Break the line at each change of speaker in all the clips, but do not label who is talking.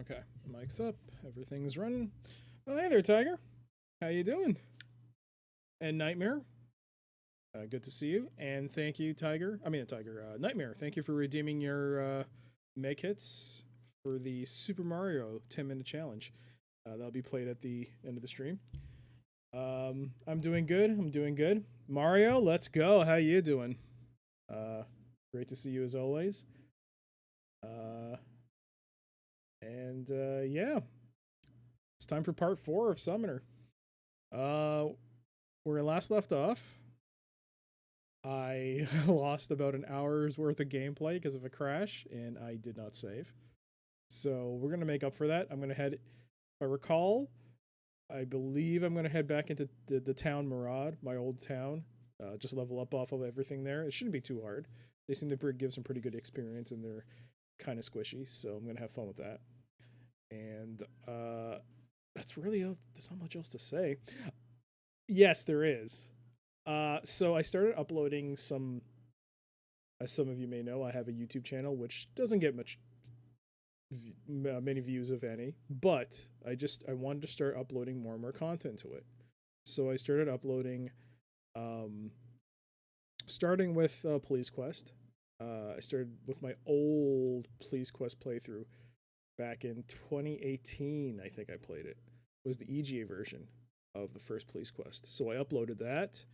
Okay, mic's up. Everything's running. Oh, hey there, Tiger. How you doing? And Nightmare. Good to see you. And thank you, Tiger. I mean, Tiger. Nightmare. Thank you for redeeming your meg hits for the Super Mario 10-minute challenge. That'll be played at the end of the stream. I'm doing good. I'm doing good. Mario, let's go. How you doing? Uh, Great to see you as always. Uh, and yeah, it's time for part 4 of Summoner. Uh, where I last left off, I lost about an hour's worth of gameplay because of a crash, and I did not save. So we're gonna make up for that. I'm gonna head. If I recall, I believe I'm gonna head back into the town Murad, my old town. Just level up off of everything there. It shouldn't be too hard. They seem to give some pretty good experience, and they're kind of squishy. So I'm gonna have fun with that. And that's really there's not much else to say. Yes, there is. So I started uploading some. As some of you may know, I have a YouTube channel which doesn't get many views of any, but I wanted to start uploading more and more content to it. So I started uploading, um, starting with Police Quest. I started with my old Police Quest playthrough back in 2018. I think I played it. It was the EGA version of the first Police Quest. So I uploaded that.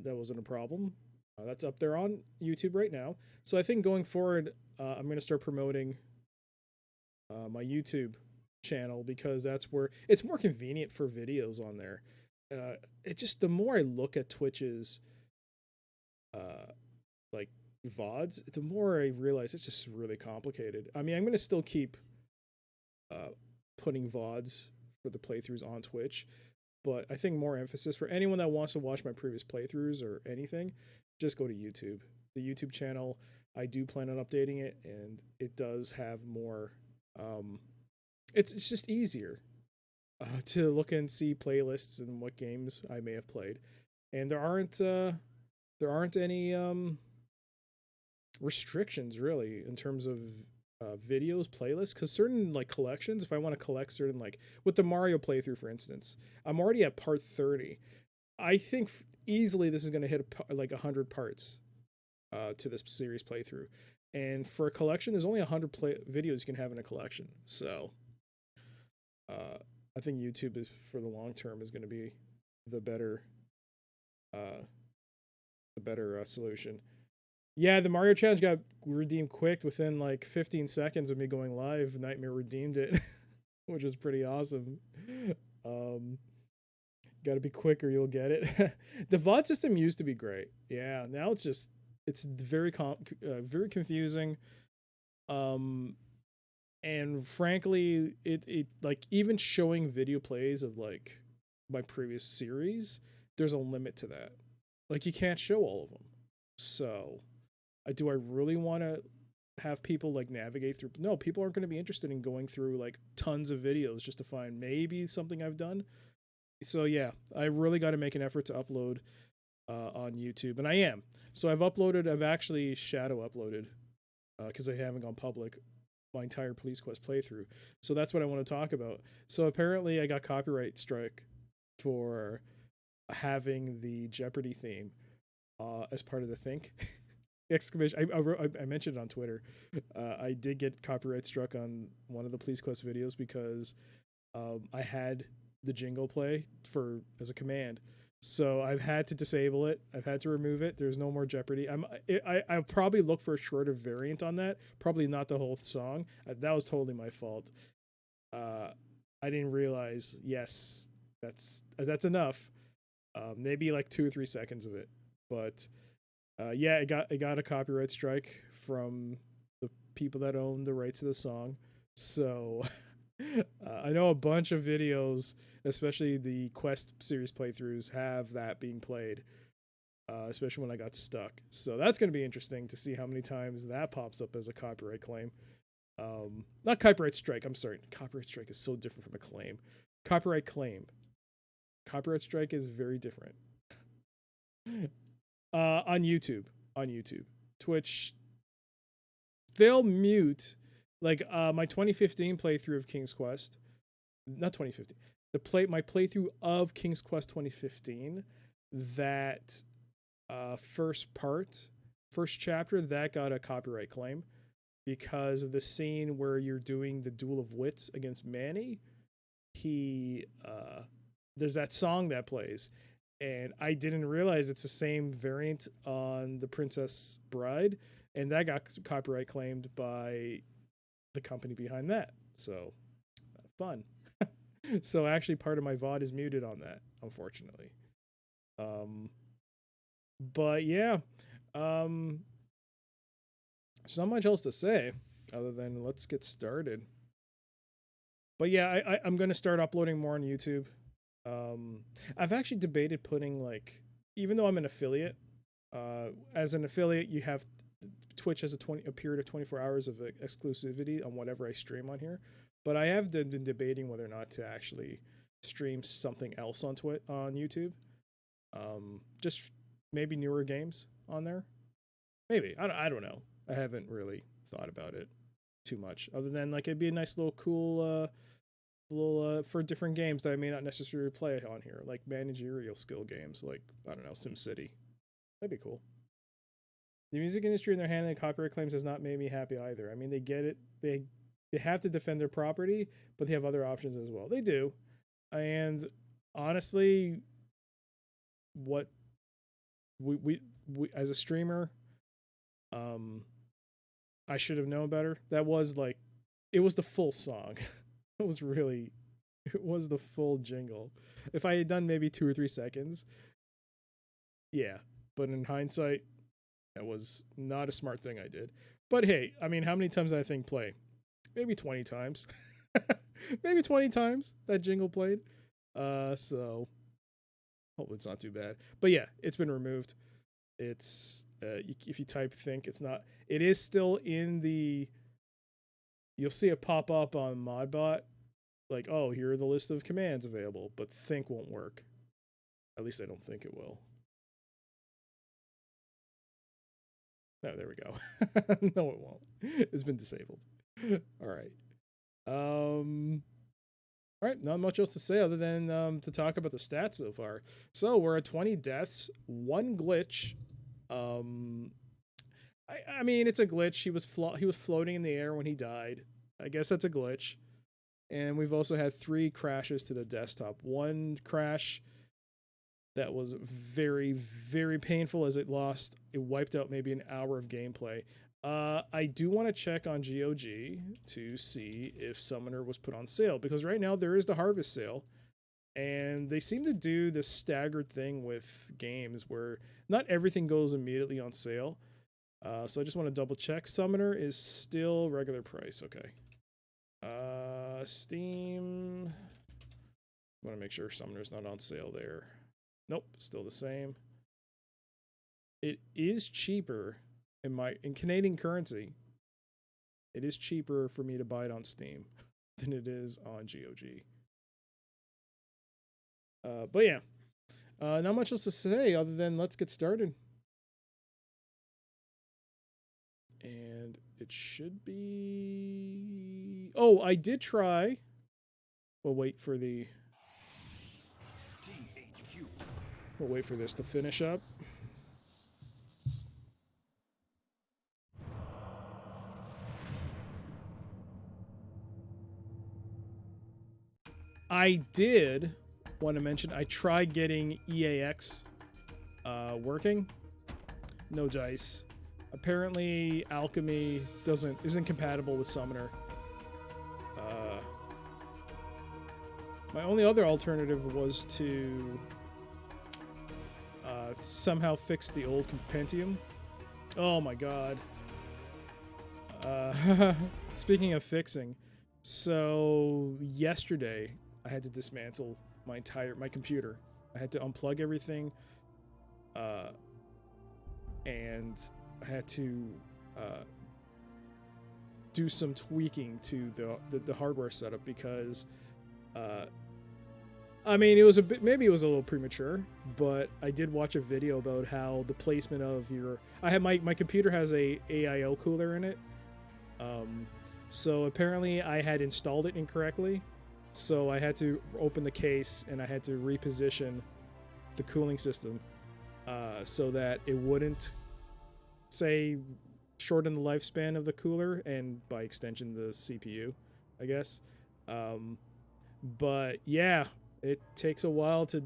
That wasn't a problem. That's up there on YouTube right now. So I think going forward, I'm going to start promoting my YouTube channel because that's where it's more convenient for videos on there. It just the more I look at Twitch's like VODs, the more I realize it's just really complicated. I mean, I'm going to still keep uh, putting VODs for the playthroughs on Twitch, but I think more emphasis for anyone that wants to watch my previous playthroughs or anything, just go to YouTube. The YouTube channel, I do plan on updating it, and it does have more. It's just easier to look and see playlists and what games I may have played, and there aren't any restrictions really in terms of videos playlists because certain like collections if I want to collect certain like with the Mario playthrough for instance I'm already at part 30. I think easily this is going to hit like 100 parts to this series playthrough, and for a collection there's only 100 videos you can have in a collection. So uh, I think YouTube is for the long term is going to be the better uh, solution. Yeah, the Mario challenge got redeemed quick within like 15 seconds of me going live. Nightmare redeemed it, which is pretty awesome. Um, Got to be quick or you'll get it. The VOD system used to be great. Yeah, now it's very very confusing. Um, and frankly, it like even showing video plays of like my previous series, there's a limit to that. Like you can't show all of them. So do I really want to have people like navigate through? No, people aren't going to be interested in going through like tons of videos just to find maybe something I've done. So yeah, I really got to make an effort to upload on YouTube, and I am. So I've actually shadow uploaded because I haven't gone public my entire Police Quest playthrough. So that's what I want to talk about. So apparently I got copyright strike for having the Jeopardy theme as part of the think. Exclamation! I mentioned it on Twitter. I did get copyright struck on one of the Police Quest videos because I had the jingle play for as a command, so I've had to disable it. I've had to remove it. There's no more Jeopardy. I'll probably look for a shorter variant on that. Probably not the whole song. That was totally my fault. I didn't realize. Yes, that's enough. Maybe like 2 or 3 seconds of it, but yeah, it got a copyright strike from the people that own the rights to the song. So I know a bunch of videos, especially the Quest series playthroughs, have that being played, especially when I got stuck. So that's going to be interesting to see how many times that pops up as a copyright claim. Not copyright strike. I'm sorry. Copyright strike is so different from a claim. Copyright claim. Copyright strike is very different. On YouTube. Twitch, they'll mute Like my 2015 playthrough of King's Quest, not 2015, my playthrough of King's Quest 2015, that first chapter, that got a copyright claim because of the scene where you're doing the Duel of Wits against Manny. There's that song that plays, and I didn't realize it's the same variant on The Princess Bride, and that got copyright claimed by the company behind that. So fun. So actually part of my VOD is muted on that, unfortunately. But yeah, there's not much else to say other than let's get started. But yeah, I'm going to start uploading more on YouTube. I've actually debated putting, like, even though I'm an affiliate, as an affiliate, you have Twitch has a period of 24 hours of exclusivity on whatever I stream on here. But I have been debating whether or not to actually stream something else on YouTube. Just maybe newer games on there. Maybe. I don't know. I haven't really thought about it too much, other than like it'd be a nice little cool for different games that I may not necessarily play on here, like managerial skill games, like, I don't know, SimCity. That'd be cool. The music industry and their handling copyright claims has not made me happy either. I mean, they get it. They have to defend their property, but they have other options as well. They do. And honestly, what we as a streamer, I should have known better. That was like, it was the full song. It was the full jingle. If I had done maybe 2 or 3 seconds, yeah. But in hindsight, that was not a smart thing I did. But hey, I mean, how many times did that thing play? Maybe 20 times. Maybe 20 times that jingle played. So hopefully it's not too bad. But yeah, it's been removed. It's if you type think, it's not. It is still in the. You'll see it pop up on Modbot, like, oh, here are the list of commands available, but think won't work. At least I don't think it will. No, there we go. No, it won't. It's been disabled. All right. All right, not much else to say other than to talk about the stats so far. So we're at 20 deaths, 1 glitch. I mean, it's a glitch. He was floating in the air when he died. I guess that's a glitch. And we've also had 3 crashes to the desktop. 1 crash that was very, very painful as it wiped out maybe an hour of gameplay. I do want to check on GOG to see if Summoner was put on sale, because right now there is the Harvest sale, and they seem to do this staggered thing with games where not everything goes immediately on sale. So I just want to double check. Summoner is still regular price. Okay. Steam. I want to make sure Summoner's not on sale there. Nope, still the same. It is cheaper in Canadian currency. It is cheaper for me to buy it on Steam than it is on GOG. But yeah, not much else to say other than let's get started. And it should be. Oh, I did try. We'll wait for the. We'll wait for this to finish up. I did want to mention I tried getting EAX working. No dice. Apparently, Alchemy isn't compatible with Summoner. My only other alternative was to somehow fix the old compendium. Oh my god. Speaking of fixing, so yesterday I had to dismantle my computer. I had to unplug everything, and I had to do some tweaking to the hardware setup because I mean, maybe it was a little premature, but I did watch a video about how the placement of my computer has a AIO cooler in it. So apparently I had installed it incorrectly. So I had to open the case and I had to reposition the cooling system so that it wouldn't, say, shorten the lifespan of the cooler and by extension the CPU, I guess. But yeah, it takes a while to,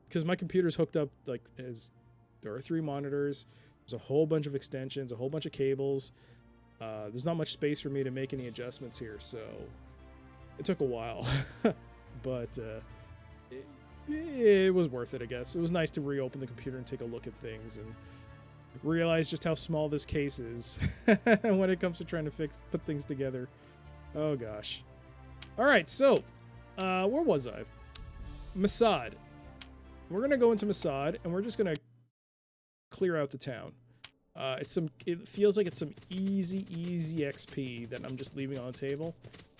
because my computer's hooked up, like, as there are 3 monitors, there's a whole bunch of extensions, a whole bunch of cables. There's not much space for me to make any adjustments here, so it took a while. But it was worth it, I guess. It was nice to reopen the computer and take a look at things and realize just how small this case is when it comes to trying to put things together. Oh gosh. All right, so where was I? Masad. We're gonna go into Masad and we're just gonna clear out the town. It feels like it's some easy XP that I'm just leaving on the table.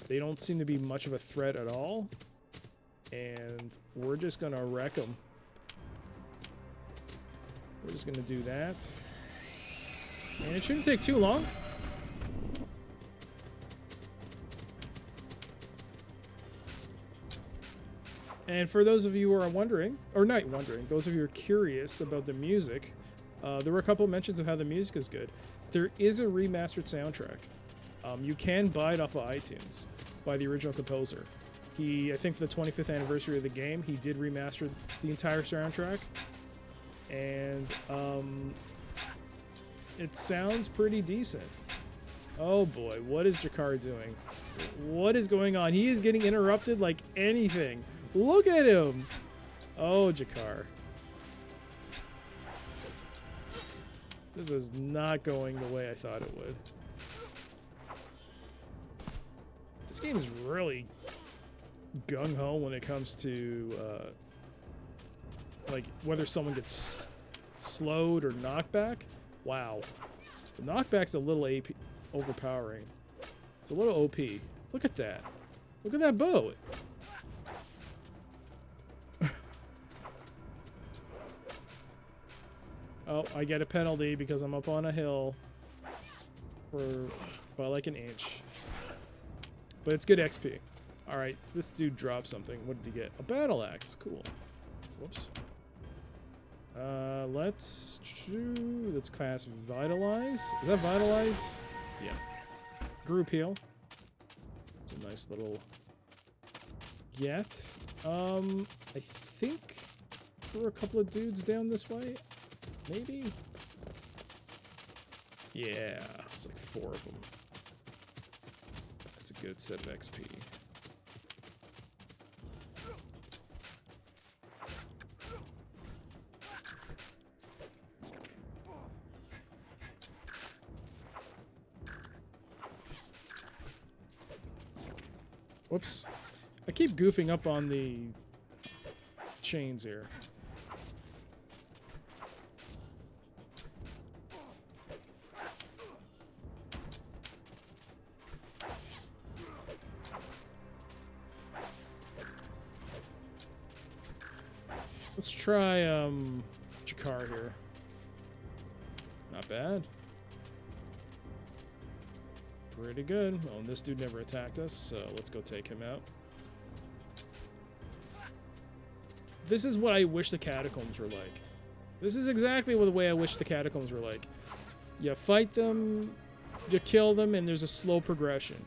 They don't seem to be much of a threat at all, and we're just gonna wreck them. We're just gonna do that, and it shouldn't take too long. And for those of you who are wondering, or not wondering, those of you who are curious about the music, there were a couple of mentions of how the music is good. There is a remastered soundtrack. You can buy it off of iTunes by the original composer. I think for the 25th anniversary of the game, he did remaster the entire soundtrack. And it sounds pretty decent. Oh boy, what is Jakar doing? What is going on? He is getting interrupted like anything. Look at him! Oh, Jakar. This is not going the way I thought it would. This game is really gung-ho when it comes to, like, whether someone gets slowed or knocked back. Wow. The knockback's a little overpowering. It's a little OP. Look at that. Look at that bow. Oh, I get a penalty because I'm up on a hill by like an inch. But it's good XP. Alright, this dude dropped something. What did he get? A battle axe. Cool. Whoops. Let's class Vitalize. Is that Vitalize? Yeah. Group heal. It's a nice little get. I think there were a couple of dudes down this way. Maybe? Yeah, it's like 4 of them. That's a good set of XP. Whoops. I keep goofing up on the chains here. Let's try, Jakar here. Not bad. Pretty good. Oh, and this dude never attacked us, so let's go take him out. This is what I wish the catacombs were like. This is exactly the way I wish the catacombs were like. You fight them, you kill them, and there's a slow progression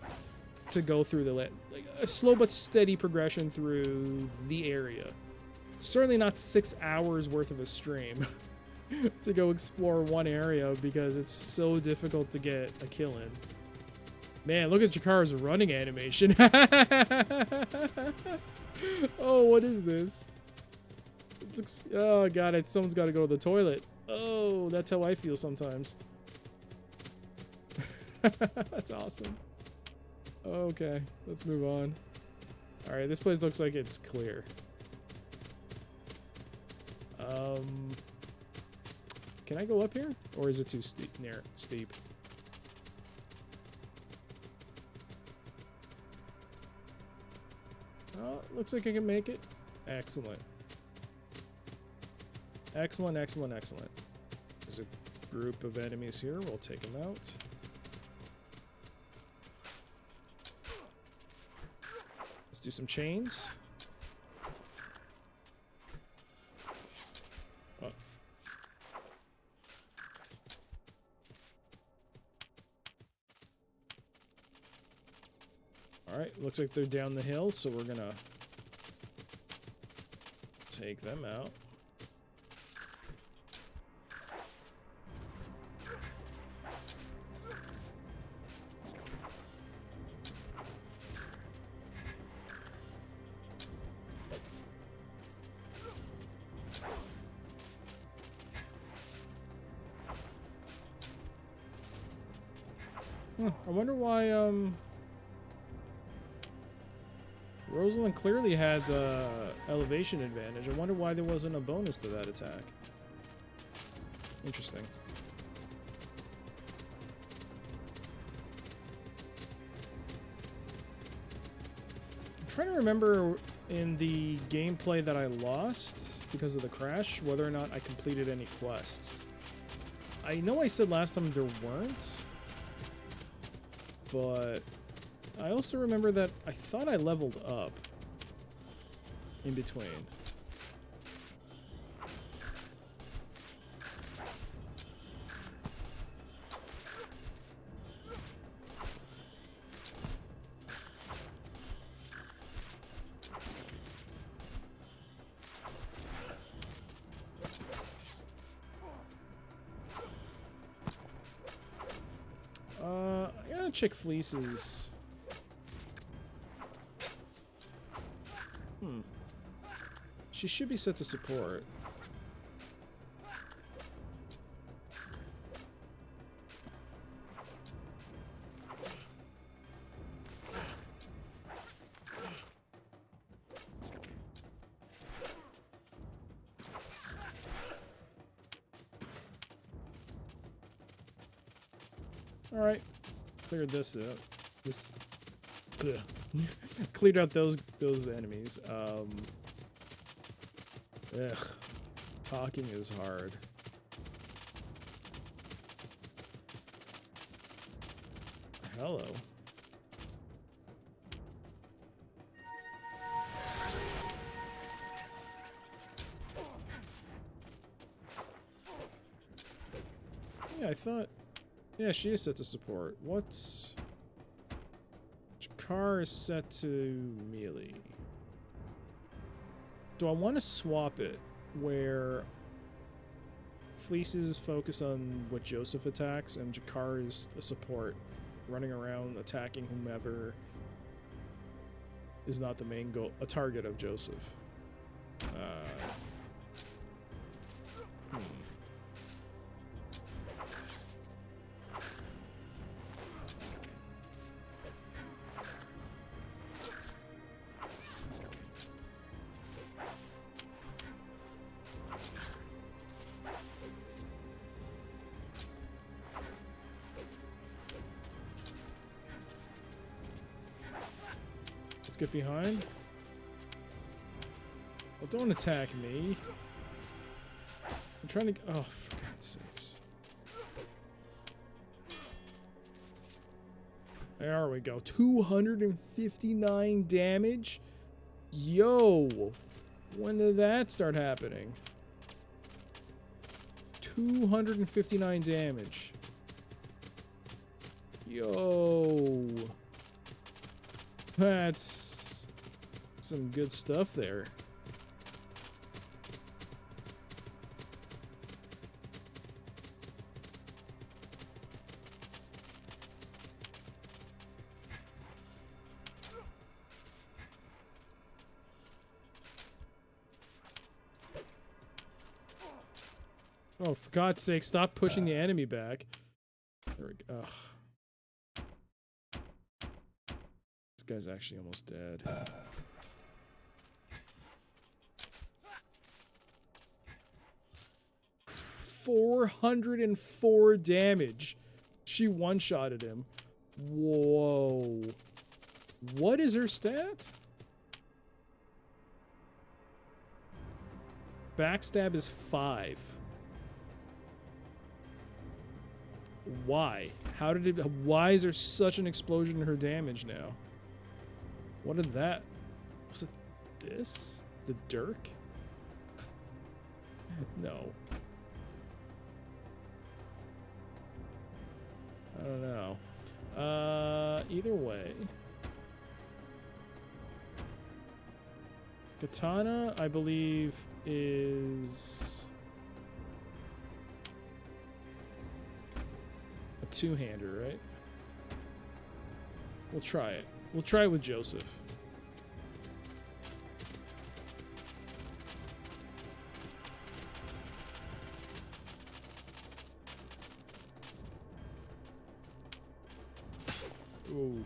to go through like a slow but steady progression through the area. Certainly not 6 hours worth of a stream to go explore one area because it's so difficult to get a kill in. Man, look at Jakar's running animation. Oh, what is this? Oh god, someone's got to go to the toilet. Oh, that's how I feel sometimes. That's awesome. Okay, let's move on. Alright, this place looks like it's clear. Can I go up here? Or is it too steep? Oh, looks like I can make it. Excellent. Excellent, excellent, excellent. There's a group of enemies here. We'll take them out. do some chains. Oh. Alright, looks like they're down the hill, so we're gonna take them out. I wonder why, Rosalind clearly had the elevation advantage. I wonder why there wasn't a bonus to that attack. Interesting. I'm trying to remember in the gameplay that I lost because of the crash, whether or not I completed any quests. I know I said last time there weren't. But I also remember that I thought I leveled up in between. I gotta check fleeces. She should be set to support. Alright. Cleared this out. This cleared out those enemies. Ugh. Talking is hard. Hello. Yeah, I thought... Yeah, she is set to support. What's... Jakar is set to melee. Do I want to swap it where Fleeces focus on what Joseph attacks and Jakar is a support, running around attacking whomever is not the main goal, a target of Joseph? Let's get behind. Well, don't attack me. I'm trying to... Oh, for God's sakes. There we go. 259 damage? Yo! When did that start happening? 259 damage. Yo! That's some good stuff there. Oh, for God's sake, stop pushing the enemy back. There we go. Ugh. This guy's actually almost dead. $404 damage. She one-shotted him. Whoa. What is her stat? Backstab is 5. Why? How did it... Why is there such an explosion in her damage now? What did that... Was it this? The Dirk? No. I don't know. Either way. Katana, I believe, is a two-hander, right? We'll try it. We'll try it with Joseph. Ooh.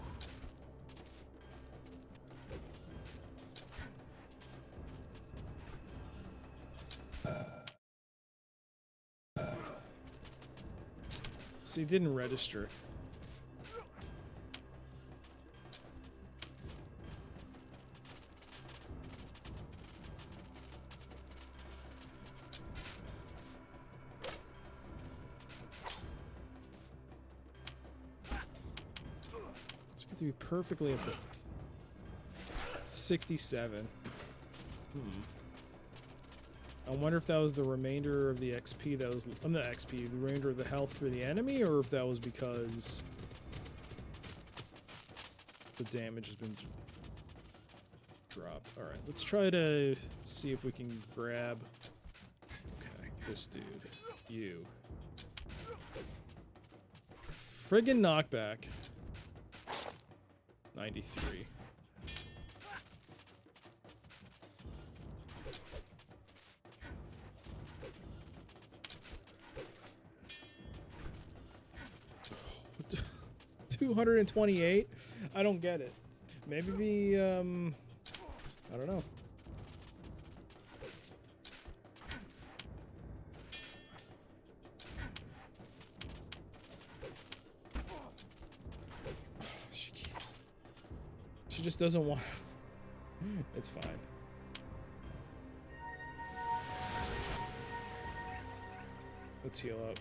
See, it didn't register. It's going to be perfectly at the 67. I wonder if that was the remainder of the XP that was... I'm not XP, the remainder of the health for the enemy, or if that was because the damage has been dropped. Alright, let's try to see if we can grab... Okay, this dude. You. Friggin' knockback. 93. $228? I don't get it. Maybe I don't know. She just doesn't want. It's fine. Let's heal up.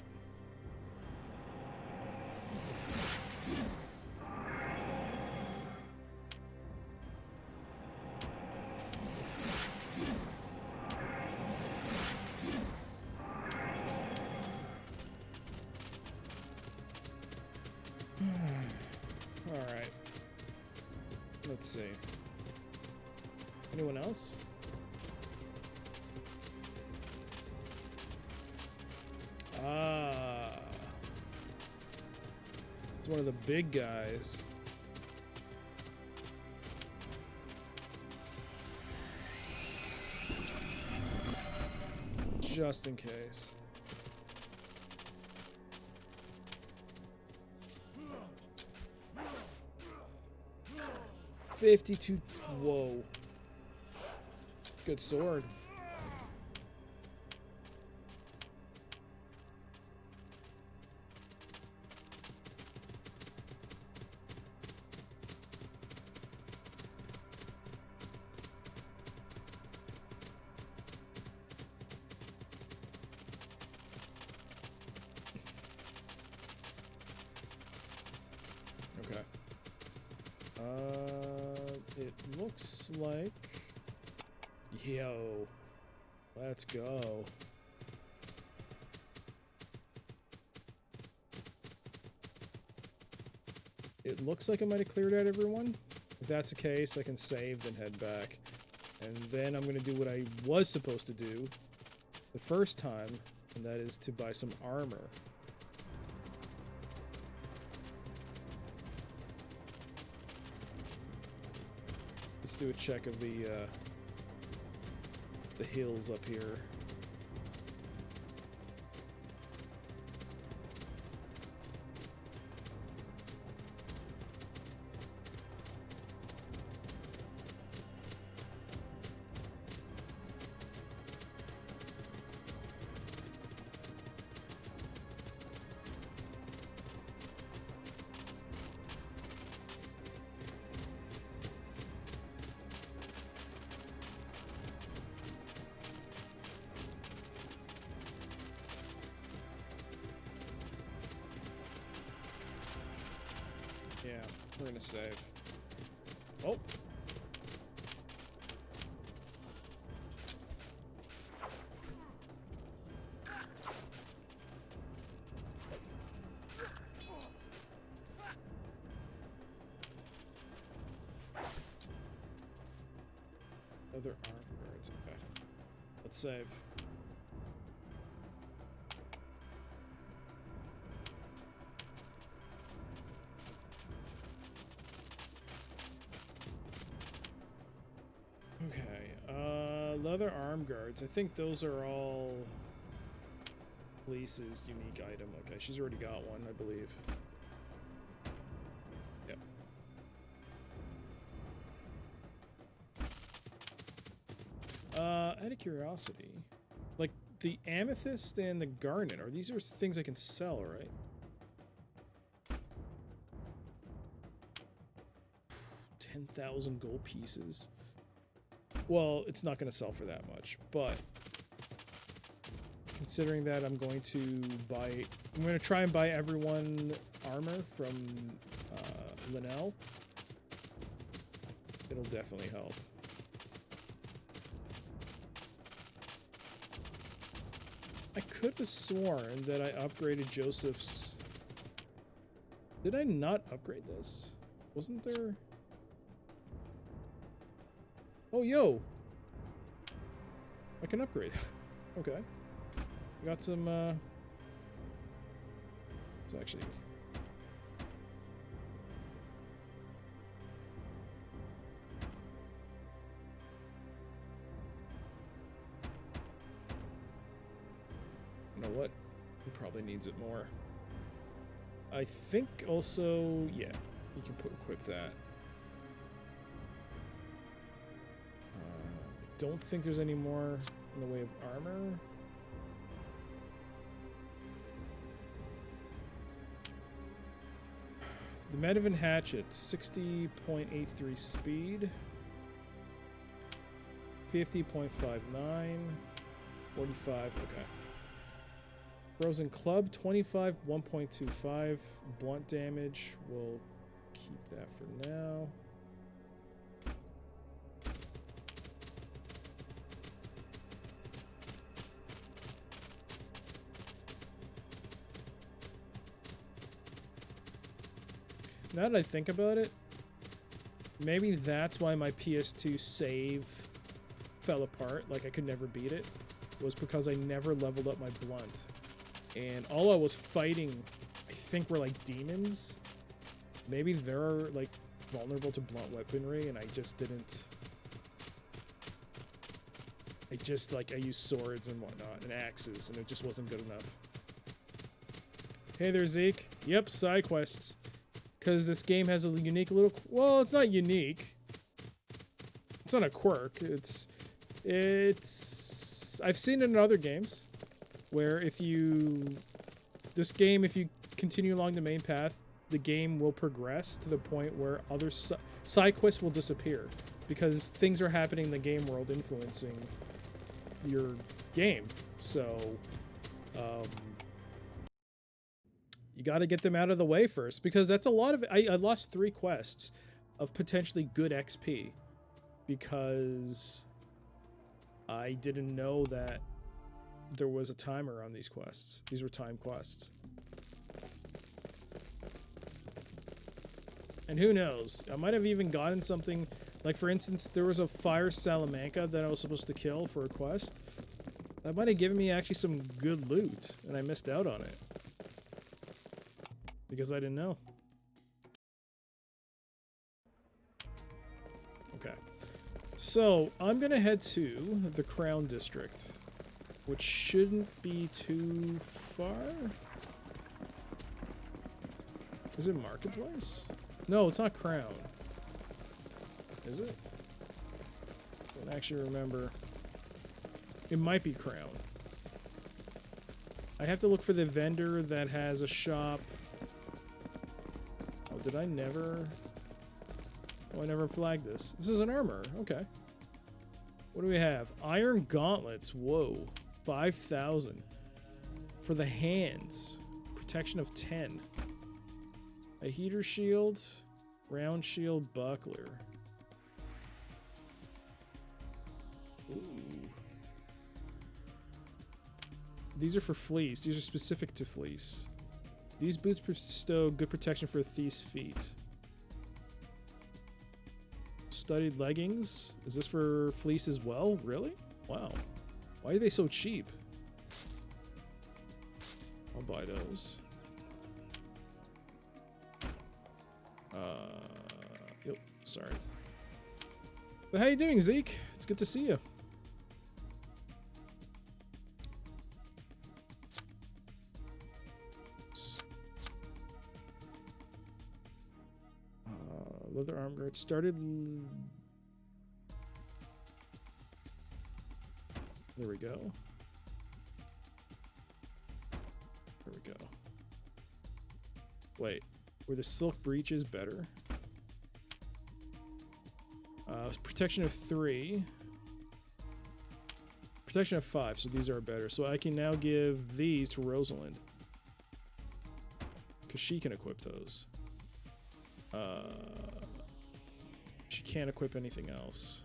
Alright. Let's see. Anyone else? Ah. It's one of the big guys. Just in case. $52. Whoa. Good sword. Okay. It looks like... Yo. Let's go. It looks like I might have cleared out everyone. If that's the case, I can save, then head back. And then I'm gonna do what I was supposed to do the first time, and that is to buy some armor. Let's do a check of the hills up here. Yeah, we're gonna save. Oh! Other arm guards. Okay. Let's save. Okay. Leather arm guards. I think those are all Lisa's unique item. Okay, she's already got one, I believe. Yep. Out of curiosity, like the amethyst and the garnet, these are things I can sell, right? 10,000 gold pieces. Well, it's not going to sell for that much, but considering that I'm going to try and buy everyone armor from Linnell. It'll definitely help. I could have sworn that I upgraded Joseph's. Did I not upgrade this? Wasn't there? Oh, yo! I can upgrade. Okay. I got some, it's actually... You know what? He probably needs it more. I think also, yeah, you can equip that. I don't think there's any more in the way of armor. The Medivin Hatchet, 60.83 speed, 50.59, 45, okay. Frozen Club, 25, 1.25, blunt damage, we'll keep that for now. Now that I think about it, maybe that's why my PS2 save fell apart, like I could never beat it, was because I never leveled up my blunt. And all I was fighting, I think, were like demons. Maybe they're like vulnerable to blunt weaponry and I just didn't... I used swords and whatnot, and axes, and it just wasn't good enough. Hey there, Zeke. Yep, side quests. Because this game has a unique little... Well, it's not unique. It's not a quirk. It's... I've seen it in other games. Where if you... This game, if you continue along the main path, the game will progress to the point where other side quests will disappear. Because things are happening in the game world influencing your game. So... you got to get them out of the way first, because that's a lot of... I lost 3 quests of potentially good XP because I didn't know that there was a timer on these quests. These were time quests. And who knows? I might have even gotten something... Like, for instance, there was a fire Salamanca that I was supposed to kill for a quest. That might have given me actually some good loot, and I missed out on it. Because I didn't know. Okay. So, I'm gonna head to the Crown District, which shouldn't be too far. Is it Marketplace? No, it's not Crown. Is it? I don't actually remember. It might be Crown. I have to look for the vendor that has a shop. Oh, did I never... Oh, I never flagged this. This is an armor. Okay. What do we have? Iron gauntlets. Whoa. 5,000. For the hands. Protection of 10. A heater shield. Round shield buckler. Ooh. These are for fleece. These are specific to fleece. These boots bestow good protection for a thief's feet. Studded leggings. Is this for fleece as well? Really? Wow. Why are they so cheap? I'll buy those. Yep, sorry. But how you doing, Zeke? It's good to see you. Leather arm guard started. There we go. There we go. Wait, were the silk breeches better? Protection of 3. Protection of 5, so these are better. So I can now give these to Rosalind. Because she can equip those. She can't equip anything else.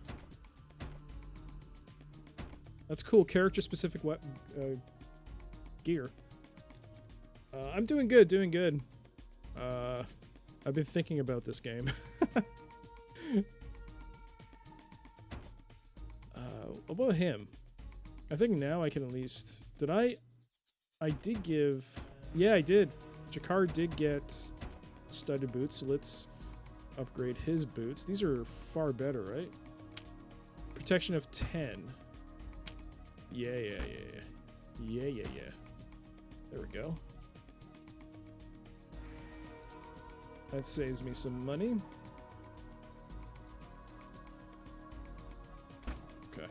That's cool. Character-specific gear. I'm doing good, doing good. I've been thinking about this game. What about him? I think now I can at least... Did I did give... Yeah, I did. Jakar did get studded boots, so let's upgrade his boots. These are far better, right? Protection of 10. Yeah. There we go. That saves me some money. Okay.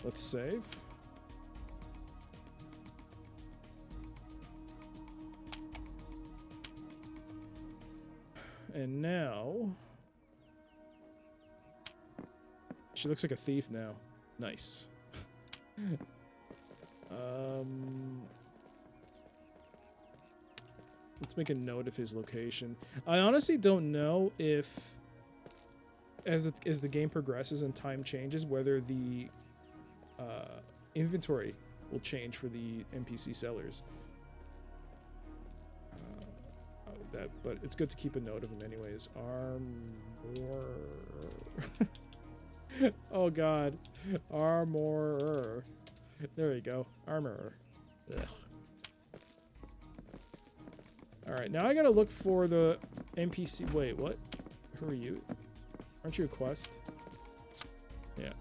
Let's save. And now... She looks like a thief now. Nice. Let's make a note of his location. I honestly don't know if, as the game progresses and time changes, whether the inventory will change for the NPC sellers. But it's good to keep a note of them anyways. Armor. Oh god. Armorer. There you go. Armorer. Ugh. Alright, now I gotta look for the NPC. Wait, what? Who are you? Aren't you a quest? Yeah.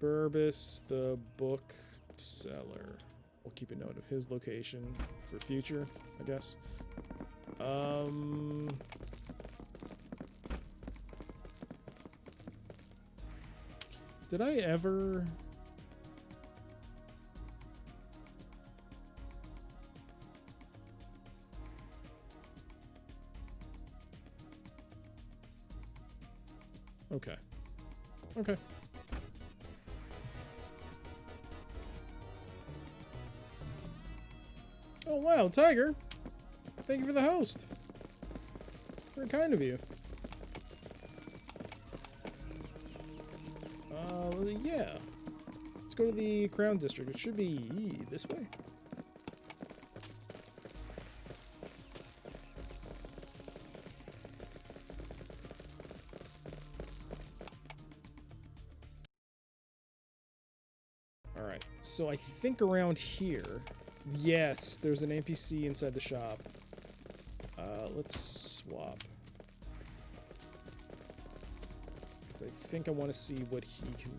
Burbis, the book seller. We'll keep a note of his location for future, I guess. Did I ever... Okay. Okay. Oh wow, Tiger! Thank you for the host. Very kind of you. Yeah. Let's go to the Crown District. It should be this way. Alright, so I think around here... Yes, there's an NPC inside the shop. Let's swap. Because I think I want to see what he can...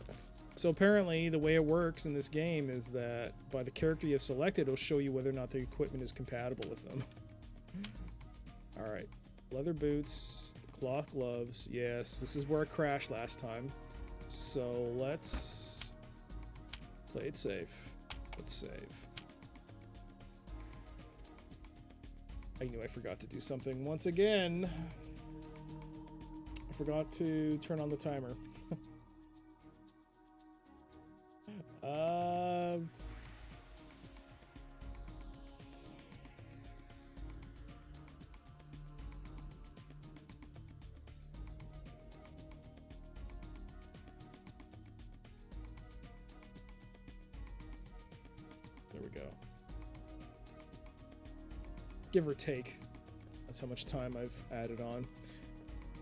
So apparently, the way it works in this game is that by the character you have selected, it'll show you whether or not the equipment is compatible with them. Alright. Leather boots, cloth gloves. Yes, this is where I crashed last time. So let's play it safe. Let's save. I knew I forgot to do something once again. I forgot to turn on the timer. There we go. give or take. That's how much time I've added on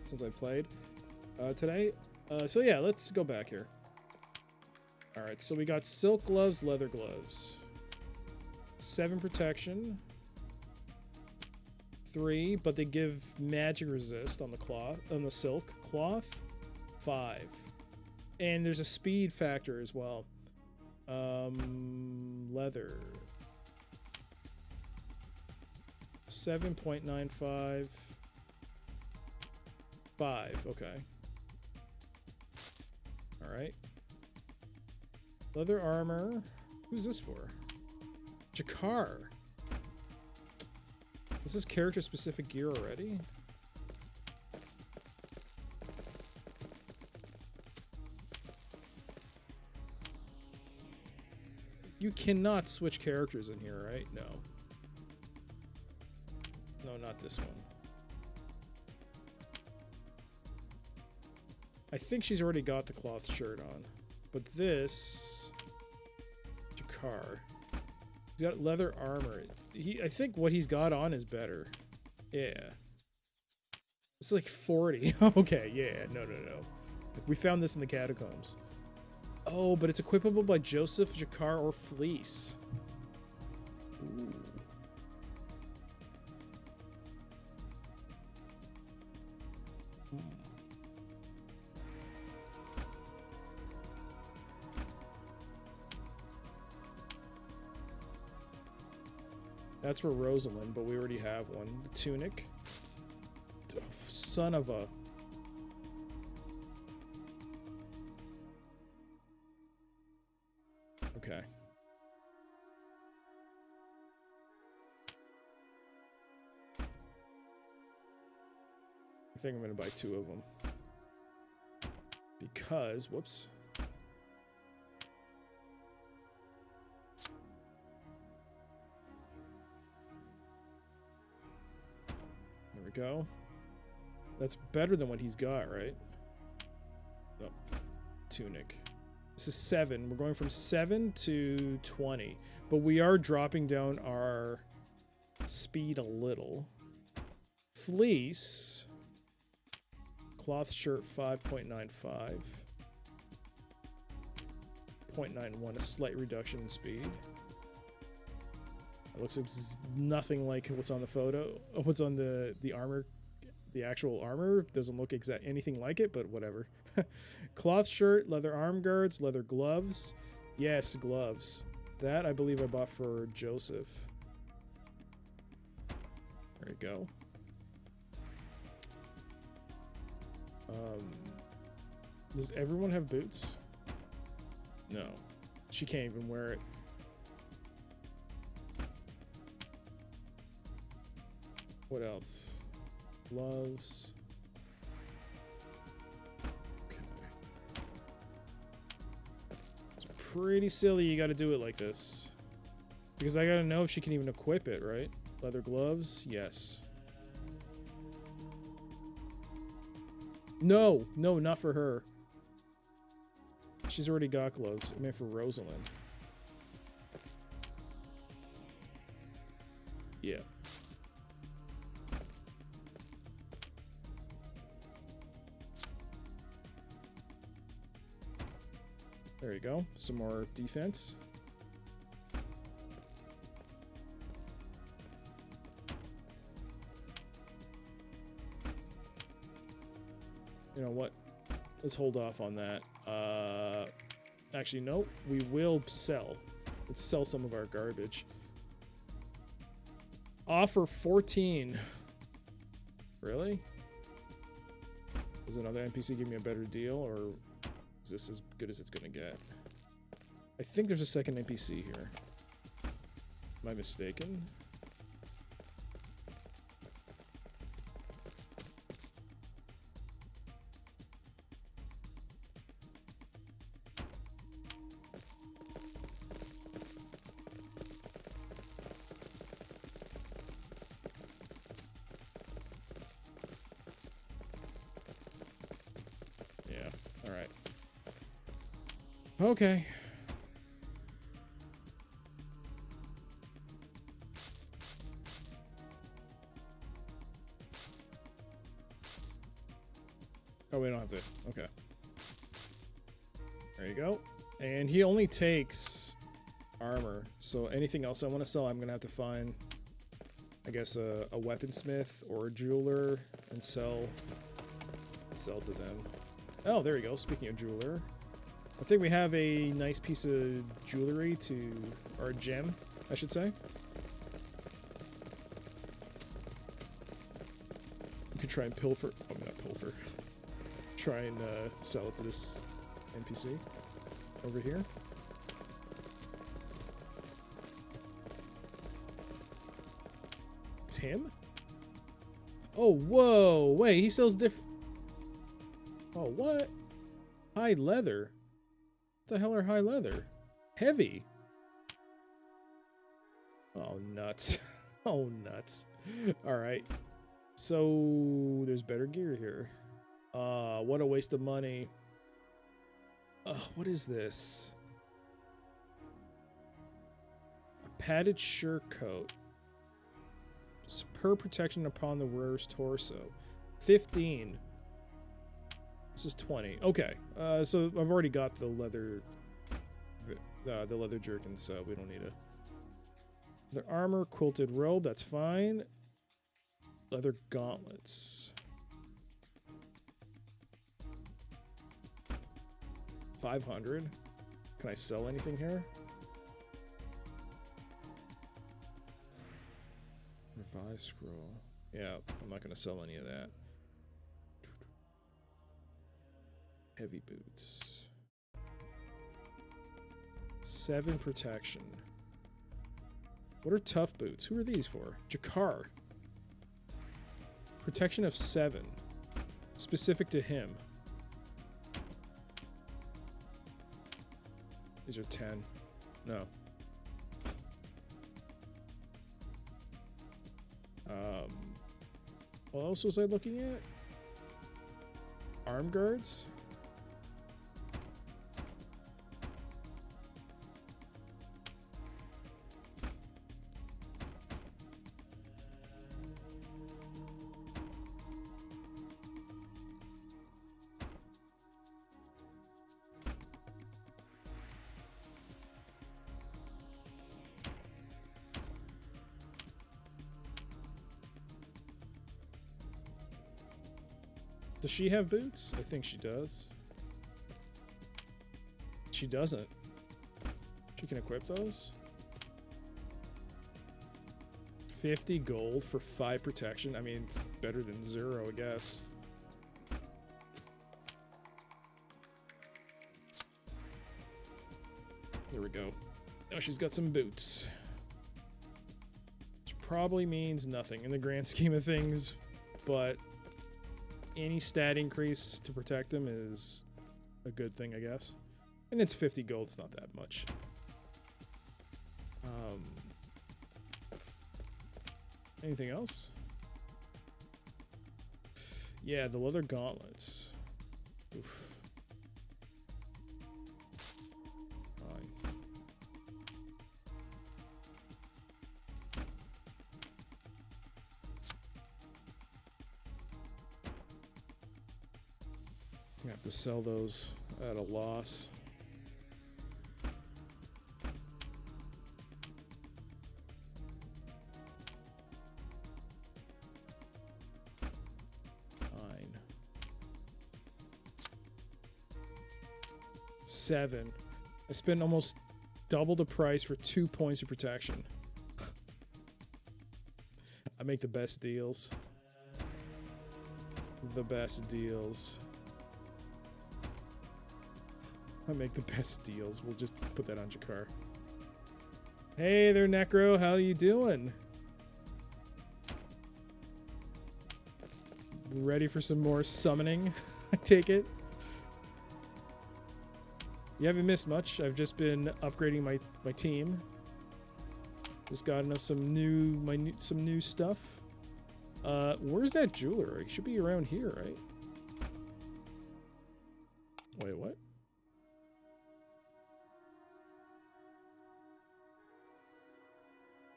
since I played today. So yeah, let's go back here. All right, so we got silk gloves, leather gloves. 7 protection. 3, but they give magic resist on the cloth, on the silk cloth. 5. And there's a speed factor as well. Leather. 7.95. 5, okay. Alright. Leather armor. Who's this for? Jakar. Is this character-specific gear already? You cannot switch characters in here, right? No. No, not this one. I think she's already got the cloth shirt on. But this... Jakar. He's got leather armor. I think what he's got on is better. Yeah. It's like 40. Okay, yeah. No. We found this in the catacombs. Oh, but it's equipable by Joseph, Jakar, or Fleece. Ooh. That's for Rosalind, but we already have one. The tunic. Oh, son of a... Okay. I think I'm gonna buy 2 of them. Because, whoops. There we go. That's better than what he's got, right? Oh, tunic. This is 7. We're going from 7 to 20. But we are dropping down our speed a little. Fleece. Cloth shirt 5.95. 0.91, a slight reduction in speed. It looks like it's nothing like what's on the photo. What's on the armor. The actual armor doesn't look anything like it, but whatever. Cloth shirt, leather arm guards, leather gloves. Yes, gloves. That I believe I bought for Joseph. There you go. Does everyone have boots? No. She can't even wear it. What else? Gloves. Okay. It's pretty silly you gotta do it like this. Because I gotta know if she can even equip it, right? Leather gloves? Yes. No, not for her. She's already got gloves. I meant for Rosalind. Yeah. There you go. Some more defense. You know what? Let's hold off on that. Actually, no. We will sell. Let's sell some of our garbage. Offer 14. Really? Does another NPC give me a better deal, or is this as good as it's gonna get? I think there's a second NPC here. Am I mistaken? Okay. don't have to. Okay. There you go. And he only takes armor. So anything else I want to sell, I'm going to have to find, I guess, a weaponsmith or a jeweler and sell to them. Oh, there you go. Speaking of jeweler, I think we have a nice piece of jewelry or a gem, I should say. You could try and pilfer. Oh, not pilfer. Try and sell it to this NPC over here. It's him? Oh, whoa. Wait, he sells different. Oh, what? High leather? What the hell are high leather? Heavy. Oh, nuts. Oh, nuts. Alright. So, there's better gear here. What a waste of money. What is this? A padded shirt Superb protection upon the wearer's torso. 15. This is 20. Okay. So I've already got the leather jerkin, so we don't need a... The armor, quilted robe, that's fine. Leather gauntlets. 500. Can I sell anything here? Revised scroll. Yeah, I'm not going to sell any of that. Heavy boots. 7 protection. What are tough boots? Who are these for? Jakar. Protection of 7. Specific to him. These are 10. No. What else was I looking at? Arm guards? Does she have boots? I think she does. She doesn't. She can equip those? 50 gold for 5 protection. I mean, it's better than 0, I guess. There we go. Now she's got some boots. Which probably means nothing in the grand scheme of things, but any stat increase to protect him is a good thing, I guess. And it's 50 gold, it's not that much. Anything else? Yeah, the leather gauntlets. Oof. Fine. I have to sell those at a loss. Fine. 7. I spent almost double the price for 2 points of protection. I make the best deals. The best deals. I make the best deals. We'll just put that on Jakar. Hey there, Necro. How you doing? Ready for some more summoning? I take it. You haven't missed much. I've just been upgrading my team. Just gotten us some new stuff. Where's that jeweler? He should be around here, right? Wait, what?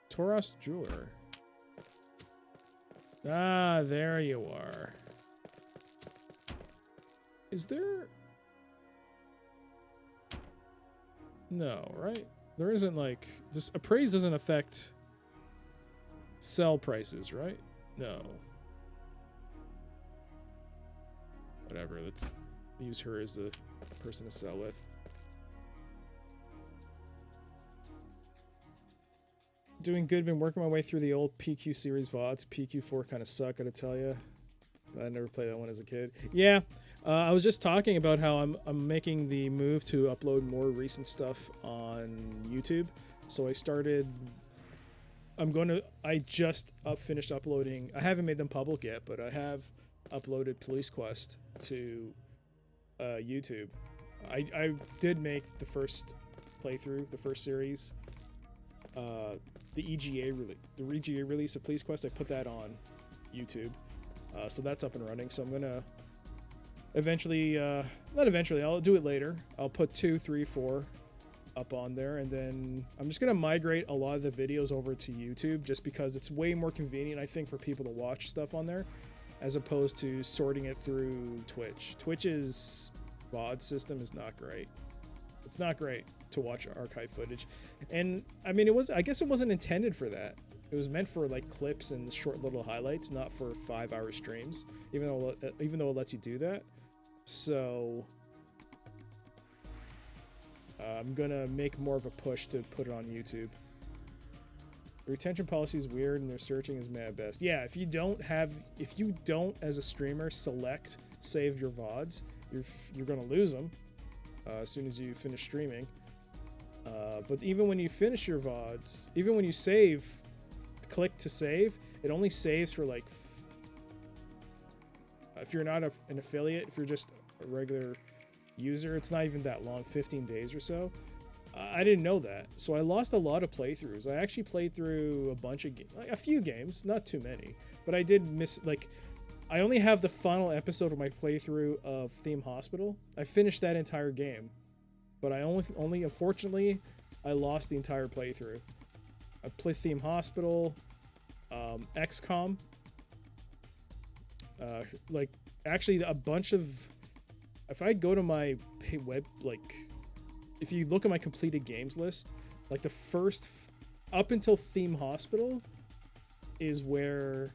Toros jeweler. Ah, there you are. Is there... No, right? There isn't like... This appraise doesn't affect sell prices, right? No. Whatever, let's use her as the person to sell with. Doing good, been working my way through the old PQ series VODs. PQ4 kind of suck, gotta tell you. I never played that one as a kid. Yeah, I was just talking about how I'm making the move to upload more recent stuff on YouTube. So I just finished uploading. I haven't made them public yet, but I have uploaded Police Quest to YouTube. I did make the first playthrough, the first series. The EGA release of Police Quest, I put that on YouTube. So that's up and running. So I'm gonna eventually, not eventually, I'll do it later. I'll put 2, 3, 4 up on there, and then I'm just gonna migrate a lot of the videos over to YouTube, just because it's way more convenient, I think, for people to watch stuff on there, as opposed to sorting it through Twitch. Twitch's VOD system is not great. It's not great to watch archive footage, and I mean, I guess it wasn't intended for that. It was meant for like clips and short little highlights, not for 5-hour streams, even though it lets you do that. So I'm gonna make more of a push to put it on YouTube. The retention policy is weird and their searching is mad best. Yeah, if you don't as a streamer select save your VODs, you're gonna lose them as soon as you finish streaming. But even when you finish your VODs, even when you save, click to save, it only saves for like, if you're not an affiliate, if you're just a regular user, it's not even that long, 15 days or so. I didn't know that, so I lost a lot of playthroughs. I actually played through a bunch of a few games, not too many, but I did miss, like, I only have the final episode of my playthrough of Theme Hospital. I finished that entire game, but I only unfortunately I lost the entire playthrough. I played Theme Hospital, XCOM, like actually a bunch of, if I go to my web, like if you look at my completed games list, like the first up until Theme Hospital is where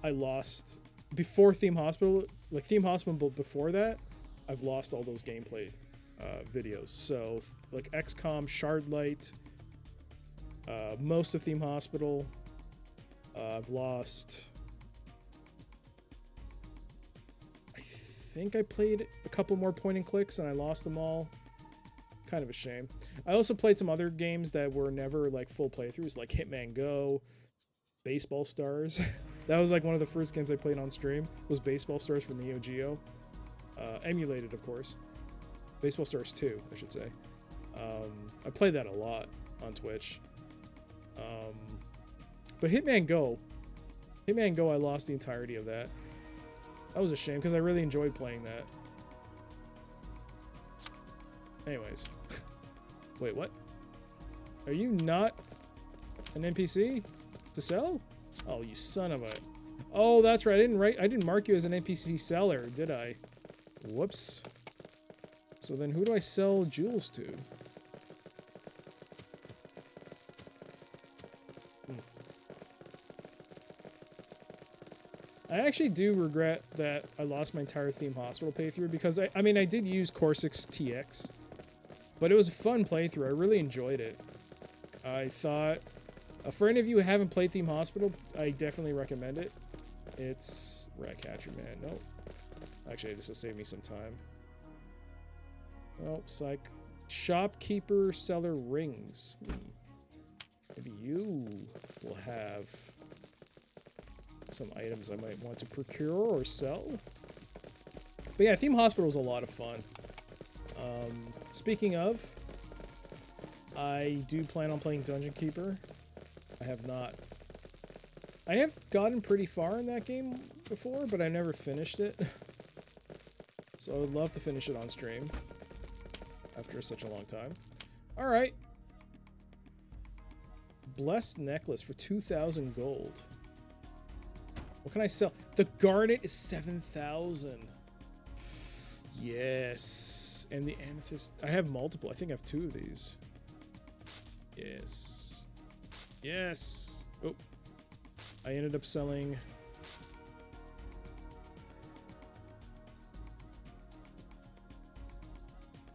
I lost. Before Theme Hospital, like Theme Hospital before that, I've lost all those gameplay videos. So like XCOM, Shardlight, most of Theme Hospital, I've lost. I think I played a couple more point and clicks and I lost them all. Kind of a shame. I also played some other games that were never like full playthroughs, like Hitman Go, Baseball Stars. That was like one of the first games I played on stream, was Baseball Stars for Neo Geo. Emulated, of course. Baseball Stars 2, I should say. I played that a lot on Twitch. But Hitman Go, I lost the entirety of that. That was a shame, because I really enjoyed playing that. Anyways. Wait, what? Are you not an NPC to sell? Oh, you son of a... Oh, that's right. I didn't mark you as an NPC seller, did I? Whoops. So then who do I sell jewels to? I actually do regret that I lost my entire Theme Hospital playthrough, because I mean, I did use Cortex TX, but it was a fun playthrough. I really enjoyed it. I thought, for any of you who haven't played Theme Hospital, I definitely recommend it. It's Ratcatcher, man. Nope. Actually, this will save me some time. Oh, psych. Shopkeeper seller rings. Maybe you will have some items I might want to procure or sell. But yeah, Theme Hospital was a lot of fun. Speaking of, I do plan on playing Dungeon Keeper. I have not. I have gotten pretty far in that game before, but I never finished it. So I would love to finish it on stream after such a long time. Alright. Blessed necklace for 2,000 gold. What can I sell? The garnet is 7,000. Yes. And the amethyst. I have multiple. I think I have 2 of these. Yes. Yes. Oh. I ended up selling.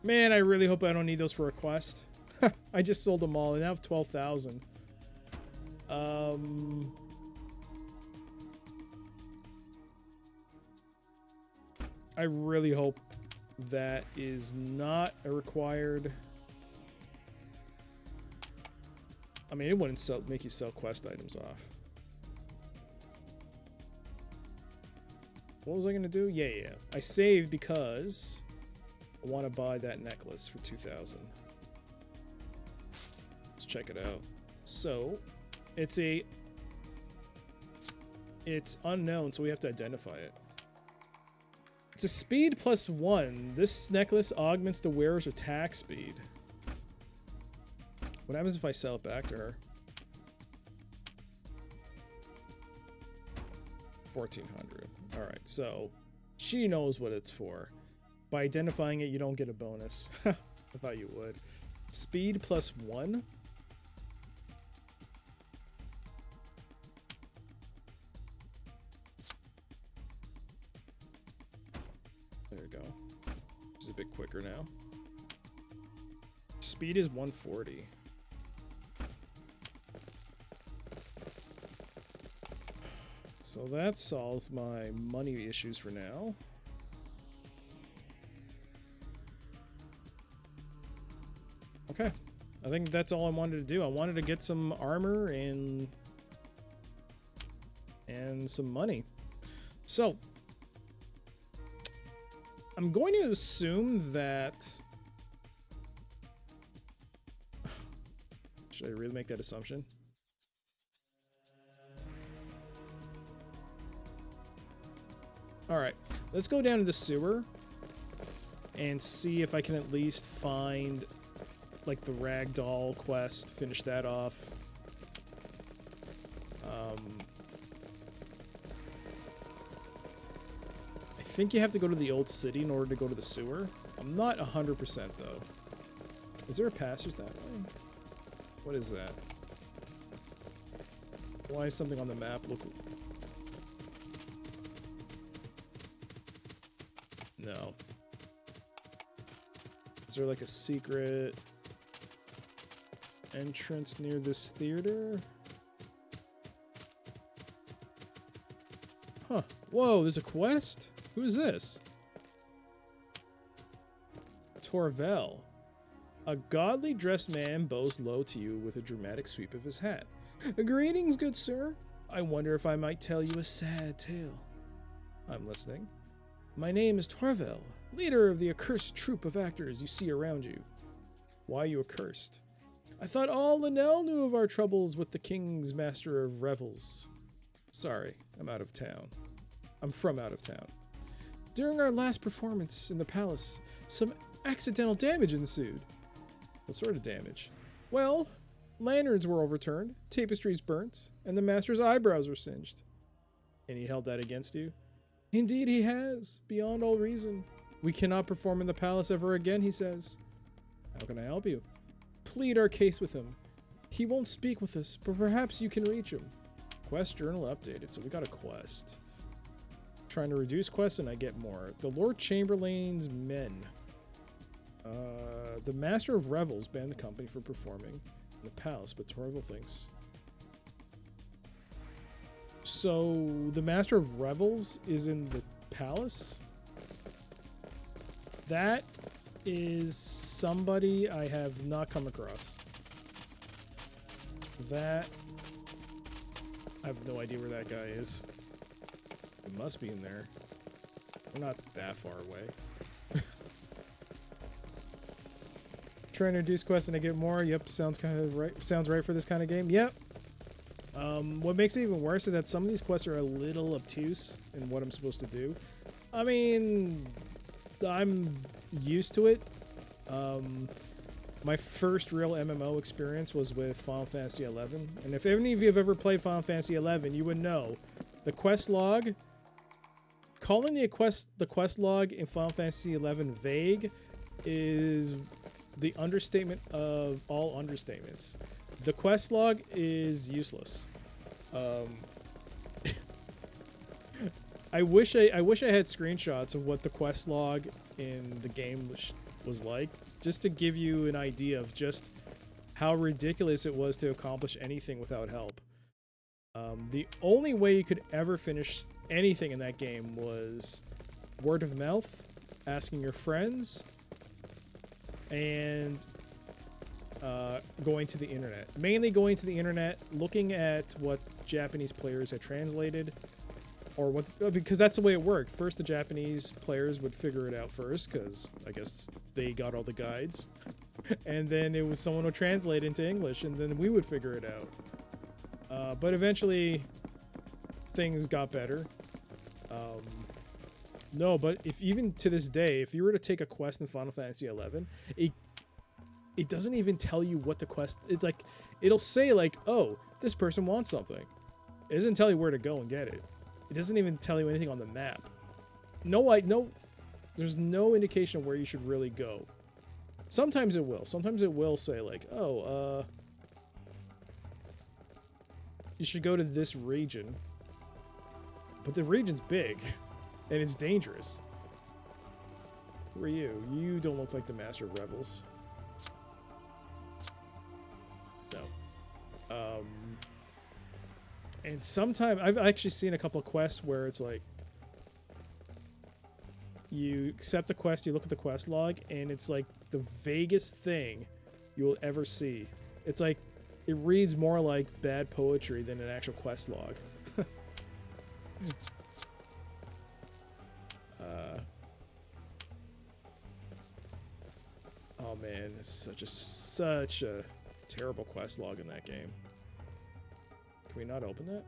Man, I really hope I don't need those for a quest. I just sold them all and I have 12,000. I really hope that is not a required. I mean, it wouldn't make you sell quest items off. What was I gonna do? Yeah. I saved because I want to buy that necklace for 2,000. Let's check it out. So, it's unknown, so we have to identify it. It's a speed +1. This necklace augments the wearer's attack speed. What happens if I sell it back to her? 1,400. Alright, so she knows what it's for. By identifying it, you don't get a bonus. I thought you would. Speed +1. There we go. She's a bit quicker now. Speed is 140. So that solves my money issues for now. Okay. I think that's all I wanted to do. I wanted to get some armor and some money. So, I'm going to assume that... Should I really make that assumption? Alright, let's go down to the sewer and see if I can at least find, like, the ragdoll quest, finish that off. I think you have to go to the old city in order to go to the sewer. I'm not 100% though. Is there a passage that way? What is that? Why is something on the map look... No. Is there like a secret entrance near this theater? Huh. Whoa, there's a quest? Who is this? Torvel. A godly dressed man bows low to you with a dramatic sweep of his hat. Greetings, good sir. I wonder if I might tell you a sad tale. I'm listening. My name is Torvel, leader of the accursed troupe of actors you see around you. Why are you accursed? I thought all Linnell knew of our troubles with the king's master of revels. Sorry, I'm out of town. I'm from out of town. During our last performance in the palace, some accidental damage ensued. What sort of damage? Well, lanterns were overturned, tapestries burnt, and the master's eyebrows were singed. And he held that against you? Indeed he has, beyond all reason. We cannot perform in the palace ever again, he says. How can I help you? Plead our case with him. He won't speak with us, but perhaps you can reach him. Quest journal updated, so we got a quest. Trying to reduce quests and I get more. The Lord Chamberlain's men. The Master of Revels banned the company for performing in the palace, but Torval thinks. So, the Master of Revels is in the palace? That is somebody I have not come across. That... I have no idea where that guy is. It must be in there. We're not that far away. Trying to reduce quests and I get more. Yep, sounds kind of right. Sounds right for this kind of game. Yep. What makes it even worse is that some of these quests are a little obtuse in what I'm supposed to do. I mean, I'm used to it. My first real MMO experience was with Final Fantasy XI, and if any of you have ever played Final Fantasy XI, you would know the quest log calling the quest log in Final Fantasy XI vague is the understatement of all understatements. The quest log is useless. I wish I had screenshots of what the quest log in the game was like, just to give you an idea of just how ridiculous it was to accomplish anything without help. The only way you could ever finish anything in that game was word of mouth, asking your friends, and going to the internet. Mainly going to the internet, looking at what Japanese players had translated, or what, because that's the way it worked. First, the Japanese players would figure it out first, because I guess they got all the guides, and then it was someone would translate into English, and then we would figure it out. But eventually, things got better. No, but if even to this day, if you were to take a quest in Final Fantasy XI, it doesn't even tell you what the quest. It's like, it'll say like, oh, this person wants something. It doesn't tell you where to go and get it. It doesn't even tell you anything on the map. No, there's no indication of where you should really go. Sometimes it will. Sometimes it will say like, oh, you should go to this region. But the region's big, and it's dangerous. Who are you? You don't look like the Master of Revels. No. And sometimes, I've actually seen a couple of quests where it's like, you accept the quest, you look at the quest log, and it's like the vaguest thing you will ever see. It's like, it reads more like bad poetry than an actual quest log. Oh man, it's such a terrible quest log in that game. Can we not open that?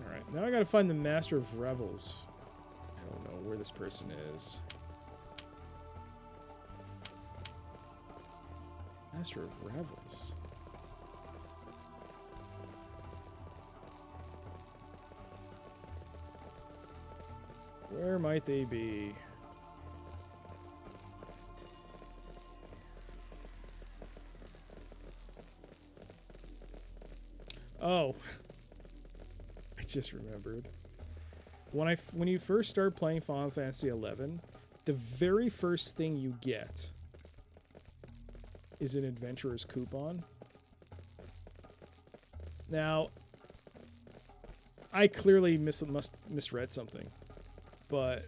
Alright, now I gotta find the Master of Revels. I don't know where this person is. Master of Revels. Where might they be? Oh, I just remembered. When you first start playing Final Fantasy XI, the very first thing you get is an adventurer's coupon. Now, I clearly misread something, but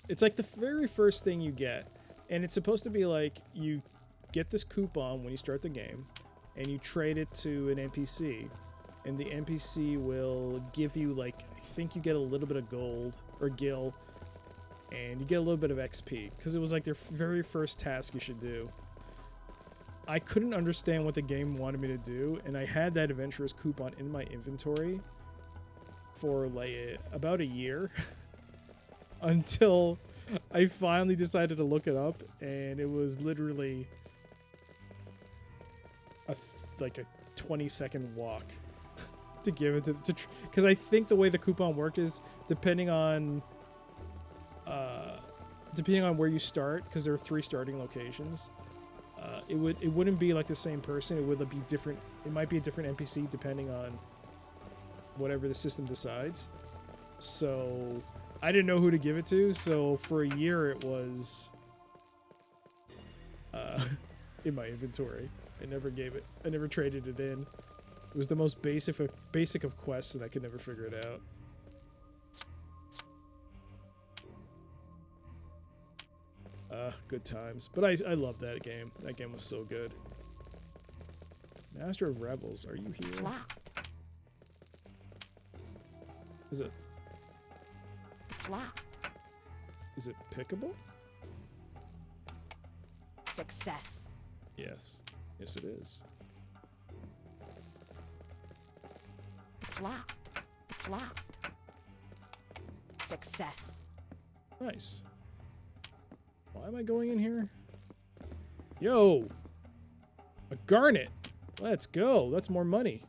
it's like the very first thing you get, and it's supposed to be like you get this coupon when you start the game, and you trade it to an NPC, and the NPC will give you, like, I think you get a little bit of gold or gil, and you get a little bit of XP, because it was like their very first task you should do. I couldn't understand what the game wanted me to do, and I had that adventurer's coupon in my inventory for like about a year until I finally decided to look it up, and it was literally like a 20-second walk to give it to because I think the way the coupon worked is depending on where you start, because there are 3 starting locations. It wouldn't be like the same person. It would be different. It might be a different NPC depending on whatever the system decides. So I didn't know who to give it to. So for a year it was in my inventory. I never traded it in. It was the most basic of quests, and I could never figure it out. Good times. But I love that game. That game was so good. Master of Revels, are you here? Is it? Is it pickable?
Success.
Yes. Yes, it is.
Success.
Nice. Why am I going in here? Yo! A garnet! Let's go. That's more money.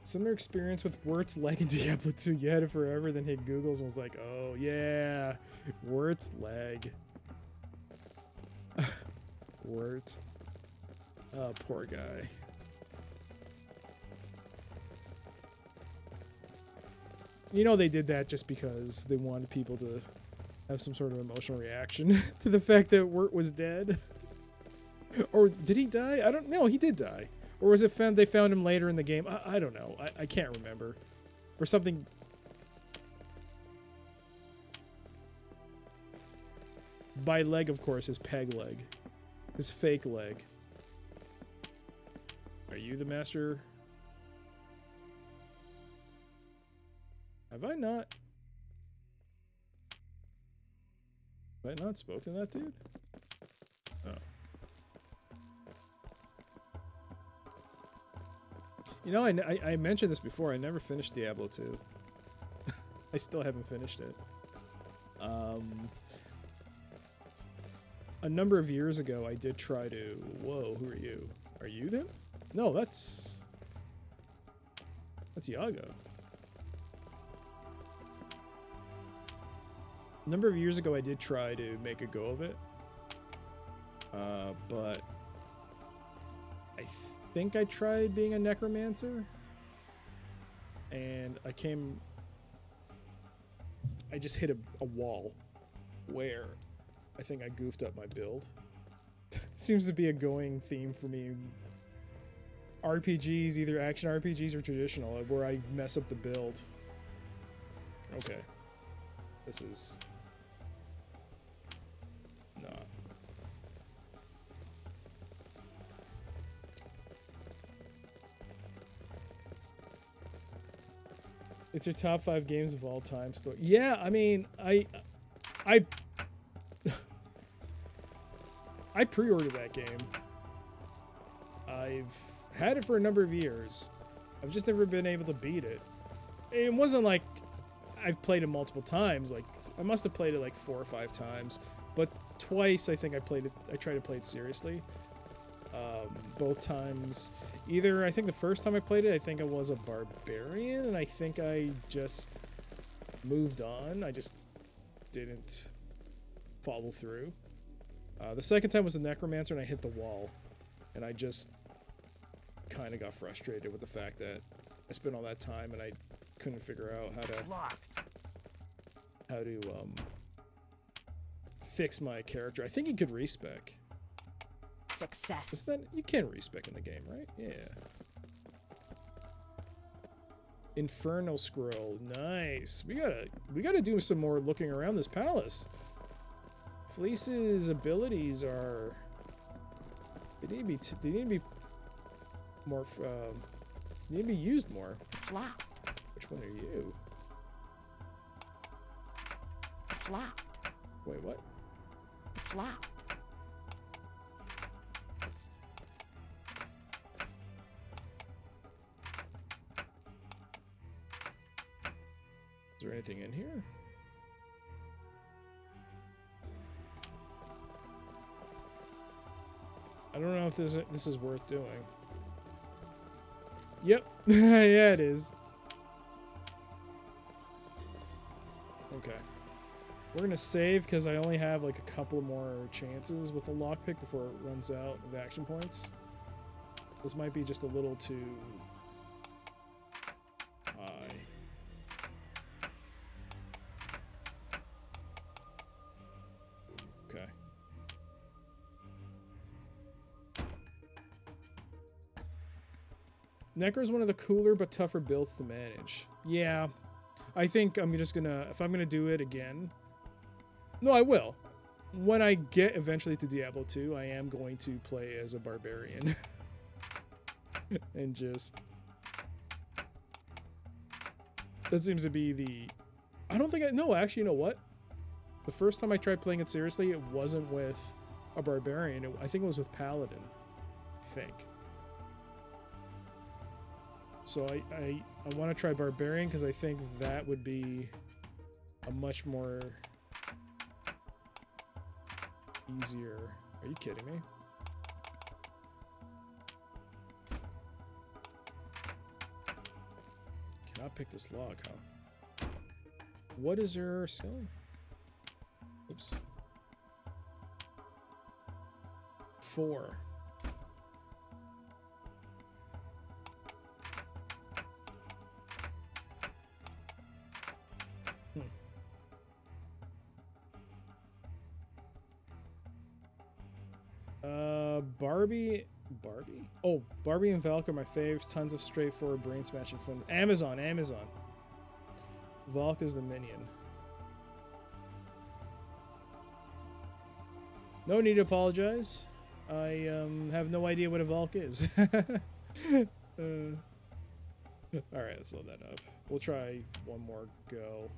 Similar experience with Wirt's leg in Diablo 2. You had it forever, then hit Google's and was like, oh yeah, Wirt's leg. Wirt. Oh, poor guy. You know they did that just because they wanted people to have some sort of emotional reaction to the fact that Wirt was dead. Or did he die? I don't know. He did die. Or was it they found him later in the game? I don't know. I can't remember. Or something. By leg, of course, his peg leg. His fake leg. Are you the master? Have I not? Have I not spoken to that dude? Oh. You know, I mentioned this before. I never finished Diablo 2. I still haven't finished it. A number of years ago, I did try to... Whoa, who are you? Are you them? No, that's Iago. A number of years ago, I did try to make a go of it. But... I think I tried being a necromancer. And I just hit a wall where I think I goofed up my build. Seems to be a going theme for me. RPGs, either action RPGs or traditional, where I mess up the build. Okay. This is not. It's your top 5 games of all time story. Yeah, I mean, I pre-ordered that game. I've had it for a number of years. I've just never been able to beat it. It wasn't like I've played it multiple times. Like, I must have played it like 4 or 5 times. But twice, I think I tried to play it seriously. Both times, I think the first time I played it, I think I was a barbarian, and I think I just moved on. I just didn't follow through. The second time was a necromancer, and I hit the wall, and I just kind of got frustrated with the fact that I spent all that time and I couldn't figure out how to fix my character. I think you could respec.
Success.
Isn't that, you can respec in the game, right? Yeah. Inferno scroll, nice. We gotta do some more looking around this palace. Fleece's abilities are. They need to be more. They need to be used more.
Flop.
Which one are you?
Flop.
Wait, what?
Flop.
Is there anything in here? I don't know if this is worth doing. Yep. Yeah, it is. Okay. We're gonna save because I only have like a couple more chances with the lockpick before it runs out of action points. This might be just a little too high. Okay. Necro is one of the cooler but tougher builds to manage. Yeah, I think I'm just gonna, if I'm gonna do it again, no, I will. When I get eventually to Diablo 2, I am going to play as a barbarian. And just, that seems to be the, I don't think no, actually, you know what? The first time I tried playing it seriously, it wasn't with a barbarian. I think it was with Paladin. think. So I want to try Barbarian because I think that would be a much more easier. Are you kidding me? Cannot pick this lock, huh? What is your skill? Oops. 4. Barbie? Oh, Barbie and Valk are my faves. Tons of straightforward brain smashing fun. Amazon. Valk is the minion. No need to apologize. I have no idea what a Valk is. Alright, let's load that up. We'll try one more go.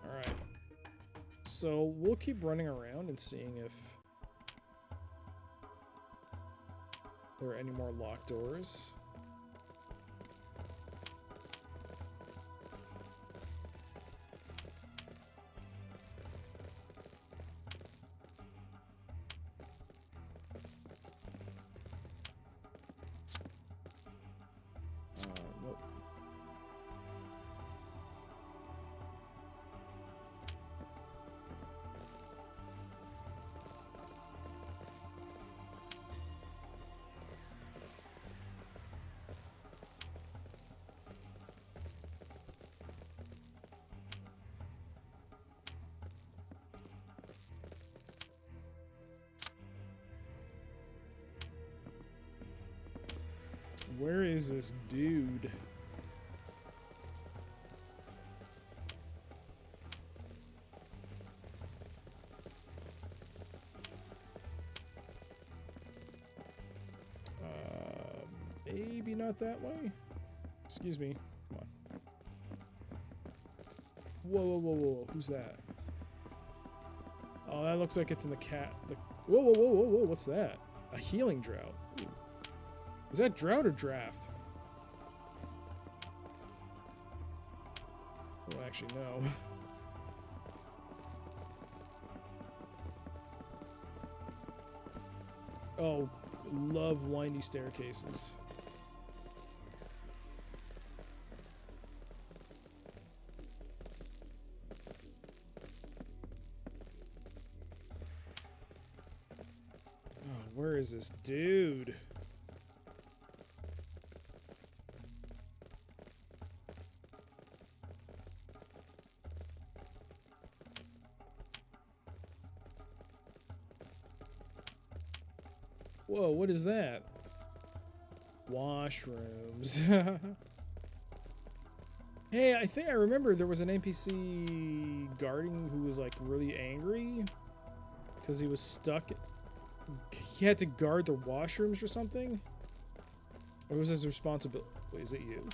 Alright. So we'll keep running around and seeing if there are any more locked doors. Nope. Where is this dude? Maybe not that way. Excuse me. Come on. Whoa. Who's that? Oh, that looks like it's in the cat. Whoa. What's that? A healing drought. Ooh. Is that drought or draft? I don't actually know. Oh, love windy staircases. Oh, where is this dude? Whoa, what is that? Washrooms. Hey, I think I remember there was an NPC guarding who was like really angry because he was stuck. He had to guard the washrooms or something? Or was his responsibility? Wait, is it you?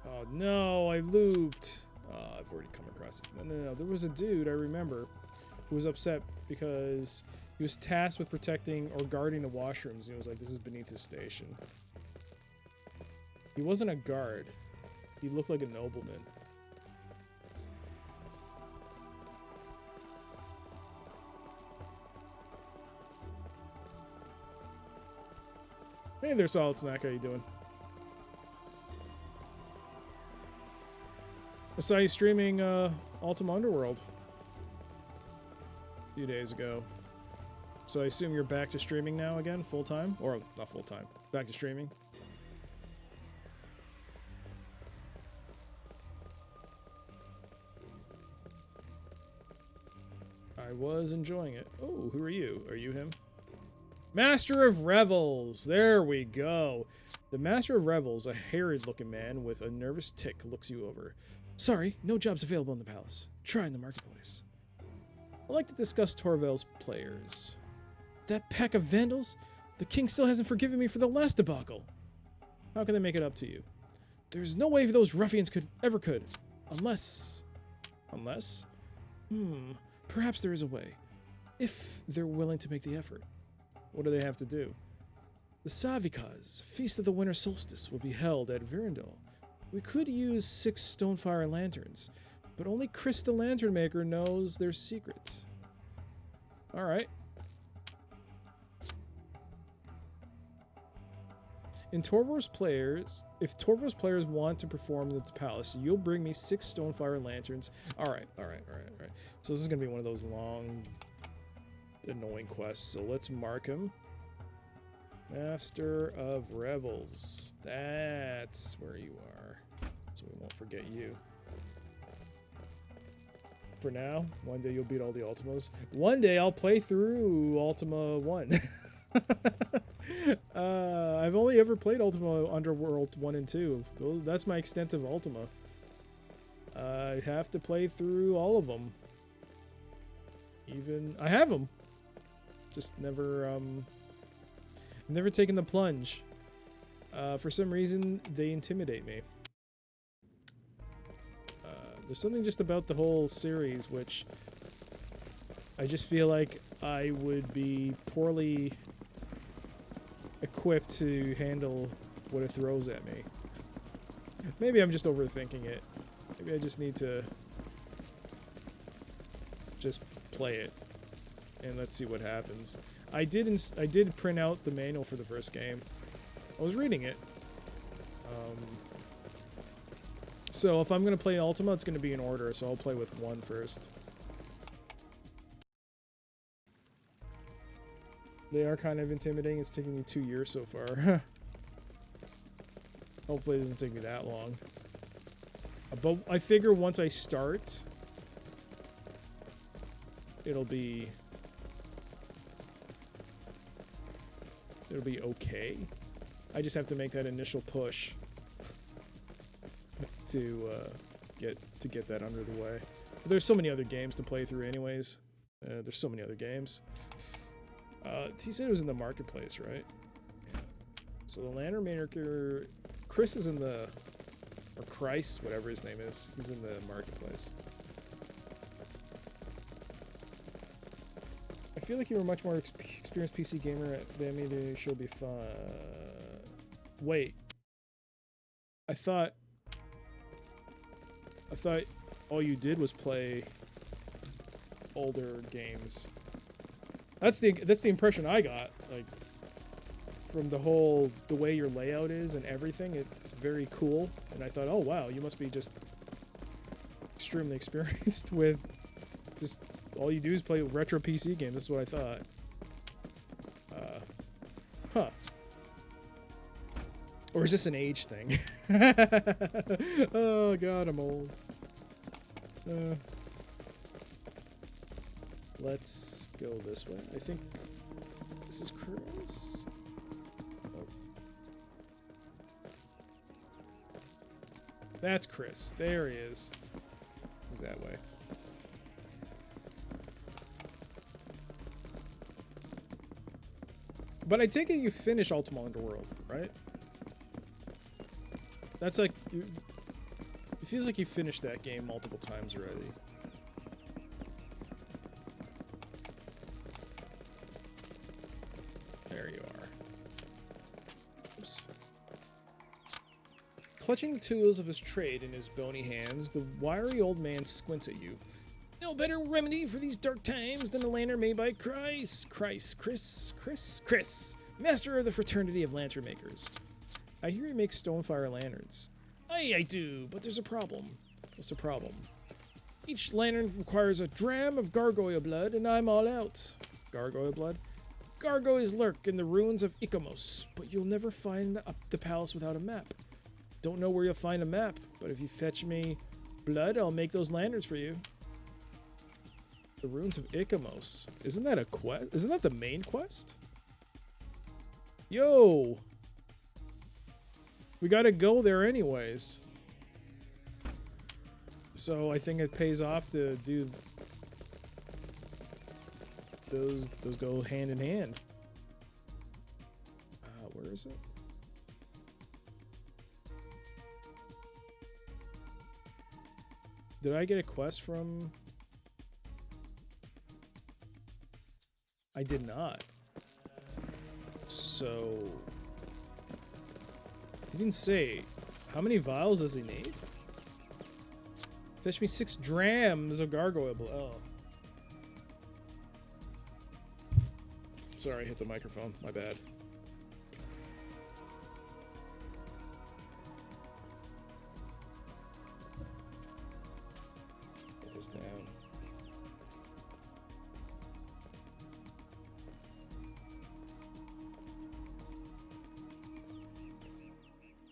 Oh no, I looped. I've already come across it. No. There was a dude I remember who was upset because he was tasked with protecting or guarding the washrooms. He was like, this is beneath his station. He wasn't a guard. He looked like a nobleman. Hey there, Solid Snack. How you doing? I saw you streaming Ultima Underworld a few days ago. So I assume you're back to streaming now again, full-time? Or, not full-time, back to streaming? I was enjoying it. Oh, who are you? Are you him? Master of Revels! There we go! The Master of Revels, a harried-looking man with a nervous tick, looks you over. Sorry, no jobs available in the palace. Try in the marketplace. I'd like to discuss Torval's players. That pack of vandals? The king still hasn't forgiven me for the last debacle. How can they make it up to you? There's no way those ruffians could. Unless... Perhaps there is a way. If they're willing to make the effort. What do they have to do? The Savikas, Feast of the Winter Solstice, will be held at Virindal. We could use 6 Stonefire lanterns, but only Chris the Lantern Maker knows their secrets. Alright. If Torvor's players want to perform in the palace, you'll bring me 6 Stonefire lanterns. Alright. So this is going to be one of those long, annoying quests. So let's mark him. Master of Revels. That's where you are. So we won't forget you. For now, one day you'll beat all the Ultimas. One day I'll play through Ultima 1. I've only ever played Ultima Underworld 1 and 2. That's my extent of Ultima. I have to play through all of them. I have them. Just never taken the plunge. For some reason, they intimidate me. There's something just about the whole series which I just feel like I would be poorly equipped to handle what it throws at me. Maybe I'm just overthinking it. Maybe I just need to just play it and let's see what happens. I did print out the manual for the first game. I was reading it. So if I'm gonna play Ultima, it's gonna be in order, so I'll play with 1 first. They are kind of intimidating. It's taking me 2 years so far. Hopefully it doesn't take me that long. But I figure once I start, it'll be okay. I just have to make that initial push to get that under the way. But there's so many other games to play through anyways. There's so many other games. He said it was in the marketplace, right? Yeah. So the Lantern Maker, Chris is in the, or Christ, whatever his name is, he's in the marketplace. I feel like you're a much more experienced PC gamer than me. The show will be fun. Wait. I thought all you did was play older games. That's the impression I got, like, from the way your layout is and everything. It's very cool, and I thought, oh wow, you must be just extremely experienced with just all you do is play retro PC games. That's what I thought. Huh. Or is this an age thing? Oh god, I'm old. Let's go this way. I think this is Chris. Oh. That's Chris. There he is. He's that way. But I take it you finished Ultima Underworld, right? That's like... It feels like you finished that game multiple times already. There you are. Oops. Clutching the tools of his trade in his bony hands, the wiry old man squints at you. No better remedy for these dark times than a lantern made by Chris, master of the fraternity of lantern makers. I hear he makes stonefire lanterns. Aye, I do, but there's a problem. What's the problem? Each lantern requires a dram of gargoyle blood, and I'm all out. Gargoyle blood? Gargoyles lurk in the ruins of Ikamos, but you'll never find the palace without a map. Don't know where you'll find a map, but if you fetch me blood, I'll make those lanterns for you. The ruins of Ikamos. Isn't that a quest? Isn't that the main quest? Yo! We gotta go there anyways. So I think it pays off to do those go hand in hand. Where is it? Did I get a quest from... I did not. So... He didn't say. How many vials does he need? Fetch me 6 drams of gargoyle blood. Oh. Sorry, I hit the microphone. My bad. Get this down.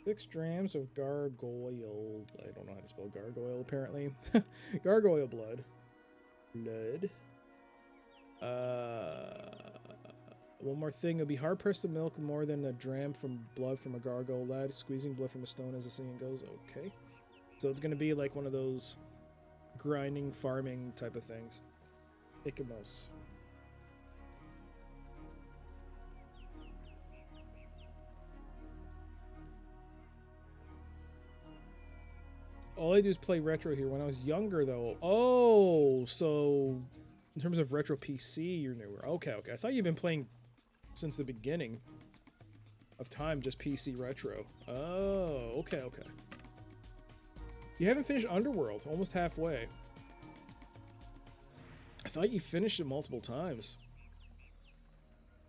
Six drams of gargoyle. I don't know how to spell gargoyle, apparently. Gargoyle blood. One more thing. It'll be hard pressed to milk more than a dram from blood from a gargoyle lad. Squeezing blood from a stone as the saying goes. Okay. So it's going to be like one of those grinding, farming type of things. Icamos. All I do is play retro here. When I was younger, though. Oh, so in terms of retro PC, you're newer. Okay, okay. I thought you've been playing since the beginning of time, just PC retro. Oh, okay, okay. You haven't finished Underworld, almost halfway. I thought you finished it multiple times.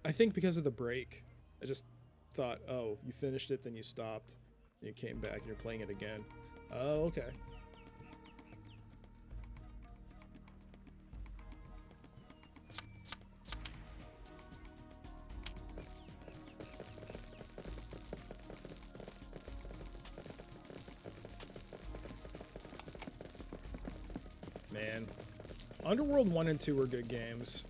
I think because of the break. I just thought, oh, you finished it, then you stopped. And you came back and you're playing it again. Oh, okay. Man. Underworld 1 and 2 were good games.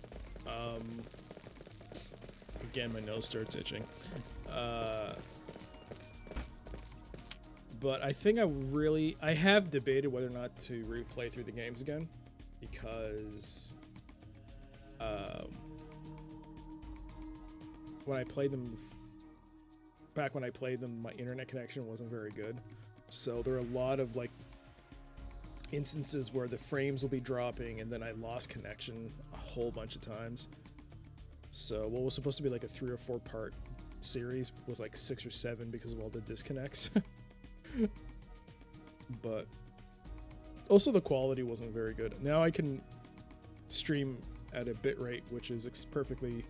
Again, my nose starts itching. But I think I have debated whether or not to replay through the games again, because when I played them, back when I played them, my internet connection wasn't very good. So there are a lot of like instances where the frames will be dropping and then I lost connection a whole bunch of times. So what was supposed to be like a 3 or 4 part series was like 6 or 7 because of all the disconnects. But also the quality wasn't very good. Now I can stream at a bitrate which is perfectly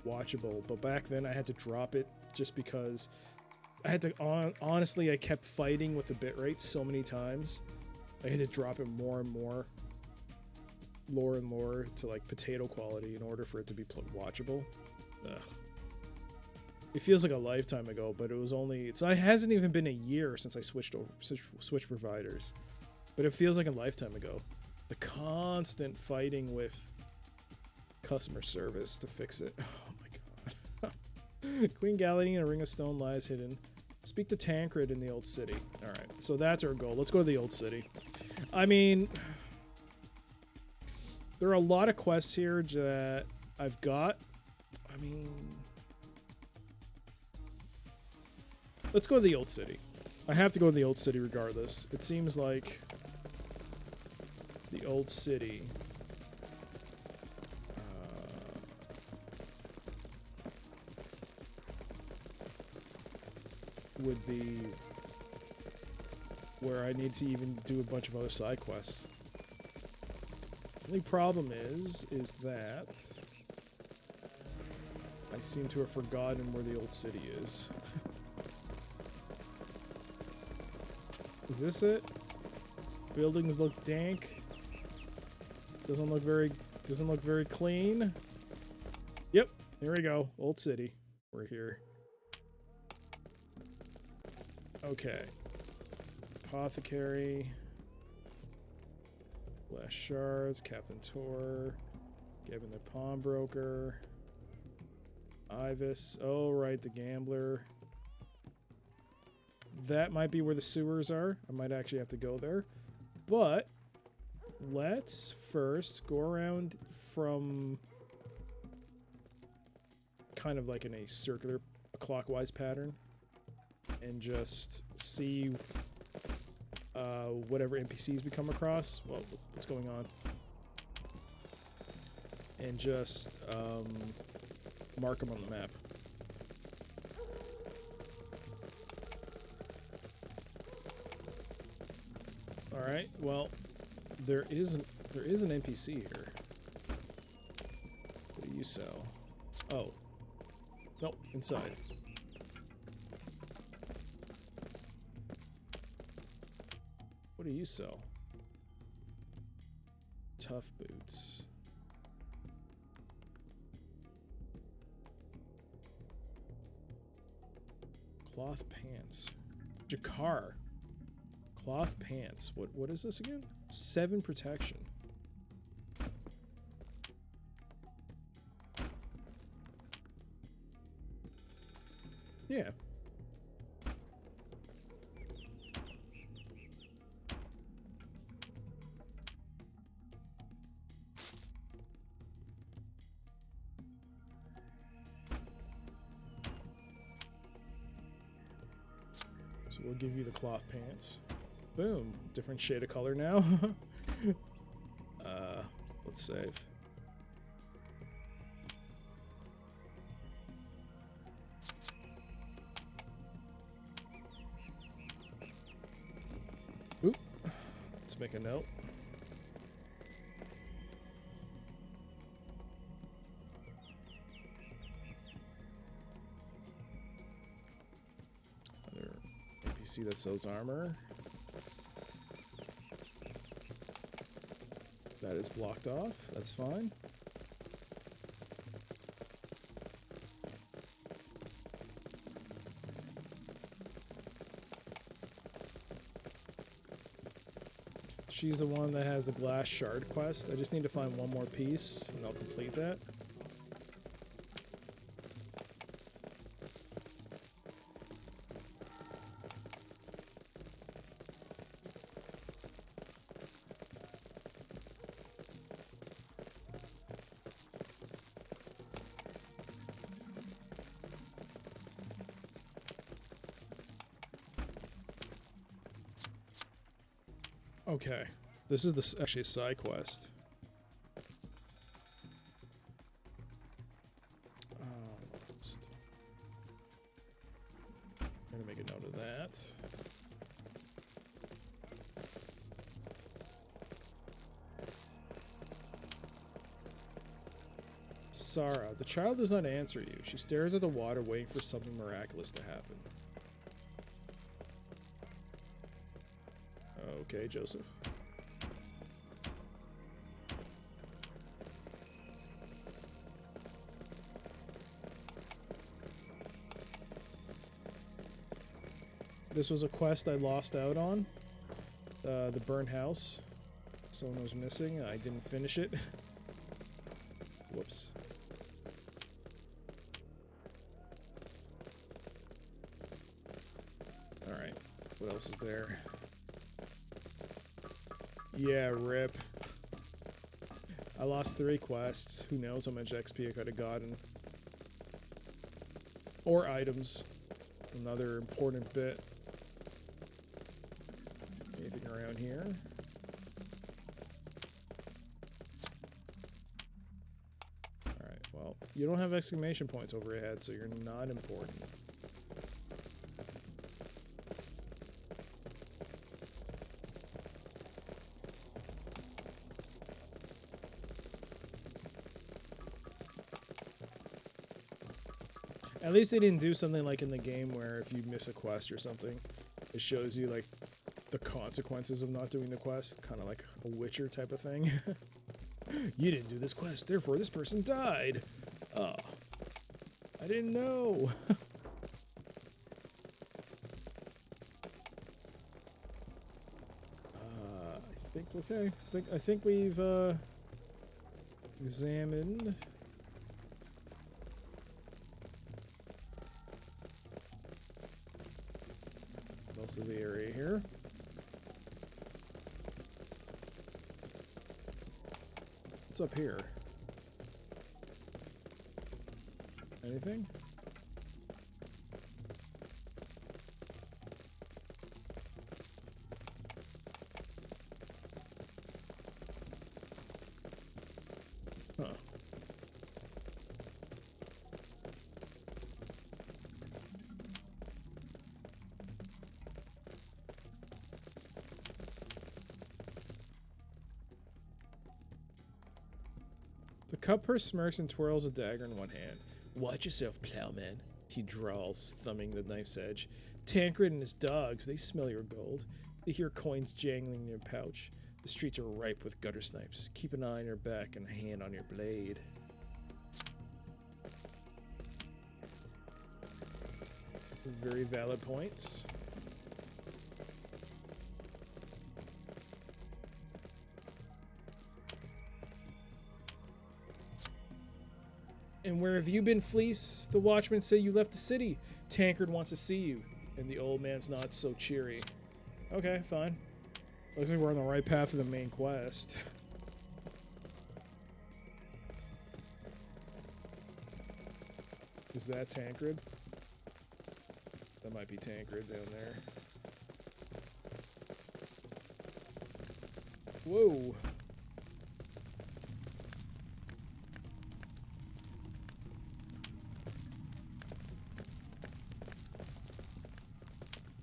watchable, but back then I had to drop it just because I had to honestly I kept fighting with the bitrate so many times. I had to drop it more and more, lower and lower to like potato quality in order for it to be watchable. Ugh. It feels like a lifetime ago, but it hasn't even been a year since I switched providers. But it feels like a lifetime ago. The constant fighting with customer service to fix it. Oh my god. Queen Galadine, a ring of stone lies hidden. Speak to Tancred in the old city. Alright, so that's our goal. Let's go to the old city. I mean, there are a lot of quests here that I've got. I mean, let's go to the old city. I have to go to the old city regardless. It seems like the old city would be where I need to even do a bunch of other side quests. The only problem is that I seem to have forgotten where the old city is. Is this it? Buildings look dank. Doesn't look very clean. Yep, here we go. Old city. We're here. Okay. Apothecary. Glass shards. Captain Tor. Gavin the pawnbroker. Ivis. Oh, right, the gambler. That might be where the sewers are. I might actually have to go there. But let's first go around from kind of like in a circular, clockwise pattern and just see whatever NPCs we come across. Well, what's going on? And just mark them on the map. All right. Well, there is an NPC here. What do you sell? Oh, nope, inside. What do you sell? Tough boots. Cloth pants. Jakar. Cloth pants. What is this again? 7 protection. Yeah. So we'll give you the cloth pants. Boom. Different shade of color now. Let's save. Oop. Let's make a note. Another NPC that sells armor. That is blocked off. That's fine. She's the one that has the glass shard quest. I just need to find one more piece and I'll complete that. Okay, this is actually a side quest. I'm gonna make a note of that. Sarah, the child does not answer you. She stares at the water, waiting for something miraculous to happen. Okay, Joseph. This was a quest I lost out on. The burnt house. Someone was missing. I didn't finish it. Whoops. Alright. What else is there? Yeah, rip. I lost 3 quests. Who knows how much XP I could have gotten. Or items. Another important bit. Anything around here? Alright, well, you don't have exclamation points over your head, so you're not important. At least they didn't do something like in the game where if you miss a quest or something, it shows you like the consequences of not doing the quest, kind of like a Witcher type of thing. You didn't do this quest, therefore this person died. Oh, I didn't know. I think okay. I think we've examined most of the area here. What's up here? Anything? The cupper smirks and twirls a dagger in one hand. Watch yourself, plowman, he drawls, thumbing the knife's edge. Tancred and his dogs, they smell your gold. They hear coins jangling in your pouch. The streets are ripe with gutter snipes. Keep an eye on your back and a hand on your blade. Very valid points. And where have you been, Fleece? The watchmen say you left the city. Tancred wants to see you. And the old man's not so cheery. Okay, fine. Looks like we're on the right path for the main quest. Is that Tancred? That might be Tancred down there. Whoa.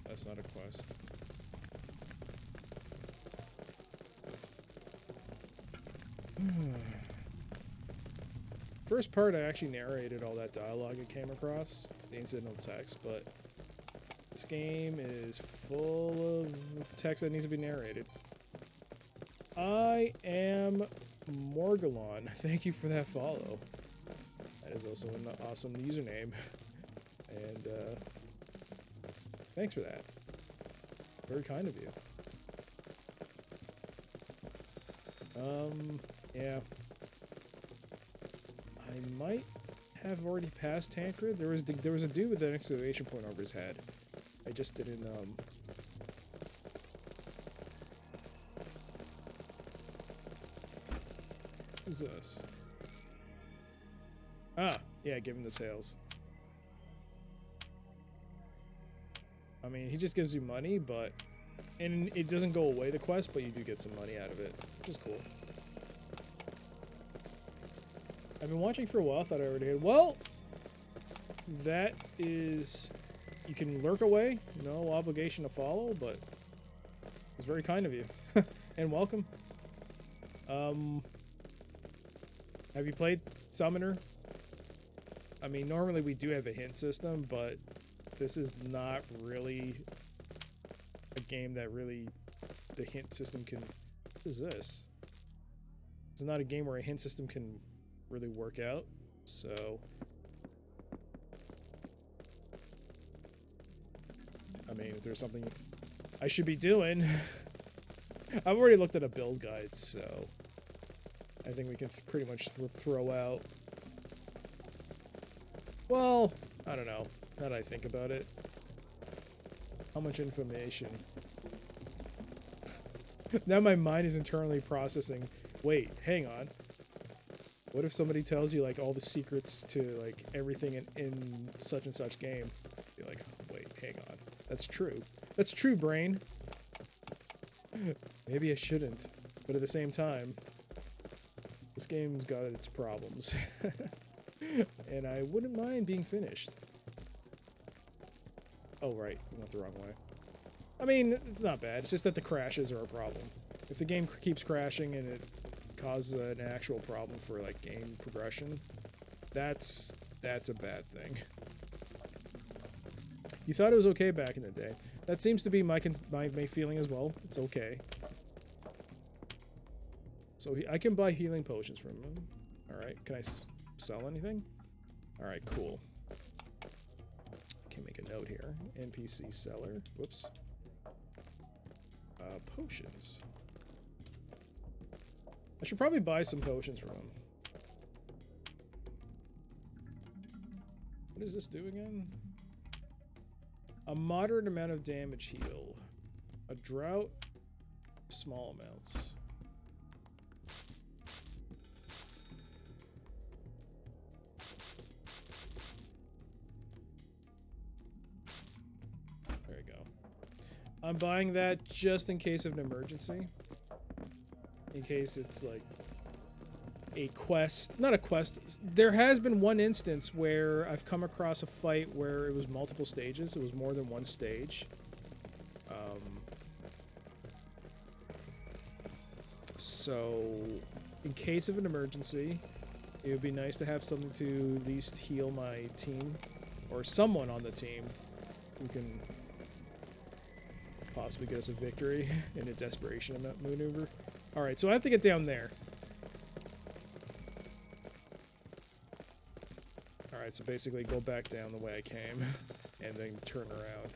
That's not a quest. First part, I actually narrated all that dialogue I came across, the incidental text, but this game is full of text that needs to be narrated. I am Morgalon. Thank you for that follow. That is also an awesome username. And, thanks for that. Very kind of you. Yeah. I might have already passed Tancred. There was a dude with an exclamation point over his head. I just didn't, Who's this? Ah, yeah, give him the tails. I mean, he just gives you money, but... And it doesn't go away, the quest, but you do get some money out of it, which is cool. I've been watching for a while, thought I already had... Well! That is... You can lurk away, no obligation to follow, but... It's very kind of you. And welcome. Have you played Summoner? I mean, normally we do have a hint system, but... This is not really a game that really the hint system can... What is this? It's not a game where a hint system can really work out, so... I mean, if there's something I should be doing... I've already looked at a build guide, so... I think we can pretty much throw out... Well, I don't know. Now that I think about it. How much information? Now my mind is internally processing. Wait, hang on. What if somebody tells you like all the secrets to like everything in such and such game? You're like, wait, hang on. That's true. That's true, brain. Maybe I shouldn't. But at the same time, this game's got its problems. And I wouldn't mind being finished. Oh, right. We went the wrong way. I mean, it's not bad. It's just that the crashes are a problem. If the game keeps crashing and it causes an actual problem for, like, game progression, that's a bad thing. You thought it was okay back in the day. That seems to be my feeling as well. It's okay. So I can buy healing potions from him. Alright, can I sell anything? Alright, cool. Can make a note here. NPC seller. Whoops. Potions. I should probably buy some potions from him. What does this do again? A moderate amount of damage heal. A drought. Small amounts. I'm buying that just in case of an emergency. In case it's like a quest. Not a quest. There has been one instance where I've come across a fight where it was multiple stages. It was more than one stage. So, in case of an emergency, It would be nice to have something to at least heal my team, or someone on the team who can possibly get us a victory in a desperation maneuver. Alright, so I have to get down there. Alright, so basically go back down the way I came, and then turn around.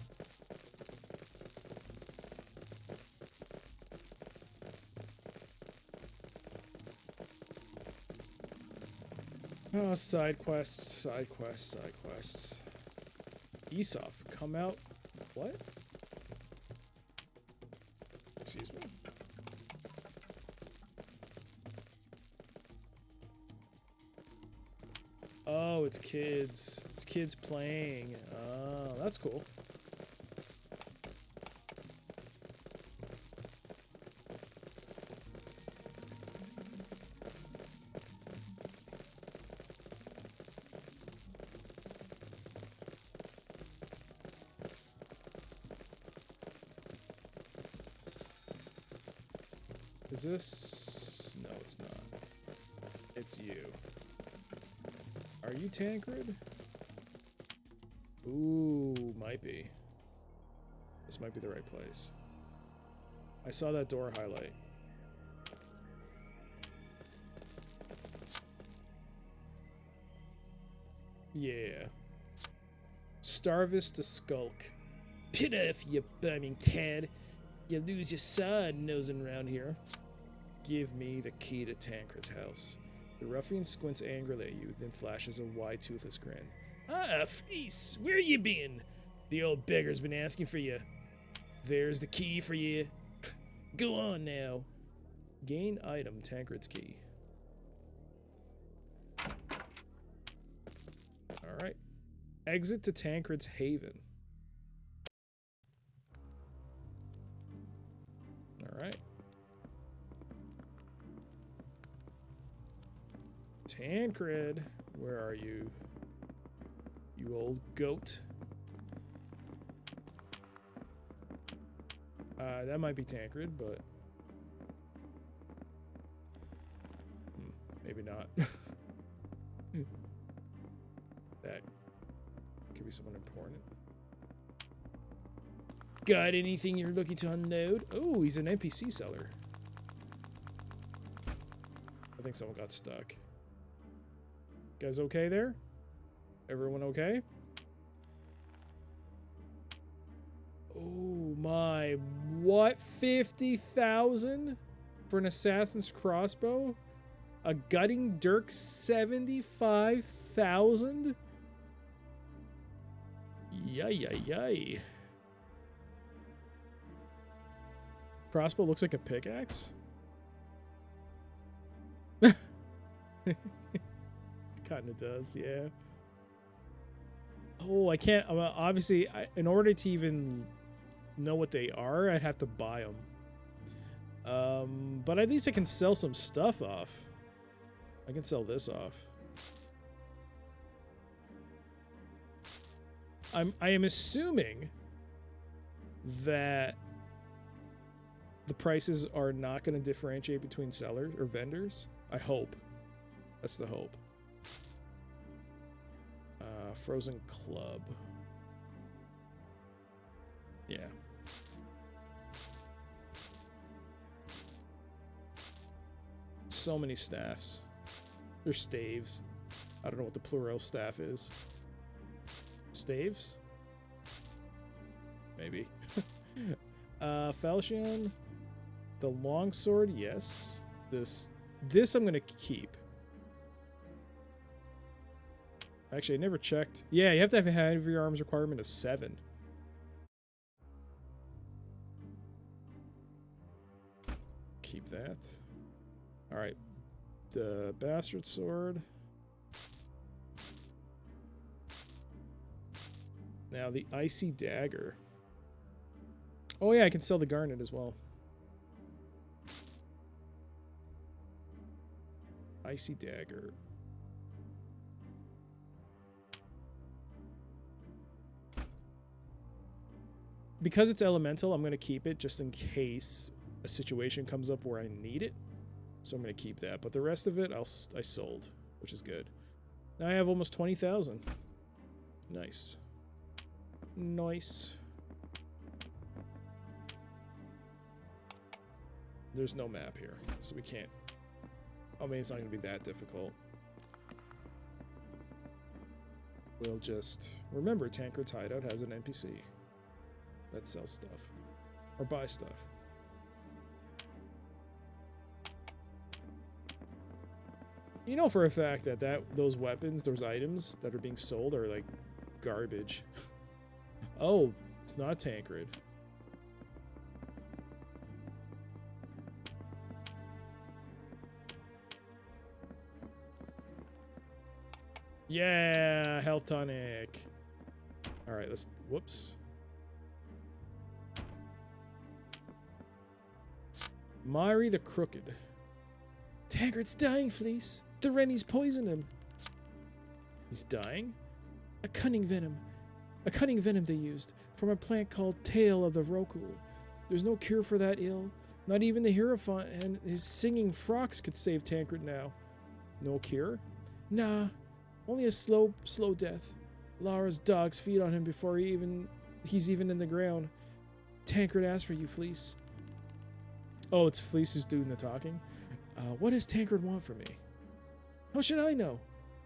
Oh, side quests, side quests, side quests. Esaf, come out. What? Excuse me. Oh, it's kids. It's kids playing. Oh, that's cool. Is this? No, it's not. It's you. Are you Tancred? Ooh, might be. This might be the right place. I saw that door highlight. Yeah. Starvest to skulk. Pit off, you bumming Tad. You lose your son nosing around here. Give me the key to Tancred's house. The ruffian squints angrily at you, then flashes a wide, toothless grin. Ah, Fleece, where you been? The old beggar's been asking for you. There's the key for you. Go on now. Gain item, Tancred's key. Alright. Exit to Tancred's haven. Alright. Tancred, where are you? You old goat. That might be Tancred, but maybe not. That could be someone important. Got anything you're looking to unload? Oh, he's an NPC seller. I think someone got stuck. Guys okay there? Everyone okay? Oh my, what? 50,000 for an assassin's crossbow? A gutting dirk 75,000? Yay, yay, yay. Crossbow looks like a pickaxe? Kinda does, yeah. Oh, I can't. Obviously, in order to even know what they are, I'd have to buy them. But at least I can sell some stuff off. I can sell this off. I am assuming that the prices are not going to differentiate between sellers or vendors. I hope. That's the hope. Frozen Club. Yeah. So many staffs. They're staves. I don't know what the plural staff is. Staves? Maybe. Falchion. The longsword, yes. This I'm gonna keep. Actually, I never checked. Yeah, you have to have a heavy arms requirement of 7. Keep that. Alright. The bastard sword. Now the icy dagger. Oh yeah, I can sell the garnet as well. Icy dagger. Because it's elemental, I'm going to keep it just in case a situation comes up where I need it. So I'm going to keep that. But the rest of it, I sold. which is good. Now I have almost 20,000. Nice. Nice. There's no map here, so we can't. I mean, it's not going to be that difficult. We'll just remember Tancred's hideout has an NPC that sells stuff or buys stuff. You know for a fact that those weapons, those items that are being sold are like garbage. Oh, it's not Tancred. Yeah, health tonic. All right, let's. Whoops. Mari the Crooked. Tancred's dying, Fleece. The Rennies poisoned him. He's dying? A cunning venom they used from a plant called Tail of the Rokul. There's no cure for that ill. Not even the Hierophant and his singing frocks could save Tancred now. No cure? Nah, only a slow death. Lara's dogs feed on him before he's even in the ground. Tancred asked for you, Fleece. Oh, it's Fleece who's doing the talking? What does Tancred want from me? How should I know?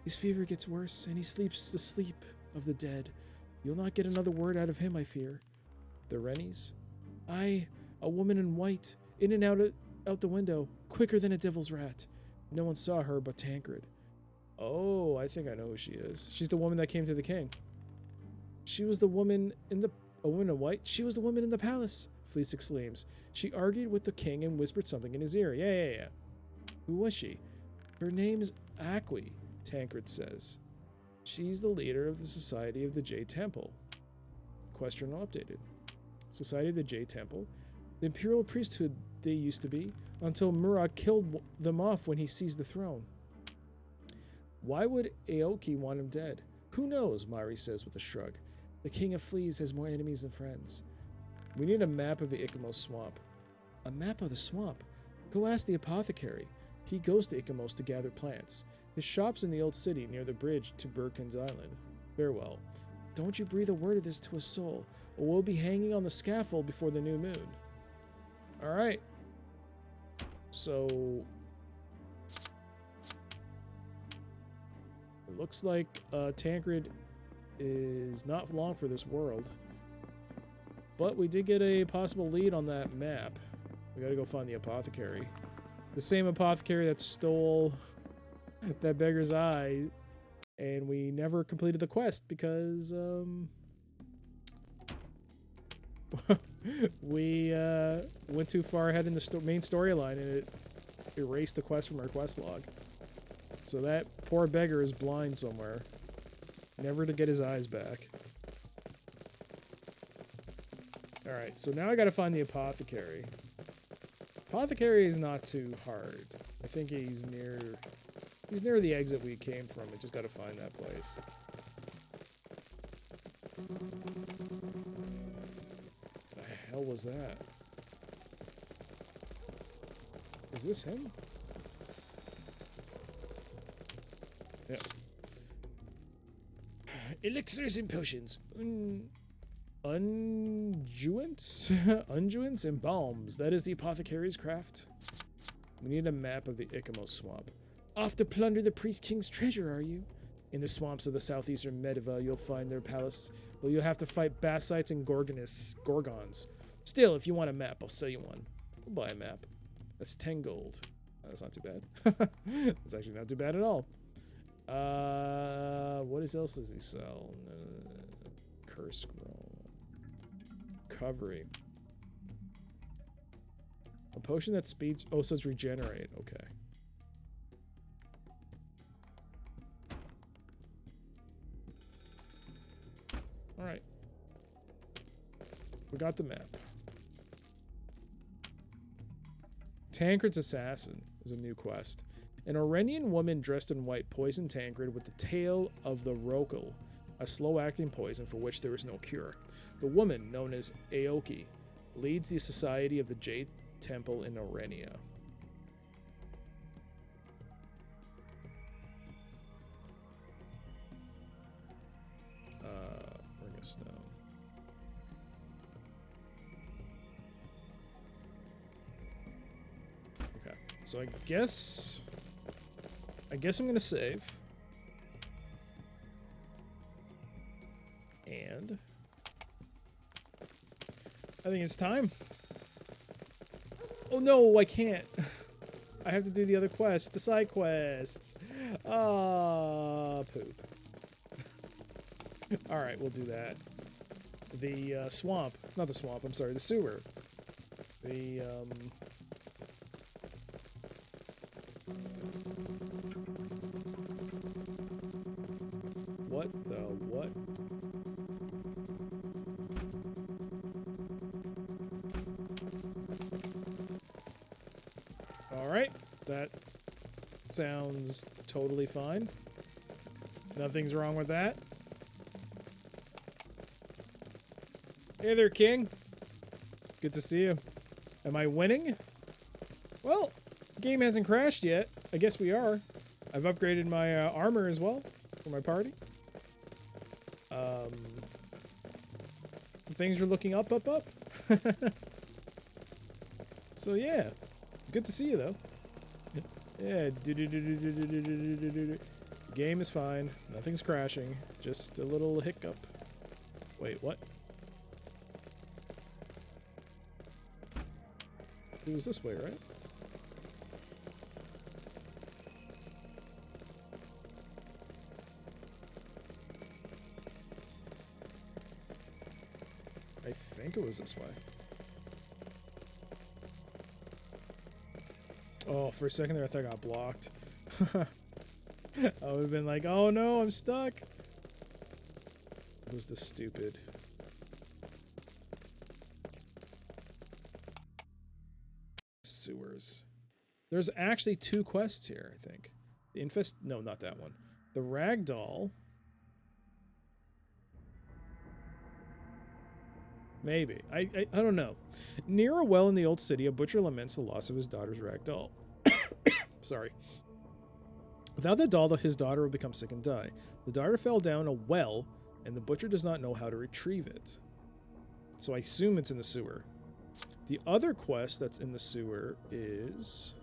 His fever gets worse, and he sleeps the sleep of the dead. You'll not get another word out of him, I fear. The Rennies? Aye, a woman in white, in and out the window, quicker than a devil's rat. No one saw her but Tancred. Oh, I think I know who she is. She's the woman that came to the king. She was the woman in a woman in white? She was the woman in the palace, Fleece exclaims. She argued with the king and whispered something in his ear. Yeah. Who was she? Her name is Acqui, Tancred says. She's the leader of the Society of the Jade Temple. Question updated. Society of the Jade Temple? The imperial priesthood they used to be, until Murad killed them off when he seized the throne. Why would Aoki want him dead? Who knows, Mari says with a shrug. The King of Fleas has more enemies than friends. We need a map of the Ikamos swamp. A map of the swamp? Go ask the apothecary. He goes to Ikamos to gather plants. His shop's in the old city near the bridge to Birkin's Island. Farewell. Don't you breathe a word of this to a soul, or we'll be hanging on the scaffold before the new moon. Alright. So... it looks like Tancred is not long for this world. But we did get a possible lead on that map. We gotta go find the apothecary. The same apothecary that stole that beggar's eye, and we never completed the quest because we went too far ahead in the main storyline and it erased the quest from our quest log. So that poor beggar is blind somewhere, never to get his eyes back. Alright, so now I gotta find the apothecary. Apothecary is not too hard. I think he's near the exit we came from. I just gotta find that place. What the hell was that? Is this him? Yeah. Elixirs and potions. Unguents? Unguents and balms. That is the apothecary's craft. We need a map of the Ikamos swamp. Off to plunder the priest king's treasure, are you? In the swamps of the southeastern Mediva, you'll find their palace. Well, you'll have to fight Bassites and Gorgons. Still, if you want a map, I'll sell you one. We'll buy a map. That's 10 gold. That's not too bad. That's actually not too bad at all. What else does he sell? Curse scroll. Recovery. A potion that speeds. Oh, so it's regenerate. Okay. All right. We got the map. Tancred's Assassin is a new quest. An Orenian woman dressed in white poisoned Tancred with the tail of the Rokul, a slow-acting poison for which there is no cure. The woman, known as Aoki, leads the Society of the Jade Temple in Orenia. a stone. Okay, so I guess I'm gonna save. And I think it's time. Oh no, I can't. I have to do the other quests, the side quests. Ah, poop. Alright, we'll do that. The swamp. Not the swamp, I'm sorry, the sewer. The, What the what? Alright, that sounds totally fine. Nothing's wrong with that. Hey there, King. Good to see you. Am I winning? Well, the game hasn't crashed yet. I guess we are. I've upgraded my armor as well for my party. Things are looking up. So yeah, it's good to see you though. Yeah, the game is fine. Nothing's crashing. Just a little hiccup. Wait, what? It was this way, right? I think it was this way. Oh, for a second there I thought I got blocked. I would have been like, oh no, I'm stuck. It was the stupid. Sewers. There's actually 2 quests here, I think. The no, not that one. The ragdoll. Maybe. I don't know. Near a well in the old city, a butcher laments the loss of his daughter's ragdoll. Sorry. Without the doll, his daughter will become sick and die. The daughter fell down a well, and the butcher does not know how to retrieve it. So I assume it's in the sewer. The other quest that's in the sewer is...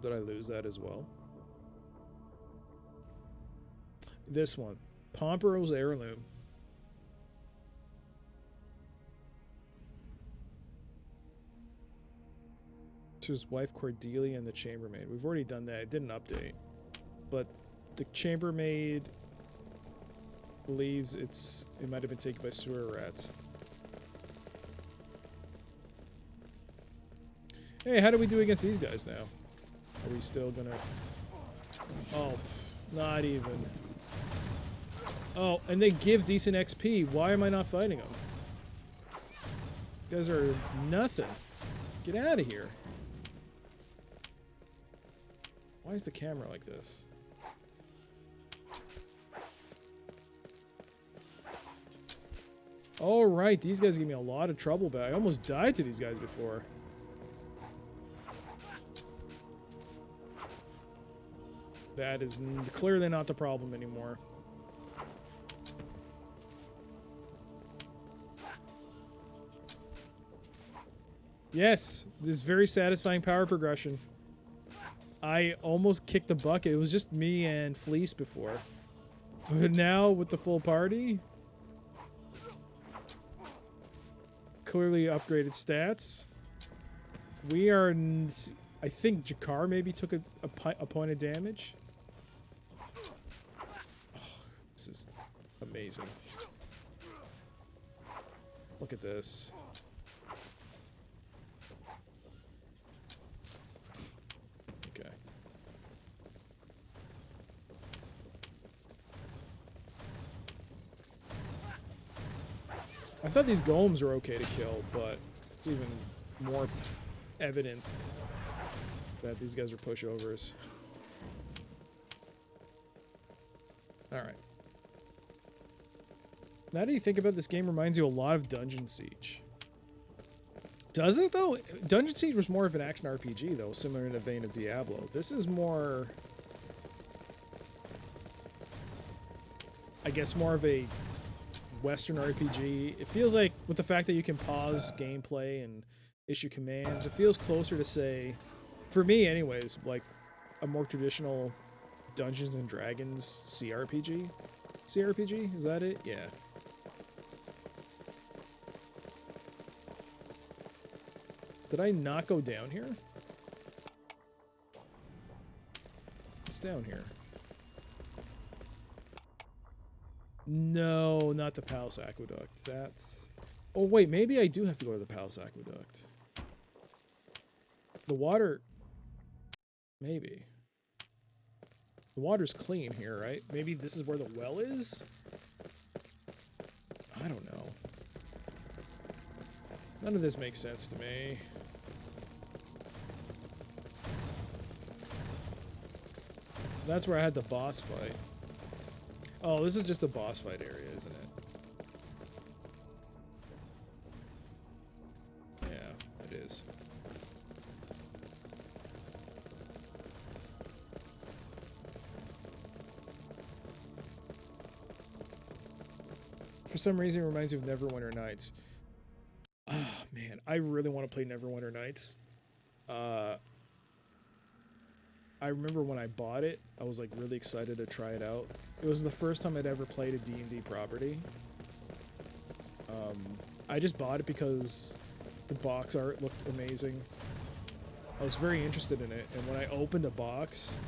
Did I lose that as well? This one. Pompero's heirloom. To his wife Cordelia and the chambermaid. We've already done that. It didn't update. But the chambermaid believes it might have been taken by sewer rats. Hey, how do we do against these guys now? Are we still gonna... Oh, not even. Oh, and they give decent XP. Why am I not fighting them? You guys are nothing. Get out of here. Why is the camera like this? All right, these guys give me a lot of trouble back. I almost died to these guys before. That is clearly not the problem anymore. Yes, this very satisfying power progression. I almost kicked the bucket. It was just me and Fleece before. But now, with the full party... Clearly upgraded stats. We are... I think Jakar maybe took a point of damage. Oh, this is amazing. Look at this. Okay. I thought these golems were okay to kill, but it's even more evident that these guys are pushovers. Alright. Now that you think about it, this game reminds you a lot of Dungeon Siege. Does it, though? Dungeon Siege was more of an action RPG, though, similar in the vein of Diablo. This is more... I guess, more of a Western RPG. It feels like, with the fact that you can pause gameplay and issue commands, it feels closer to, say, for me anyways, like a more traditional Dungeons and Dragons CRPG. CRPG? Is that it? Yeah. Did I not go down here? What's down here? No, not the Palace Aqueduct. That's... Oh, wait, maybe I do have to go to the Palace Aqueduct. The water... Maybe. The water's clean here, right? Maybe this is where the well is? I don't know. None of this makes sense to me. That's where I had the boss fight. Oh, this is just a boss fight area, isn't it? Yeah, it is. For some reason, it reminds me of Neverwinter Nights. Oh, man. I really want to play Neverwinter Nights. I remember when I bought it, I was like really excited to try it out. It was the first time I'd ever played a D&D property. I just bought it because the box art looked amazing. I was very interested in it, and when I opened a box,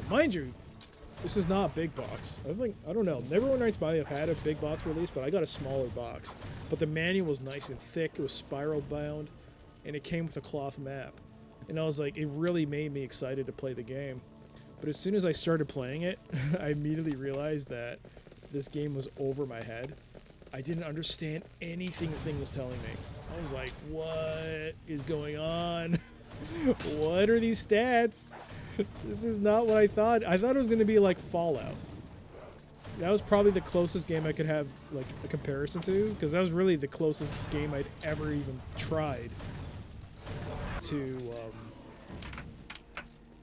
mind you, this is not a big box. I don't know, Neverwinter Nights might have had a big box release, but I got a smaller box. But the manual was nice and thick, it was spiral bound, and it came with a cloth map. And I was like, it really made me excited to play the game. But as soon as I started playing it, I immediately realized that this game was over my head. I didn't understand anything the thing was telling me. I was like, what is going on? What are these stats? This is not what I thought. I thought it was going to be like Fallout. That was probably the closest game I could have like a comparison to, because that was really the closest game I'd ever even tried to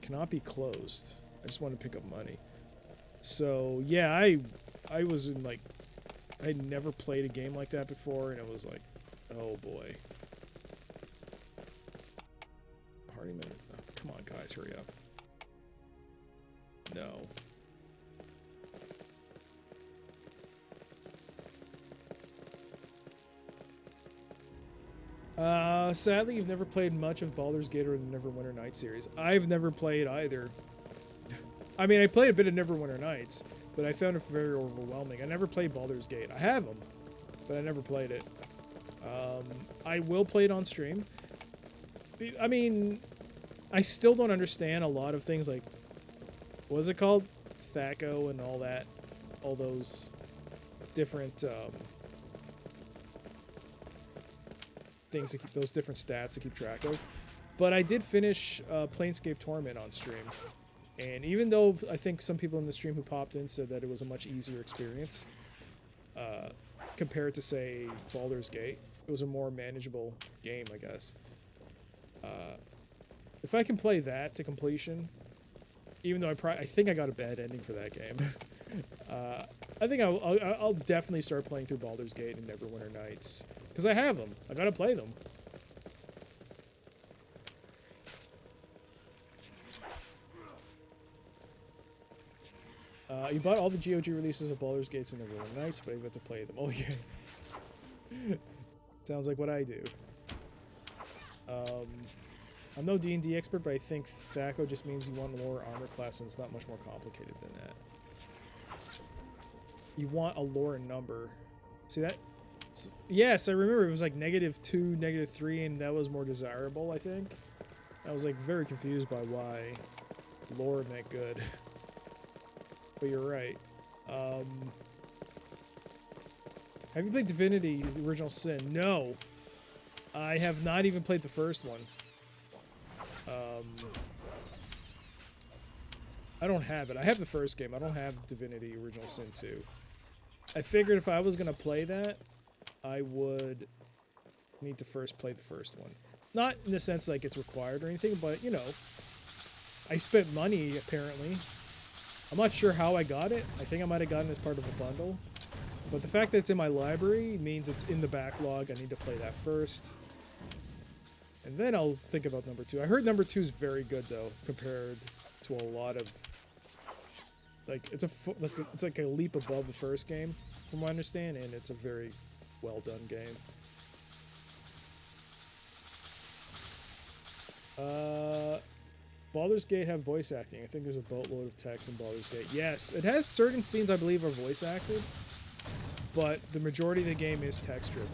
cannot be closed. I just want to pick up money. So yeah, I was in like, I'd never played a game like that before, and it was like, oh boy. Party minute. Oh, come on guys, hurry up. No. Sadly, you've never played much of Baldur's Gate or the Neverwinter Nights series. I've never played either. I mean, I played a bit of Neverwinter Nights, but I found it very overwhelming. I never played Baldur's Gate. I have them, but I never played it. I will play it on stream. I mean, I still don't understand a lot of things like, what is it called? THAC0 and all that. All those different, things to keep, those different stats to keep track of. But I did finish Planescape Torment on stream, and even though I think some people in the stream who popped in said that it was a much easier experience compared to, say, Baldur's Gate, it was a more manageable game, I guess. If I can play that to completion, even though I think I got a bad ending for that game, I think I'll definitely start playing through Baldur's Gate and Neverwinter Nights. Because I have them. I gotta play them. You bought all the GOG releases of Baldur's Gate and Neverwinter Nights, but you got to play them. Oh, yeah. Sounds like what I do. I'm no D&D expert, but I think THAC0 just means you want a lower armor class, and it's not much more complicated than that. You want a lower number. See that? Yes, I remember it was like -2, -3, and that was more desirable, I think. I was like very confused by why lore meant good. But you're right. Have you played Divinity, the Original Sin? No. I have not even played the first one. I don't have it. I have the first game. I don't have Divinity, Original Sin 2. I figured if I was going to play that, I would need to first play the first one. Not in the sense like it's required or anything, but, you know, I spent money, apparently. I'm not sure how I got it. I think I might have gotten it as part of a bundle. But the fact that it's in my library means it's in the backlog. I need to play that first. And then I'll think about number 2. I heard number 2 is very good, though, compared to a lot of... Like, it's like a leap above the first game, from what I understand, and it's a very well-done game. Baldur's Gate have voice acting. I think there's a boatload of text in Baldur's Gate. Yes, it has certain scenes I believe are voice acted, but the majority of the game is text driven.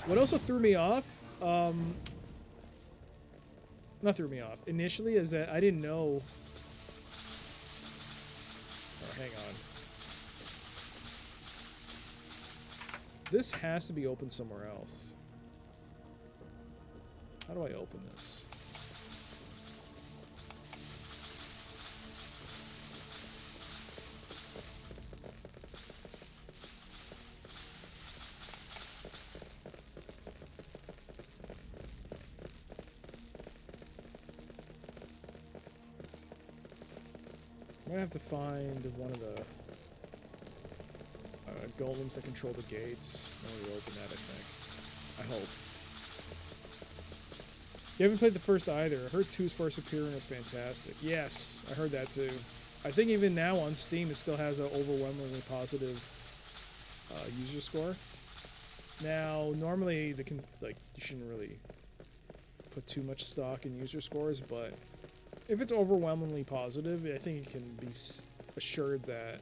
What also threw me off, not threw me off, initially, is that I didn't know... Oh, hang on. This has to be open somewhere else. How do I open this? I'm gonna have to find one of the golems that control the gates in order to open that, I think. I hope. You haven't played the first either. I heard 2's first appearance was fantastic. Yes, I heard that too. I think even now on Steam it still has an overwhelmingly positive user score. Now, normally you shouldn't really put too much stock in user scores, but if it's overwhelmingly positive, I think you can be assured that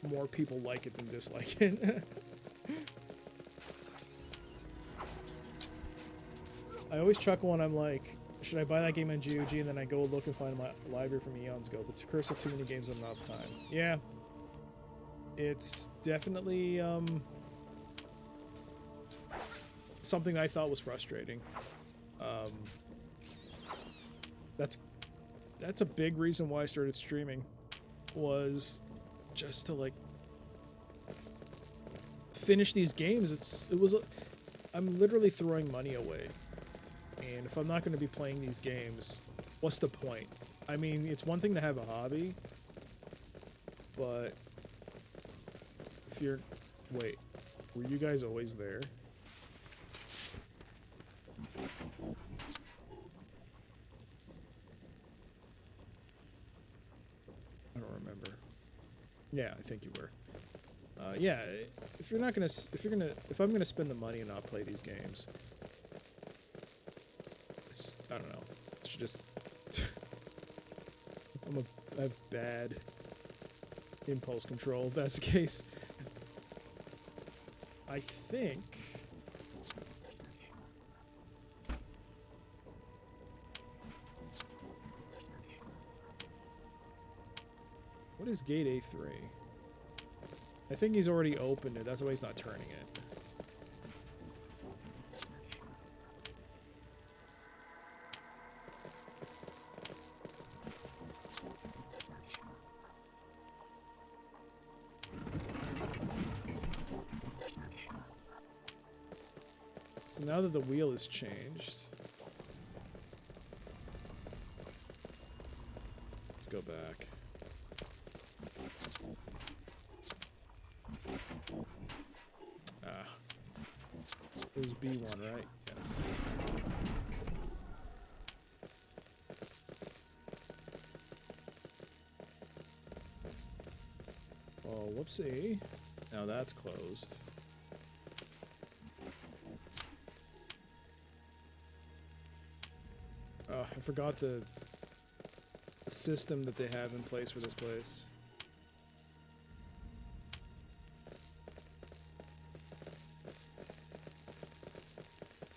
more people like it than dislike it. I always chuckle when I'm like, should I buy that game on GOG? And then I go look and find my library from eons ago. The curse of too many games in enough time. Yeah. It's definitely something I thought was frustrating. That's a big reason why I started streaming, was just to like finish these games. I'm literally throwing money away, and if I'm not going to be playing these games, what's the point? I mean, it's one thing to have a hobby, but if you're... Wait, were you guys always there? I don't remember. Yeah, I think you were. Yeah, if I'm gonna spend the money and not play these games, I don't know. I should just... I have bad impulse control if that's the case. I think... What is gate A3? I think he's already opened it, that's why he's not turning it. So now that the wheel is changed, let's go back. It was B1, right? Yes. Oh, whoopsie. Now that's closed. Oh, I forgot the system that they have in place for this place.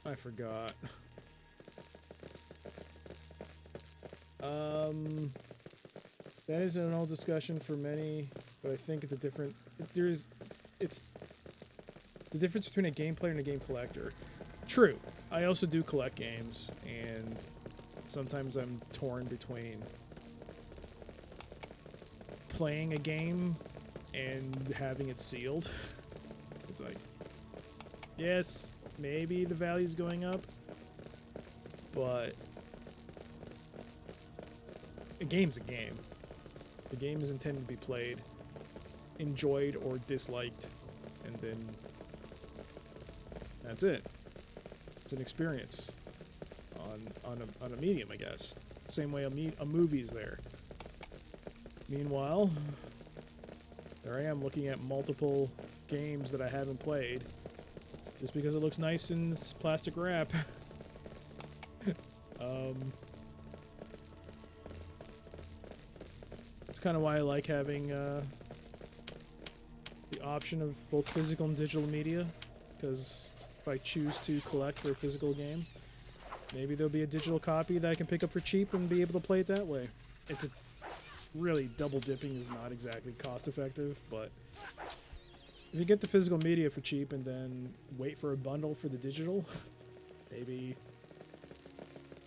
I forgot. That is an old discussion for many, but I think it's the difference between a game player and a game collector. True. I also do collect games, and sometimes I'm torn between playing a game and having it sealed. It's like, yes, maybe the value's going up, but a game's a game. The game is intended to be played, enjoyed, or disliked, and then that's it. It's an experience on a medium, I guess. Same way a movie's there. Meanwhile, there I am looking at multiple games that I haven't played just because it looks nice in this plastic wrap. It's kind of why I like having the option of both physical and digital media, because if I choose to collect for a physical game, maybe there'll be a digital copy that I can pick up for cheap and be able to play it that way. It's really double dipping is not exactly cost effective, but if you get the physical media for cheap and then wait for a bundle for the digital, maybe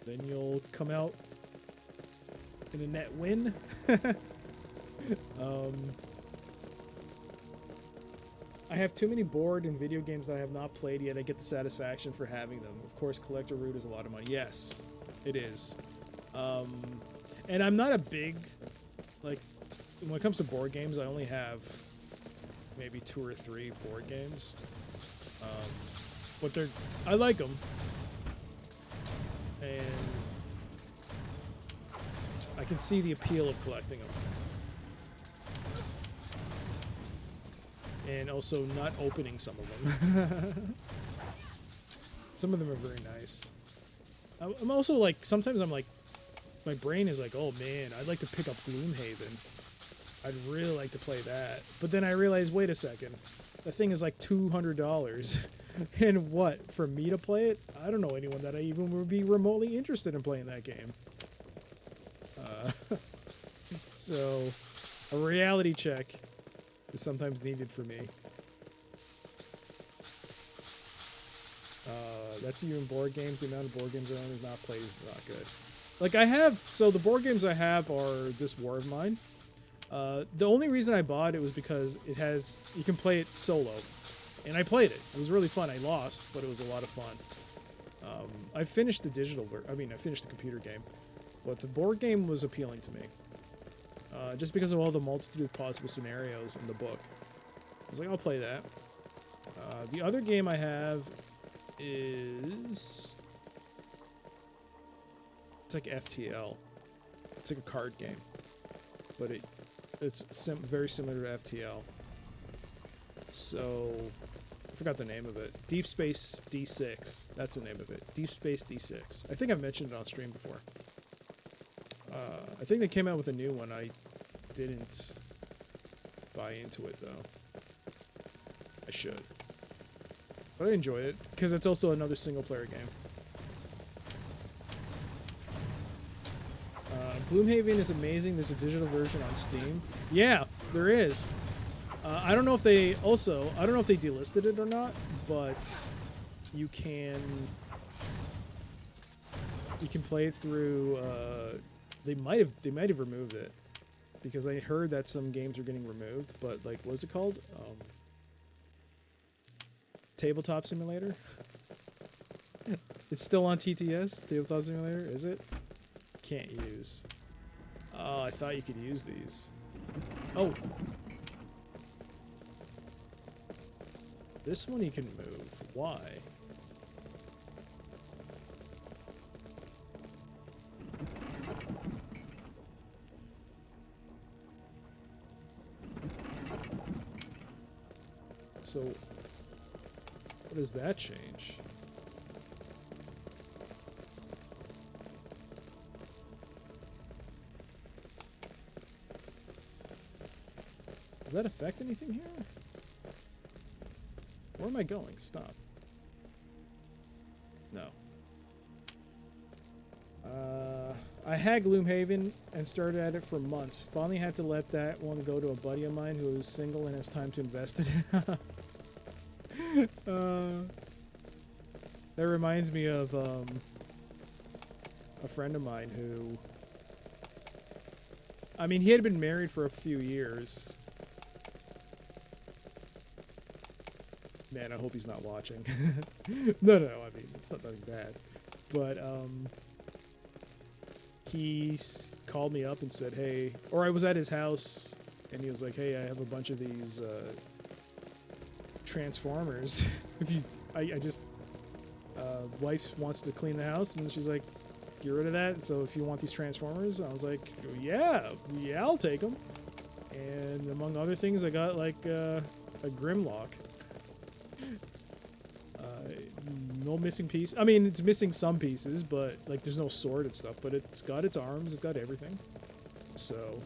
then you'll come out in a net win. I have too many board and video games that I have not played yet. I get the satisfaction for having them. Of course, collector route is a lot of money. Yes, it is. And I'm not a big, like, when it comes to board games, I only have maybe 2 or 3 board games. But I like them. And I can see the appeal of collecting them. And also not opening some of them. Some of them are very nice. I'm also like, sometimes I'm like, my brain is like, oh man, I'd like to pick up Gloomhaven. I'd really like to play that. But then I realize, wait a second, that thing is like $200. And what, for me to play it? I don't know anyone that I even would be remotely interested in playing that game. So, a reality check is sometimes needed for me. That's you in board games. The amount of board games around is not played is not good. Like I have, so the board games I have are This War of Mine. The only reason I bought it was because it has, you can play it solo. And I played it. It was really fun. I lost, but it was a lot of fun. I finished the I finished the computer game. But the board game was appealing to me. Just because of all the multitude of possible scenarios in the book. I was like, I'll play that. The other game I have is... It's like FTL. It's like a card game. But it's very similar to FTL. So... I forgot the name of it. Deep Space D6. That's the name of it. Deep Space D6. I think I've mentioned it on stream before. I think they came out with a new one. I didn't buy into it, though. I should. But I enjoyed it, because it's also another single-player game. Gloomhaven is amazing. There's a digital version on Steam. Yeah, there is. I don't know if they delisted it or not, but you can play it through, they might have removed it, because I heard that some games are getting removed, but like, what is it called? Tabletop Simulator? It's still on TTS, Tabletop Simulator, is it? Can't use. Oh, I thought you could use these. Oh. This one you can move. Why? So, what does that change? Does that affect anything here? Where am I going? Stop. No. I had Gloomhaven and started at it for months. Finally had to let that one go to a buddy of mine who is single and has time to invest in it. That reminds me of a friend of mine who... I mean, he had been married for a few years. Man, I hope he's not watching. No, I mean, it's not nothing bad. But, he called me up and said, hey, or I was at his house, and he was like, hey, I have a bunch of these, Transformers. If you, I just, wife wants to clean the house, and she's like, get rid of that, so if you want these Transformers, I was like, yeah, I'll take them. And among other things, I got, like, a Grimlock. No missing piece. I mean, it's missing some pieces, but like there's no sword and stuff, but it's got its arms, it's got everything. So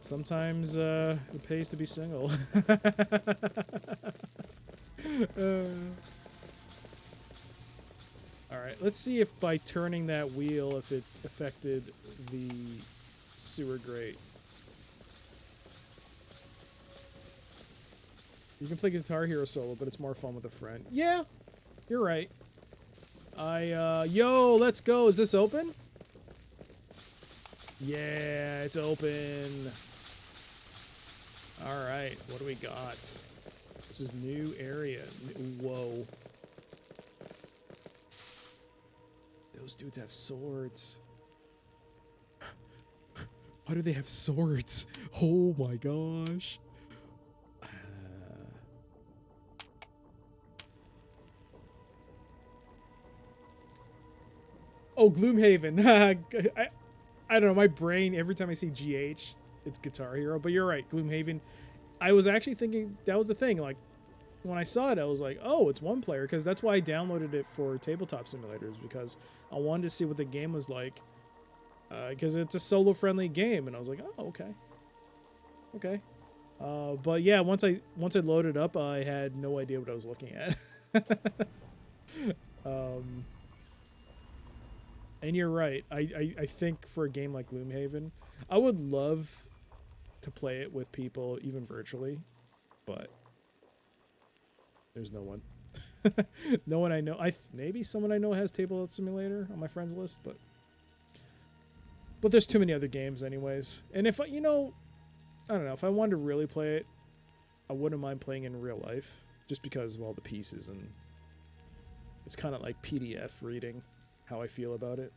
sometimes it pays to be single. Alright, let's see if by turning that wheel, if it affected the sewer grate. You can play Guitar Hero solo, but it's more fun with a friend. Yeah, you're right. Yo, let's go. Is this open? Yeah, it's open. All right, what do we got? This is new area. Whoa. Those dudes have swords. Why do they have swords? Oh my gosh. Oh, Gloomhaven. I don't know, my brain, every time I see GH, it's Guitar Hero. But you're right, Gloomhaven. I was actually thinking, that was the thing. Like, when I saw it, I was like, oh, it's one player. Because that's why I downloaded it for Tabletop Simulators. Because I wanted to see what the game was like. Because it's a solo-friendly game. And I was like, oh, okay. Okay. But yeah, once I loaded up, I had no idea what I was looking at. And you're right. I think for a game like Gloomhaven, I would love to play it with people, even virtually, but there's no one. No one I know. Maybe someone I know has Tabletop Simulator on my friends list, but there's too many other games anyways. And if I don't know, if I wanted to really play it, I wouldn't mind playing in real life, just because of all the pieces, and it's kind of like PDF reading how I feel about it.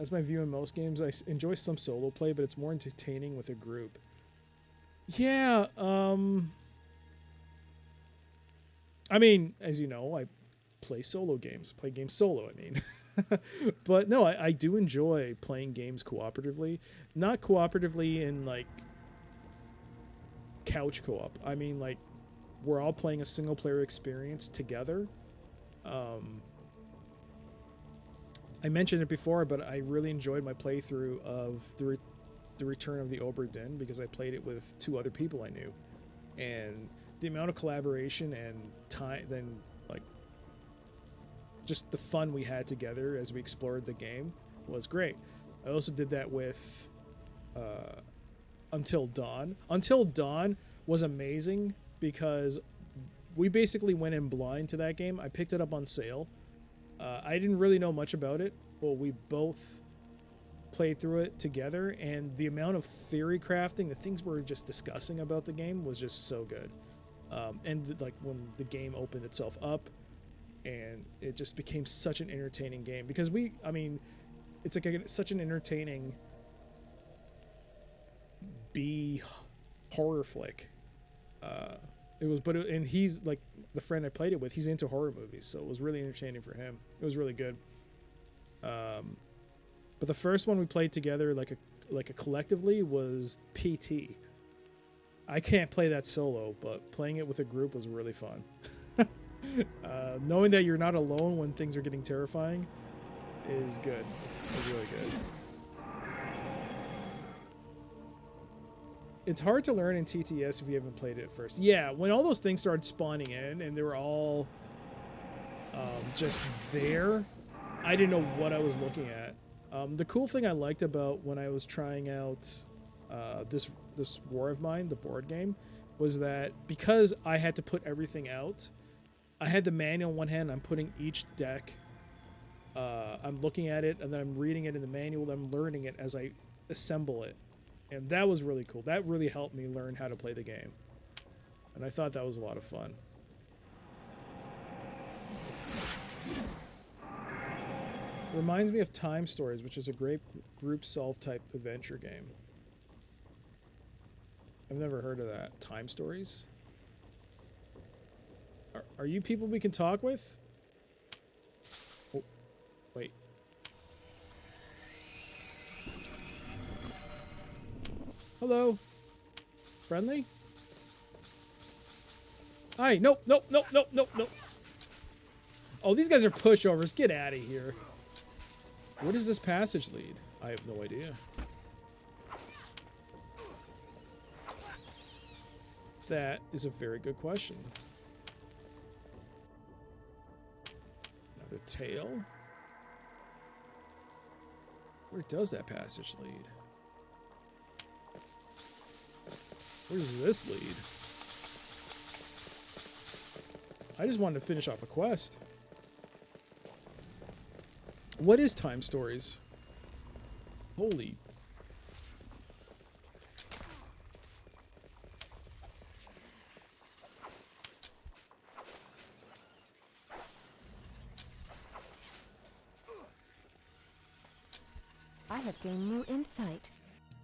As my view in most games, I enjoy some solo play, but it's more entertaining with a group. Yeah, I mean, as you know, I play solo games. Play games solo, I mean. But no, I do enjoy playing games cooperatively. Not cooperatively in, like, couch co-op. I mean, like, we're all playing a single-player experience together. I mentioned it before, but I really enjoyed my playthrough of the Return of the Obra Dinn because I played it with 2 other people I knew, and the amount of collaboration and time, then like just the fun we had together as we explored the game was great. I also did that with Until Dawn. Until Dawn was amazing because we basically went in blind to that game. I picked it up on sale. I didn't really know much about it, but we both played through it together, and the amount of theory crafting, the things we were just discussing about the game was just so good. And like when the game opened itself up, and it just became such an entertaining game because it's like such an entertaining B horror flick. And he's like the friend I played it with. He's into horror movies, so it was really entertaining for him. It was really good. But the first one we played together, like a collectively, was PT. I can't play that solo, but playing it with a group was really fun. Knowing that you're not alone when things are getting terrifying is good. It's really good. It's hard to learn in TTS if you haven't played it at first. Yeah, when all those things started spawning in and they were all just there, I didn't know what I was looking at. The cool thing I liked about when I was trying out this War of Mine, the board game, was that because I had to put everything out, I had the manual in one hand, I'm putting each deck, I'm looking at it, and then I'm reading it in the manual, I'm learning it as I assemble it. And that was really cool. That really helped me learn how to play the game. And I thought that was a lot of fun. Reminds me of Time Stories, which is a great group solve type adventure game. I've never heard of that. Time Stories? Are you people we can talk with? Oh, wait. Hello? Friendly? Hi, nope, nope, nope, nope, nope, nope. Oh, these guys are pushovers. Get out of here. Where does this passage lead? I have no idea. That is a very good question. Another tail? Where does that passage lead? Where does this lead? I just wanted to finish off a quest. What is Time Stories? Holy.
I have gained new insight.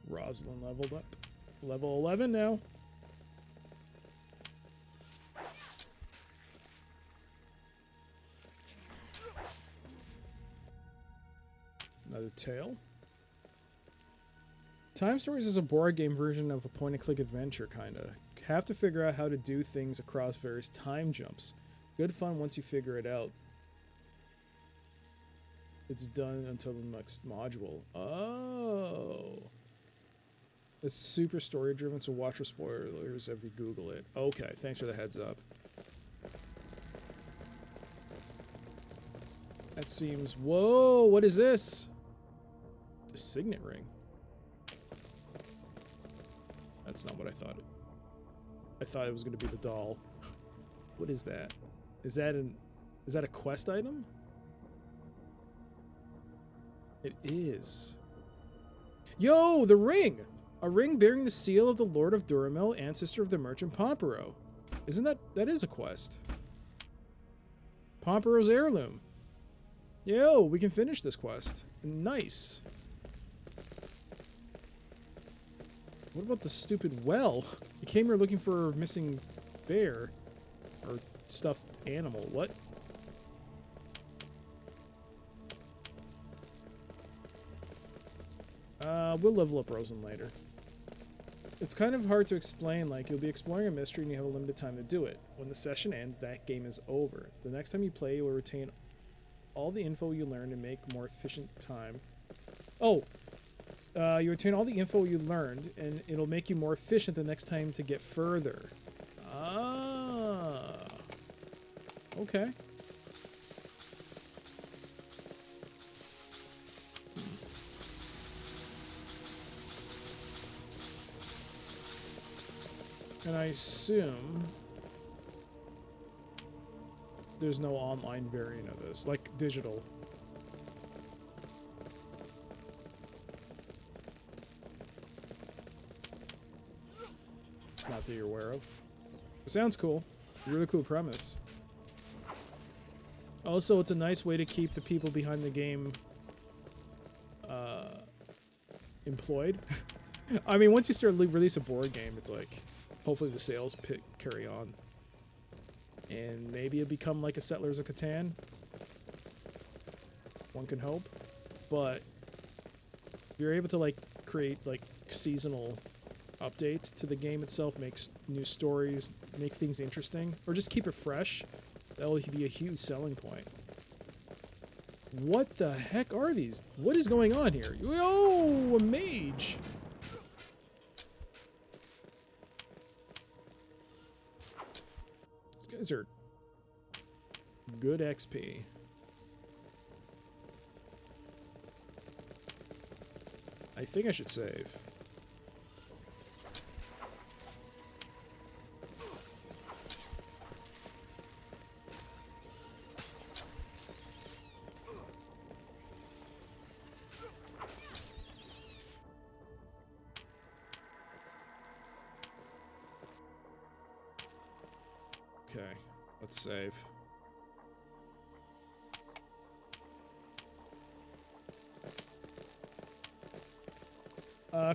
Rosalind leveled up. Level 11 now. Another tail. Time Stories is a board game version of a point-and-click adventure, kinda. Have to figure out how to do things across various time jumps. Good fun once you figure it out. It's done until the next module. Oh. It's super story-driven, so watch for spoilers if you Google it. Okay, thanks for the heads up. That seems... Whoa, what is this? The signet ring. That's not what I thought. I thought it was going to be the doll. What is that? Is that a quest item? It is. Yo, the ring! A ring bearing the seal of the Lord of Duramil, ancestor of the merchant Pompero. Isn't that is a quest? Pompero's heirloom. Yo, we can finish this quest. Nice. What about the stupid well? You came here looking for a missing bear. Or stuffed animal. What? We'll level up Rosen later. It's kind of hard to explain, like, you'll be exploring a mystery and you have a limited time to do it. When the session ends, that game is over. The next time you play, you will retain all the info you learned and make more efficient time. Oh! You retain all the info you learned, and it'll make you more efficient the next time to get further. Ah. Okay. And I assume there's no online variant of this, like digital. Not that you're aware of. It sounds cool. Really cool premise. Also, it's a nice way to keep the people behind the game employed. I mean, once you start release a board game, it's like, hopefully the sales carry on. And maybe it'll become like a Settlers of Catan. One can hope. But you're able to like create like seasonal updates to the game itself, make new stories, make things interesting, or just keep it fresh. That'll be a huge selling point. What the heck are these? What is going on here? Oh, a mage! These guys are good XP. I think I should save. Okay, let's save.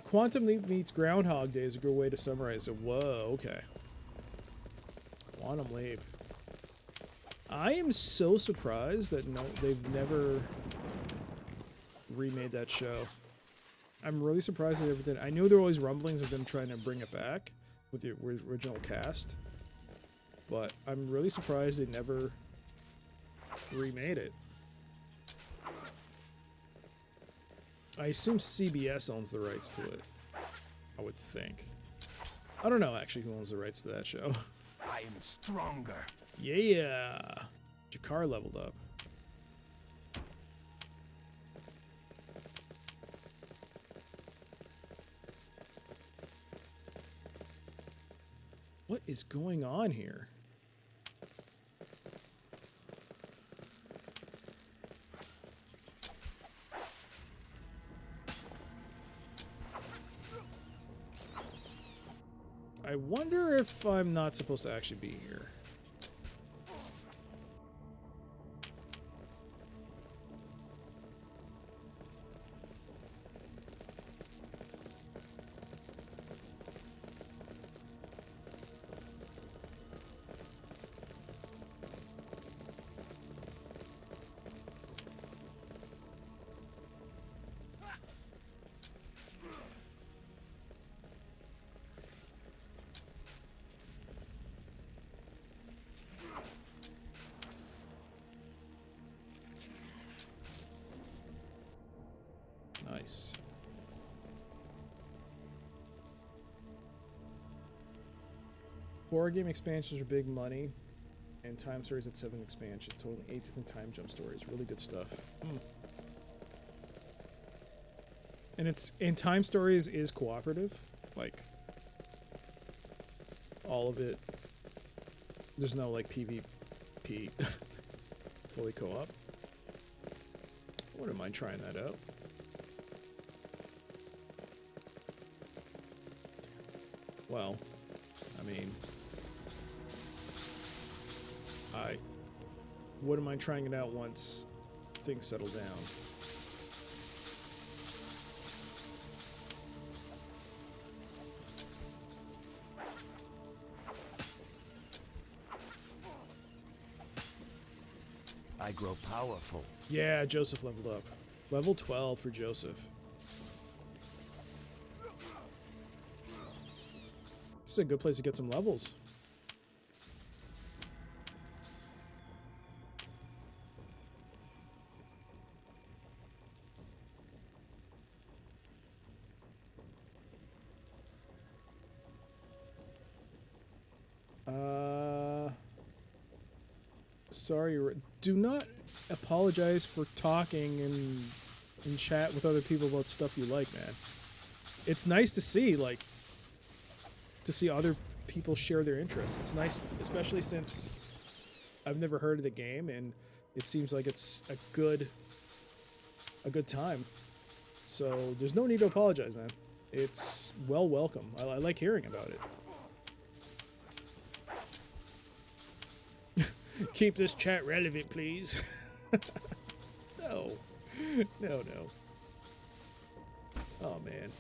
Quantum Leap meets Groundhog Day is a good way to summarize it. Whoa, okay. Quantum Leap. I am so surprised that they've never remade that show. I'm really surprised they ever did. I knew there were always rumblings of them trying to bring it back with the original cast, but I'm really surprised they never remade it. I assume CBS owns the rights to it. I would think. I don't know actually who owns the rights to that show.
I am stronger.
Yeah! Jakar leveled up. What is going on here? I wonder if I'm not supposed to actually be here. Nice. Horror game expansions are big money, and time stories at 7 expansions, totaling 8 different time jump stories. Really good stuff. And time stories is cooperative, like all of it. There's no like PvP, fully co-op. Wouldn't mind trying that out. Well, I mean, I wouldn't mind trying it out once things settle down.
I grow powerful.
Yeah, Joseph leveled up. Level 12 for Joseph. This is a good place to get some levels. Sorry, do not apologize for talking in chat with other people about stuff you like, man. It's nice to see, like, to see other people share their interests. It's nice, especially since I've never heard of the game and it seems like it's a good time. So there's no need to apologize, man. It's welcome. I like hearing about it. Keep this chat relevant, please. No. Oh man.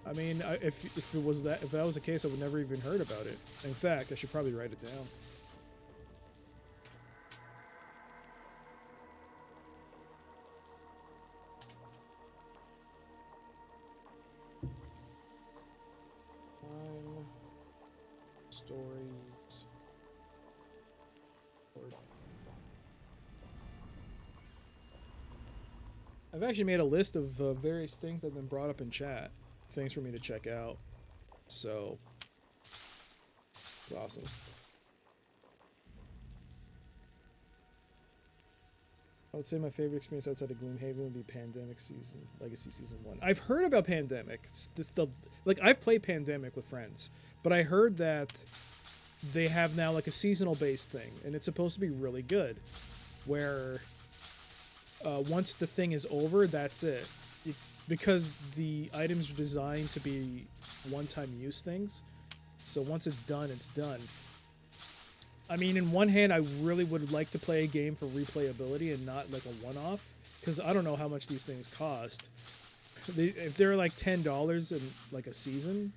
I mean, if that was the case, I would never even heard about it. In fact, I should probably write it down. Stories. I've actually made a list of various things that have been brought up in chat. Things for me to check out. So, it's awesome. I would say my favorite experience outside of Gloomhaven would be Pandemic Season, Legacy Season 1. I've heard about Pandemic. I've played Pandemic with friends, but I heard that they have now like a seasonal based thing, and it's supposed to be really good, where once the thing is over, that's it. Because the items are designed to be one-time use things, so once it's done, it's done. I mean, in one hand, I really would like to play a game for replayability and not like a one-off, because I don't know how much these things cost. If they're like $10 in like a season,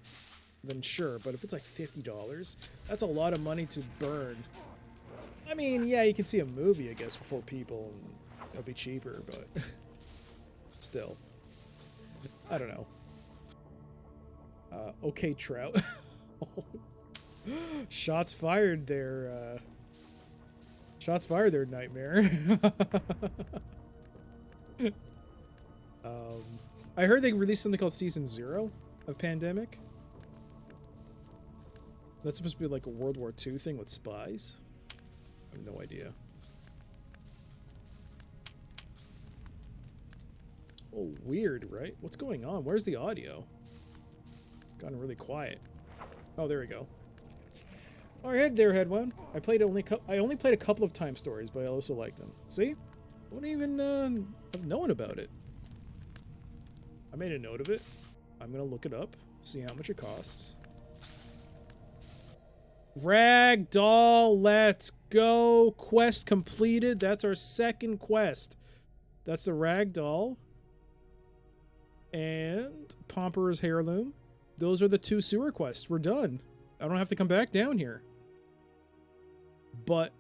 then sure. But if it's like $50, that's a lot of money to burn. I mean, yeah, you can see a movie, I guess, for 4 people, and it'll be cheaper, but still, I don't know. Okay, Trout. Shots fired there. Shots fired there, Nightmare. I heard they released something called Season 0 of Pandemic. That's supposed to be like a World War II thing with spies. I have no idea. Oh, weird, right? What's going on? Where's the audio? It's gotten really quiet. Oh, there we go. All right, there, Headwound. I only played a couple of Time Stories, but I also like them. See? I wouldn't even have known about it. I made a note of it. I'm gonna look it up, see how much it costs. Ragdoll, let's go. Quest completed. That's our second quest. That's the Ragdoll. And Pomper's Heirloom. Those are the 2 sewer quests. We're done. I don't have to come back down here. But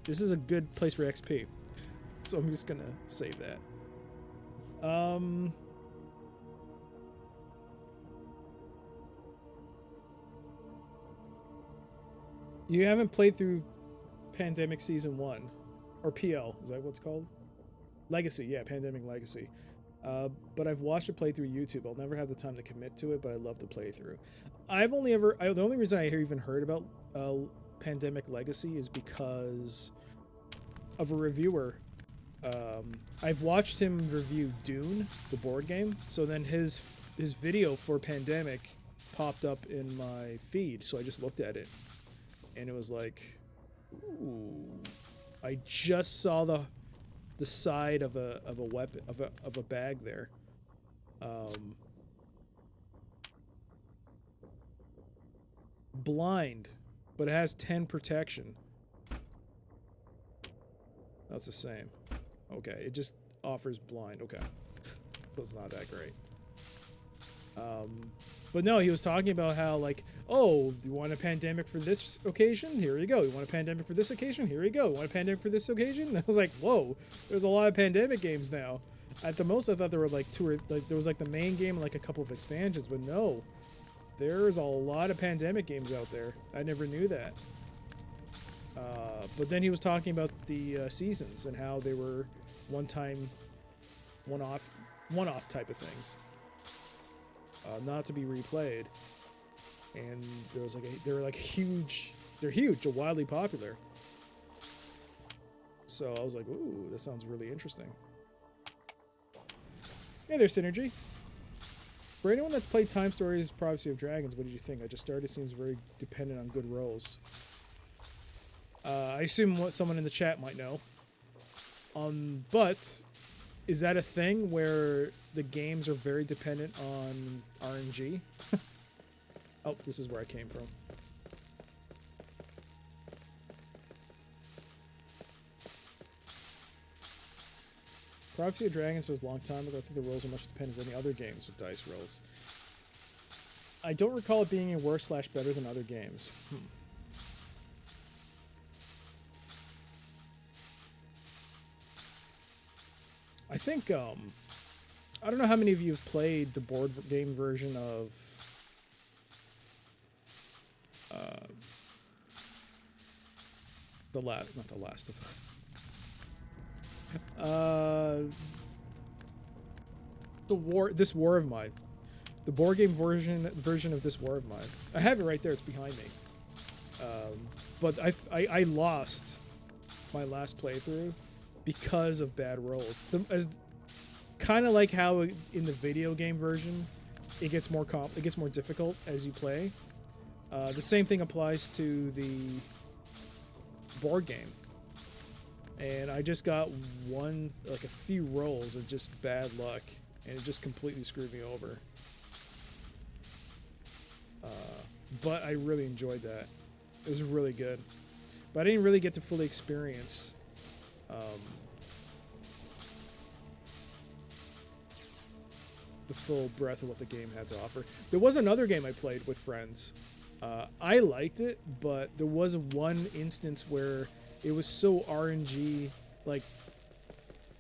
this is a good place for XP. So I'm just gonna save that. You haven't played through Pandemic Season 1. Or PL, is that what it's called? Legacy, yeah, Pandemic Legacy. But I've watched it play through YouTube. I'll never have the time to commit to it, but I love the playthrough. The only reason I even heard about Pandemic Legacy is because of a reviewer. I've watched him review Dune, the board game. So then his video for Pandemic popped up in my feed, so I just looked at it. And it was like, ooh, I just saw the side of a weapon of a bag there. Blind, but it has 10 protection. That's the same. Okay, it just offers blind. Okay, that's not that great. But no, he was talking about how, like, oh, you want a pandemic for this occasion? Here you go. You want a pandemic for this occasion? Here you go. You want a pandemic for this occasion? And I was like, whoa, there's a lot of pandemic games now. At the most, I thought there were like 2 or like there was like the main game and like a couple of expansions, but no, there's a lot of pandemic games out there. I never knew that. But then he was talking about the seasons and how they were one-time, one-off type of things. Not to be replayed, and there was like they're huge, they're wildly popular. So I was like, ooh, that sounds really interesting. Hey there, Synergy. For anyone that's played Time Stories, Prophecy of Dragons, what did you think? I just started. It seems very dependent on good rolls. I assume someone in the chat might know. But is that a thing where the games are very dependent on RNG? Oh, this is where I came from. Prophecy of Dragons was a long time ago. I think the rolls are much dependent as any other games with dice rolls. I don't recall it being worse / better than other games. I think, I don't know how many of you have played the board game version of not The Last of This War of Mine. The board game version of This War of Mine. I have it right there, it's behind me. But I lost my last playthrough because of bad rolls. Kind of like how in the video game version, it gets more difficult as you play. The same thing applies to the board game. And I just got a few rolls of just bad luck, and it just completely screwed me over. But I really enjoyed that. It was really good. But I didn't really get to fully experience the full breadth of what the game had to offer. There was another game I played with friends. I liked it, but there was one instance where it was so RNG, like,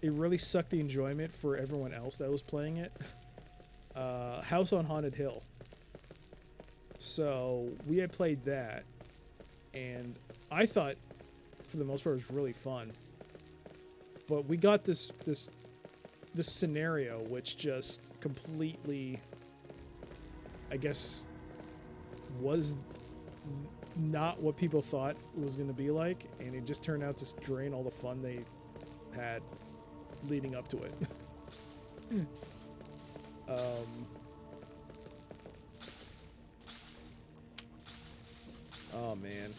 it really sucked the enjoyment for everyone else that was playing it. House on Haunted Hill. So we had played that, and I thought, for the most part, it was really fun. But we got this scenario which just completely, I guess, was not what people thought it was going to be like, and it just turned out to drain all the fun they had leading up to it. Oh man.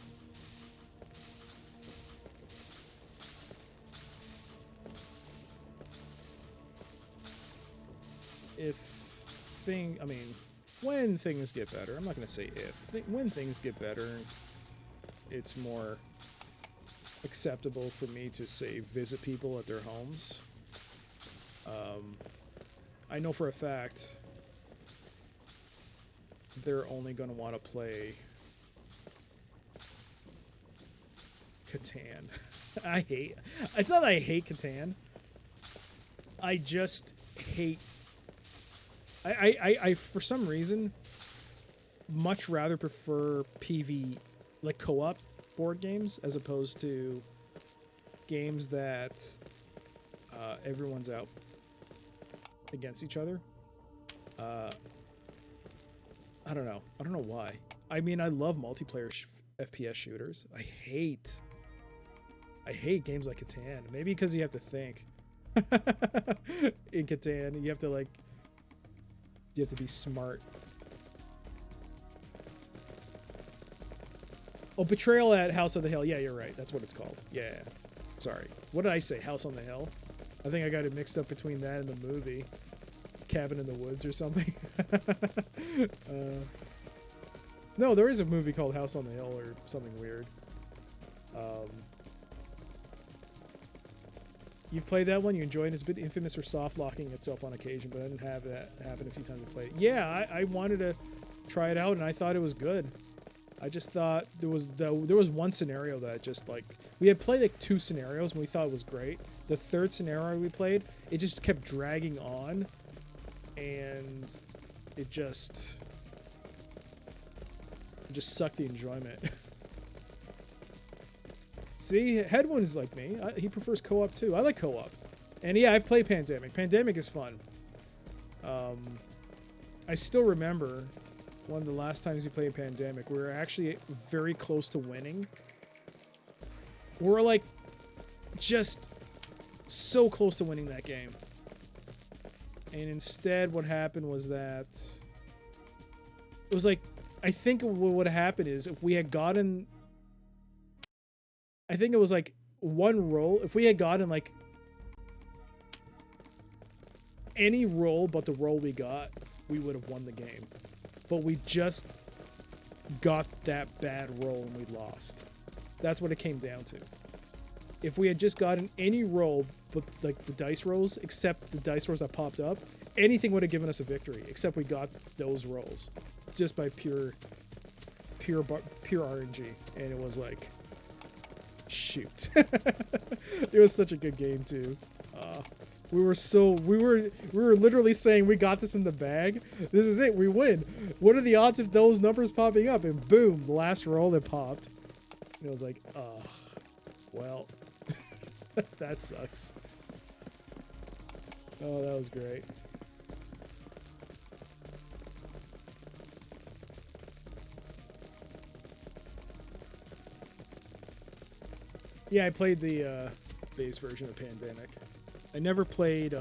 I mean, when things get better, I'm not going to say if, when things get better, it's more acceptable for me to, say, visit people at their homes. I know for a fact they're only going to want to play Catan. It's not that I hate Catan. I just hate, I for some reason much rather prefer PV, like co-op board games, as opposed to games that everyone's out against each other. I don't know why. I mean, I love multiplayer FPS shooters. I hate games like Catan. Maybe because you have to think. In Catan, you have to be smart. Oh, Betrayal at House of the Hill. Yeah, you're right. That's what it's called. Yeah. Sorry. What did I say? House on the Hill? I think I got it mixed up between that and the movie Cabin in the Woods or something. No, there is a movie called House on the Hill or something weird. You've played that one? You enjoyed it? It's a bit infamous for soft locking itself on occasion, but I didn't have that happen a few times I played it. Yeah, I wanted to try it out, and I thought it was good. I just thought there was one scenario that just, like, we had played like 2 scenarios and we thought it was great. The third scenario we played, it just kept dragging on, and it just sucked the enjoyment. See, Headwound is like me. He prefers co-op too. I like co-op. And yeah, I've played Pandemic. Pandemic is fun. I still remember one of the last times we played Pandemic. We were actually very close to winning. We were like just so close to winning that game. And instead what happened was that it was like, I think what would have happened is if we had gotten, I think it was like one roll. If we had gotten like any roll but the roll we got, we would have won the game. But we just got that bad roll and we lost. That's what it came down to. If we had just gotten any roll but like the dice rolls, except the dice rolls that popped up, anything would have given us a victory, except we got those rolls just by pure RNG. And it was like, shoot. It was such a good game too. We were literally saying we got this in the bag. This is it. We win. What are the odds of those numbers popping up? And boom, the last roll that popped. And it was like, oh, well, that sucks. Oh, that was great. Yeah, I played the base version of Pandemic. I never played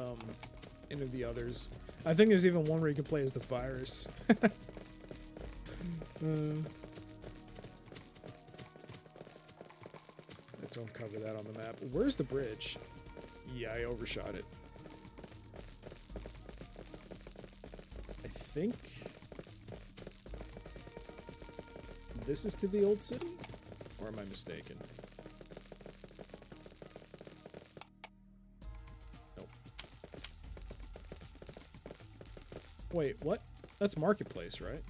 any of the others. I think there's even one where you can play as the virus. Let's uncover that on the map. Where's the bridge? Yeah, I overshot it. I think this is to the old city? Or am I mistaken? Nope. Wait, what? That's Marketplace, right?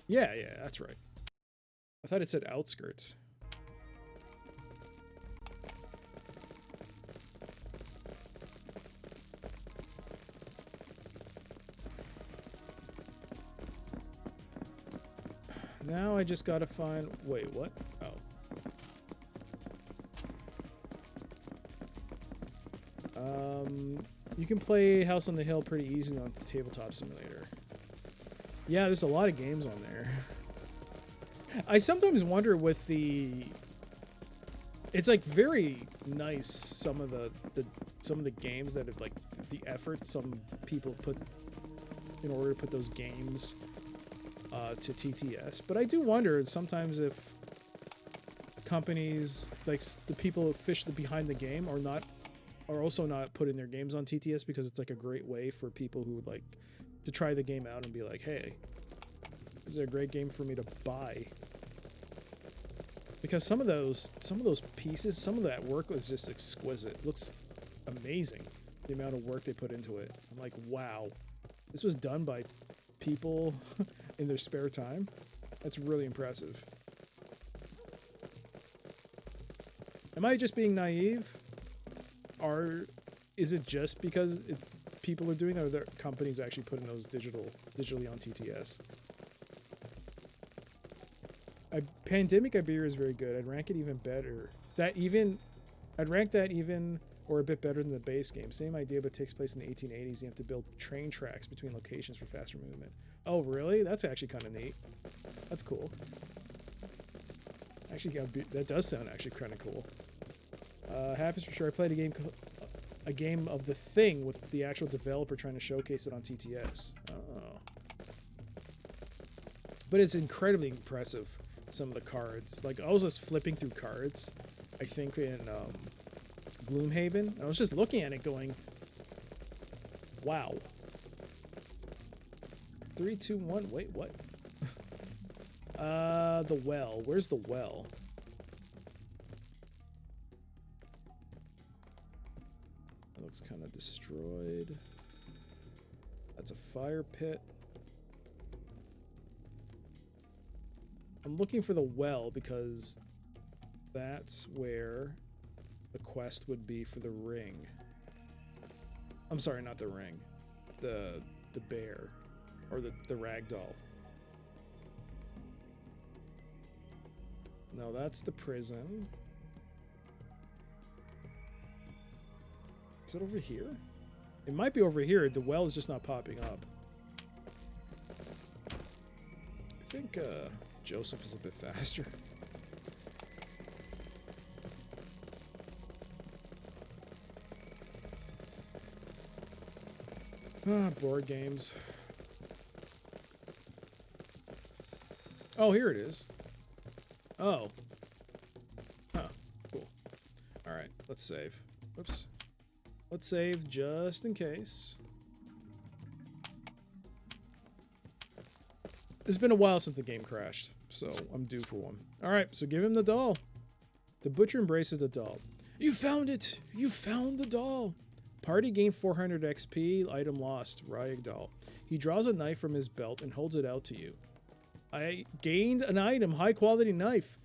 Yeah, that's right. I thought it said Outskirts. Now I just gotta find... Wait, what? Oh. You can play House on the Hill pretty easily on the Tabletop Simulator. Yeah, there's a lot of games on there. I sometimes wonder with the... It's like very nice, some of the games that have like the effort some people have put in order to put those games to TTS. But I do wonder sometimes if companies, like the people who fish behind the game, are also not putting their games on TTS because it's like a great way for people who would like to try the game out and be like, hey, is there a great game for me to buy? Because some of those pieces, some of that work was just exquisite. It looks amazing, the amount of work they put into it. I'm like, wow, this was done by people in their spare time. That's really impressive. Am I just being naive? Or is it just because people are doing it, or are there companies actually putting those digitally on TTS? Pandemic Iberia is very good. I'd rank it even better. I'd rank that even or a bit better than the base game. Same idea, but takes place in the 1880s. You have to build train tracks between locations for faster movement. Oh, really? That's actually kind of neat. That's cool. Actually, that does sound actually kind of cool. Happens for sure. I played a game of The Thing with the actual developer trying to showcase it on TTS. Oh. But it's incredibly impressive, some of the cards. Like, I was just flipping through cards, I think in Gloomhaven. I was just looking at it going, wow. 3, 2, 1, wait, what? The well. Where's the well? That looks kind of destroyed. That's a fire pit. I'm looking for the well because that's where the quest would be for the ring. I'm sorry, not the ring. The bear. Or the ragdoll. No, that's the prison. Is it over here? It might be over here. The well is just not popping up. I think Joseph is a bit faster. Board games. Oh, here it is. Oh. Huh. Cool. Alright, let's save. Whoops. Let's save just in case. It's been a while since the game crashed, so I'm due for one. Alright, so give him the doll. The butcher embraces the doll. You found it! You found the doll! Party gained 400 XP, item lost, Ryeg doll. He draws a knife from his belt and holds it out to you. I gained an item, high quality knife.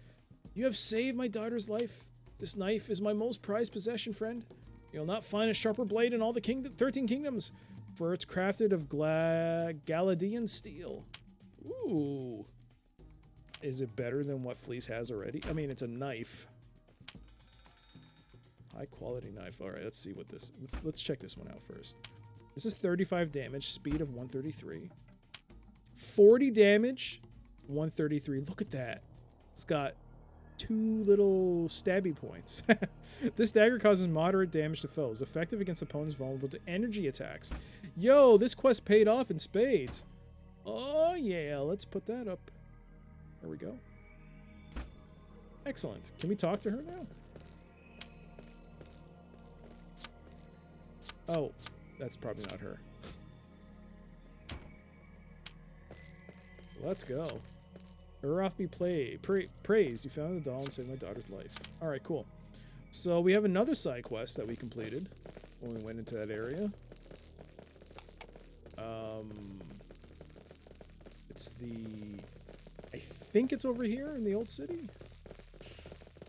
You have saved my daughter's life. This knife is my most prized possession, friend. You'll not find a sharper blade in all the 13 kingdoms, for it's crafted of Galadian steel. Ooh. Is it better than what Fleece has already? I mean, it's a knife. High quality knife. All right, let's see what this... Let's check this one out first. This is 35 damage, speed of 133. 40 damage, 133. Look at that. It's got 2 little stabby points. This dagger causes moderate damage to foes, effective against opponents vulnerable to energy attacks. Yo, this quest paid off in spades. Oh yeah, let's put that up. There we go. Excellent. Can we talk to her now? Oh, that's probably not her. Let's go. Uroth be praised. You found the doll and saved my daughter's life. Alright, cool. So we have another side quest that we completed when we went into that area. It's I think it's over here in the old city?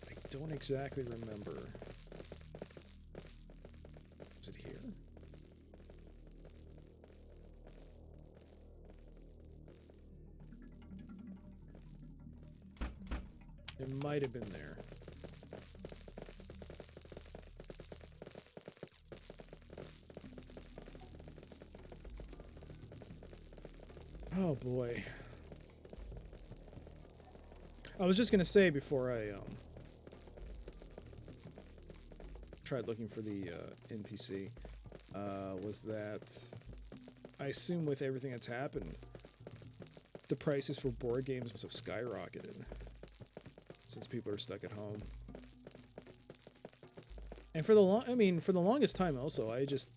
I don't exactly remember. Is it here? It might have been there. Oh boy. I was just gonna say before I tried looking for the NPC, was that I assume with everything that's happened, the prices for board games must have skyrocketed since people are stuck at home. And for the longest time also, I just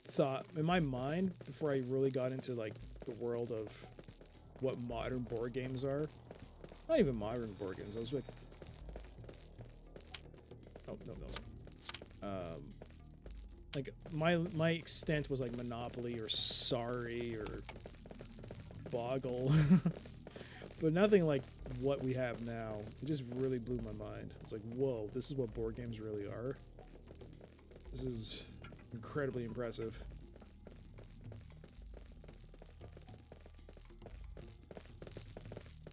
thought in my mind before I really got into like the world of what modern board games are. Not even modern board games. I was like, oh no. Like my extent was like Monopoly or Sorry or Boggle, but nothing like what we have now. It just really blew my mind. It's like, whoa, this is what board games really are. This is incredibly impressive.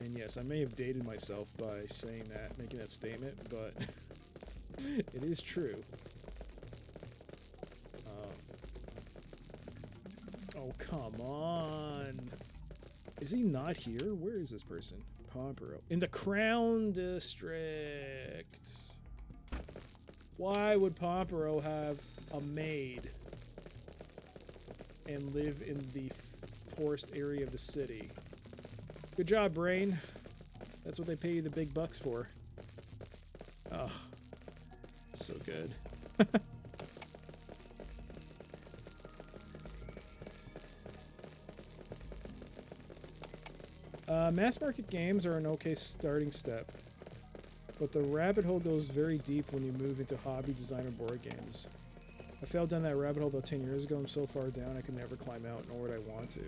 And yes, I may have dated myself by saying that, making that statement, but it is true. Oh, come on. Is he not here? Where is this person? Pompero. In the Crown District. Why would Pompero have a maid and live in the poorest area of the city? Good job, Brain. That's what they pay you the big bucks for. Oh, so good. Mass market games are an okay starting step, but the rabbit hole goes very deep when you move into hobby designer board games. I fell down that rabbit hole about 10 years ago. I'm so far down I could never climb out, nor would I want to.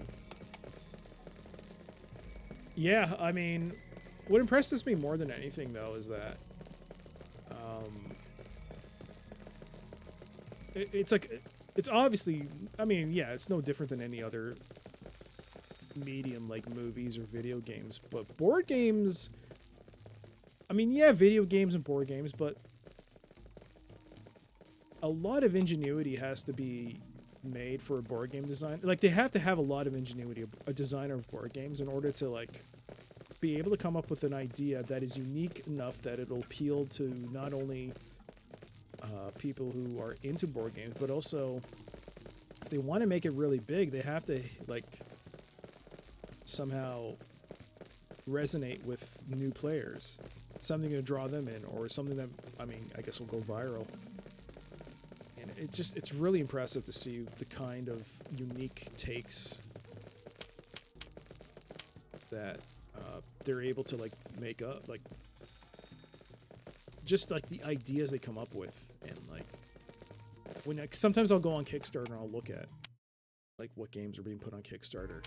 Yeah, I mean, what impresses me more than anything, though, is that it's like, it's obviously, I mean, yeah, it's no different than any other medium like movies or video games, but board games, I mean, yeah, video games and board games, but a lot of ingenuity has to be made for a board game design. Like, they have to have a lot of ingenuity, a designer of board games, in order to like be able to come up with an idea that is unique enough that it'll appeal to not only people who are into board games, but also if they want to make it really big, they have to like somehow resonate with new players, something to draw them in, or something that, I mean, I guess will go viral. And it's really impressive to see the kind of unique takes that they're able to like make up, like just like the ideas they come up with. And like when sometimes I'll go on Kickstarter and I'll look at like what games are being put on Kickstarter.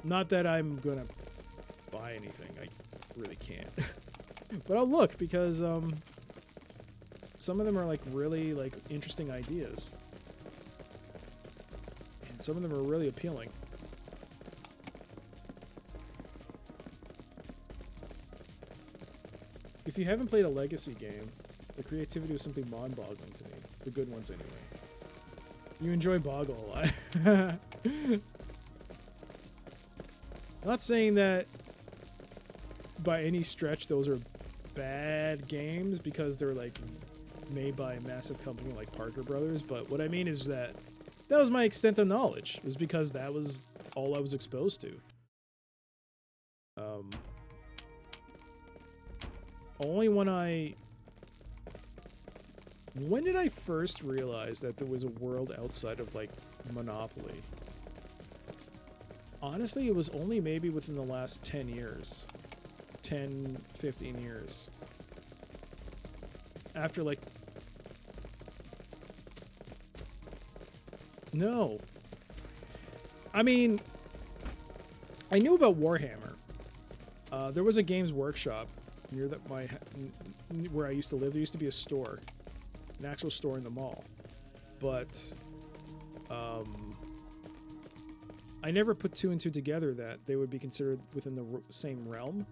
Not that I'm gonna buy anything, I really can't. But I'll look because some of them are like really like interesting ideas, and some of them are really appealing. If you haven't played a legacy game, the creativity was something mind-boggling to me. The good ones anyway. You enjoy Boggle a lot. Not saying that by any stretch those are bad games because they're like made by a massive company like Parker Brothers, but what I mean is that was my extent of knowledge. It was because that was all I was exposed to. Only when did I first realize that there was a world outside of like Monopoly? Honestly, it was only maybe within the last 10 years. 10, 15 years. After like... No. I mean, I knew about Warhammer. There was a Games Workshop near where I used to live. There used to be a store, an actual store in the mall. But I never put two and two together that they would be considered within the same realm.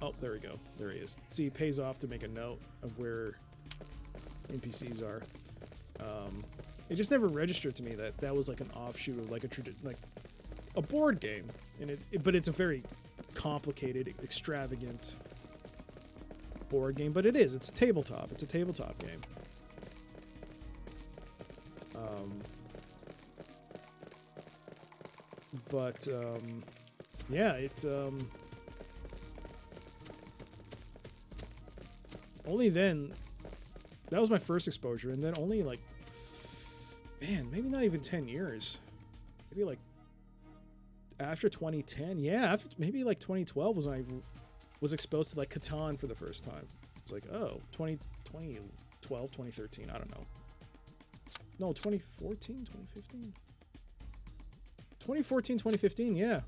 Oh, there we go. There he is. See, it pays off to make a note of where NPCs are. It just never registered to me that that was like an offshoot of like a board game, and but it's a very complicated, extravagant board game. But it is. It's tabletop. It's a tabletop game. Yeah, it only then. That was my first exposure, and then only like, man, maybe not even 10 years. Maybe like after 2010. Yeah, after maybe like 2012 was when I was exposed to like Catan for the first time. It's like, oh, 2012, 2013, I don't know. No, 2014, 2015. 2014, 2015, yeah.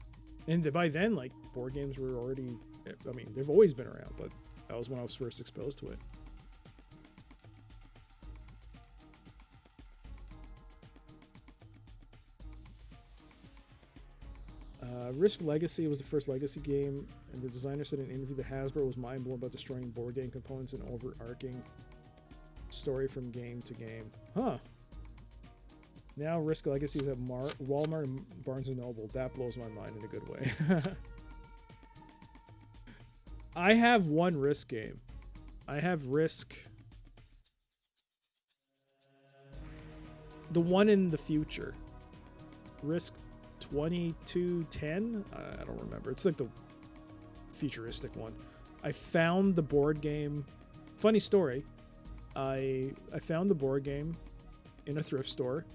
And by then, like, board games were already, I mean, they've always been around, but that was when I was first exposed to it. Risk Legacy was the first Legacy game, and the designer said in an interview that Hasbro was mind-blown about destroying board game components and overarching story from game to game. Huh. Now Risk Legacy is at Walmart and Barnes & Noble. That blows my mind in a good way. I have one Risk game. I have Risk... the one in the future. Risk 2210? I don't remember. It's like the futuristic one. I found the board game. Funny story. I found the board game in a thrift store.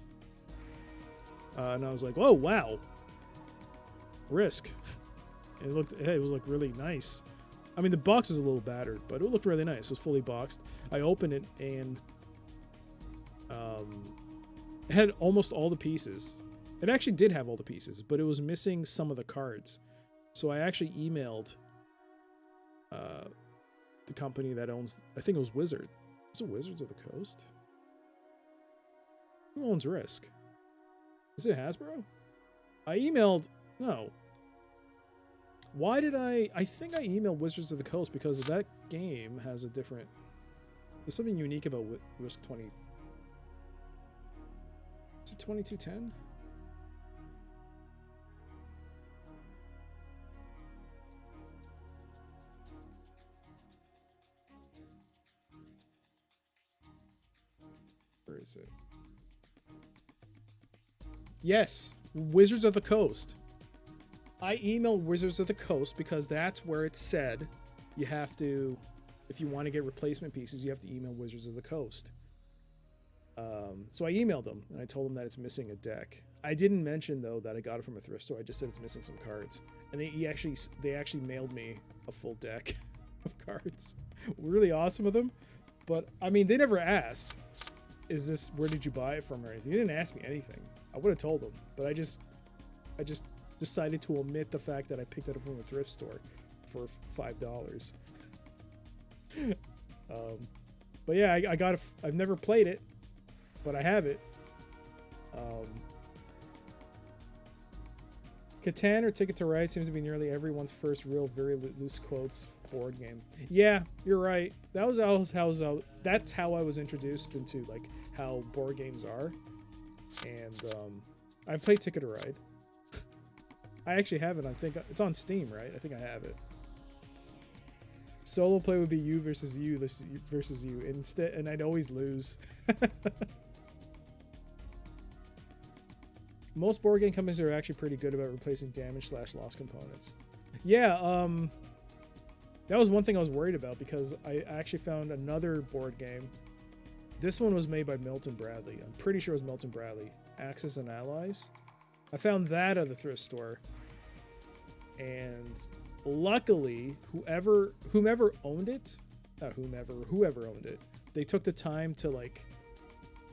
And I was like, "Oh wow, Risk." And it was like really nice. I mean, the box was a little battered, but it looked really nice. It was fully boxed. I opened it and it had almost all the pieces. It actually did have all the pieces, but it was missing some of the cards. So I actually emailed the company that owns, I think it was Wizard. Is it Wizards of the Coast? Who owns Risk? Is it Hasbro? I emailed, no. Why did I think I emailed Wizards of the Coast because that game has a different, there's something unique about Risk 20. Is it 2210? Where is it? Yes, Wizards of the Coast. I emailed Wizards of the Coast because that's where it said you have to, if you want to get replacement pieces, you have to email Wizards of the Coast. So I emailed them and I told them that it's missing a deck. I didn't mention though that I got it from a thrift store. I just said it's missing some cards, and they actually mailed me a full deck of cards. Really awesome of them, but I mean they never asked, "Is this where did you buy it from?" or anything. They didn't ask me anything. I would have told them, but I just decided to omit the fact that I picked it up from a thrift store for $5. But yeah, I got I've never played it, but I have it. Catan or Ticket to Ride seems to be nearly everyone's first real, very loose quotes board game. Yeah, you're right. That's how I was introduced into like how board games are. And I've played Ticket to Ride. I actually have it. I think it's on Steam, right? I think I have it. Solo play would be you versus you instead, and I'd always lose. Most board game companies are actually pretty good about replacing damage/loss components. Yeah, that was one thing I was worried about because I actually found another board game. This one was made by Milton Bradley. I'm pretty sure it was Milton Bradley. Axis and Allies. I found that at the thrift store. And luckily, whomever owned it, not whoever owned it, they took the time to like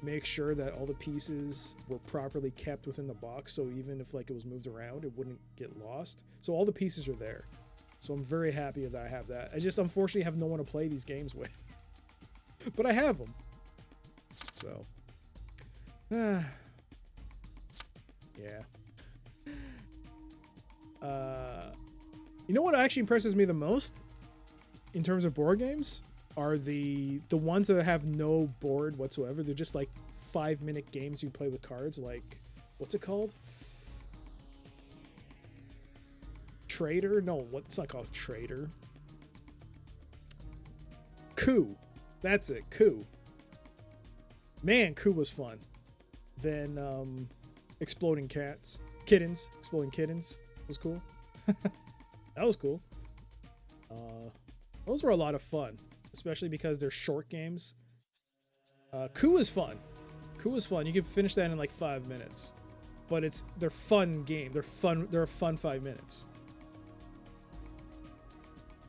make sure that all the pieces were properly kept within the box, so even if like it was moved around, it wouldn't get lost. So all the pieces are there. So I'm very happy that I have that. I just unfortunately have no one to play these games with. But I have them. So yeah. You know what actually impresses me the most in terms of board games are the ones that have no board whatsoever. They're just like 5-minute games you play with cards. Like, what's it called? Trader? No, it's not called Trader. Coup. That's it. Coup. Man, Coup was fun. Then Exploding Kittens was cool. That was cool. Those were a lot of fun, especially because they're short games. Coup is fun. Coup is fun. You can finish that in like 5 minutes, but they're fun game. They're fun. They're a fun 5 minutes.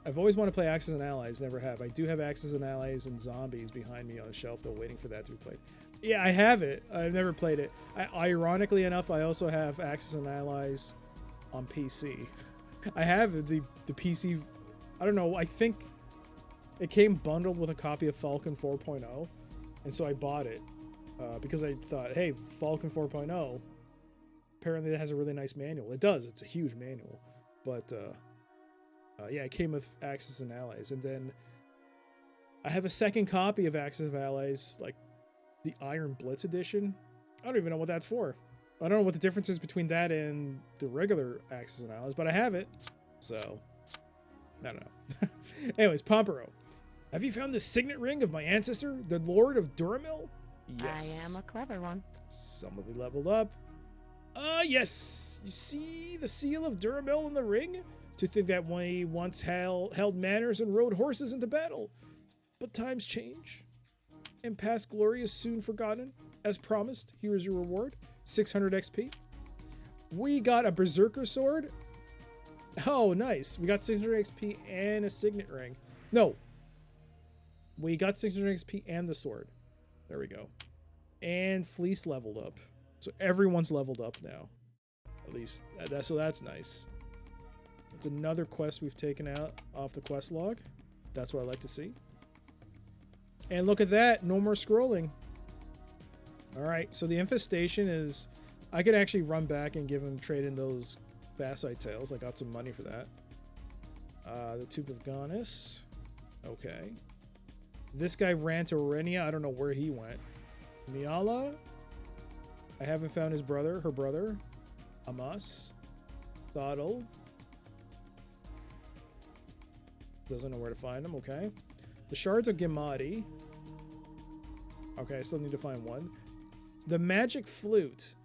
I've always wanted to play Axis and Allies. Never have. I do have Axis and Allies and Zombies behind me on the shelf, though, waiting for that to be played. Yeah, I have it. I've never played it. Ironically enough, I also have Axis and Allies on PC. I have the PC. I don't know. I think it came bundled with a copy of Falcon 4.0, and so I bought it because I thought, hey, Falcon 4.0. Apparently, it has a really nice manual. It does. It's a huge manual, but yeah, it came with Axis and Allies, and then I have a second copy of Axis of Allies, like the Iron Blitz edition. I don't even know what that's for. I don't know what the difference is between that and the regular Axis and Allies, but I have it, so I don't know. Anyways, Pompero, have you found the signet ring of my ancestor, the Lord of Duramil? Yes.
I am a clever one.
Somebody leveled up. Yes. You see the seal of Duramil in the ring? To think that we once held manors and rode horses into battle. But times change, and past glory is soon forgotten. As promised, here is your reward. 600 XP. We got a Berserker sword. Oh, nice. We got 600 XP and a signet ring. No. We got 600 XP and the sword. There we go. And Fleece leveled up. So everyone's leveled up now. At least, so that's nice. It's another quest we've taken out off the quest log. That's what I like to see. And look at that. No more scrolling. Alright, so the infestation is... I could actually run back and give him trade in those Bassite tails. I got some money for that. The Tube of Gaunus. Okay. This guy ran to Renia. I don't know where he went. Miala. I haven't found his brother. Her brother. Amas. Thottle. Doesn't know where to find him. Okay. The Shards of Gimati. Okay, I still need to find one. The Magic Flute.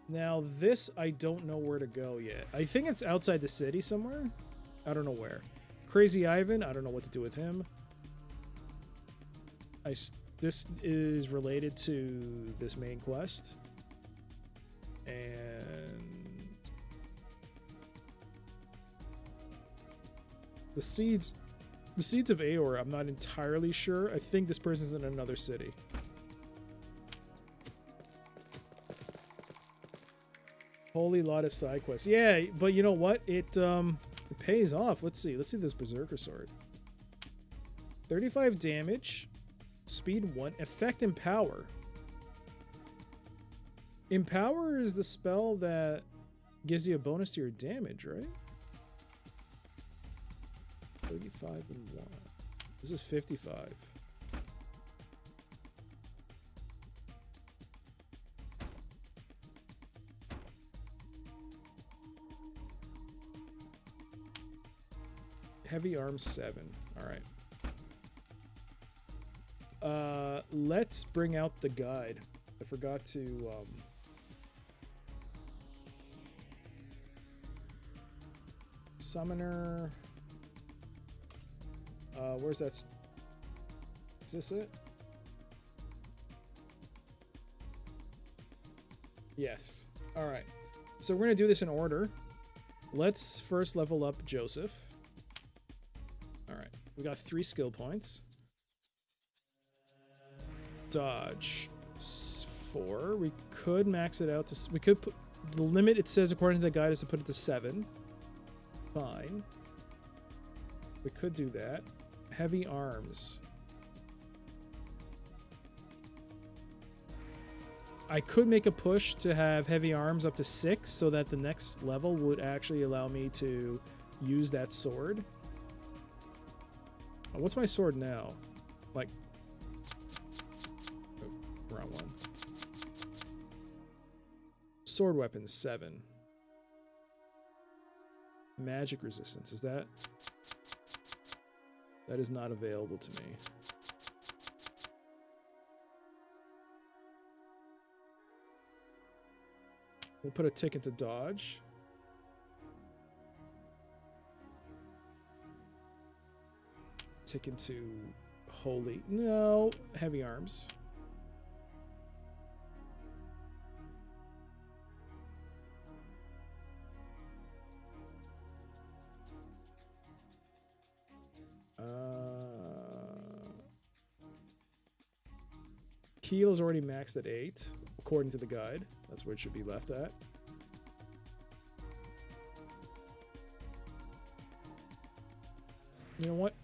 Now, this, I don't know where to go yet. I think it's outside the city somewhere. I don't know where. Crazy Ivan. I don't know what to do with him. This is related to this main quest. And... The Seeds of Aor, I'm not entirely sure. I think this person's in another city. Holy lot of side quests. Yeah, but you know what? It pays off. Let's see this Berserker sword. 35 damage, speed 1, effect Empower. Empower is the spell that gives you a bonus to your damage, right? 35 and 1. This is 55. Heavy arms 7. All right. Let's bring out the guide. I forgot to summoner. Where's that? Is this it? Yes. All right. So we're gonna do this in order. Let's first level up Joseph. All right, we got 3 skill points. Dodge 4. We could max it out to. We could put the limit. It says according to the guide is to put it to 7. Fine. We could do that. Heavy arms. I could make a push to have heavy arms up to 6 so that the next level would actually allow me to use that sword. What's my sword now? Like, oh, wrong one. Sword weapon 7. Magic resistance, is that? That is not available to me. We'll put a tick into dodge. Tick into holy. No, heavy arms. Heal is already maxed at 8, according to the guide. That's where it should be left at. You know what?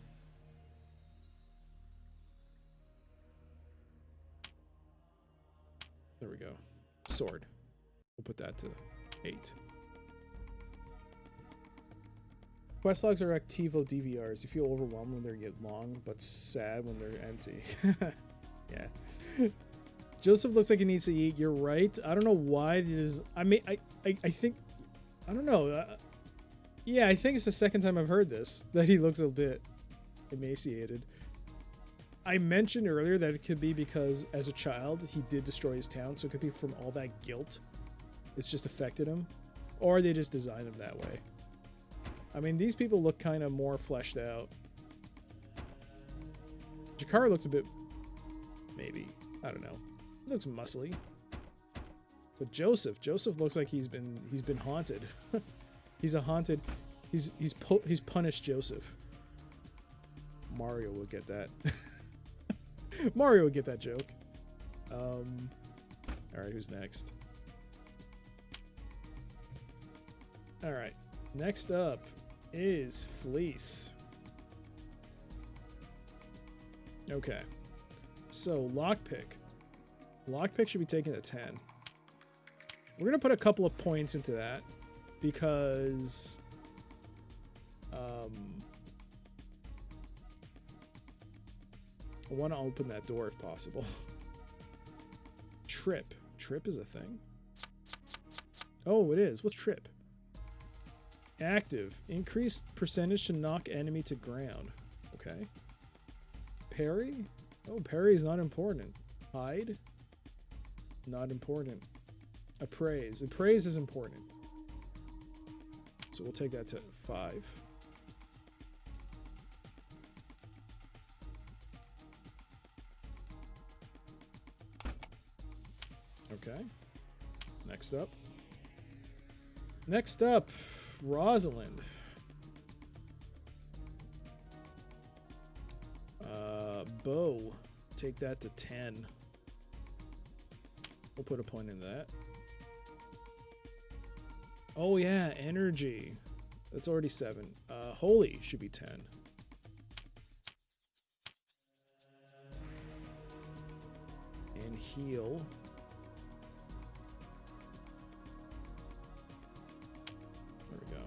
There we go. Sword. We'll put that to 8. Quest logs are Activo DVRs. You feel overwhelmed when they get long, but sad when they're empty. Yeah. Joseph looks like he needs to eat. You're right. I don't know why it is. I mean, I think, I don't know. Yeah, I think it's the second time I've heard this, that he looks a bit emaciated. I mentioned earlier that it could be because as a child, he did destroy his town. So it could be from all that guilt. It's just affected him. Or they just designed him that way. I mean, these people look kind of more fleshed out. Jakar looks a bit, maybe, I don't know. He looks muscly. But Joseph looks like he's been haunted. He's a haunted. He's punished Joseph. Mario will get that. Mario would get that joke. All right, who's next? All right, next up is Fleece. Okay, so lockpick. Lockpick should be taken to 10. We're gonna put a couple of points into that because I want to open that door if possible. Trip. Trip is a thing. Oh, it is. What's trip? Active. Increased percentage to knock enemy to ground. Okay. Parry? Oh, parry is not important. Hide? Not important. Appraise. Appraise is important. So we'll take that to 5. Okay. Next up. Next up, Rosalind. Bow. Take that to 10. We'll put a point in that. Oh yeah, energy. That's already 7. Holy should be 10. And heal. There we go.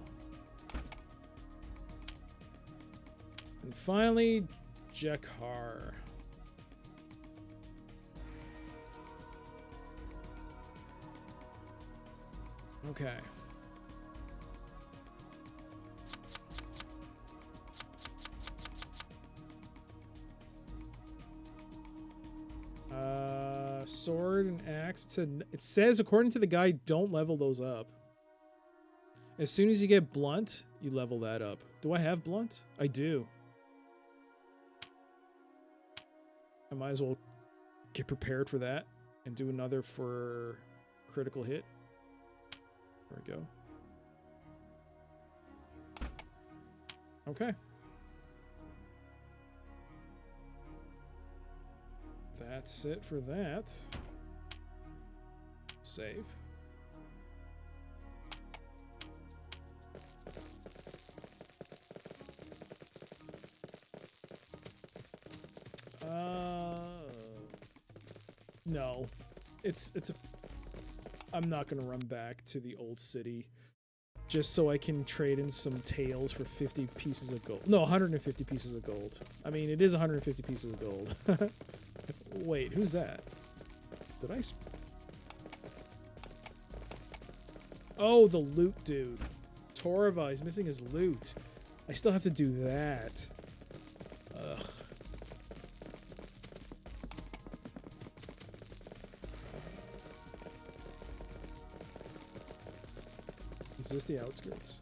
And finally, Jakar. Okay. Sword and axe. It says according to the guide, don't level those up. As soon as you get blunt, you level that up. Do I have blunt? I do. I might as well get prepared for that and do another for critical hit. There we go. Okay. That's it for that. Save. No. I'm not gonna run back to the old city just so I can trade in some tails for 50 pieces of gold. No, 150 pieces of gold. I mean, it is 150 pieces of gold. Wait, who's that? Did I... Oh, the loot dude. Torva, he's missing his loot. I still have to do that. Ugh. Is this the outskirts?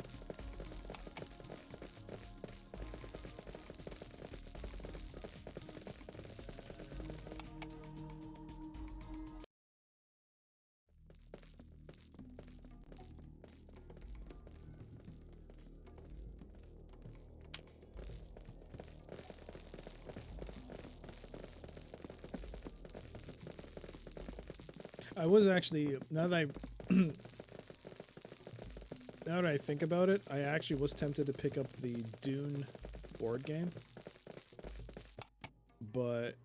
I was actually, now that I think about it, I actually was tempted to pick up the Dune board game, but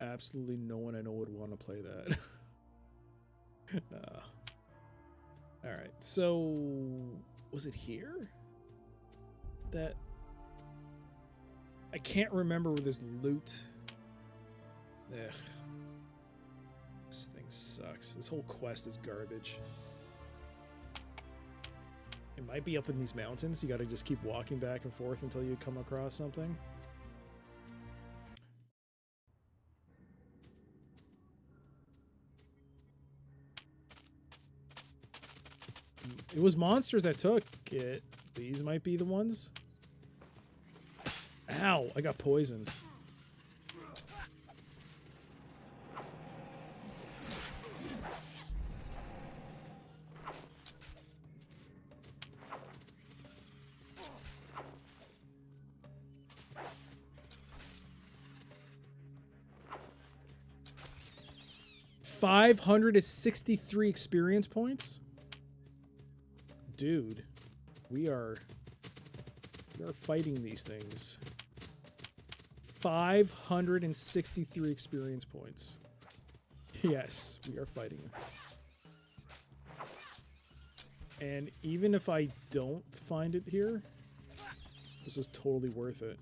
absolutely no one I know would want to play that. Alright, so was it here? That I can't remember where there's loot. Ugh. This thing sucks. This whole quest is garbage. It might be up in these mountains. You gotta just keep walking back and forth until you come across something. It was monsters that took it. These might be the ones. Ow! I got poisoned. 563 experience points? Dude, we are fighting these things. 563 experience points. Yes, we are fighting. And even if I don't find it here, this is totally worth it.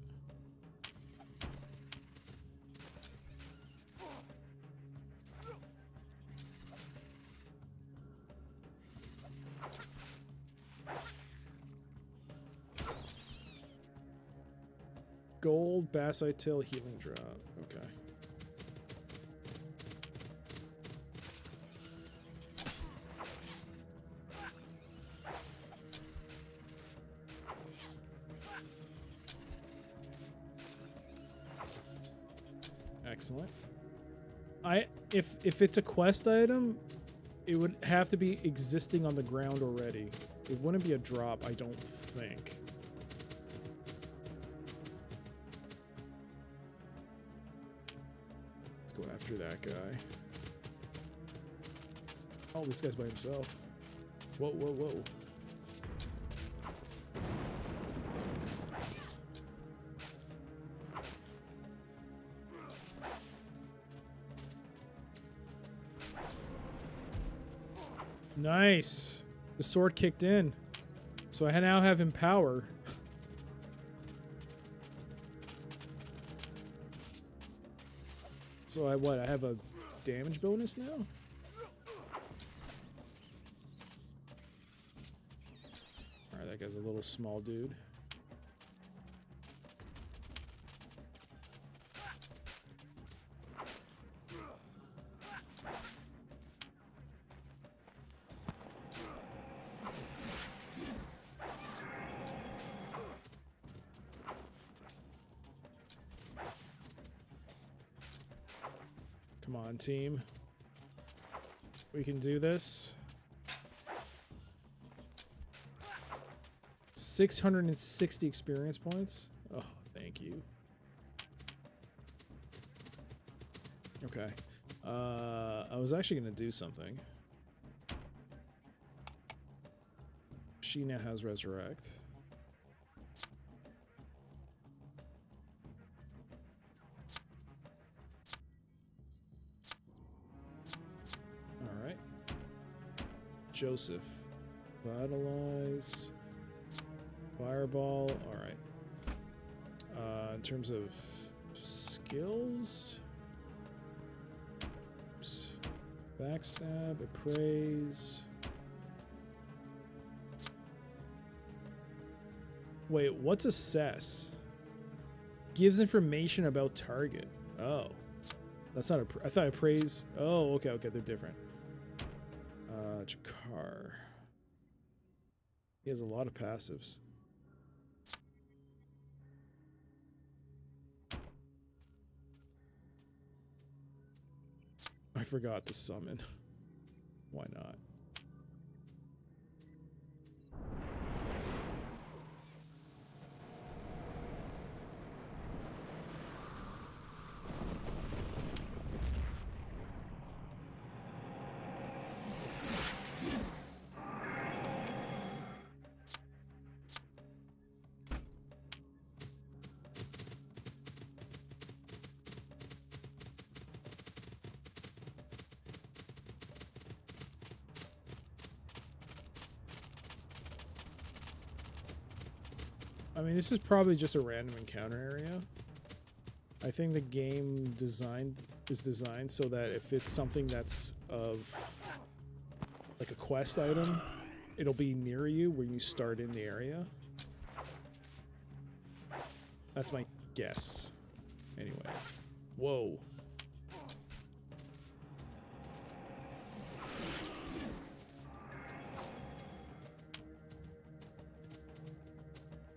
Gold, Bassite Tail, Healing Drop. Okay. Excellent. If it's a quest item, it would have to be existing on the ground already. It wouldn't be a drop, I don't think. Go after that guy. Oh, this guy's by himself. Whoa, whoa, whoa. Nice. The sword kicked in. So I now have Empower. So I have a damage bonus now? Alright, that guy's a little small dude. Come on, team. We can do this. 660 experience points. Oh, thank you. Okay. I was actually going to do something. She now has Resurrect. Alright. Joseph. Vitalize. Fireball. Alright. In terms of skills... Oops. Backstab, appraise. Wait, what's assess? Gives information about target. Oh. That's not I thought appraise. Oh, okay, they're different. Jakar. He has a lot of passives. I forgot to summon. Why not? I mean, this is probably just a random encounter area. I think the game is designed so that if it's something that's of like a quest item, it'll be near you when you start in the area. That's my guess. Anyways. Whoa.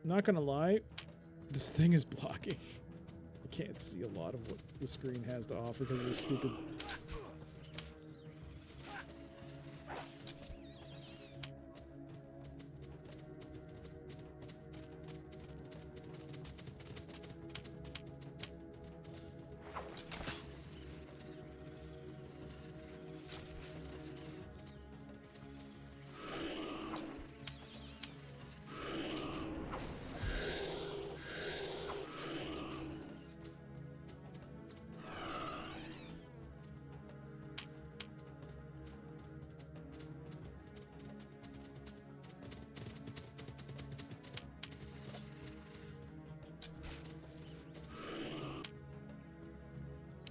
Not gonna lie, this thing is blocking. I can't see a lot of what the screen has to offer because of this stupid...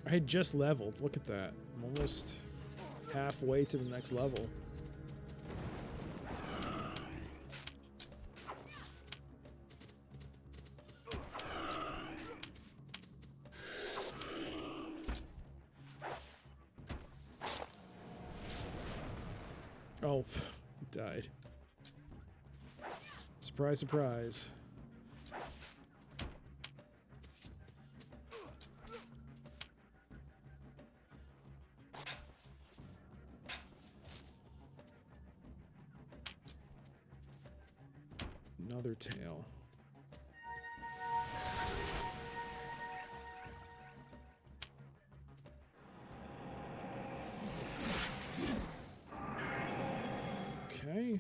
I had just leveled. Look at that. I'm almost halfway to the next level. Oh, he died. Surprise, surprise. Another tail. Okay.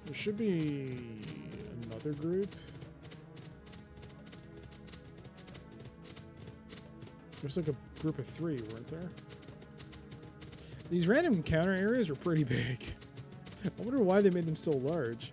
There should be another group. There's like a group of 3, weren't there? These random encounter areas are pretty big. I wonder why they made them so large.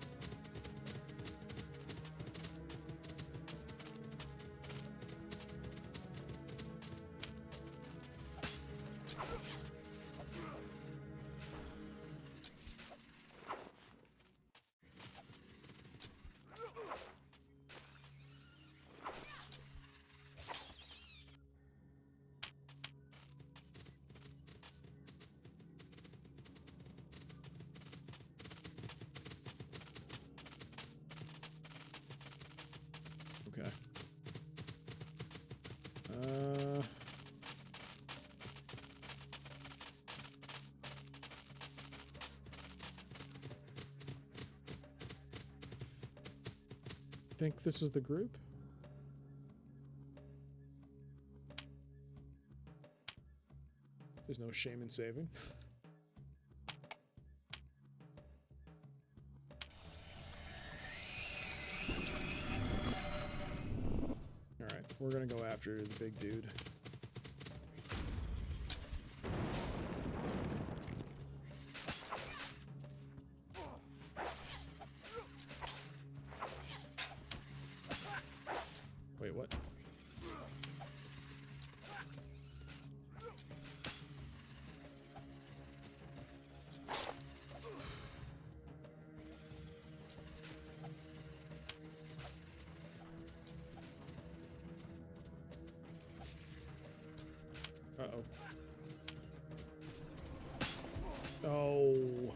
Think this was the group? There's no shame in saving. Alright, we're gonna go after the big dude. Wait, what? Uh-oh. Oh.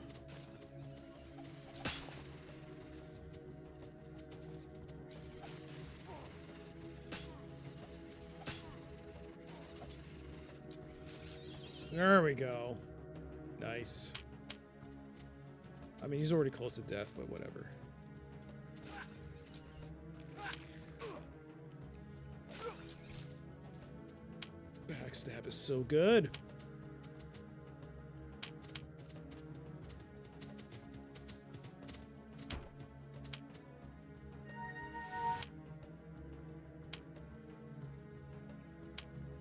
There we go. Nice. I mean, he's already close to death, but whatever. Backstab is so good.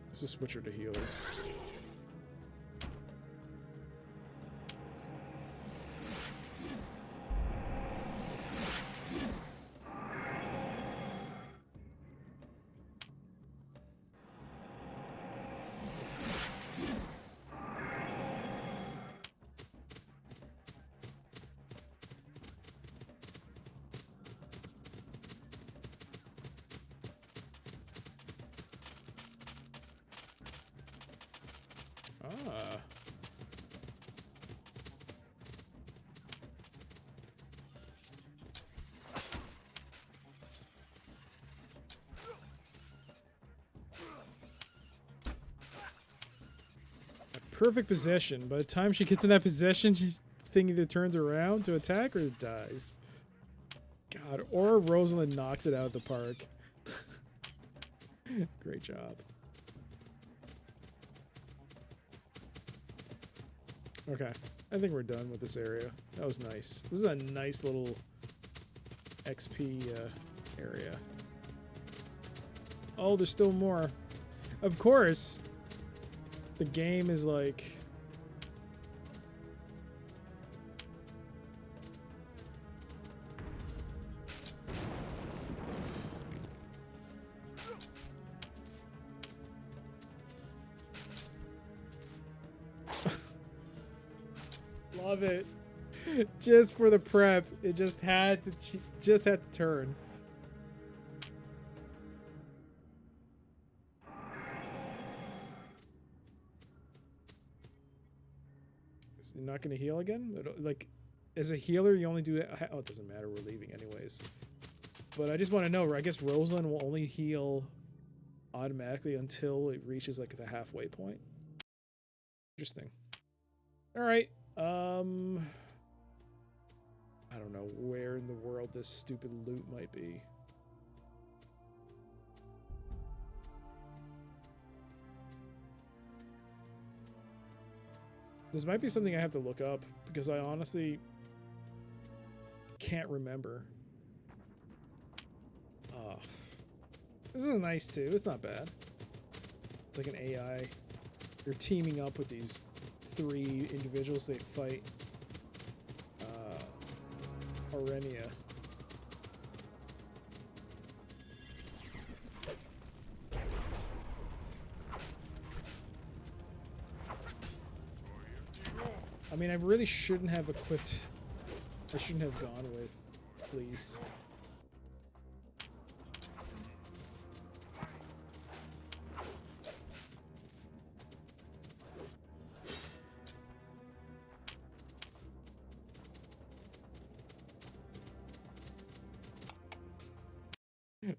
Let's just switch her to healer. Ah. Perfect position. By the time she gets in that position, she thing either turns around to attack or dies. God, or Rosalind knocks it out of the park. Great job. Okay, I think we're done with this area. That was nice. This is a nice little XP area. Oh, there's still more. Of course, the game is like... Love it. Just for the prep, it just had to turn. So you're not going to heal again? Like, as a healer, you only do... Oh, it doesn't matter. We're leaving anyways. But I just want to know, I guess Rosalind will only heal automatically until it reaches, like, the halfway point. Interesting. Alright. I don't know where in the world this stupid loot might be. This might be something I have to look up because I honestly can't remember. Oh, this is nice too. It's not bad. It's like an AI. You're teaming up with these 3 individuals. They fight Aurenia. I mean, I really shouldn't have equipped... I shouldn't have gone with Please.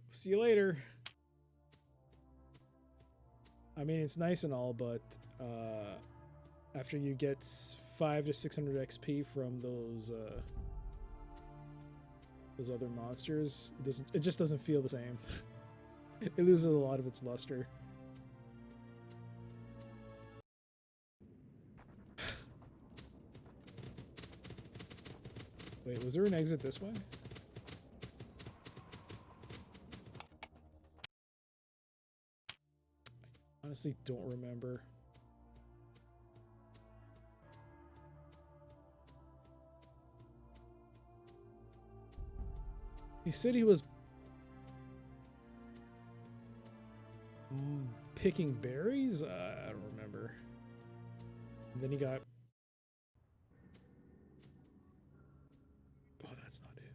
See you later. I mean, it's nice and all, but after you get 500 to 600 XP from those other monsters, it just doesn't feel the same. It loses a lot of its luster. Wait, was there an exit this way? I honestly don't remember. He said he was picking berries? I don't remember. And then he got... Oh, that's not it.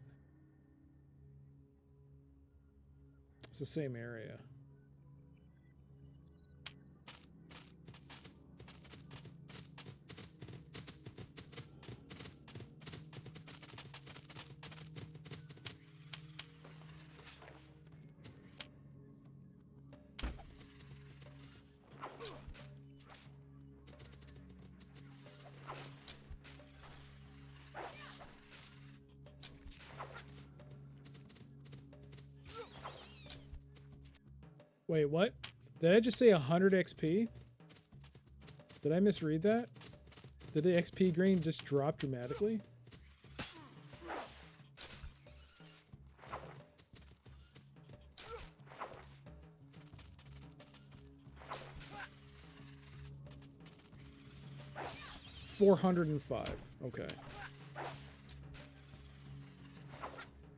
It's the same area. Wait, what? Did I just say 100 XP? Did I misread that? Did the XP green just drop dramatically? $405. Okay.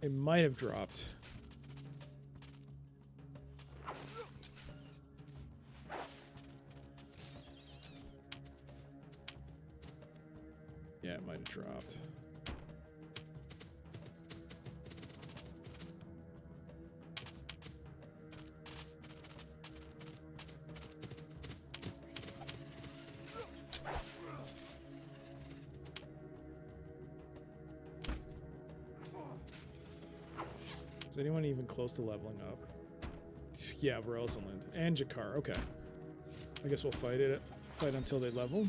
It might have dropped. Yeah, it might have dropped. Is anyone even close to leveling up? Yeah, Rosalind and Jakar. Okay. I guess we'll fight it. Fight until they level.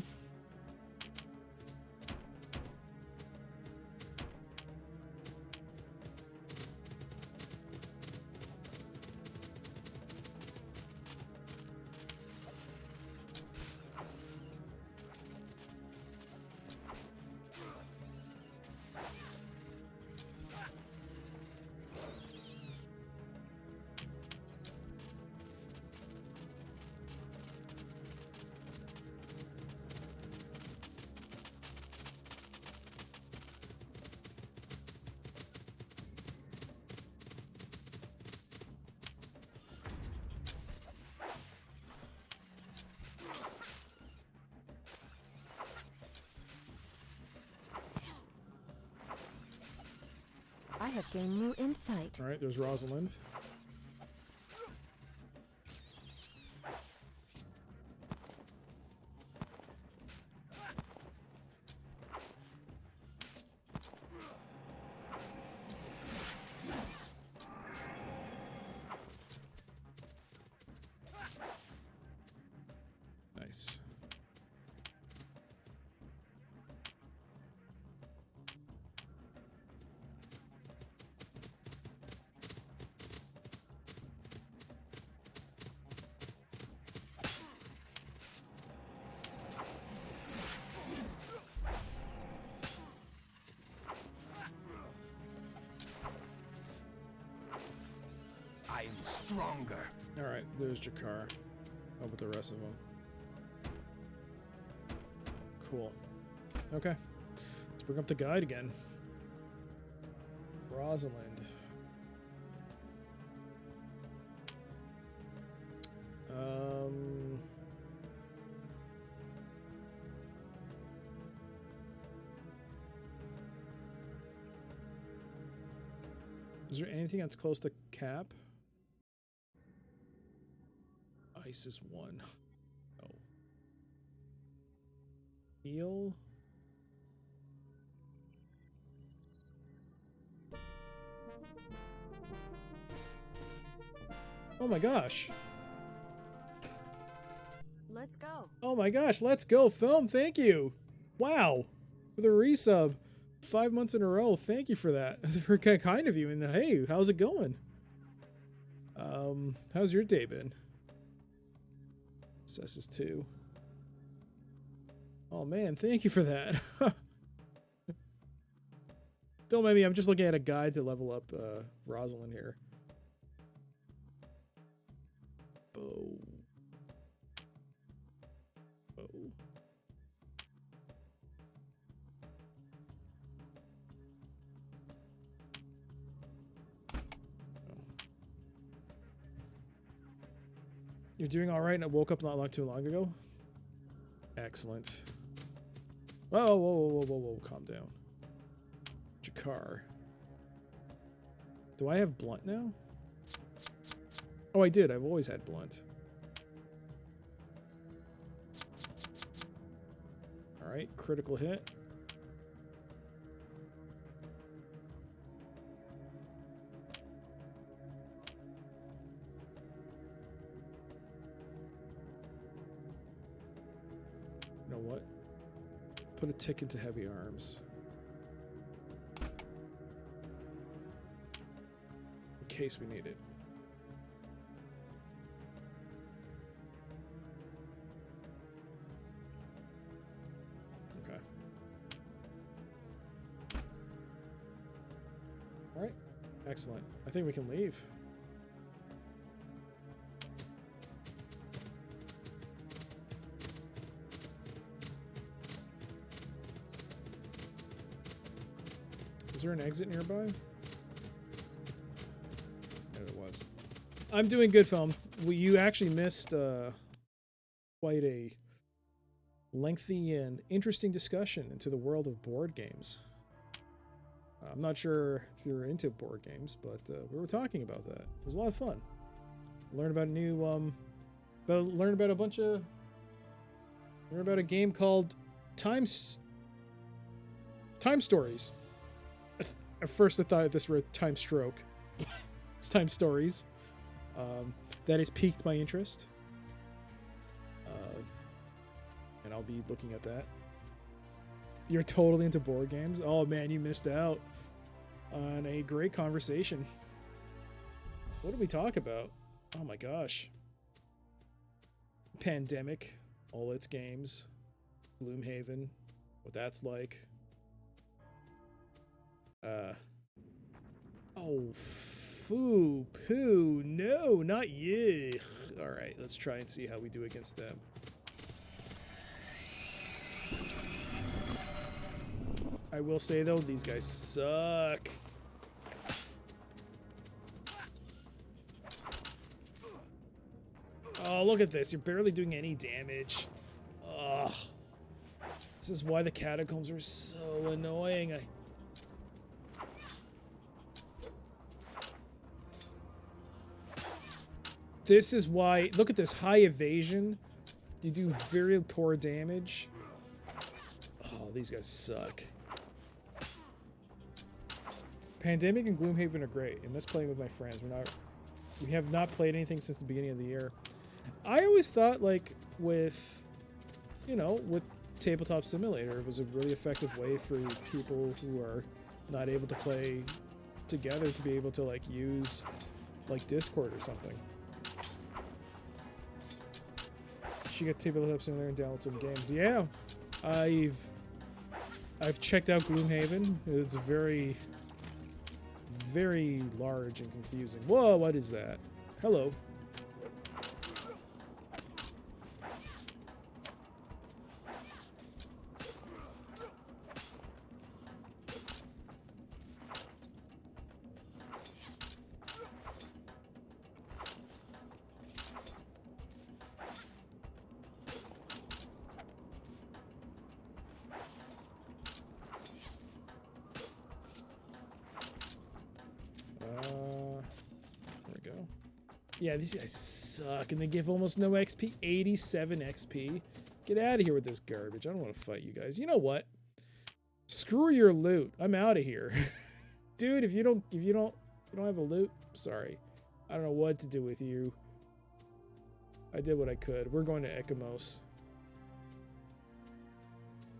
I have gained new insight.
All right, there's Rosalind. Nice.
I am stronger.
All right, there's Jakar. How about the rest of them? Cool. Okay. Let's bring up the guide again. Rosalind. Is there anything that's close to cap? Ice is 1. Oh. Heal. Oh my gosh.
Let's go.
Oh my gosh, let's go, film. Thank you. Wow. For the resub. 5 months in a row. Thank you for that. That's very kind of you. And hey, how's it going? How's your day been? Assesses 2. Oh man, thank you for that. Don't mind me, I'm just looking at a guide to level up Rosalind here. Bow. Bow. You're doing all right, and I woke up not too long ago. Excellent. Whoa, whoa, whoa, whoa, whoa, calm down. Jakar. Do I have blunt now? Oh, I did. I've always had blunt. All right, critical hit. You know what? Put a tick into heavy arms. In case we need it. Okay. Alright. Excellent. I think we can leave. Is there an exit nearby? There was. I'm doing good, film. You actually missed quite a lengthy and interesting discussion into the world of board games. I'm not sure if you're into board games, but we were talking about that. It was a lot of fun. Learn about a new learn about a game called Time Stories. At first I thought this were Time Stroke. It's Time Stories. That has piqued my interest. And I'll be looking at that. You're totally into board games? Oh man, you missed out on a great conversation. What did we talk about? Oh my gosh. Pandemic, all its games, Gloomhaven, what that's like. Oh, foo, poo, no, not you. All right, let's try and see how we do against them. I will say though, these guys suck. Oh, look at this. You're barely doing any damage. Ugh. This is why the catacombs are so annoying. This is why, look at this, high evasion. You do very poor damage. Oh, these guys suck. Pandemic and Gloomhaven are great. I miss playing with my friends. We have not played anything since the beginning of the year. I always thought, like, with Tabletop Simulator, it was a really effective way for people who are not able to play together to be able to, like, use, like, Discord or something. She got Tabletop Simulator and download some games. Yeah, I've checked out Gloomhaven. It's very, very large and confusing. Whoa, what is that? Hello. Yeah, these guys suck, and they give almost no XP. 87 XP. Get out of here with this garbage. I don't want to fight you guys. You know what? Screw your loot. I'm out of here, dude. If you don't have a loot, sorry. I don't know what to do with you. I did what I could. We're going to Ekamos.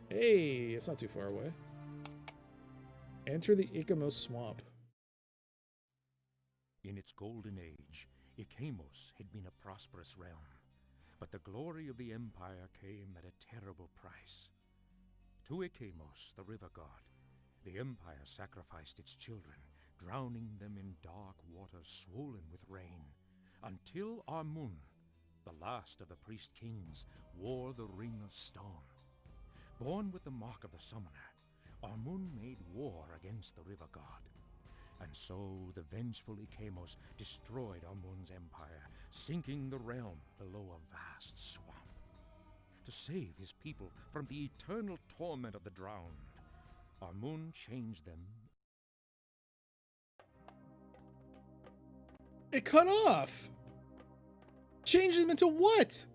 Hey, it's not too far away. Enter the Ekamos swamp.
In its golden age, Ikamos had been a prosperous realm, but the glory of the empire came at a terrible price. To Ikamos, the river god, the empire sacrificed its children, drowning them in dark waters swollen with rain, until Amun, the last of the priest kings, wore the ring of stone. Born with the mark of the summoner, Amun made war against the river god. And so the vengeful Ikamos destroyed Amun's empire, sinking the realm below a vast swamp. To save his people from the eternal torment of the drowned, Amun changed them.
It cut off! Change them into what?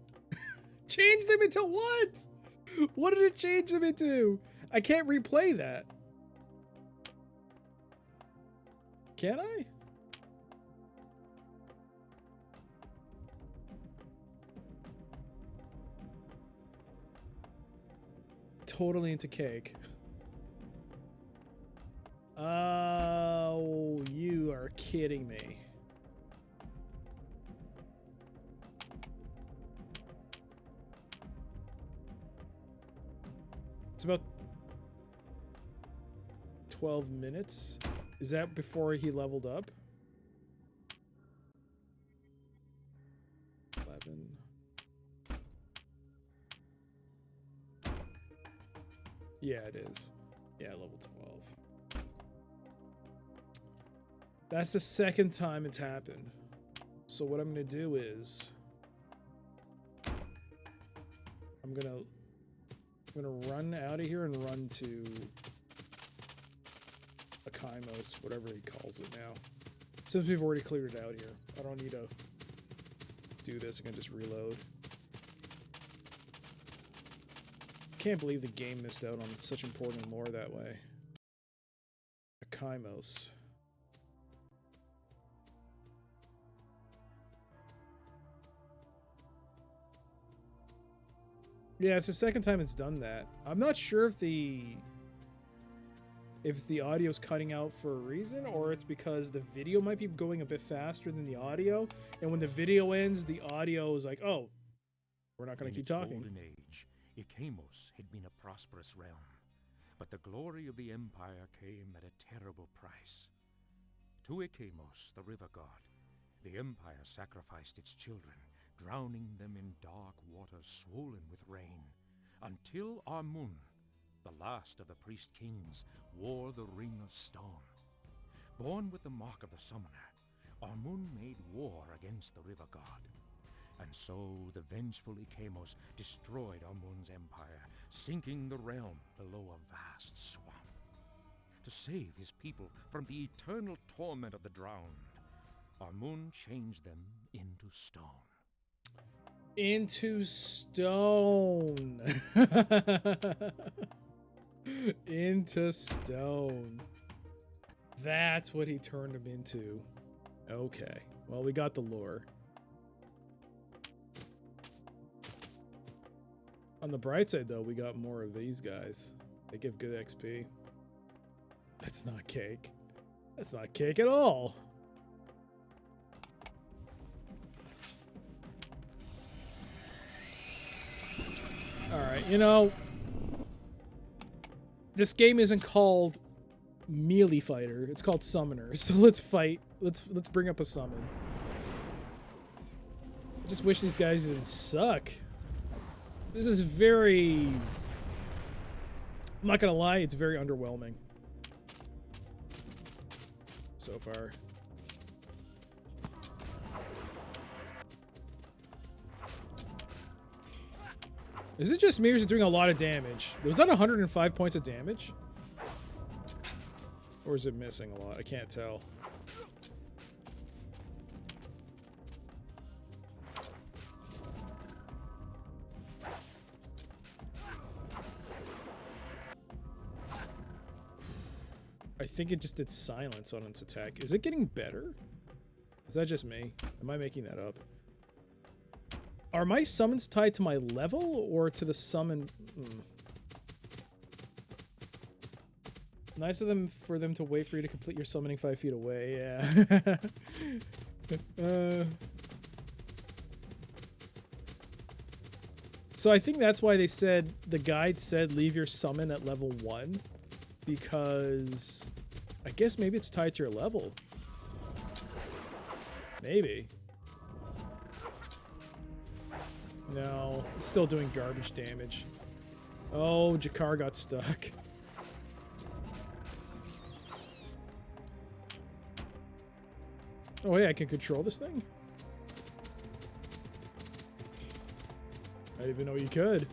Change them into what? What did it change them into? I can't replay that. Can I? Totally into cake. Oh, you are kidding me. It's about 12 minutes. Is that before he leveled up? 11. Yeah, it is. Yeah, level 12. That's the second time it's happened. So what I'm gonna do is I'm gonna run out of here and run to Akimos, whatever he calls it now. Since we've already cleared it out here, I don't need to do this. I can just reload. Can't believe the game missed out on such important lore that way. Akimos. Yeah, it's the second time it's done that. I'm not sure if the audio's cutting out for a reason, or it's because the video might be going a bit faster than the audio, and when the video ends, the audio is like, oh, we're not going to keep talking.
In its golden age, Ikamos had been a prosperous realm, but the glory of the empire came at a terrible price. To Ikamos, the river god, the empire sacrificed its children, drowning them in dark waters swollen with rain, until Amun, the last of the priest kings, wore the ring of stone. Born with the mark of the summoner, Amun made war against the river god. And so the vengeful Ikamos destroyed Amun's empire, sinking the realm below a vast swamp. To save his people from the eternal torment of the drowned, Amun changed them into stone.
Into stone. Into stone. That's what he turned him into. Okay. Well, we got the lore. On the bright side, though, we got more of these guys. They give good XP. That's not cake. That's not cake at all. Alright, you know, this game isn't called Melee Fighter, it's called Summoner, so let's fight. Let's bring up a summon. I just wish these guys didn't suck. This is very... I'm not gonna lie, it's very underwhelming. So far. Is it just me or is it doing a lot of damage? Was that 105 points of damage? Or is it missing a lot? I can't tell. I think it just did silence on its attack. Is it getting better? Is that just me? Am I making that up? Are my summons tied to my level or to the summon? Nice of them for them to wait for you to complete your summoning 5 feet away. Yeah. So I think that's why they said, the guide said leave your summon at level 1. Because I guess maybe it's tied to your level. Maybe. No, it's still doing garbage damage. Oh, Jakar got stuck. Oh, yeah, I can control this thing? I didn't even know you could.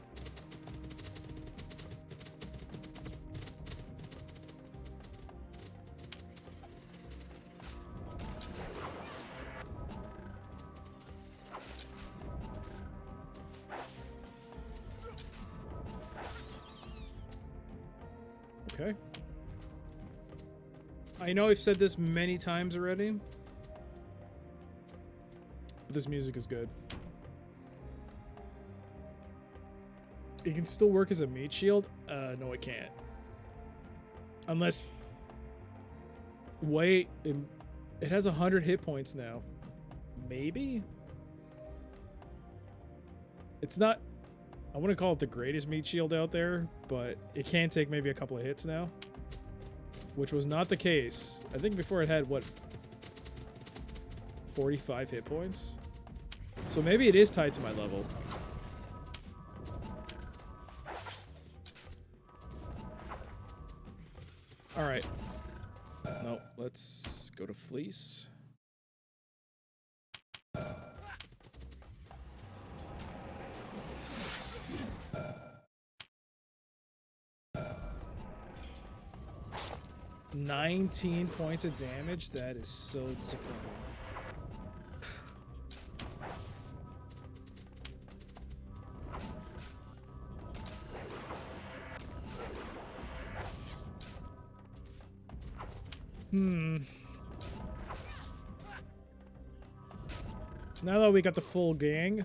Okay. I know I've said this many times already, but this music is good. It can still work as a meat shield? No, it can't. Unless... Wait, it has 100 hit points now. Maybe? It's not... I wouldn't call it the greatest meat shield out there, but it can take maybe a couple of hits now. Which was not the case. I think before it had, what, 45 hit points? So maybe it is tied to my level. Alright. No, let's go to Fleece. Fleece. 19 points of damage? That is so disappointing. Now that we got the full gang,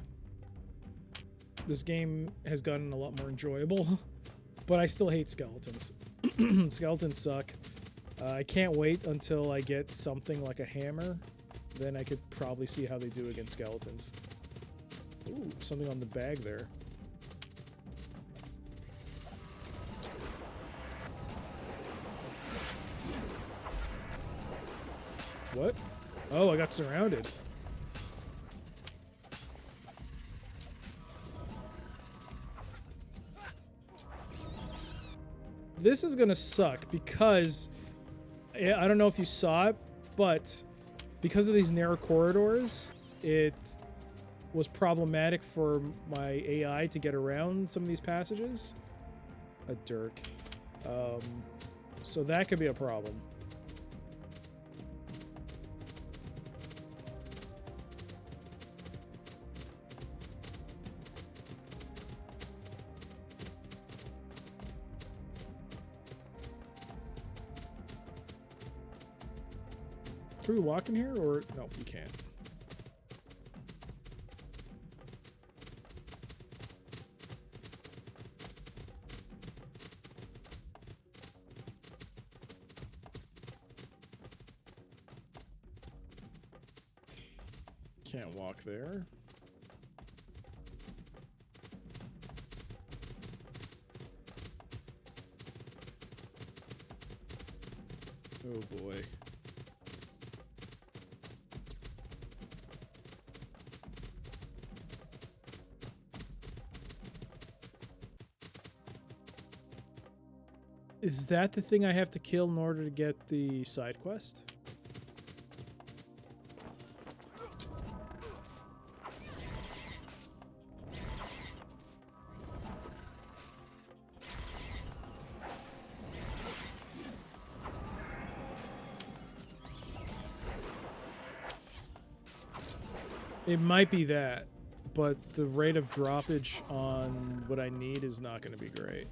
this game has gotten a lot more enjoyable. But I still hate skeletons. Skeletons suck. I can't wait until I get something like a hammer. Then I could probably see how they do against skeletons. Ooh, something on the bag there. What? Oh, I got surrounded. This is gonna suck because I don't know if you saw it, but because of these narrow corridors, it was problematic for my AI to get around some of these passages. A dirk. So that could be a problem. Can we walk in here, or no, you can't. Can't walk there. Oh boy. Is that the thing I have to kill in order to get the side quest? It might be that, but the rate of droppage on what I need is not going to be great.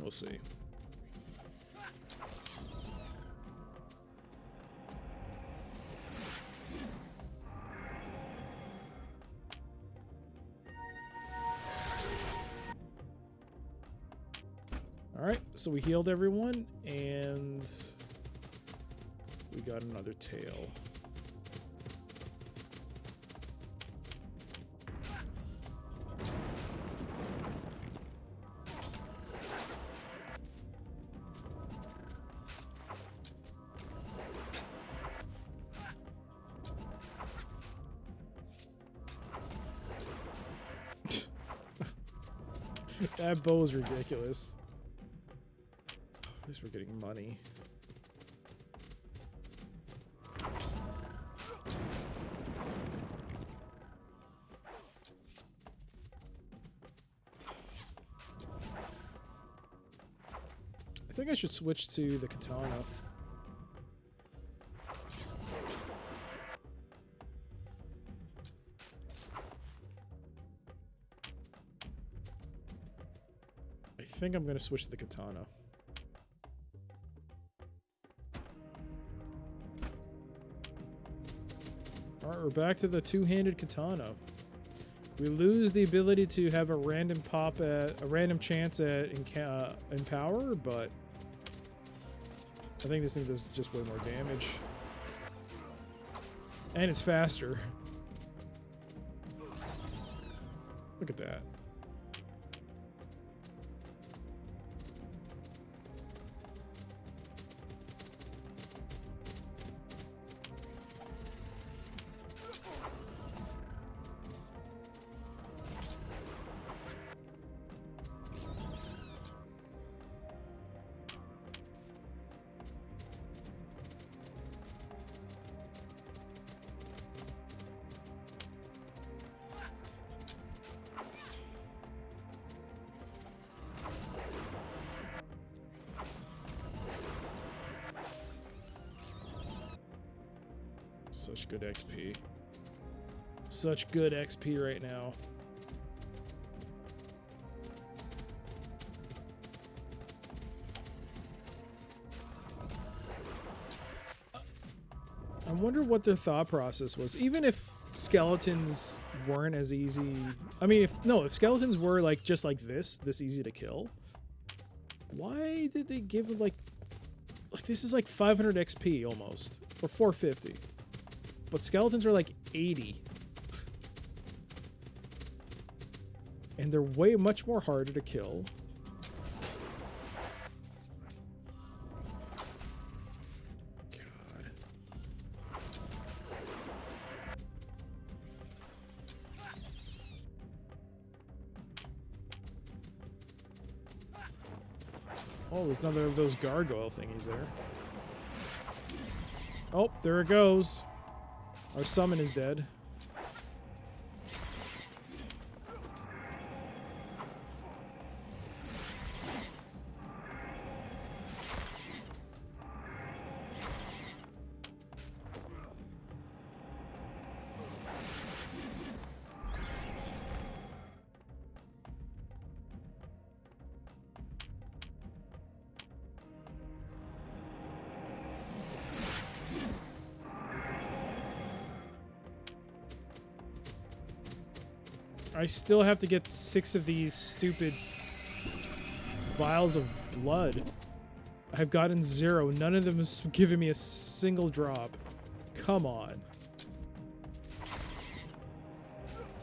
We'll see. Alright, so we healed everyone, and we got another tail. That bow is ridiculous. At least we're getting money. I think I should switch to the katana. I think I'm going to switch to the katana. Alright, we're back to the two-handed katana. We lose the ability to have a random chance at empower, but I think this thing does just way more damage. And it's faster. Look at that. Such good XP. Such good XP right now. I wonder what their thought process was. Even if skeletons weren't as easy... I mean, if skeletons were like just like this easy to kill, why did they give them like this is like 500 XP almost, or 450. But skeletons are like 80. And they're way much more harder to kill. God. Oh, there's another of those gargoyle thingies there. Oh, there it goes. Our summon is dead. I still have to get 6 of these stupid vials of blood. I've gotten 0. None of them has given me a single drop. Come on.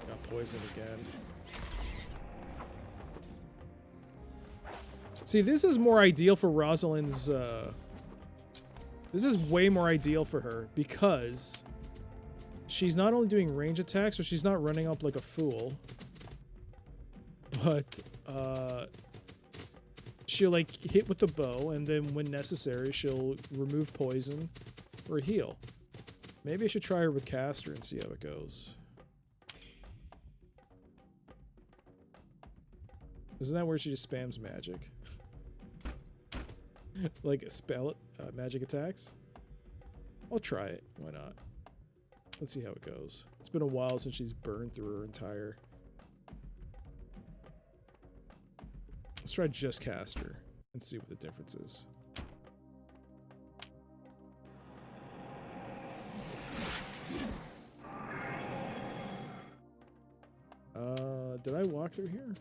Got poisoned again. See, this is more ideal for Rosalind's, this is way more ideal for her because she's not only doing range attacks, so she's not running up like a fool, but she'll like hit with the bow, and then when necessary, she'll remove poison or heal. Maybe I should try her with caster and see how it goes. Isn't that where she just spams magic? Like spell magic attacks? I'll try it. Why not? Let's see how it goes. It's been a while since she's burned through her entire... Let's try just caster and see what the difference is. Did I walk through here?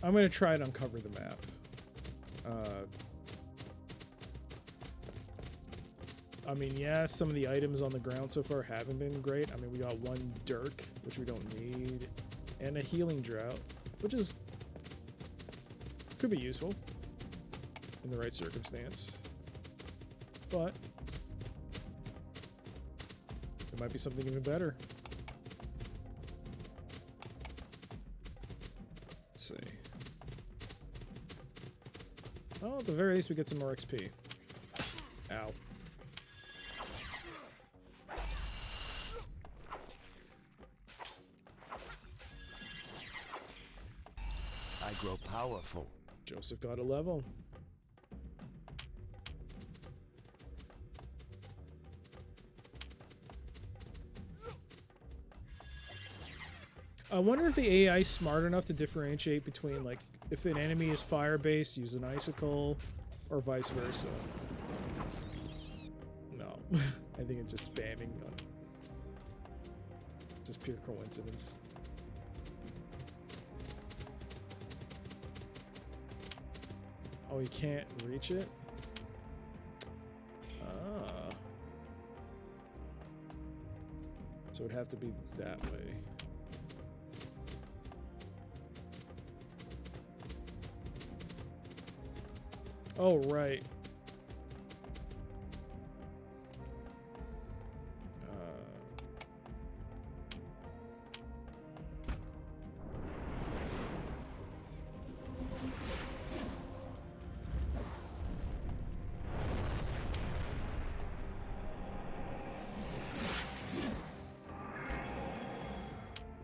I'm gonna try and uncover the map. I mean, yeah, some of the items on the ground so far haven't been great. I mean, we got one dirk, which we don't need, and a healing drought, which is could be useful in the right circumstance. But there might be something even better. Let's see. Well, at the very least, we get some more XP. Ow.
I grow powerful.
Joseph got a level. I wonder if the AI is smart enough to differentiate between, like, if an enemy is fire-based, use an icicle, or vice versa. No. I think it's just spamming on it. Just pure coincidence. Oh, you can't reach it? Ah. So it'd have to be that way. Oh, right.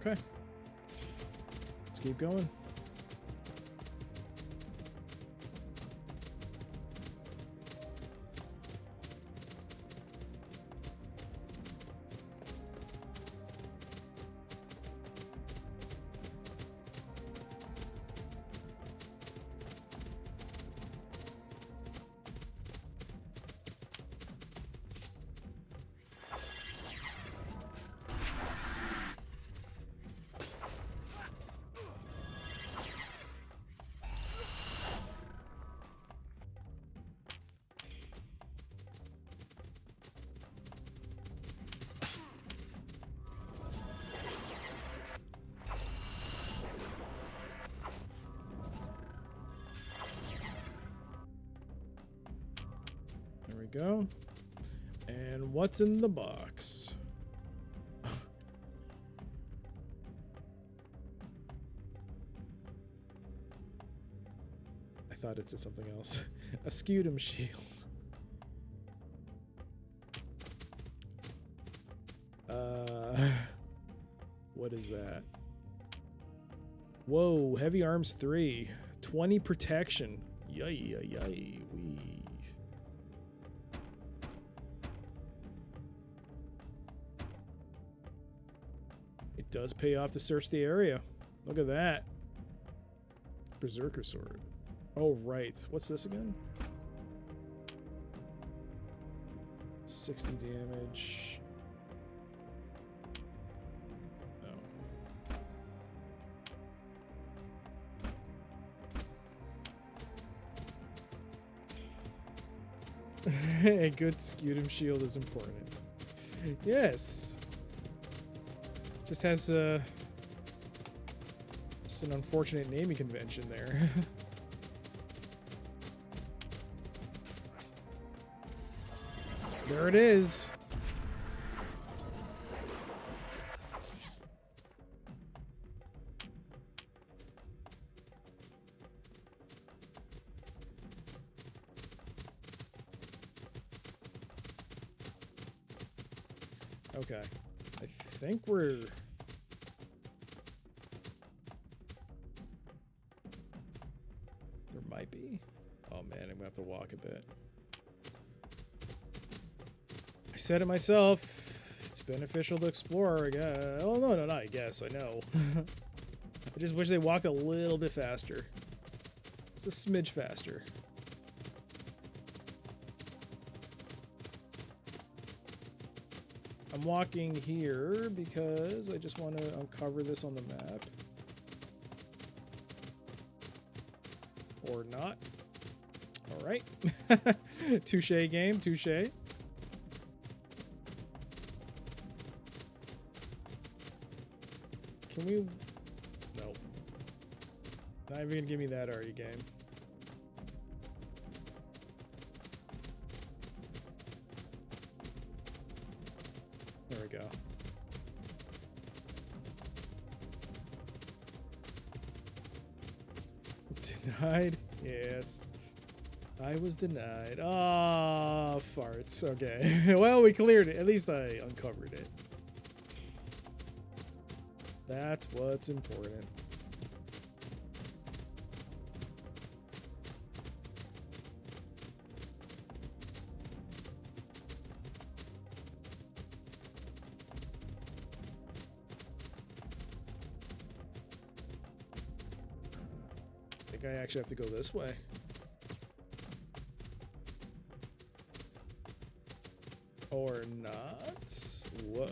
Okay. Let's keep going. There we go. And what's in the box? I thought it said something else. A scutum shield. What is that? Whoa, heavy arms 3. 20 protection. Yay, yay, yay. Wee. It does pay off to search the area. Look at that. Berserker sword. Oh, right. What's this again? 60 damage. No. A good scutum shield is important. Yes. Just has just an unfortunate naming convention there. There it is. Okay. I think we're... There might be. Oh man, I'm gonna have to walk a bit. I said it myself. It's beneficial to explore, I guess. Oh, no, not I guess. I know. I just wish they walked a little bit faster. It's a smidge faster. I'm walking here because I just want to uncover this on the map. Or not. Alright. Touche game, touche. Can we... No. Not even gonna give me that, are you, game? There we go. Denied? Yes. I was denied. Ah, farts. Okay. Well, we cleared it. At least I uncovered it. That's what's important. I think I actually have to go this way. Or not. Whoa. I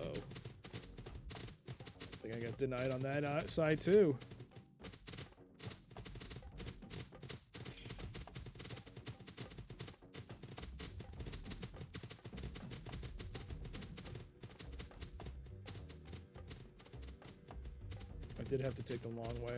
think I got denied on that side too. I did have to take the long way.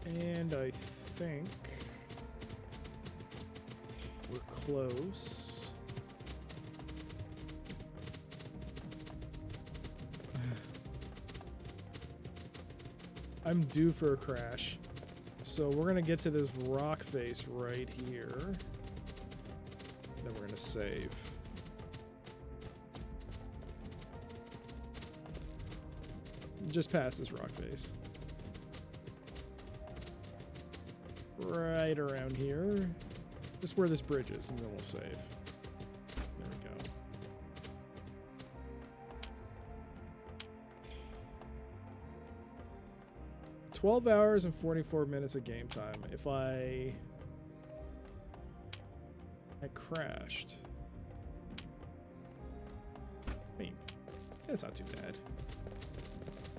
And I think we're close. I'm due for a crash. So we're gonna get to this rock face right here. Then we're gonna save. Just past this rock face. Right around here. Just where this bridge is, and then we'll save. There we go. $12 hours and 44 minutes of game time. If I crashed. I mean, it's not too bad.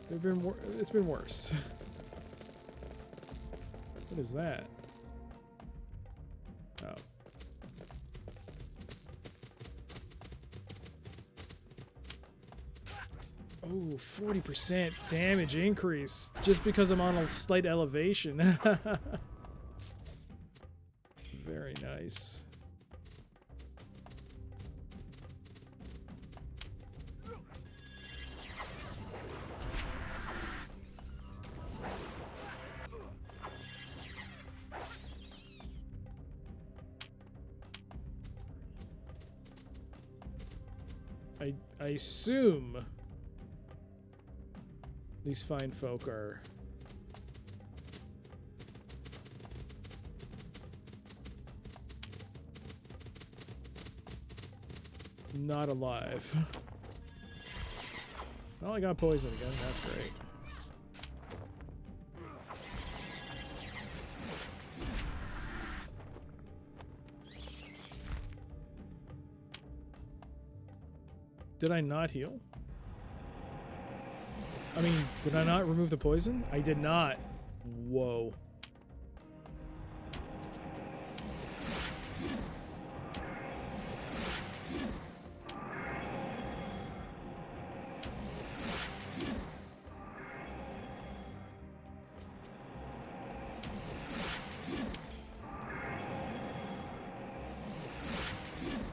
It's been worse. What is that? Oh. Oh, 40% damage increase just because I'm on a slight elevation. Very nice. I assume these fine folk are not alive. Well, I got poisoned again. That's great. Did I not heal? I mean, did I not remove the poison? I did not. Whoa.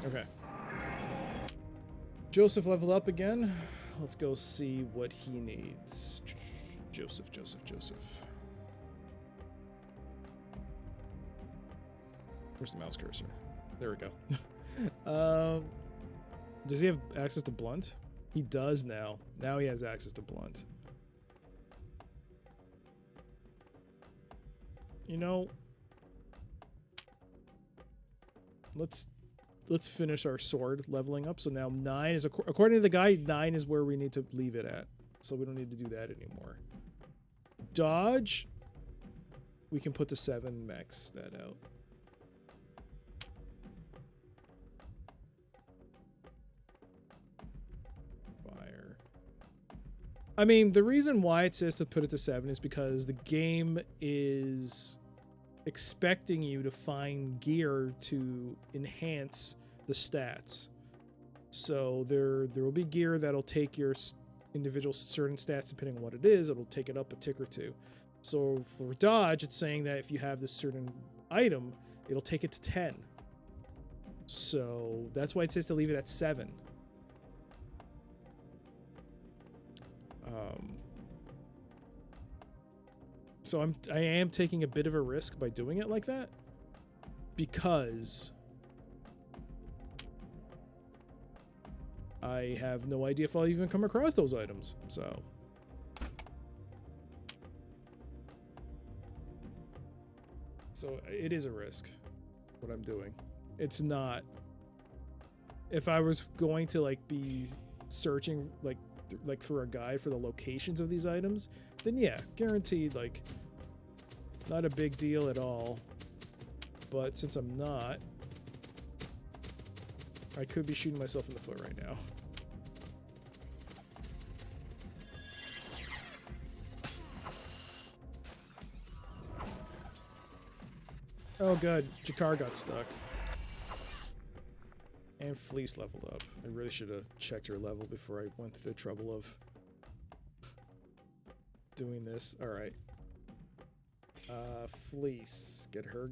Okay. Joseph leveled up again. Let's go see what he needs. Joseph. Where's the mouse cursor? There we go. Does he have access to blunt? He does now. Now he has access to blunt. You know, let's finish our sword leveling up. So now 9 is, according to the guy, 9 is where we need to leave it at. so we don't need to do that anymore. Dodge, we can put to 7, max that out. Fire. I mean, the reason why it says to put it to 7 is because the game is expecting you to find gear to enhance the stats. So there will be gear that'll take your individual certain stats depending on what it is. It'll take it up a tick or two. So for dodge, it's saying that if you have this certain item, it'll take it to 10. So that's why it says to leave it at 7. So I am taking a bit of a risk by doing it like that, because I have no idea if I'll even come across those items. So it is a risk what I'm doing. It's not, if I was going to like be searching like through a guide for the locations of these items, then yeah, guaranteed, like, not a big deal at all. But since I'm not, I could be shooting myself in the foot right now. Oh good, Jakar got stuck. And Fleece leveled up. I really should have checked her level before I went through the trouble of doing this. Alright. Fleece. Get her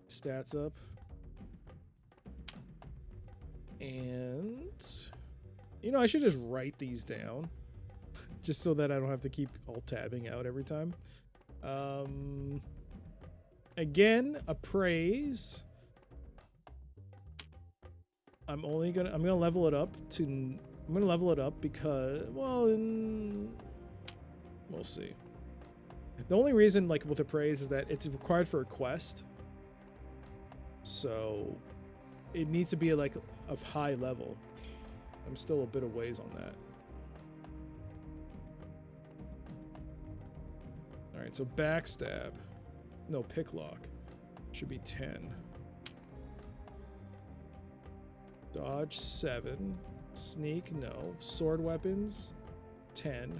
stats up. And you know, I should just write these down. Just so that I don't have to keep alt-tabbing out every time. Again, appraise. I'm gonna level it up because, well, we'll see. The only reason, like, with appraise is that it's required for a quest. So it needs to be like of high level. I'm still a bit of ways on that. Alright, so backstab. No, picklock. Should be 10. Dodge 7. Sneak, no. Sword weapons 10.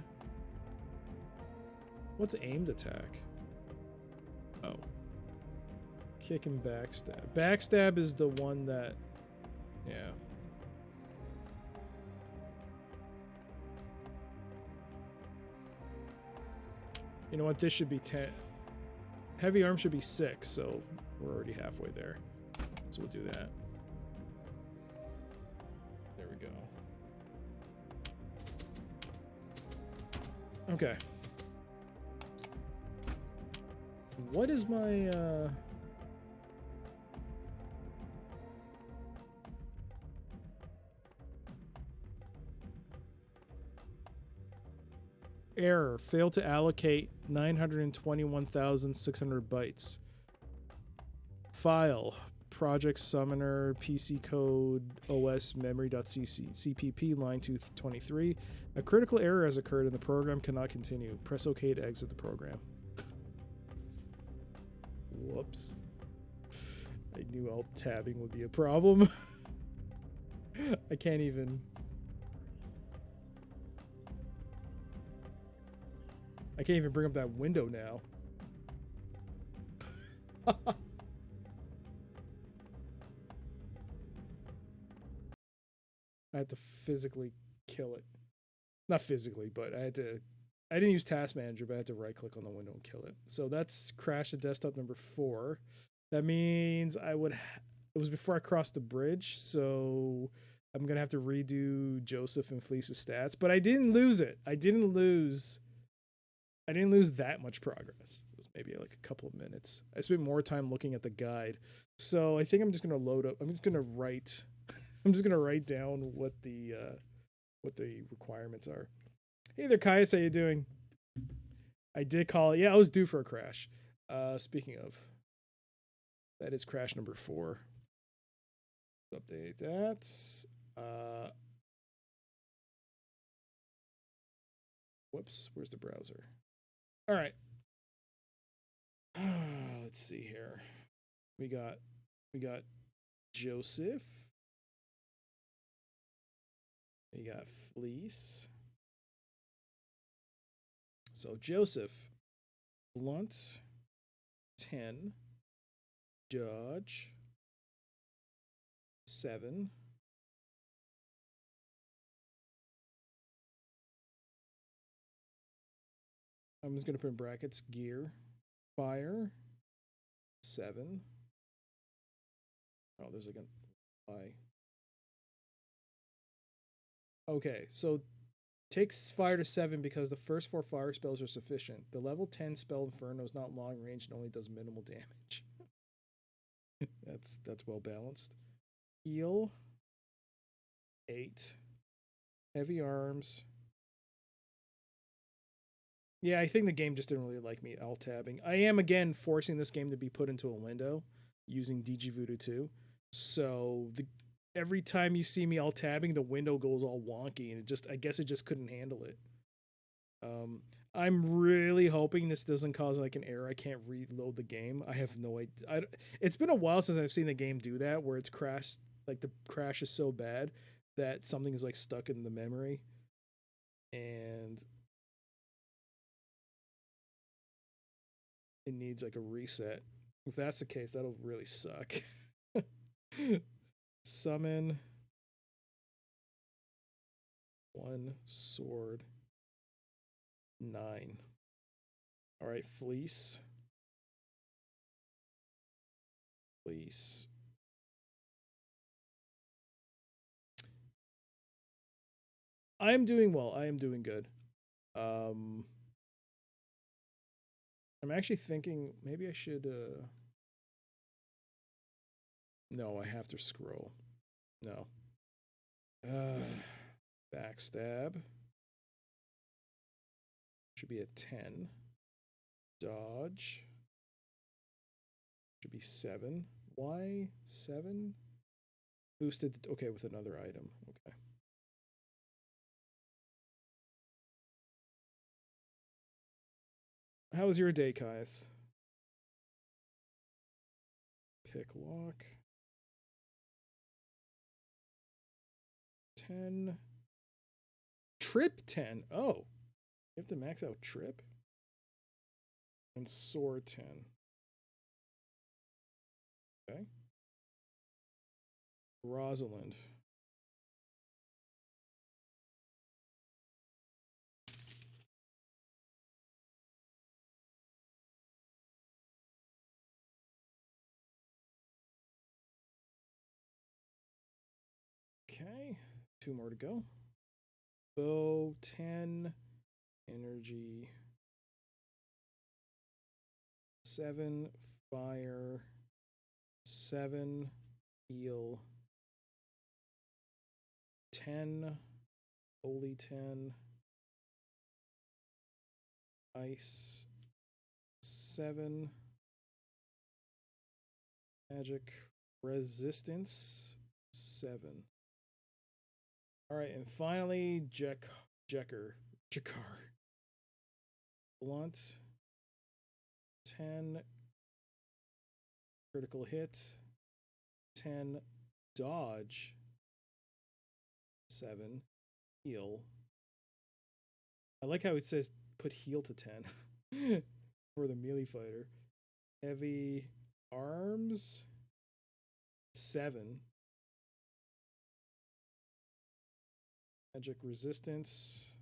What's aimed attack? Oh. Kick and backstab. Backstab is the one that, yeah. You know what? This should be 10. Heavy arm should be 6, so we're already halfway there. So we'll do that. There we go. Okay. What is my, error, failed to allocate 921,600 bytes. File, project summoner, PC code, os memory.cpp, line 223. A critical error has occurred and the program cannot continue. Press OK to exit the program. Whoops. I knew alt tabbing would be a problem. I can't even bring up that window now. I had to physically kill it. Not physically, but I didn't use Task Manager, but I had to right click on the window and kill it. So that's crash to desktop number 4. That means it was before I crossed the bridge, so I'm going to have to redo Joseph and Fleece's stats, but I didn't lose it. I didn't lose that much progress. It was maybe like a couple of minutes. I spent more time looking at the guide. So I think I'm just going to load up. I'm just going to write down what the requirements are. Hey there, Caius, how you doing? I did call it. Yeah, I was due for a crash. Speaking of, that is crash number 4. Let's update that. Whoops, where's the browser? All right. Let's see here. We got Joseph. We got Fleece. So Joseph, blunt, 10, dodge, 7. I'm just gonna put in brackets gear, fire, 7. Oh, there's like a Y. Okay, so takes fire to 7 because the first 4 fire spells are sufficient. The level 10 spell Inferno is not long range and only does minimal damage. That's well balanced. Heal, 8. Heavy arms. Yeah, I think the game just didn't really like me alt-tabbing. I am, again, forcing this game to be put into a window using DG Voodoo 2. So every time you see me alt-tabbing, the window goes all wonky, and I guess it just couldn't handle it. I'm really hoping this doesn't cause like an error. I can't reload the game. I have no idea. It's been a while since I've seen the game do that, where it's crashed. Like the crash is so bad that something is like stuck in the memory, and it needs like a reset. If that's the case, that'll really suck. Summon 1 sword 9. All right, fleece. Fleece. I am doing well. I am doing good. I'm actually thinking maybe I should no, I have to scroll. No. Backstab. Should be a 10. Dodge. Should be 7. Why 7? Boosted, okay, with another item. Okay. How was your day, Kais? Pick lock. 10. Trip 10. Oh. You have to max out trip. And sword 10. Okay. Rosalind. Okay. 2 more to go. Bow 10. Energy 7. Fire 7. Heal 10. Holy 10. Ice 7. Magic resistance 7. All right, and finally Jakar. Blunt 10. Critical hit 10. Dodge 7. Heal. I like how it says put heal to 10 for the melee fighter. Heavy arms 7. Magic resistance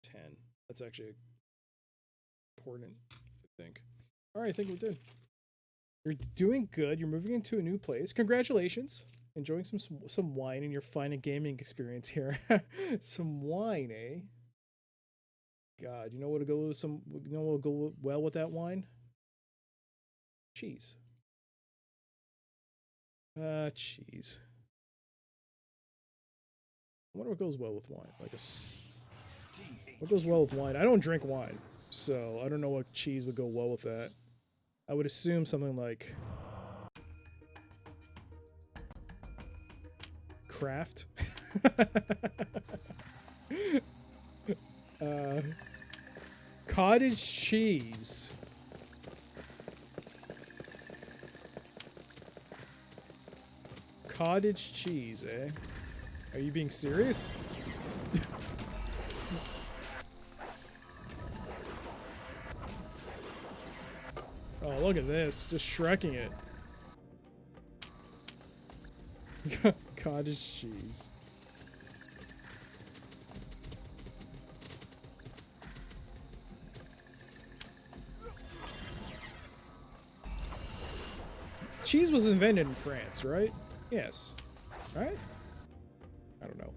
10. That's actually important, I think. All right, I think we're good. You're doing good. You're moving into a new place. Congratulations. Enjoying some wine in your fine gaming experience here. Some wine, eh? God, you know what'll go with what'll go well with that wine? Cheese. Cheese. I wonder what goes well with wine. What goes well with wine? I don't drink wine, so I don't know what cheese would go well with that. I would assume something like Kraft. Uh, cottage cheese. Cottage cheese, eh? Are you being serious? Oh, look at this. Just shrekking it. Cottage cheese. Cheese was invented in France, right? Yes. Right? I don't know.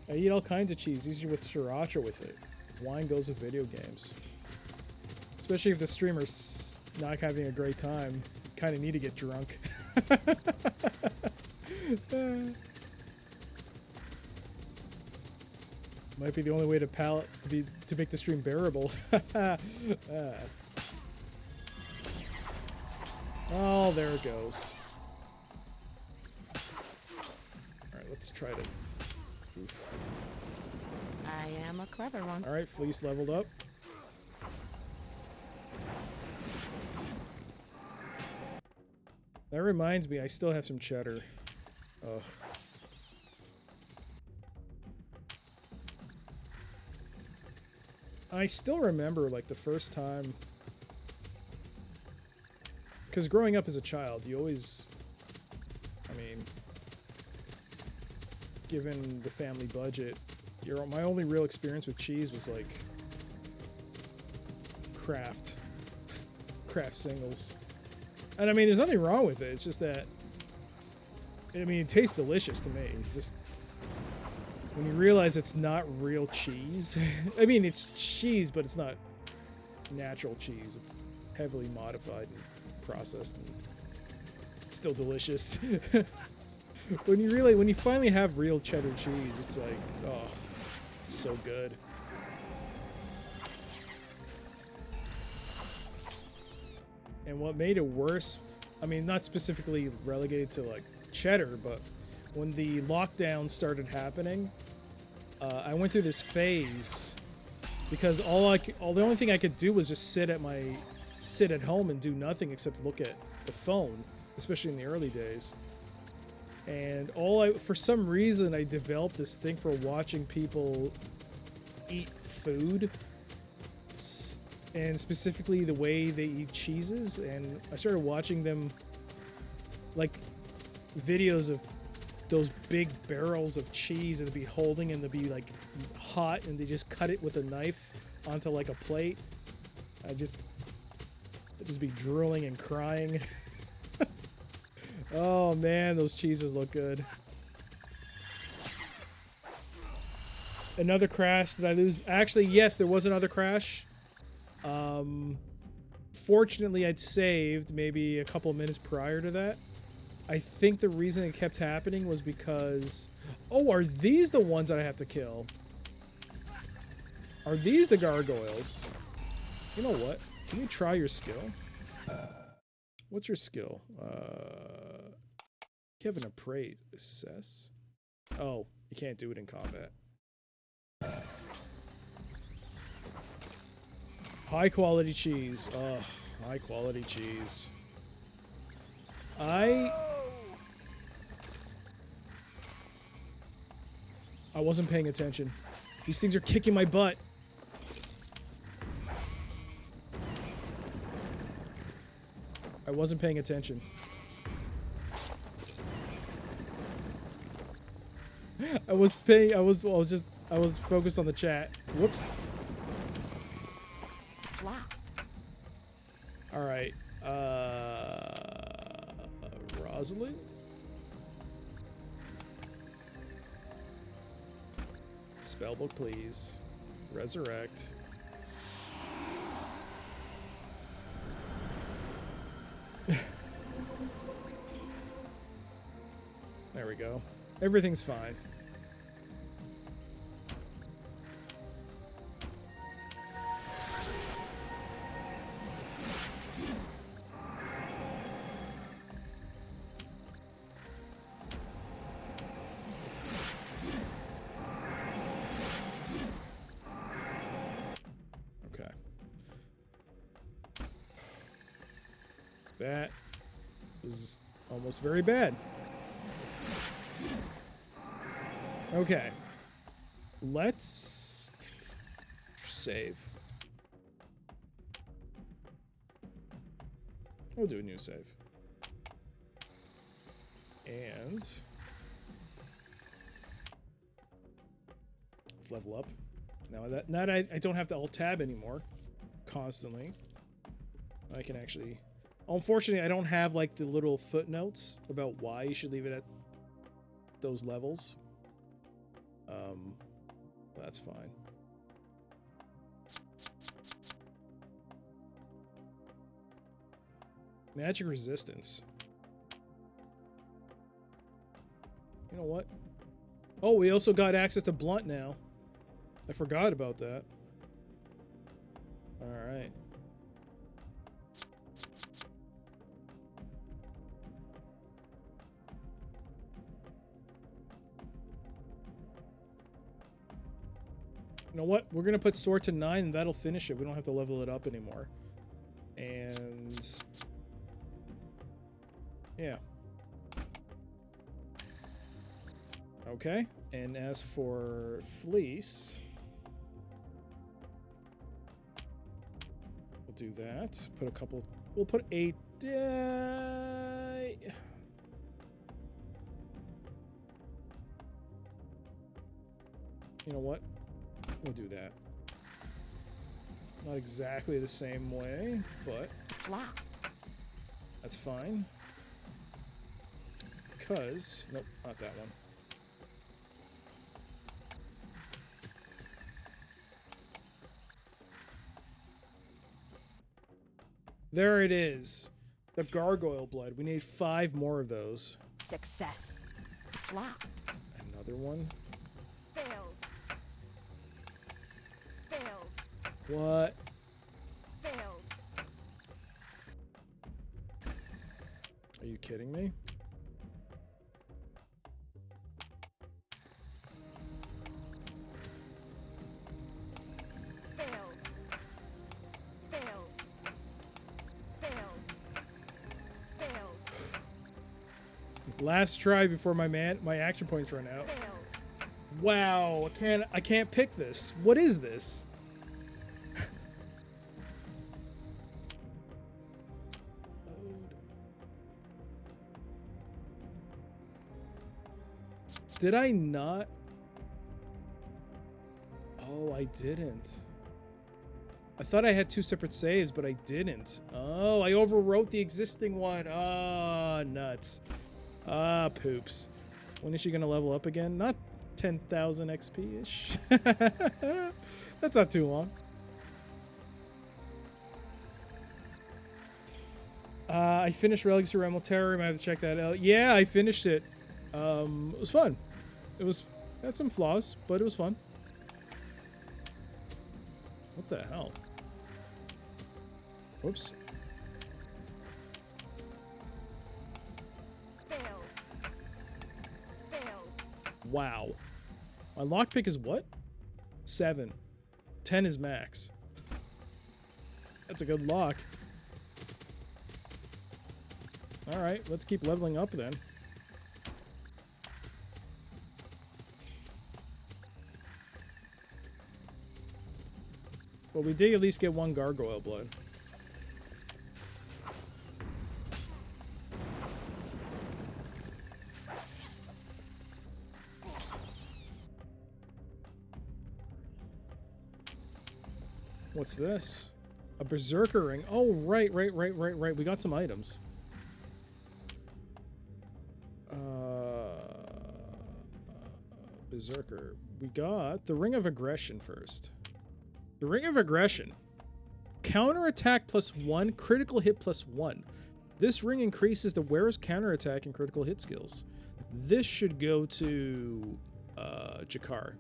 I eat all kinds of cheese, usually with sriracha with it. Wine goes with video games. Especially if the streamer's not having a great time. Kind of need to get drunk. Might be the only way to make the stream bearable. Oh, there it goes. Alright, let's try to... Oof.
I am a clever one.
Alright, Fleece leveled up. That reminds me, I still have some cheddar. Ugh. I still remember, like, the first time... Because growing up as a child, you always... I mean... Given the family budget, my only real experience with cheese was, like... Kraft singles. And I mean, there's nothing wrong with it, it's just that... I mean, it tastes delicious to me. It's just... When you realize it's not real cheese. I mean, it's cheese, but it's not natural cheese. It's heavily modified and processed, and it's still delicious. When you finally have real cheddar cheese, it's like, oh, it's so good. And what made it worse, I mean, not specifically relegated to like cheddar, but when the lockdown started happening, I went through this phase because the only thing I could do was just sit at home and do nothing except look at the phone, especially in the early days. And for some reason, I developed this thing for watching people eat food, and specifically the way they eat cheeses. And I started watching them, like, videos of those big barrels of cheese and they'd be holding and they'd be like hot and they just cut it with a knife onto like a plate. I'd just be drooling and crying. Oh man, those cheeses look good. Another crash. Did I lose? Actually, yes, there was another crash. Fortunately, I'd saved maybe a couple of minutes prior to that. I think the reason it kept happening was because... Oh, are these the ones that I have to kill? Are these the gargoyles? You know what? Can you try your skill? What's your skill? You have an appraise. Assess? Oh, you can't do it in combat. High quality cheese. Ugh, high quality cheese. I wasn't paying attention. These things are kicking my butt. I wasn't paying attention. I was focused on the chat. Whoops.
Wow.
All right. Rosalind? Spellbook, please. Resurrect. There we go. Everything's fine. That was almost very bad. Okay. Let's save. We'll do a new save. And let's level up. Now that I don't have to alt tab anymore constantly. I can actually. Unfortunately, I don't have like the little footnotes about why you should leave it at those levels. That's fine. Magic resistance. You know what? Oh, we also got access to blunt now. I forgot about that. All right. You know what? We're going to put sword to 9 and that'll finish it. We don't have to level it up anymore. And yeah. Okay. And as for fleece, we'll do that. Put a couple. We'll put 8. You know what? We'll do that. Not exactly the same way, but that's fine. Because, nope, not that one. There it is. The gargoyle blood. We need 5 more of those.
Success. Flop.
Another one.
Failed. Failed.
What?
Failed.
Are you kidding me?
Failed. Failed. Failed. Failed.
Last try before my action points run out.
Failed.
Wow, I can't pick this. What is this? Did I not? Oh, I didn't. I thought I had 2 separate saves, but I didn't. Oh, I overwrote the existing one. Ah, nuts. Ah, poops. When is she gonna level up again? Not 10,000 XP-ish. That's not too long. I finished Relics of Realm Terror. I have to check that out. Yeah, I finished it. It was fun. It had some flaws, but it was fun. What the hell? Whoops.
Failed. Failed.
Wow. My lockpick is what? 7. 10 is max. That's a good lock. Alright, let's keep leveling up then. Well, we did at least get 1 gargoyle blood. What's this? A berserker ring. Oh, right. We got some items. Berserker. We got the Ring of Aggression first. The Ring of Aggression. Counterattack +1, critical hit +1. This ring increases the wearer's counterattack and critical hit skills. This should go to Jakar.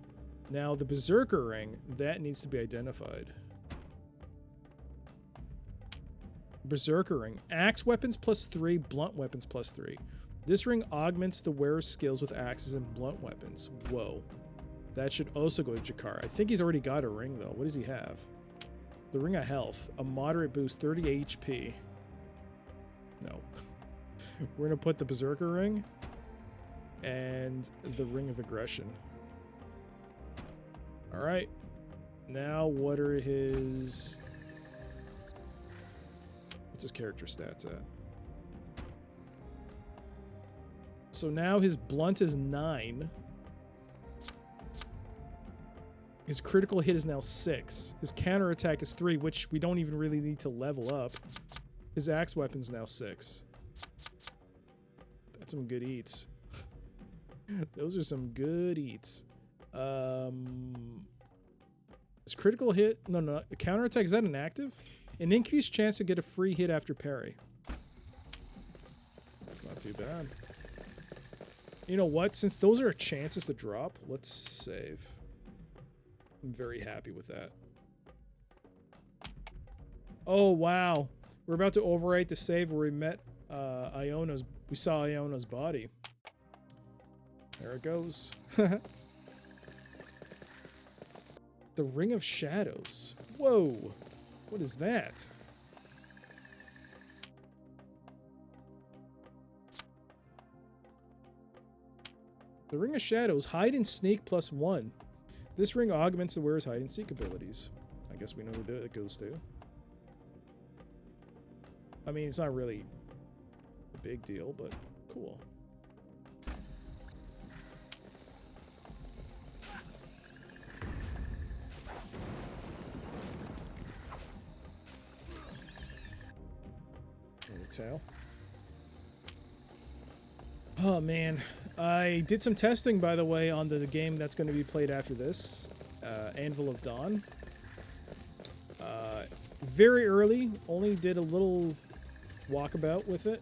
Now, the Berserker ring, that needs to be identified. Berserker ring. Axe weapons +3, blunt weapons +3. This ring augments the wearer's skills with axes and blunt weapons. Whoa. That should also go to Jakar. I think he's already got a ring, though. What does he have? The Ring of Health. A moderate boost, 30 HP. No. We're gonna put the Berserker Ring and the Ring of Aggression. Alright. Now what are his... What's his character stats at? So now his blunt is 9. His critical hit is now 6. His counterattack is 3, which we don't even really need to level up. His axe weapon's now 6. That's some good eats. Those are some good eats. His critical hit... No. The counterattack, is that an active? An increased chance to get a free hit after parry. That's not too bad. You know what? Since those are chances to drop, let's save. I'm very happy with that. Oh, wow. We're about to overwrite the save where we met Iona's... We saw Iona's body. There it goes. The Ring of Shadows. Whoa. What is that? The Ring of Shadows. Hide and Sneak +1. This ring augments the wearer's hide and seek abilities. I guess we know who that goes to. I mean, it's not really a big deal, but cool. Tail. Oh man, I did some testing, by the way, on the game that's going to be played after this, Anvil of Dawn. Very early, only did a little walkabout with it.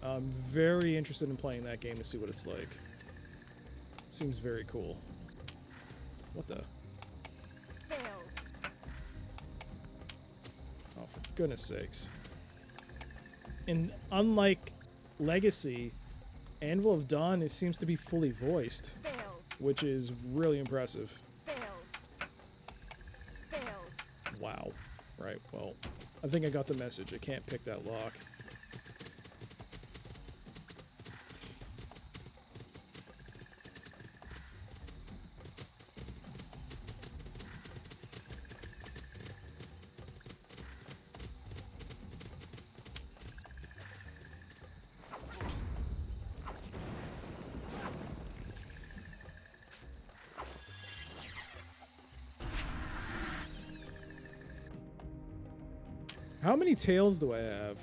I'm very interested in playing that game to see what it's like. Seems very cool. What the?
Failed.
Oh, for goodness sakes. And unlike Legacy, Anvil of Dawn, it seems to be fully voiced,
Failed.
which is really impressive.
Failed. Failed.
Wow. Right, well, I think I got the message. I can't pick that lock. How many tails do I have?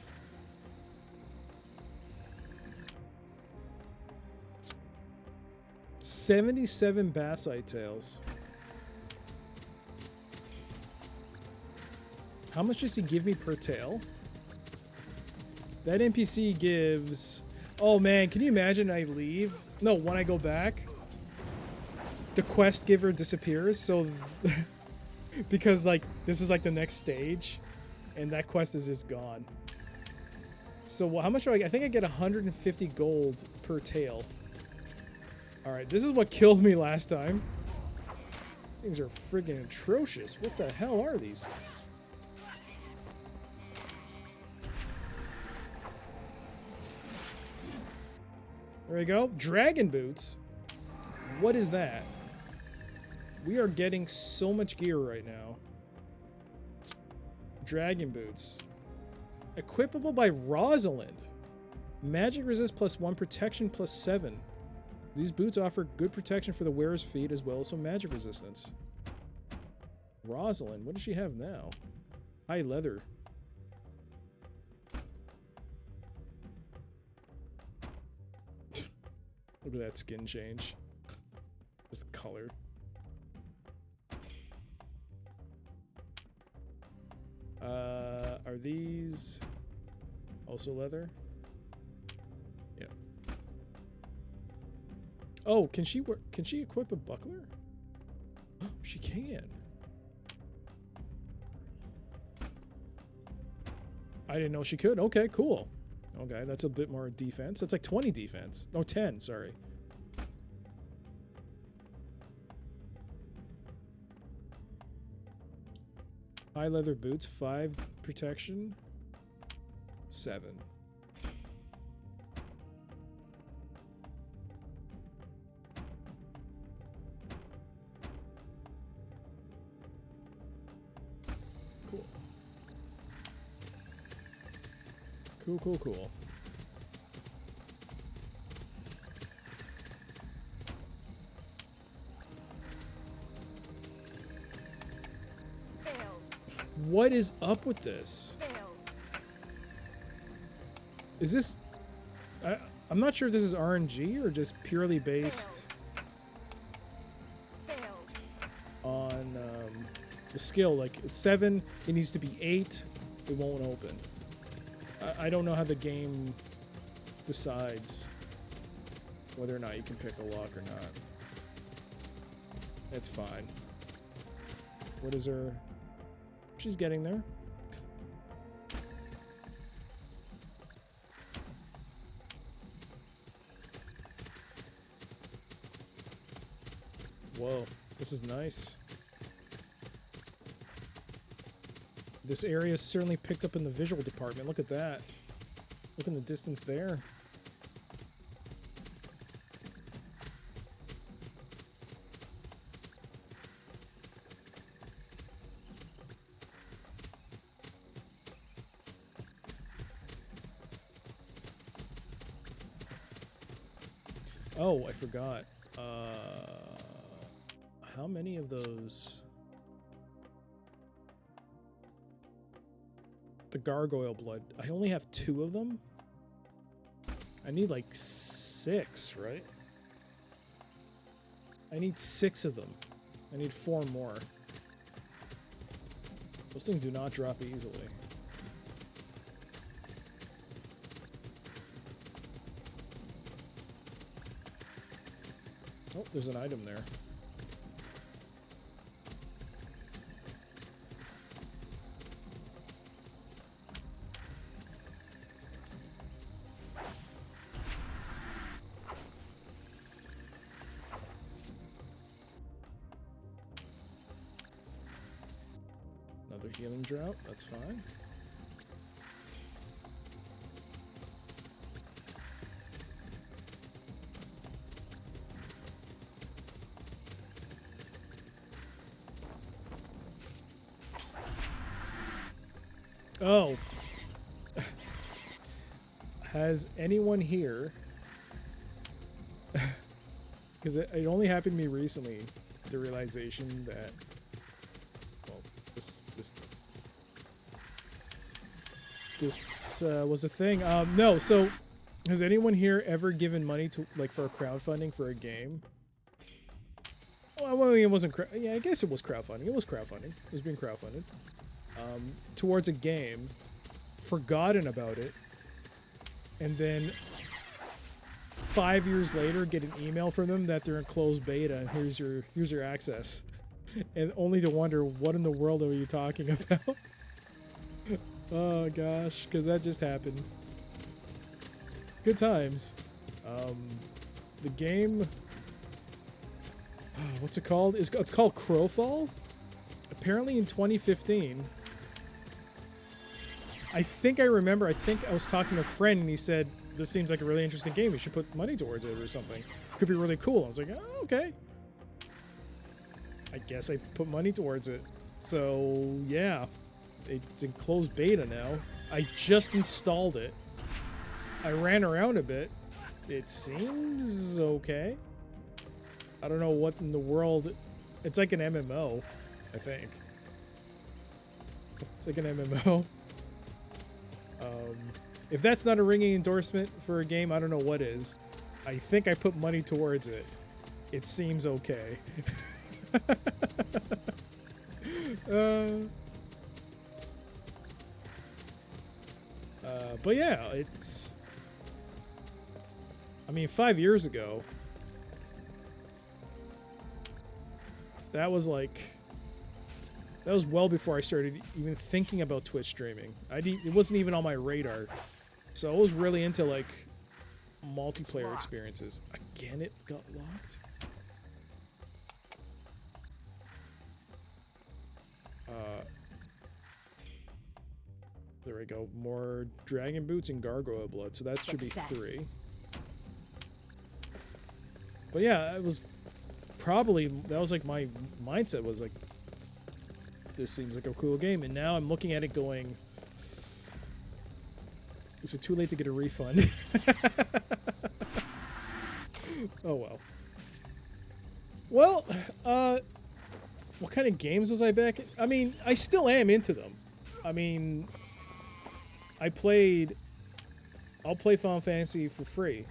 $77 Bassite tails. How much does he give me per tail? That NPC gives... Oh man, can you imagine I leave? No, when I go back, the quest giver disappears, so... because, like, this is, like, the next stage, and that quest is just gone. So, how much do I get? I think I get 150 gold per tail. Alright, this is what killed me last time. Things are friggin' atrocious. What the hell are these? There we go. Dragon boots. What is that? We are getting so much gear right now. Dragon boots. Equipable by Rosalind. Magic resist +1, protection +7. These boots offer good protection for the wearer's feet as well as some magic resistance. Rosalind, what does she have now? High leather. Look at that skin change. Just color. Are these also leather? Yeah. Oh, can she equip a buckler? Oh, she can. I didn't know she could. Okay, cool. Okay, that's a bit more defense. That's like 20 defense. No, 10, sorry. High leather boots, 5 protection. 7. Cool. Cool, cool, cool.
Failed.
What is up with this?
Failed.
Is this... I'm not sure if this is RNG or just purely based
Failed.
on the skill. Like, it's 7, it needs to be 8, it won't open. I don't know how the game decides whether or not you can pick the lock or not. It's fine. What is her... She's getting there. Whoa, this is nice. This area is certainly picked up in the visual department. Look at that. Look in the distance there. Oh, I forgot. How many of those? The gargoyle blood. I only have 2 of them. I need like 6, right? I need 6 of them. I need 4 more. Those things do not drop easily. Oh, there's an item there. Another healing drought, that's fine. Oh. Has anyone here... Because it only happened to me recently, the realization that... Well, this was a thing. No, so... Has anyone here ever given money to, like, for a crowdfunding for a game? Well, I mean, it wasn't... Yeah, I guess it was crowdfunding. It was crowdfunding. It was being crowdfunded. Towards a game, forgotten about it, and then 5 years later get an email from them that they're in closed beta and here's your access, and only to wonder what in the world are you talking about. Oh gosh, because that just happened. Good times. The game, what's it called? It's called Crowfall. Apparently in 2015. I think I was talking to a friend and he said, this seems like a really interesting game, you should put money towards it or something. Could be really cool. I was like, oh, okay. I guess I put money towards it. So, yeah. It's in closed beta now. I just installed it. I ran around a bit. It seems okay. I don't know what in the world... It's like an MMO, I think. It's like an MMO. If that's not a ringing endorsement for a game, I don't know what is. I think I put money towards it. It seems okay. But yeah, it's... I mean, 5 years ago, that was like... That was well before I started even thinking about Twitch streaming. It wasn't even on my radar. So I was really into, like, multiplayer experiences. Again, it got locked? There we go. More dragon boots and gargoyle blood. So that should be
Success.
3. But yeah, it was probably, that was like my mindset was like, this seems like a cool game. And now I'm looking at it going, is it too late to get a refund? Oh well. Well, what kind of games was I back in? I mean, I still am into them. I mean, I'll play Final Fantasy for free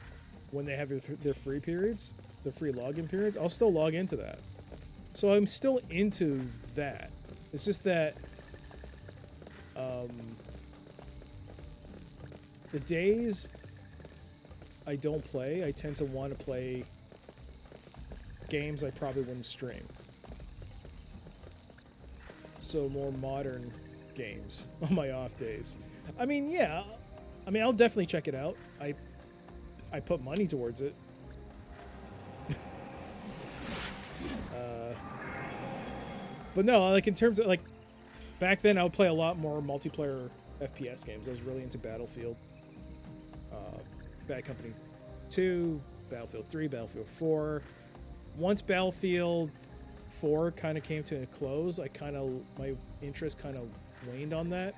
when they have their free periods, their free login periods. I'll still log into that. So I'm still into that. It's just that the days I don't play, I tend to want to play games I probably wouldn't stream. So more modern games on my off days. I mean, yeah. I mean, I'll definitely check it out. I put money towards it. But no, like in terms of like back then, I would play a lot more multiplayer FPS games. I was really into Battlefield, Bad Company 2, Battlefield 3, Battlefield 4. Once Battlefield 4 kind of came to a close, my interest kind of waned on that.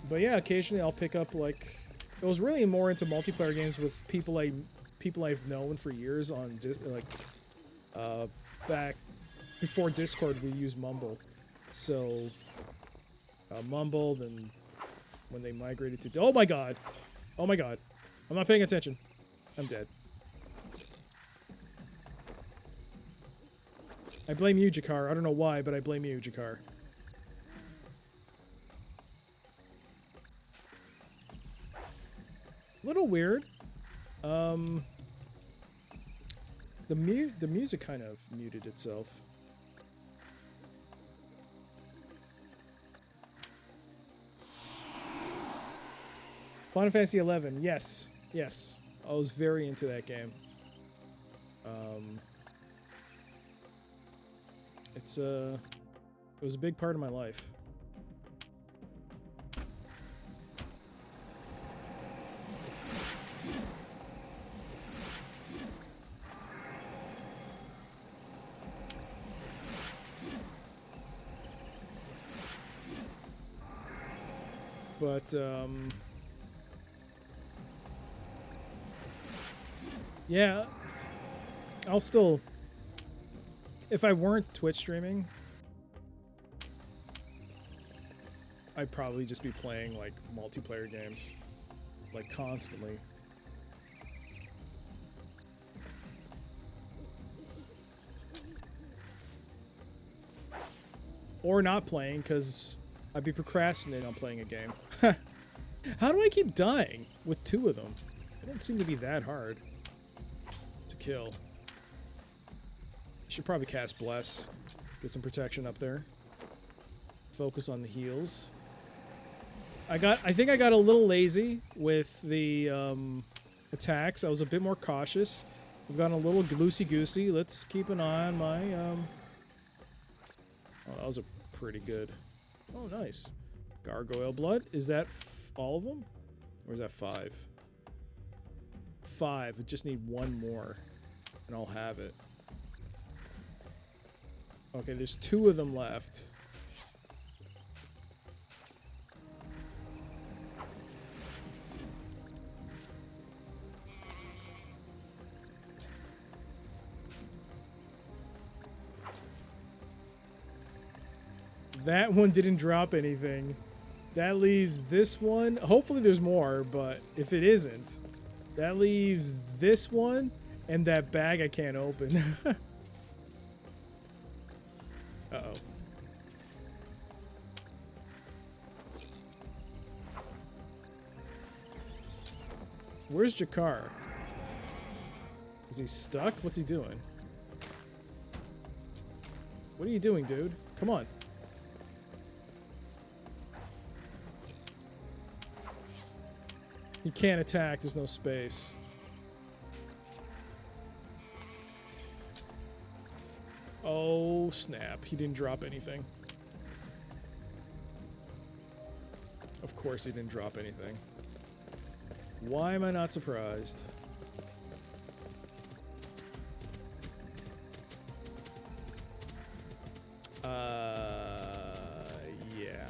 But yeah, occasionally I'll pick up like I was really more into multiplayer games with people I've known for years on back before Discord we used Mumble. So Mumble, and when they migrated to oh my god, I'm not paying attention. I'm dead. I blame you, Jakar. I don't know why, but I blame you, Jakar. Little weird. The music kind of muted itself. Final Fantasy 11. Yes. Yes. I was very into that game. It was a big part of my life. But yeah, I'll still, if I weren't Twitch streaming, I'd probably just be playing like multiplayer games, like constantly. Or not playing, because I'd be procrastinating on playing a game. How do I keep dying with 2 of them? They don't seem to be that hard to kill. Should probably cast Bless. Get some protection up there. Focus on the heals. I think I got a little lazy with the attacks. I was a bit more cautious. I've gotten a little loosey-goosey. Let's keep an eye on my oh, that was a pretty good. Oh, nice. Gargoyle blood. Is that all of them? Or is that 5? 5. I just need 1 more. And I'll have it. Okay, there's 2 of them left. That one didn't drop anything. That leaves this one. Hopefully there's more, but if it isn't, that leaves this one and that bag I can't open. Uh-oh. Where's Jakar? Is he stuck? What's he doing? What are you doing, dude? Come on. He can't attack. There's no space. Oh, snap. He didn't drop anything. Of course he didn't drop anything. Why am I not surprised? Yeah.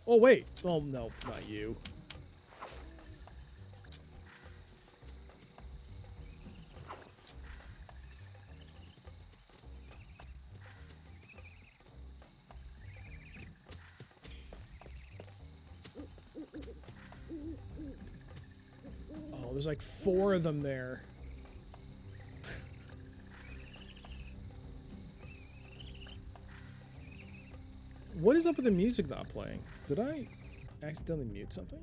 Oh, wait. Oh, no, not you. Oh, there's like 4 of them there. What is up with the music not playing? Did I accidentally mute something?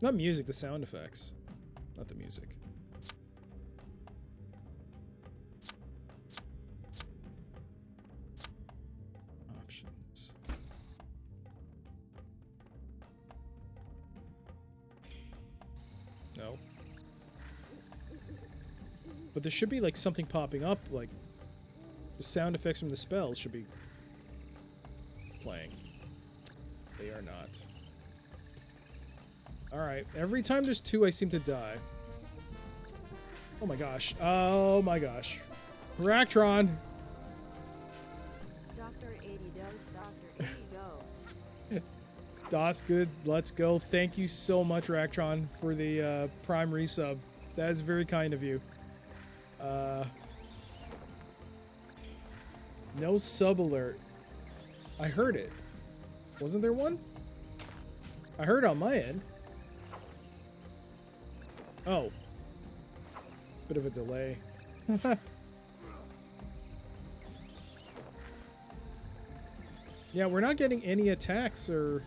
Not music, the sound effects. Not the music. Options. No. But there should be like something popping up, like the sound effects from the spells should be playing. They are not. Alright, every time there's 2, I seem to die. Oh my gosh. Oh my gosh. Ractron!
Dr. 80 dose, Dr. 80 go.
Das, good. Let's go. Thank you so much, Ractron, for the Prime resub. That is very kind of you. No sub alert. I heard it. Wasn't there one? I heard it on my end. Oh. Bit of a delay. Yeah, we're not getting any attacks or...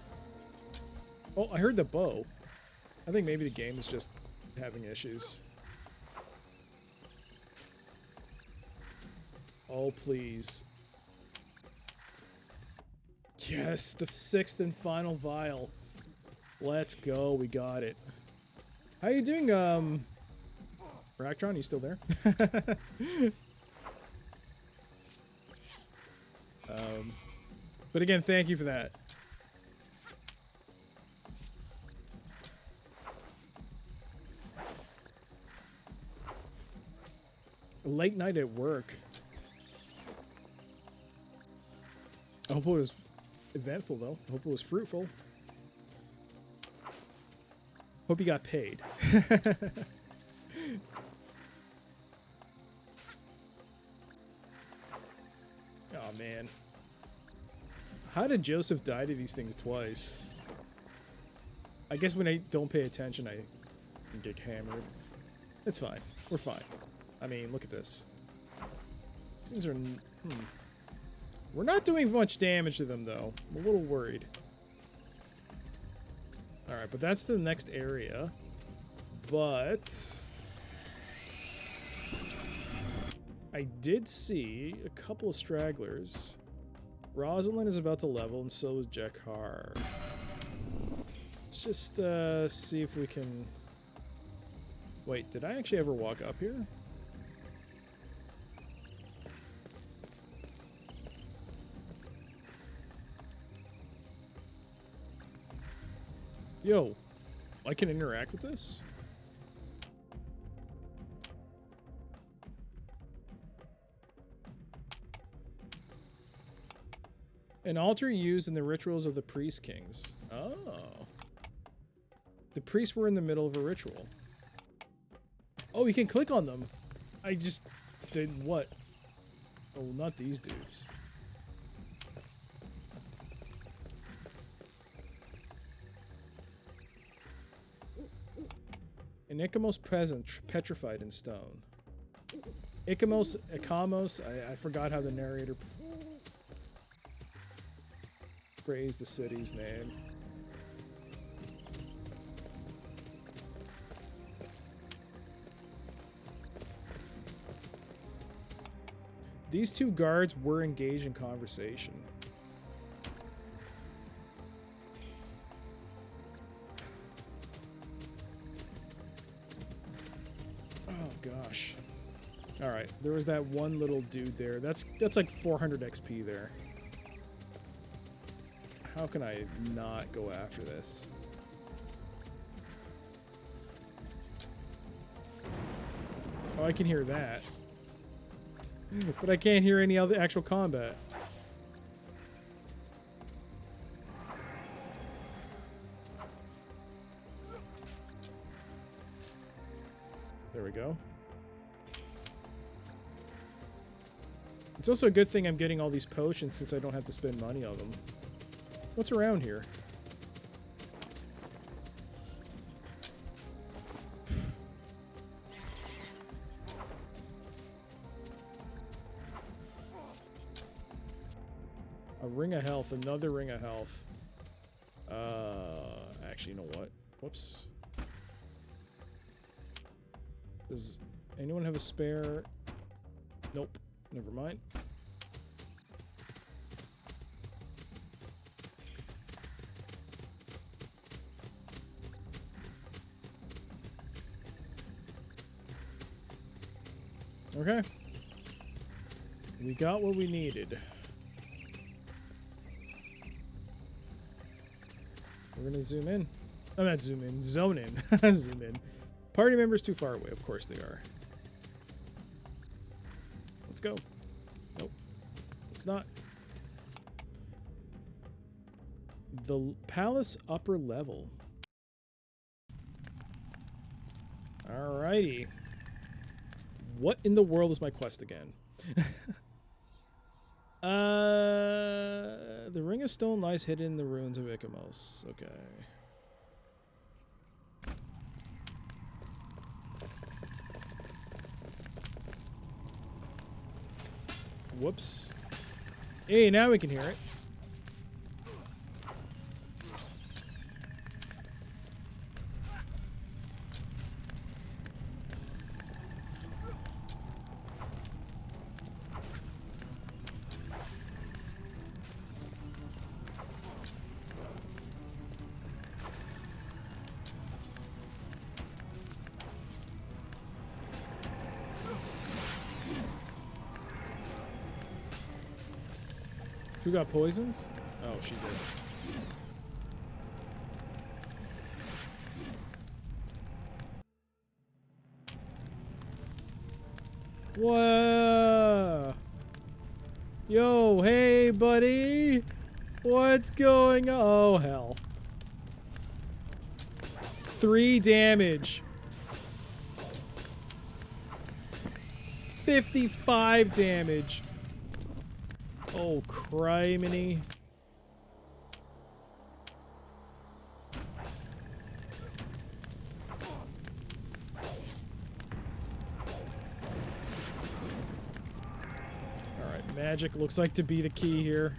Oh, I heard the bow. I think maybe the game is just having issues. Oh, please. Yes, the 6th and final vial. Let's go, we got it. How you doing, Ractron, you still there? But again, thank you for that. A late night at work. I hope it was eventful, though. I hope it was fruitful. Hope you got paid. Oh, man. How did Joseph die to these things twice? I guess when I don't pay attention, I get hammered. It's fine. We're fine. I mean, look at this. These things are... We're not doing much damage to them, though. I'm a little worried. Alright, but that's the next area. But... I did see a couple of stragglers. Rosalind is about to level, and so is Jakar. Let's just see if we can... Wait, did I actually ever walk up here? Yo, I can interact with this? An altar used in the rituals of the priest kings. Oh. The priests were in the middle of a ritual. Oh, you can click on them. I just did what? Oh, not these dudes. An Ikamos peasant petrified in stone. Ikamos, I forgot how the narrator praised the city's name. These 2 guards were engaged in conversation. Oh gosh. Alright, there was that one little dude there. That's like 400 XP there. How can I not go after this? Oh, I can hear that. But I can't hear any other actual combat. There we go. It's also a good thing I'm getting all these potions since I don't have to spend money on them. What's around here? A ring of health, another ring of health. Actually, you know what? Whoops. Does anyone have a spare? Nope. Never mind. Okay. We got what we needed. We're gonna zoom in. I'm not zoom in. Zone in. Zoom in. Party members too far away. Of course they are. Let's go. Nope. It's not. The palace upper level. Alrighty. What in the world is my quest again? The ring of stone lies hidden in the ruins of Ikamos. Okay. Whoops. Hey, now we can hear it. Who got poisons? Oh, she did. Whoa! Yo, hey, buddy! What's going on? Oh, hell. 3 damage. 55 damage. Oh, criminy. Alright, magic looks like to be the key here.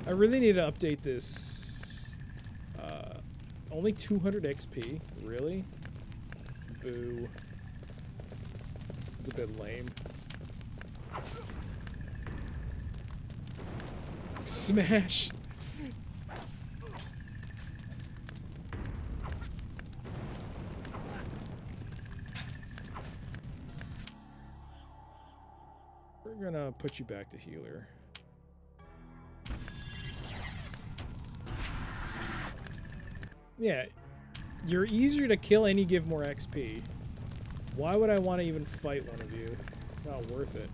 I really need to update this. Only 200 XP? Really? Boo. It's a bit lame. Smash! We're gonna put you back to healer. Yeah, you're easier to kill and you give more XP. Why would I want to even fight one of you? Not worth it.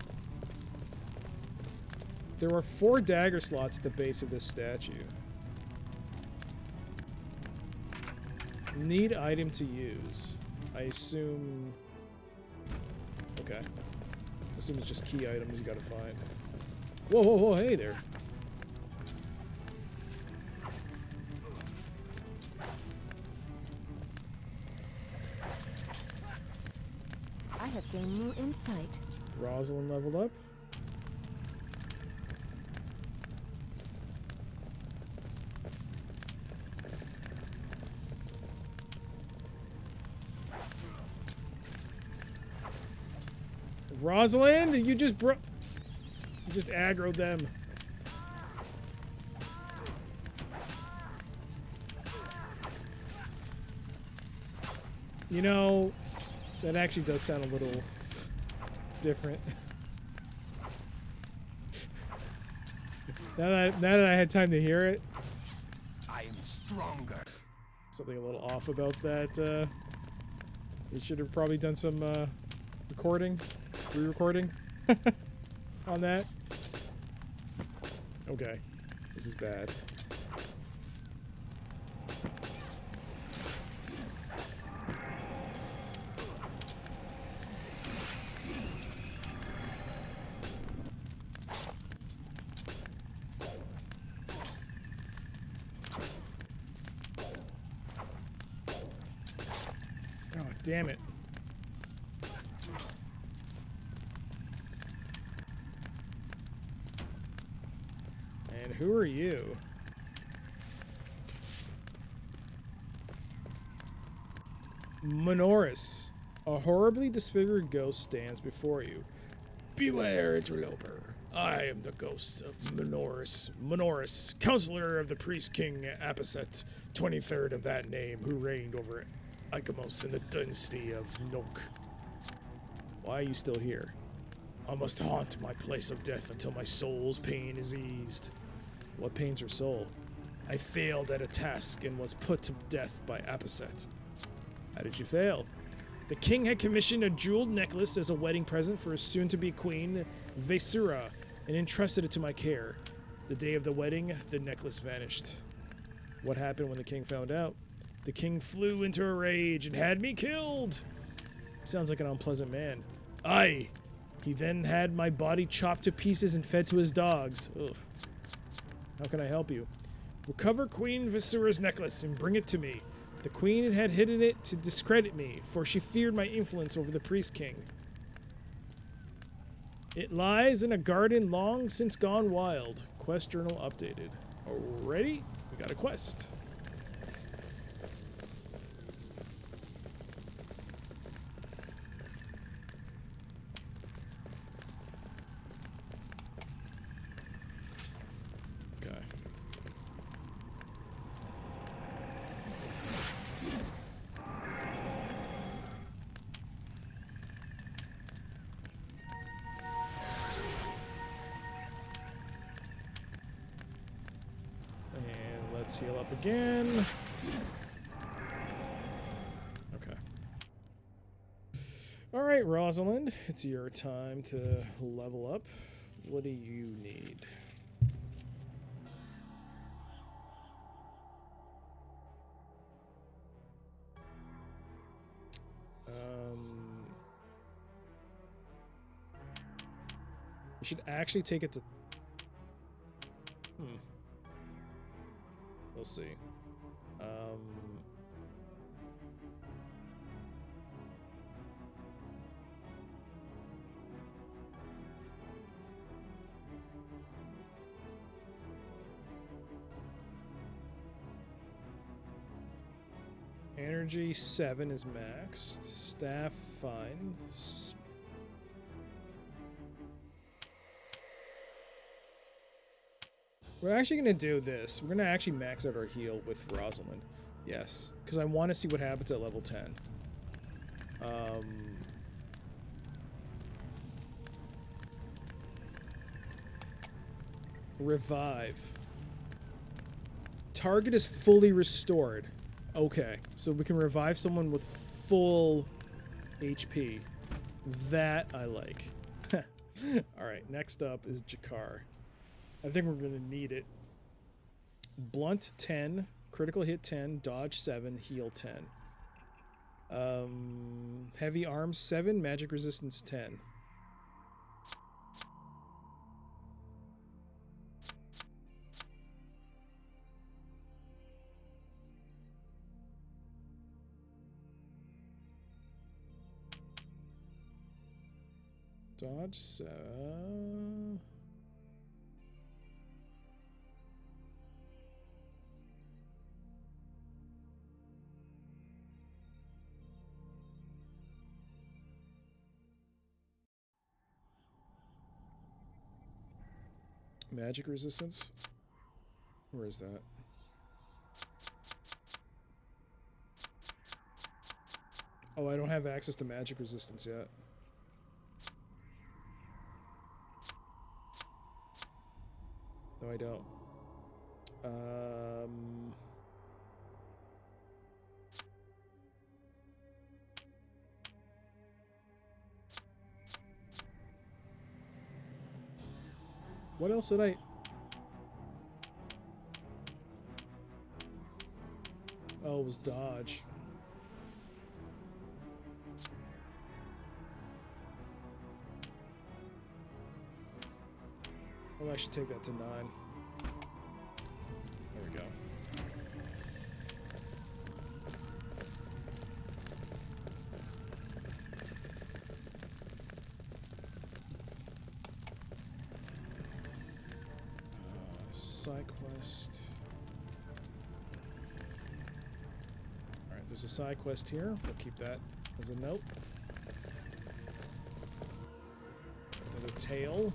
There are 4 dagger slots at the base of this statue. Need item to use. I assume... Okay. I assume it's just key items you gotta find. Whoa, whoa, whoa, hey there.
I have gained new insight.
Rosalind leveled up. Rosalind, you just aggroed them. You know, That actually does sound a little different. now that I had time to hear it,
I am stronger.
something a little off about that. You should have probably done some re-recording on that. Okay, this is bad. Oh, damn it. And who are you? Minoris. A horribly disfigured ghost stands before you. Beware, interloper. I am the ghost of Minoris. Minoris, counselor of the priest king Aposet, 23rd of that name, who reigned over Icamos in the dynasty of Nok. Why are you still here? I must haunt my place of death until my soul's pain is eased. What pains your soul? I failed at a task and was put to death by Aposet. How did you fail? The king had commissioned a jeweled necklace as a wedding present for his soon-to-be queen, Vesura, and entrusted it to my care. The day of the wedding, the necklace vanished. What happened when the king found out? The king flew into a rage and had me killed! Sounds like an unpleasant man. Aye! He then had my body chopped to pieces and fed to his dogs. Ugh. How can I help you? Recover Queen Vesura's necklace and bring it to me. The queen had hidden it to discredit me, for she feared my influence over the priest king. It lies in a garden long since gone wild. Quest journal updated. Alrighty, we got a quest. Okay. Let's heal up again. Okay. Alright, Rosalind, it's your time to level up. What do you need? You should actually take it to... We'll see. Energy 7 is maxed. Staff fine. We're actually going to do this. We're going to actually max out our heal with Rosalind. Yes, because I want to see what happens at level 10. Revive. Target is fully restored. Okay, so we can revive someone with full HP. That I like. Alright, next up is Jakar. I think we're going to need it. Blunt 10, critical hit 10, dodge 7, heal 10. Heavy arms 7, magic resistance 10. Dodge 7. Magic resistance? Where is that? Oh, I don't have access to magic resistance yet. No, I don't. What else did I... Oh, it was dodge. Well, I should take that to 9. There we go. Side quest. Alright, there's a side quest here. We'll keep that as a note. Another tail.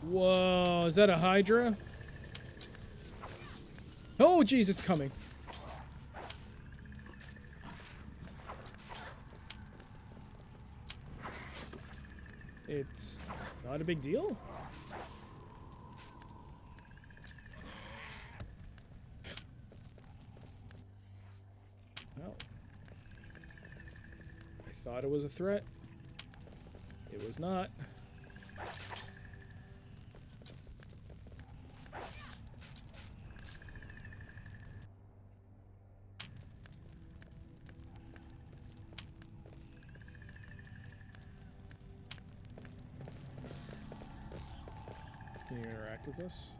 Whoa, is that a Hydra? Oh, jeez, it's coming. It's not a big deal. Well, I thought it was a threat. It was not. Can you interact with this?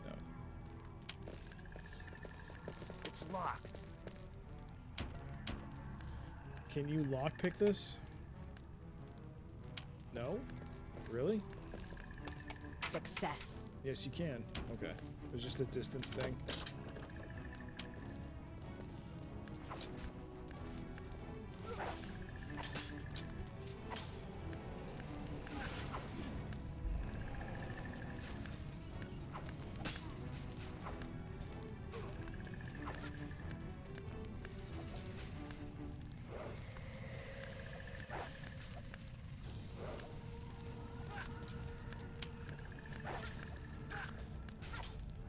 No.
It's locked.
Can you lockpick this? No? Really?
Success.
Yes, you can. Okay. It was just a distance thing.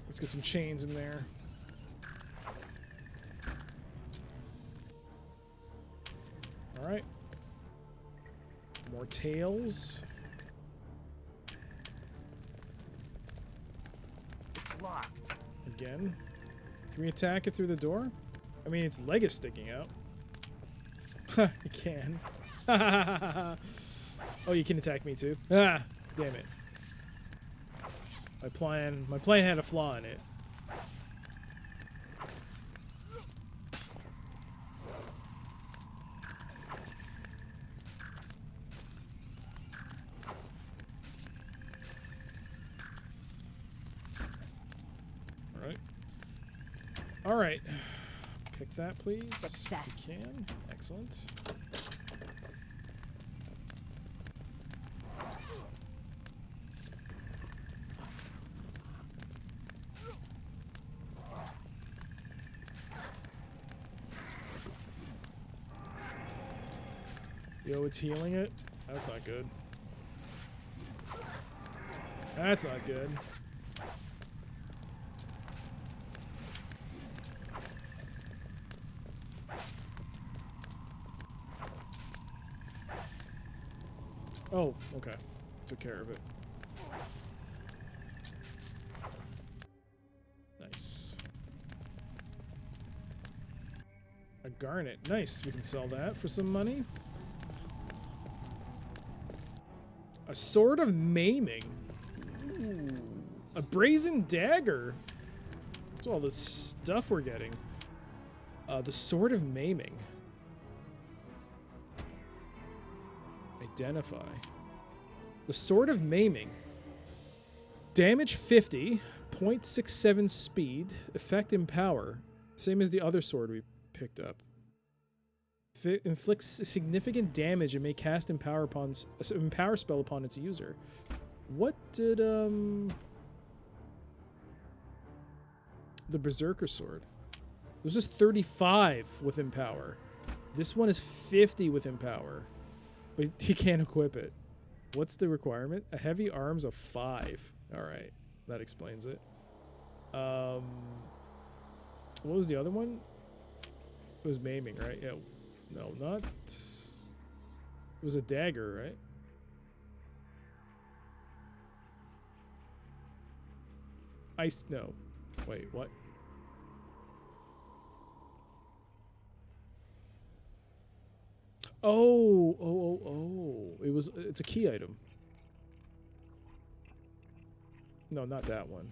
Let's get some chains in there. Alright. More tails.
It's locked.
Again. Can we attack it through the door? I mean, its leg is sticking out. You can. Oh, you can attack me too? Ah, damn it. My plan had a flaw in it. Alright. Alright. Pick that, please.
Success.
If you can. Excellent. Yo, it's healing it? That's not good. That's not good. Oh, okay. Took care of it. Nice. A garnet. Nice. We can sell that for some money. A sword of maiming. Ooh. A brazen dagger. That's all the stuff we're getting. The sword of maiming. Identify. The sword of maiming. Damage 50. 0.67 speed. Effect and power. Same as the other sword we picked up. Inflicts significant damage and may cast empower spell upon its user. What did the Berserker sword? This is 35 with empower. This one is 50 with empower, but he can't equip it. What's the requirement? A heavy arms of 5. All right, that explains it. What was the other one? It was maiming, right? Yeah. No, not. It was a dagger, right? Ice. No. Wait, what? Oh. It's a key item. No, not that one.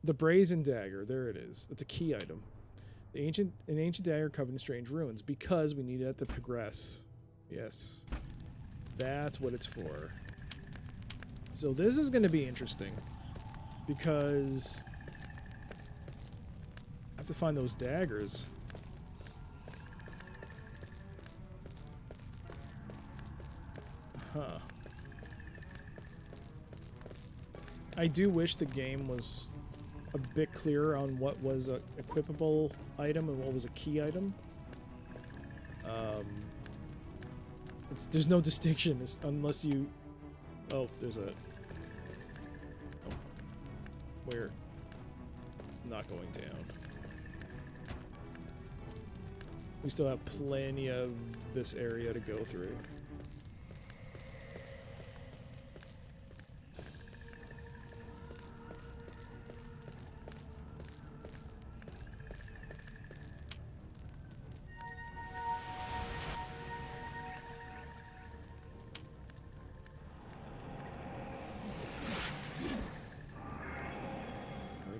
The brazen dagger. There it is. That's a key item. An ancient dagger covered in strange ruins, because we need it to progress. Yes. That's what it's for. So this is going to be interesting, because I have to find those daggers. Huh. I do wish the game was a bit clearer on what was a equipable item and what was a key item. There's no distinction unless you... Oh, there's a... Oh. We're not going down. We still have plenty of this area to go through.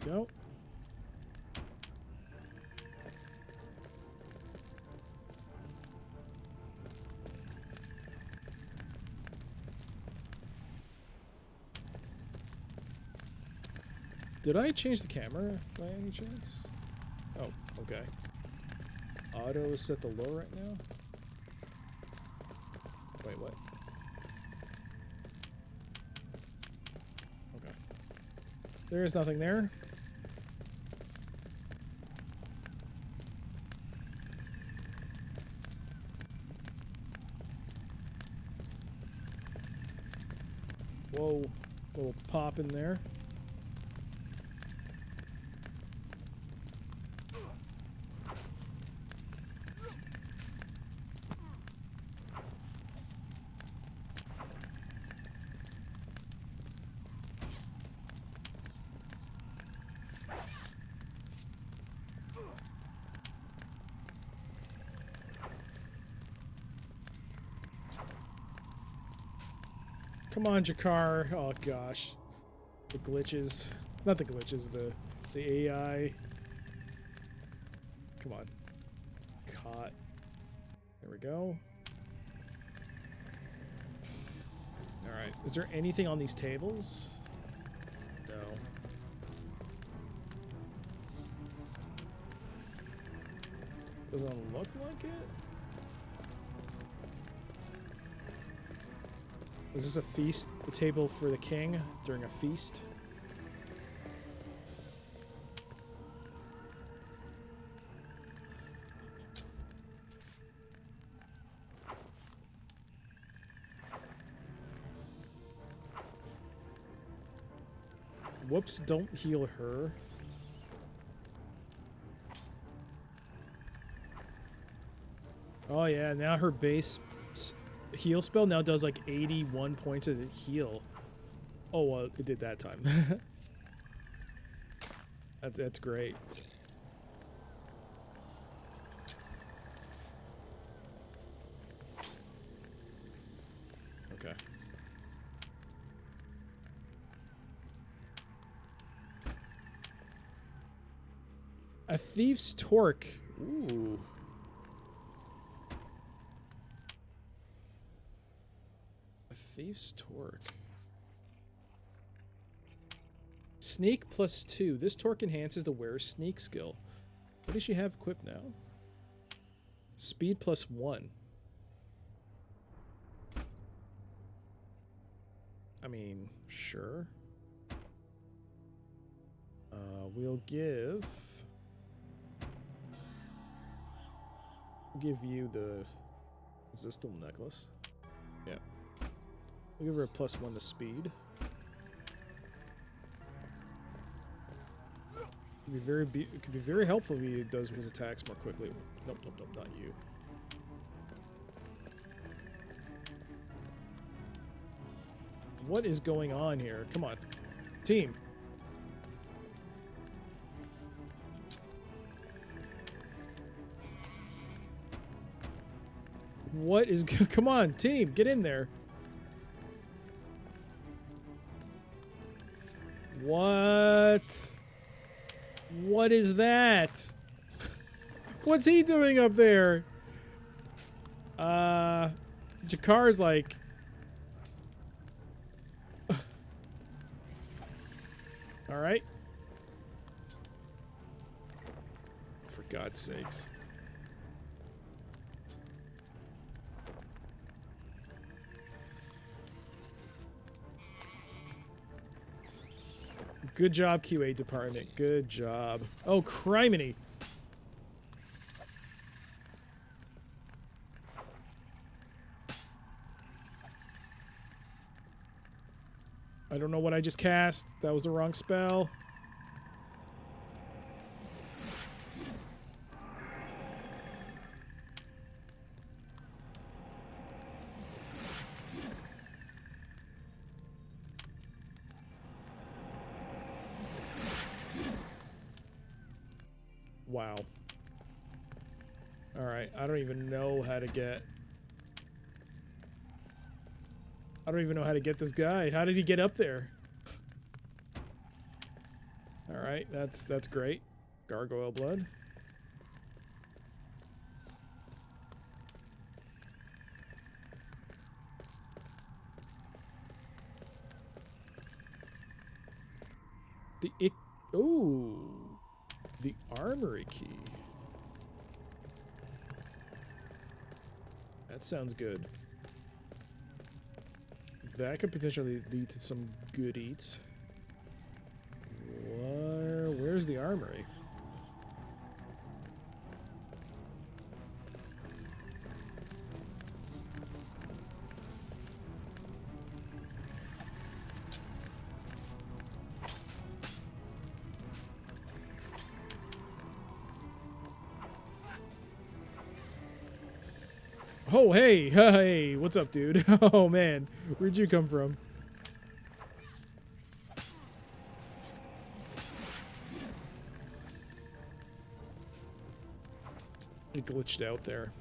Go. Did I change the camera by any chance? Oh, okay. Auto is set to low right now? Wait, what? Okay. There is nothing there. Whoa, little pop in there. Come on, Jakar. Oh gosh. The glitches. Not the glitches, the AI. Come on. Caught. There we go. Alright. Is there anything on these tables? No. Doesn't look like it. Is this a feast? A table for the king during a feast? Whoops, don't heal her. Oh yeah, now her base heal spell now does like 81 points of the heal. Oh, well, it did that time. That's great. Okay. A thief's torque. Ooh. A thief's torque. Sneak +2. This torque enhances the wearer's sneak skill. What does she have equipped now? Speed +1. I mean, sure. We'll give you the... Is this still necklace? Yeah. We'll give her a +1 to speed. It could be very helpful if he does his attacks more quickly. Nope, nope, nope, not you. What is going on here? Come on. Team. What is... Come on, team. Get in there. What? What is that? What's he doing up there? Jakar's like... Alright. For God's sakes. Good job, QA department. Good job. Oh, criminy. I don't know what I just cast. That was the wrong spell. Wow. Alright, I don't even know how to get... I don't even know how to get this guy. How did he get up there? Alright, that's great. Gargoyle blood. Ooh. The armory key. That sounds good. That could potentially lead to some good eats. Where's the armory? Oh, hey, hey, what's up, dude? Oh, man, where'd you come from? It glitched out there.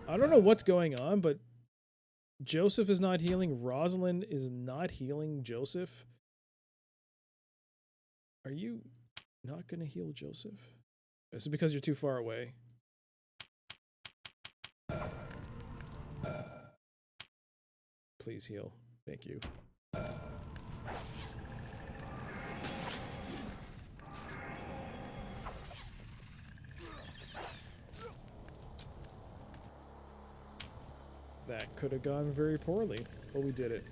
I don't know what's going on, but Joseph is not healing. Rosalind is not healing Joseph. Are you not going to heal Joseph? Is it because you're too far away? Please heal. Thank you. That could have gone very poorly, but we did it.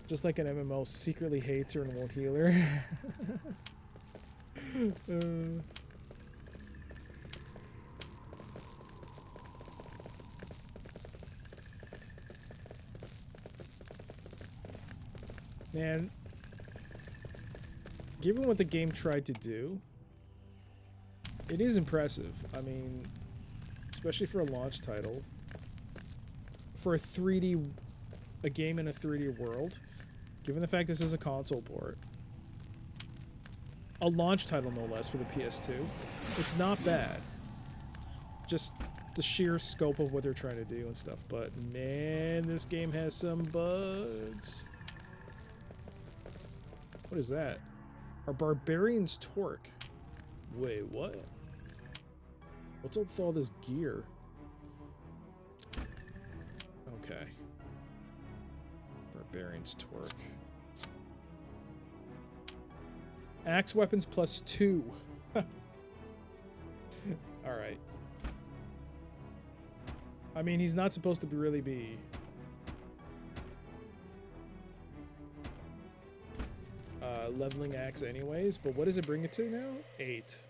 Just like an MMO secretly hates her and won't heal her. Man, given what the game tried to do, it is impressive. I mean, especially for a launch title, for a game in a 3D world, given the fact this is a console port, a launch title no less for the PS2, it's not bad. Just the sheer scope of what they're trying to do and stuff, but man, this game has some bugs. What is that? Our Barbarian's Torque. Wait, what? What's up with all this gear? Okay. Barbarian's Torque. Axe weapons +2. Alright. I mean, he's not supposed to really be... leveling axe anyways, but what does it bring it to now? 8.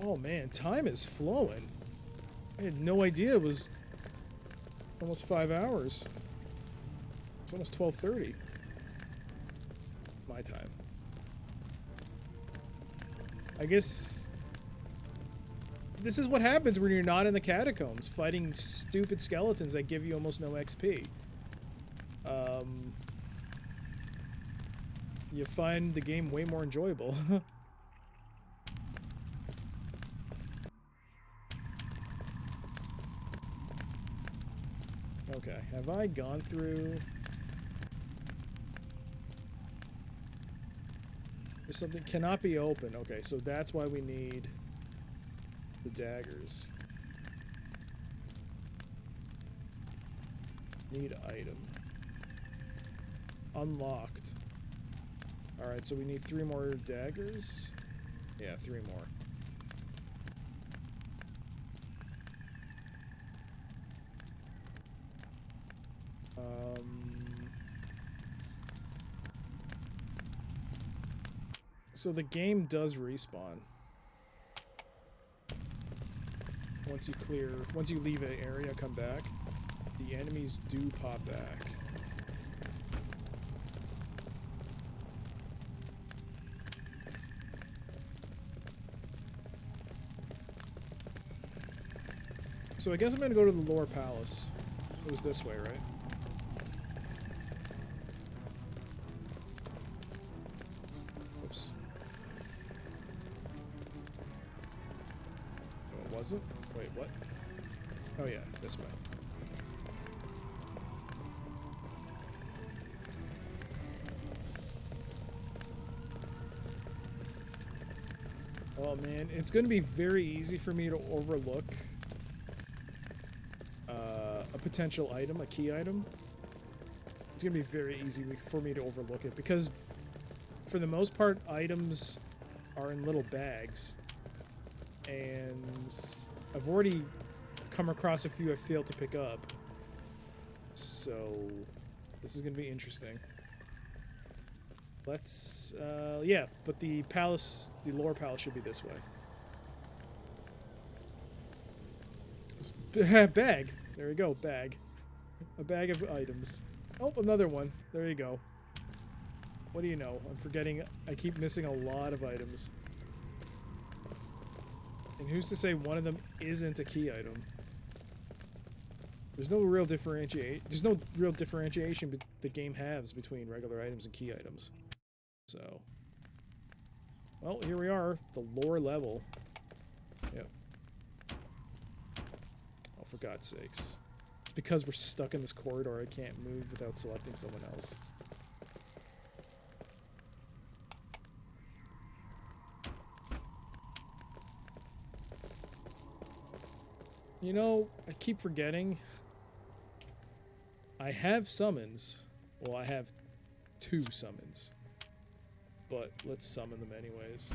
Oh man, time is flowing. I had no idea it was almost 5 hours. It's almost 12:30. My time. I guess this is what happens when you're not in the catacombs, fighting stupid skeletons that give you almost no XP. You find the game way more enjoyable. Okay, have I gone through... There's something cannot be open. Okay, so that's why we need the daggers. Need item. Unlocked. Alright, so we need 3 more daggers. Yeah, 3 more. So the game does respawn. Once you leave an area, come back, the enemies do pop back. So I guess I'm gonna go to the lower palace. It was this way, right? Oops. Oh, was it? Wait, what? Oh yeah, this way. Oh man, it's gonna be very easy for me to overlook a potential item, a key item. It's gonna be very easy for me to overlook it because for the most part items are in little bags and I've already come across a few I failed to pick up, so this is gonna be interesting. Let's yeah, but the palace, the lower palace should be this way. Bag. There we go, bag. A bag of items. Oh, another one. There you go. What do you know? I'm forgetting. I keep missing a lot of items. And who's to say one of them isn't a key item? There's no real differentiation. There's no real differentiation the game has between regular items and key items. So, well, here we are, the lower level. Yep. Oh, for God's sakes. It's because we're stuck in this corridor, I can't move without selecting someone else. You know, I keep forgetting. I have summons. Well, I have 2 summons. But let's summon them anyways.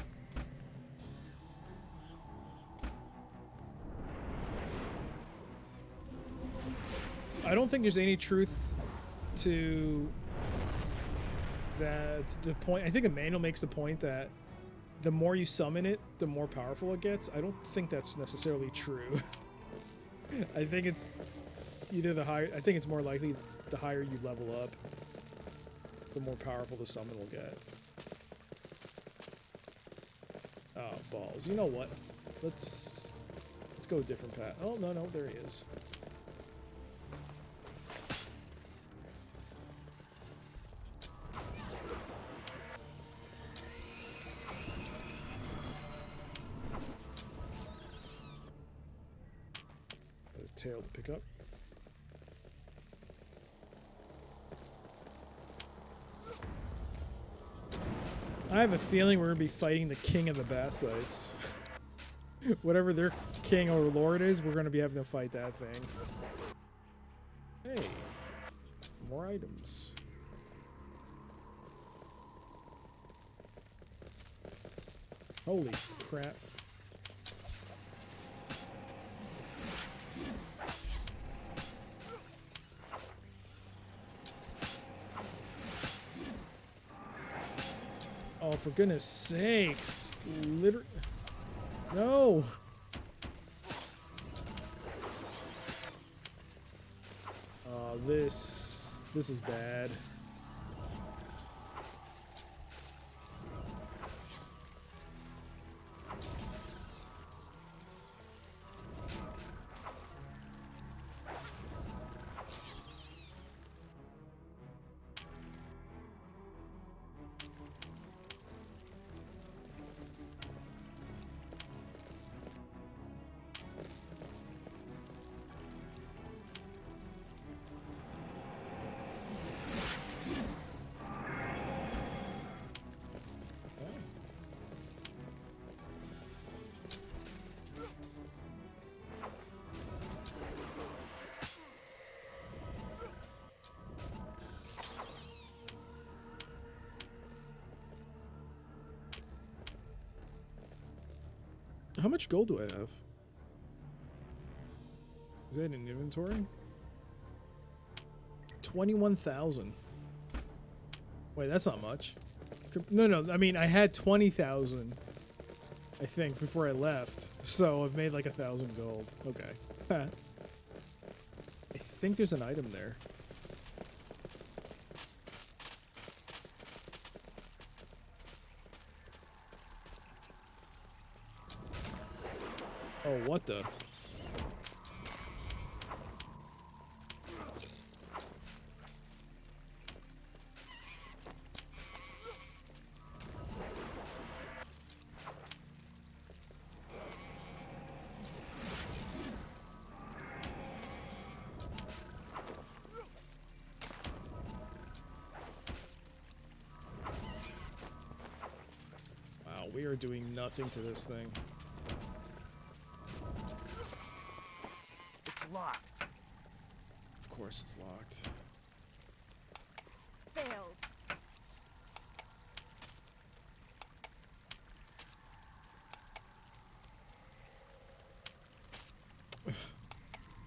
I don't think there's any truth to that. The point, I think the manual makes the point that the more you summon it, the more powerful it gets. I don't think that's necessarily true. I think it's either the higher. I think it's more likely the higher you level up, the more powerful the summon will get. Oh, balls. You know what? Let's go a different path. Oh, no, there he is. Got a tail to pick up. I have a feeling we're gonna be fighting the king of the Bassites. Whatever their king or lord is, we're gonna be having to fight that thing. Hey, more items. Holy crap. Oh, for goodness sakes. Literally. No. Oh, this is bad. How much gold do I have? Is that in inventory? 21,000. Wait, that's not much. No, I mean, I had 20,000, I think, before I left. So I've made like 1,000 gold. Okay. I think there's an item there. Oh, what the? Wow, we are doing nothing to this thing.
It's locked.
Of course it's locked.
Failed.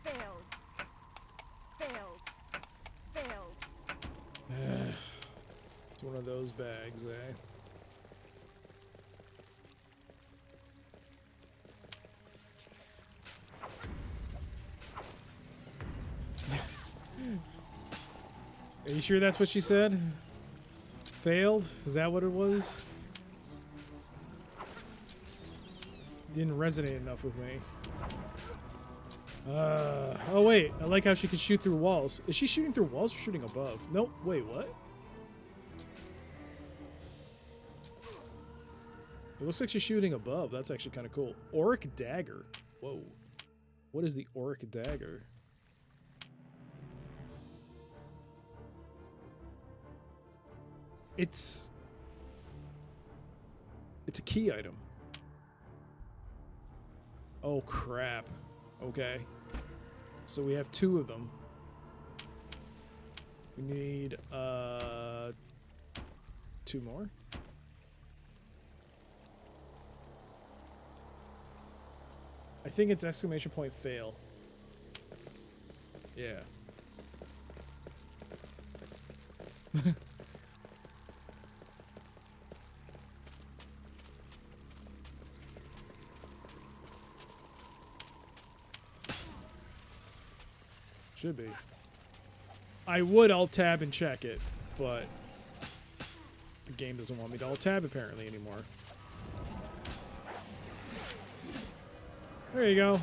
Failed. Failed. Failed.
It's one of those bags, eh? Are you sure that's what she said? Failed? Is that what it was? Didn't resonate enough with me. Oh wait, I like how she can shoot through walls. Is she shooting through walls or shooting above? Nope, wait, what? It looks like she's shooting above. That's actually kind of cool. Auric dagger. Whoa. What is the auric dagger? It's a key item. Oh crap. Okay. So we have 2 of them. We need 2 more. I think it's exclamation point fail. Yeah. Should be. I would alt tab and check it, but the game doesn't want me to alt tab apparently anymore. There you go.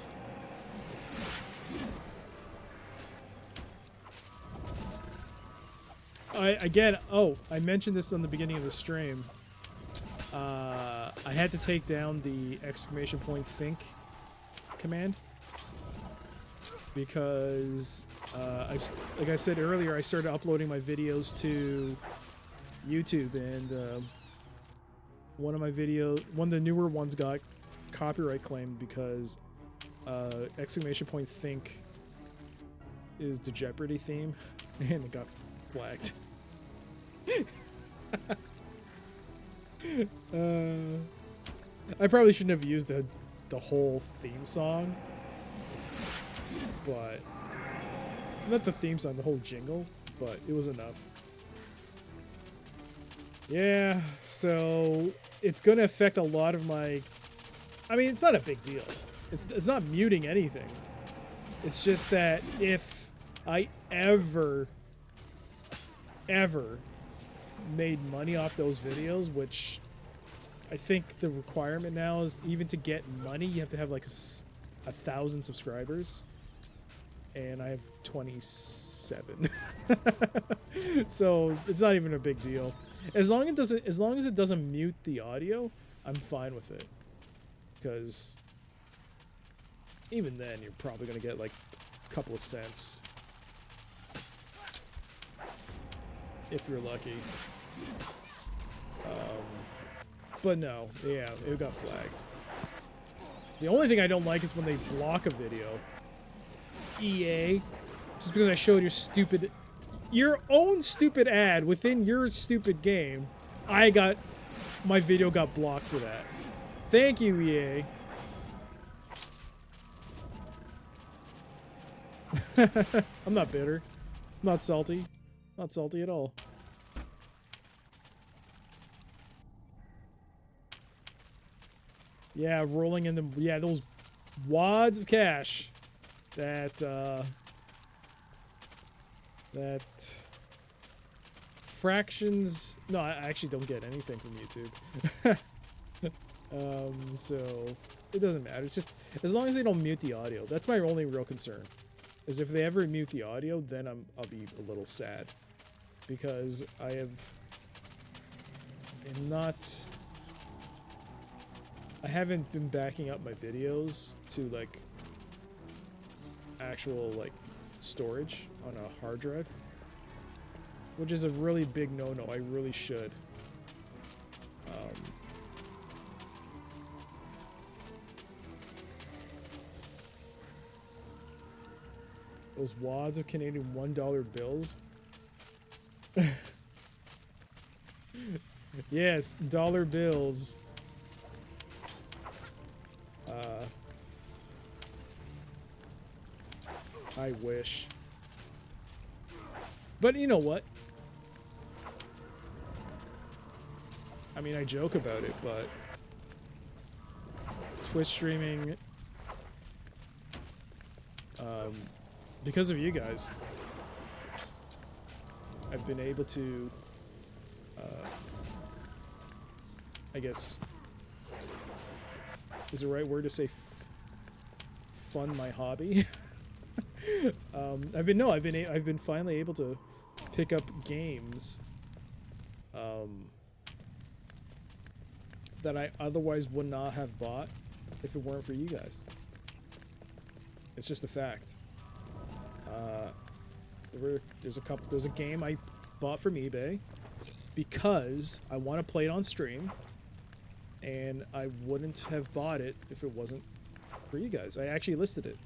I mentioned this on the beginning of the stream. I had to take down the exclamation point think command because, like I said earlier, I started uploading my videos to YouTube, and one of the newer ones got copyright claimed because exclamation point think is the Jeopardy theme, and it got flagged. I probably shouldn't have used the whole theme song, but not the theme song, the whole jingle, but it was enough. Yeah, so it's going to affect a lot of my... I mean, it's not a big deal. It's not muting anything. It's just that if I ever made money off those videos, which I think the requirement now is even to get money, you have to have like 1,000 subscribers. And I have 27. So it's not even a big deal. As long as it doesn't mute the audio, I'm fine with it. Because even then, you're probably gonna get like a couple of cents if you're lucky. But no, yeah, it got flagged. The only thing I don't like is when they block a video. EA, just because I showed your own stupid ad within your stupid game, my video got blocked for that. Thank you, EA. I'm not bitter. I'm not salty. Not salty at all. Yeah, rolling in those wads of cash that fractions... No, I actually don't get anything from YouTube. So it doesn't matter. It's just, as long as they don't mute the audio. That's my only real concern. Is if they ever mute the audio, then I'll be a little sad. Because I haven't been backing up my videos to like actual like storage on a hard drive, which is a really big no-no. I really should. Those wads of Canadian $1 bills. Yes, dollar bills. I wish. But you know what? I mean, I joke about it, but Twitch streaming, because of you guys, I've been able to, I guess, is the right word to say fund my hobby? I've been finally able to pick up games that I otherwise would not have bought if it weren't for you guys. It's just a fact. There's a game I bought from eBay because I want to play it on stream, and I wouldn't have bought it if it wasn't for you guys. I actually listed it.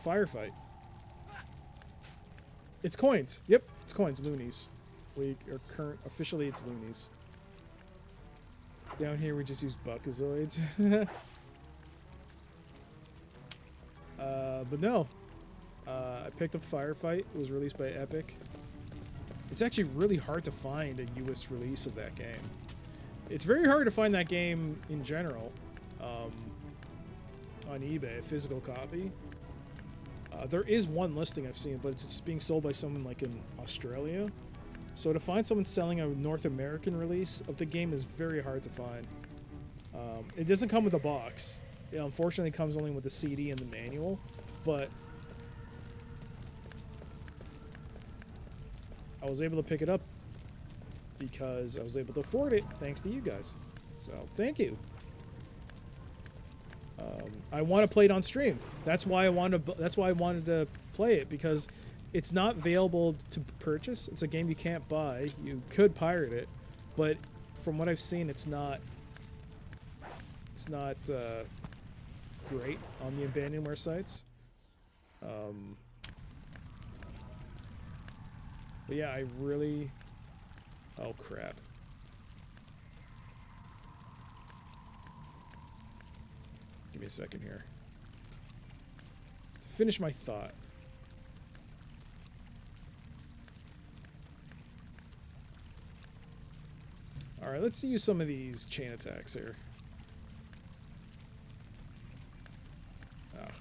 Firefight. It's coins. Yep, it's coins. Loonies. We are officially it's loonies. Down here we just use buckazoids. But no. I picked up Firefight. It was released by Epic. It's actually really hard to find a US release of that game. It's very hard to find that game in general. On eBay, a physical copy. There is one listing I've seen, but it's being sold by someone like in Australia. So to find someone selling a North American release of the game is very hard to find. It doesn't come with a box. It unfortunately comes only with the CD and the manual, but I was able to pick it up because I was able to afford it thanks to you guys. So thank you. I want to play it on stream. That's why I wanted to play it, because it's not available to purchase. It's a game you can't buy. You could pirate it, but from what I've seen, it's not great on the abandonware sites. But yeah, I really... Oh, crap. Give me a second here. To finish my thought. Alright, let's use some of these chain attacks here. Ugh.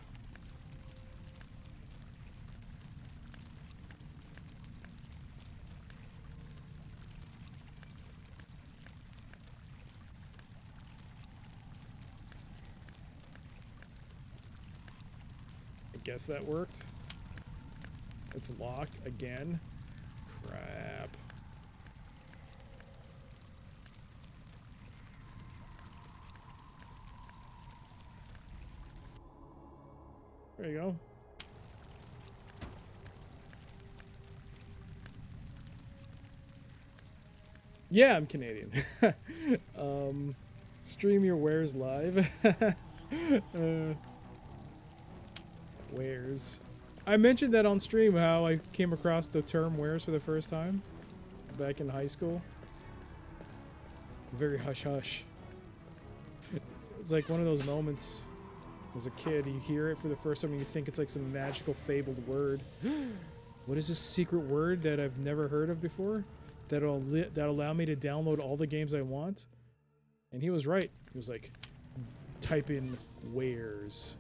I guess that worked. It's locked again. Crap. There you go. Yeah, I'm Canadian. Stream your wares live. Wares. I mentioned that on stream how I came across the term wares for the first time back in high school. Very hush hush. It's like one of those moments as a kid, you hear it for the first time and you think it's like some magical fabled word. What is this secret word that I've never heard of before? That'll allow me to download all the games I want? And he was right. He was like, type in wares.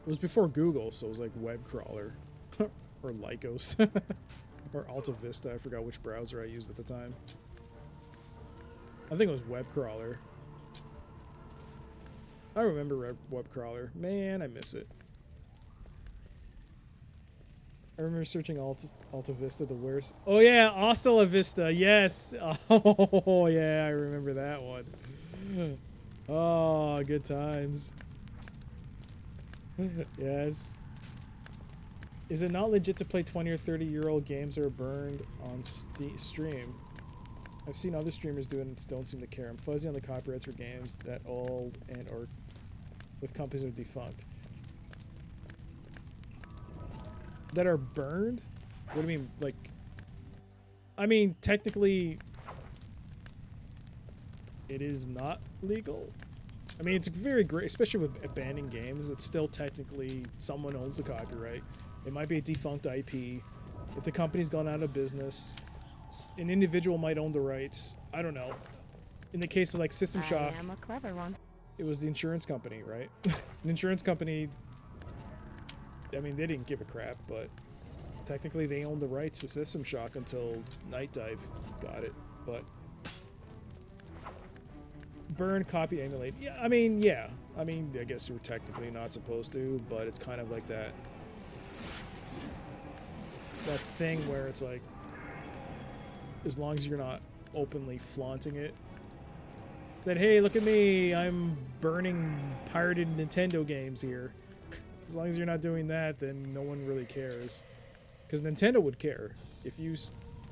It was before Google, so it was like web crawler. Or Lycos. Or Alta Vista. I forgot which browser I used at the time. I think it was web crawler. I remember web crawler. Man, I miss it. I remember searching Alta Vista, the worst. Oh yeah, Hasta La Vista, yes. Oh yeah, I remember that one. Oh, good times. Yes. Is it not legit to play 20 or 30-year-old games that are burned on stream? I've seen other streamers do it and don't seem to care. I'm fuzzy on the copyrights for games that old and or with companies that are defunct. That are burned? What do you mean? Like, I mean, technically, it is not legal. I mean, it's very great, especially with abandoning games. It's still technically someone owns the copyright. It might be a defunct IP. If the company's gone out of business, an individual might own the rights. I don't know. In the case of like System Shock,
I am a clever one.
it was the insurance company, right? An insurance company, I mean, they didn't give a crap, but technically they owned the rights to System Shock until Night Dive got it. But burn, copy, emulate. Yeah, I mean, yeah. I mean, I guess we're technically not supposed to, but it's kind of like that thing where it's like, as long as you're not openly flaunting it, that, hey, look at me, I'm burning pirated Nintendo games here. As long as you're not doing that, then no one really cares. Because Nintendo would care if you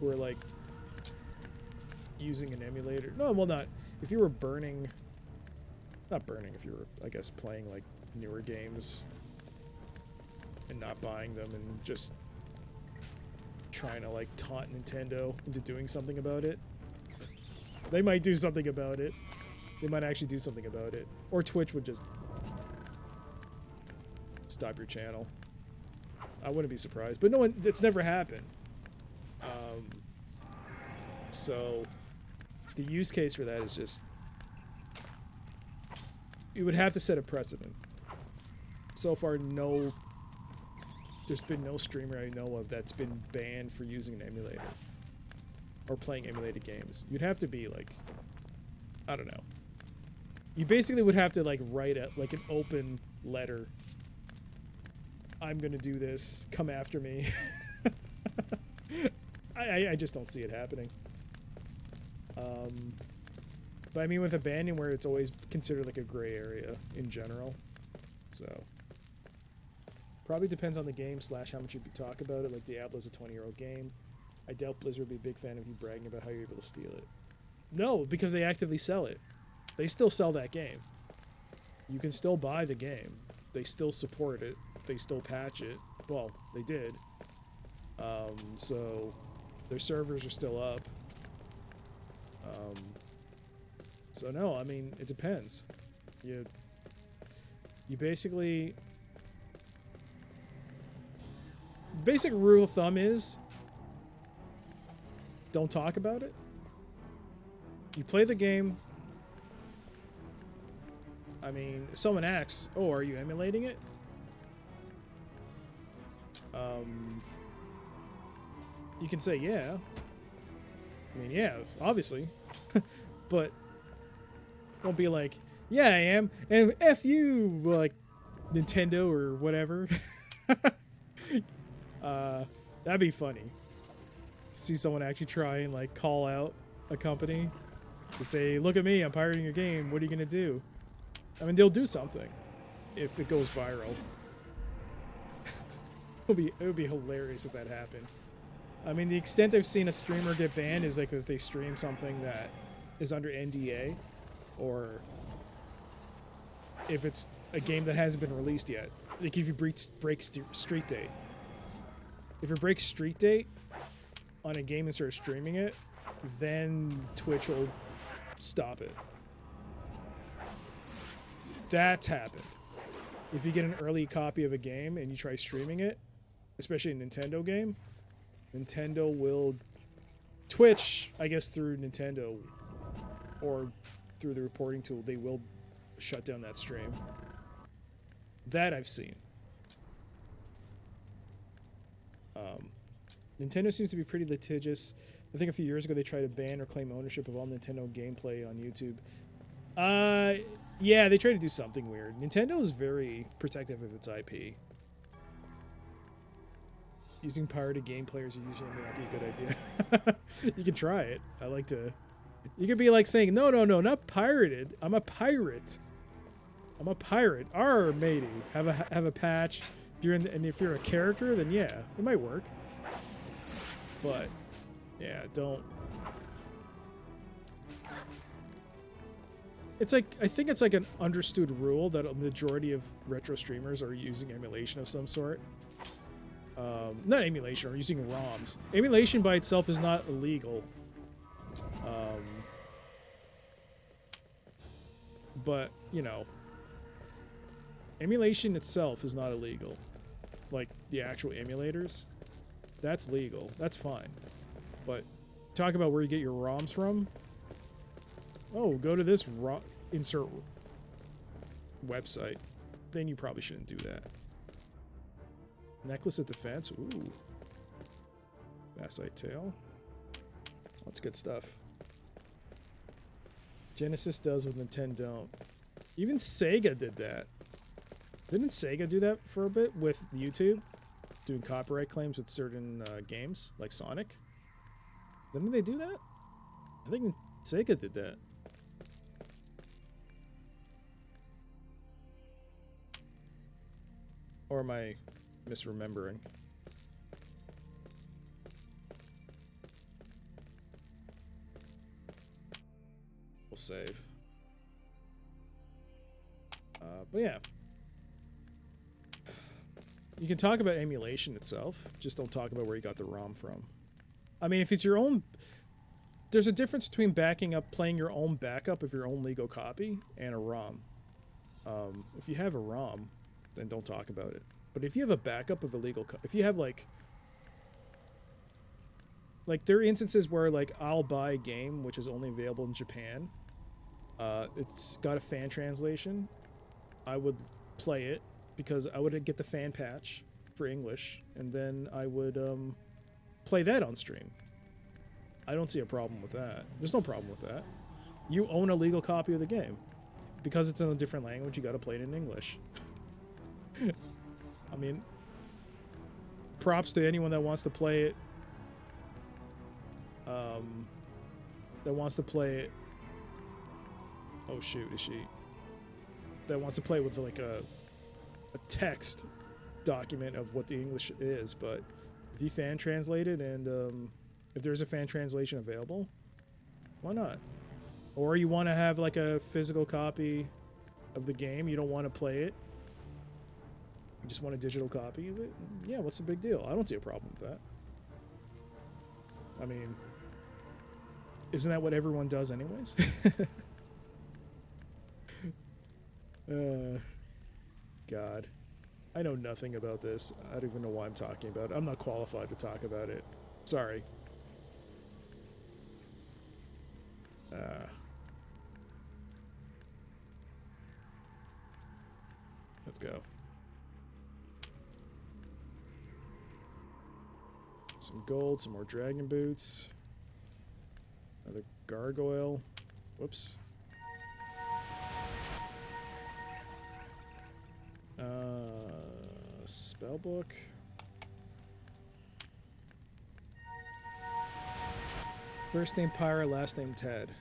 were, like, using an emulator. No, well, not. If you were burning... Not burning, if you were, I guess, playing, like, newer games and not buying them and just trying to, like, taunt Nintendo into doing something about it. They might do something about it. They might actually do something about it. Or Twitch would just stop your channel. I wouldn't be surprised. But no one, it's never happened. So the use case for that is just, you would have to set a precedent. So far, there's been no streamer I know of that's been banned for using an emulator or playing emulated games. You'd have to be like, I don't know. You basically would have to like write like an open letter. I'm gonna do this. Come after me. I just don't see it happening. But I mean, with abandonware, it's always considered like a gray area in general. So Probably depends on the game / how much you talk about it. Like Diablo's a 20-year-old game. I doubt Blizzard would be a big fan of you bragging about how you're able to steal it. No, because they actively sell it. They still sell that game. You can still buy the game. They still support it. They still patch it. Well, they did. So their servers are still up. So no, I mean, it depends. You basically... The basic rule of thumb is don't talk about it. You play the game. I mean, if someone asks, oh, are you emulating it? You can say, yeah. I mean, yeah, obviously. But don't be like, yeah, I am. And F you, like, Nintendo or whatever. That'd be funny. To see someone actually try and, like, call out a company to say, look at me, I'm pirating your game. What are you going to do? I mean, they'll do something if it goes viral. It would be hilarious if that happened. I mean, the extent I've seen a streamer get banned is like if they stream something that is under NDA, or if it's a game that hasn't been released yet. Like if you break street date. If it breaks street date on a game and start streaming it, then Twitch will stop it. That's happened. If you get an early copy of a game and you try streaming it, especially a Nintendo game, Nintendo will... Twitch, I guess through Nintendo or through the reporting tool, they will shut down that stream. That I've seen. Nintendo seems to be pretty litigious. I think a few years ago they tried to ban or claim ownership of all Nintendo gameplay on YouTube. Yeah, they tried to do something weird. Nintendo is very protective of its IP. Using pirated game players usually may not be a good idea. You can try it. I like to... You could be like saying, no, not pirated. I'm a pirate. I'm a pirate. Arr, matey. Have a patch. And if you're a character, then yeah, it might work. But, yeah, don't... It's like, I think it's like an understood rule that a majority of retro streamers are using emulation of some sort. Not emulation, or using ROMs. Emulation by itself is not illegal. But, you know, emulation itself is not illegal. Like, the actual emulators, that's legal. That's fine. But, talk about where you get your ROMs from. Oh, go to this insert website. Then you probably shouldn't do that. Necklace of Defense. Ooh. Bassite Tail. That's good stuff. Genesis does what Nintendo don't. Even Sega did that. Didn't Sega do that for a bit with YouTube? Doing copyright claims with certain games, like Sonic? Didn't they do that? I think Sega did that. Or am I misremembering? We'll save. But yeah. You can talk about emulation itself, just don't talk about where you got the ROM from. I mean, if it's your own... There's a difference between playing your own backup of your own legal copy and a ROM. If you have a ROM, then don't talk about it. But if you have a backup of a legal... If you have, like, there are instances where, like, I'll buy a game which is only available in Japan. It's got a fan translation. I would play it because I would get the fan patch for English, and then I would play that on stream. I don't see a problem with that. There's no problem with that. You own a legal copy of the game. Because it's in a different language, you gotta play it in English. I mean, props to anyone that wants to play it. That wants to play it. Oh shoot, is she? That wants to play with like a text document of what the English is, but if you fan translate it and if there's a fan translation available, why not? Or you want to have like a physical copy of the game, you don't want to play it, you just want a digital copy of it, yeah, what's the big deal? I don't see a problem with that. I mean, isn't that what everyone does anyways? God. I know nothing about this. I don't even know why I'm talking about it. I'm not qualified to talk about it. Sorry. Let's go. Some gold, some more dragon boots. Another gargoyle. Whoops. Spell book. First name Pyra, last name Ted.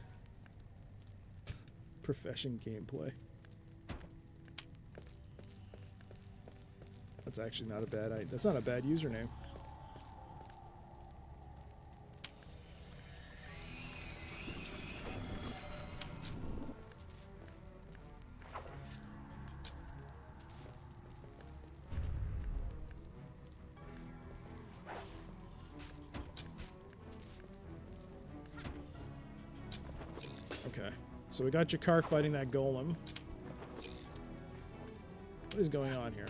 Profession gameplay. That's actually not a bad. That's not a bad username. Okay, so we got Jakar fighting that golem. What is going on here?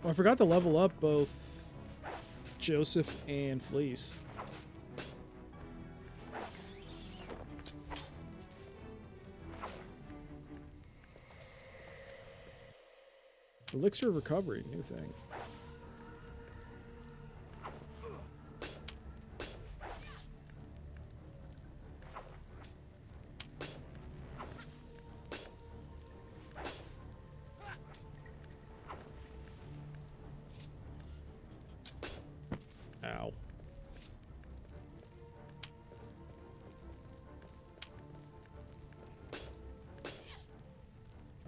Oh, I forgot to level up both Joseph and Fleece. Elixir of Recovery, new thing. Ow.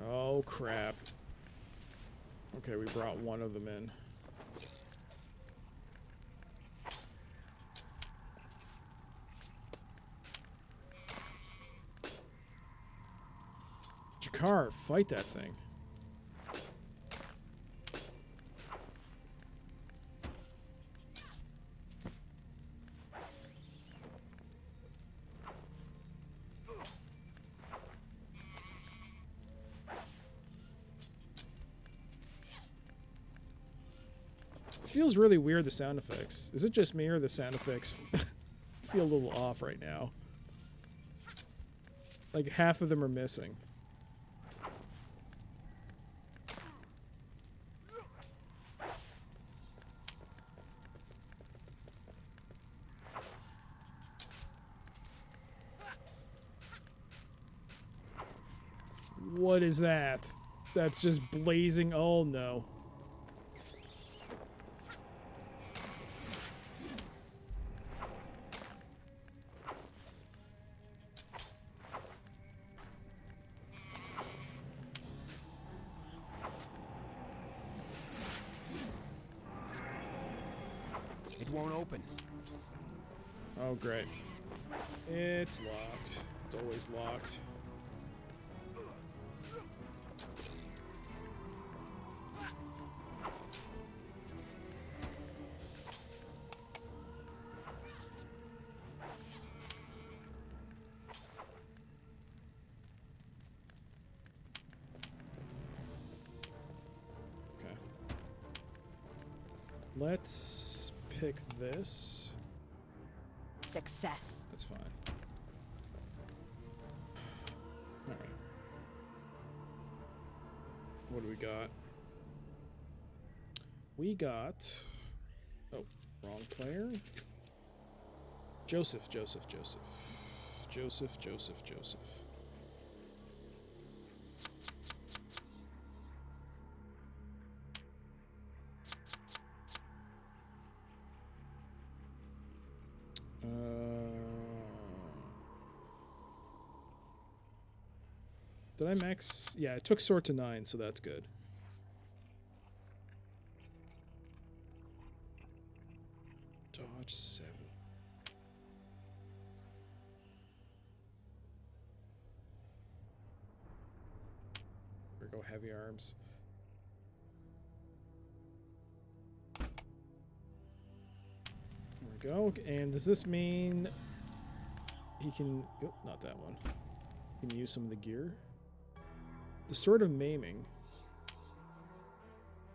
Oh, crap. Okay, we brought one of them in. Jakar, fight that thing. It feels really weird, the sound effects. Is it just me or the sound effects feel a little off right now? Like half of them are missing. What is that? That's just blazing. Oh no.
It won't open.
Oh great. It's locked. It's always locked. Let's pick this.
Success.
That's fine. Alright. What do we got? We got... Oh, wrong player. Joseph. Did I max? Yeah, it took sword to 9, so that's good. go heavy arms. There we go. And does this mean he can... Oh, not that one. He can use some of the gear. The Sword of Maiming.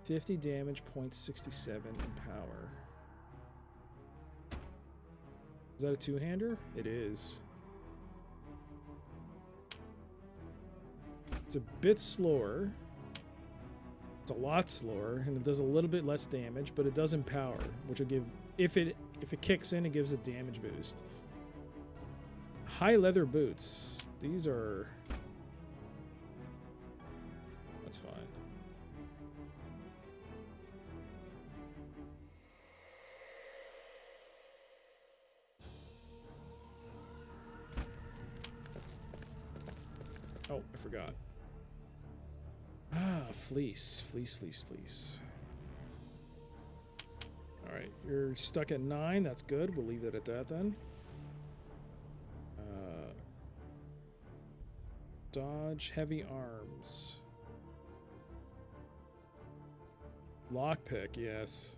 50 damage, 0.67 in power. Is that a two-hander? It is. It's a bit slower. It's a lot slower, and it does a little bit less damage, but it does empower, which will give... If it kicks in, it gives a damage boost. High leather boots. These are... That's fine. Oh, I forgot. Ah, fleece. Fleece, fleece, fleece. Alright, you're stuck at 9. That's good. We'll leave it at that then. Dodge, heavy arms. Lockpick, yes.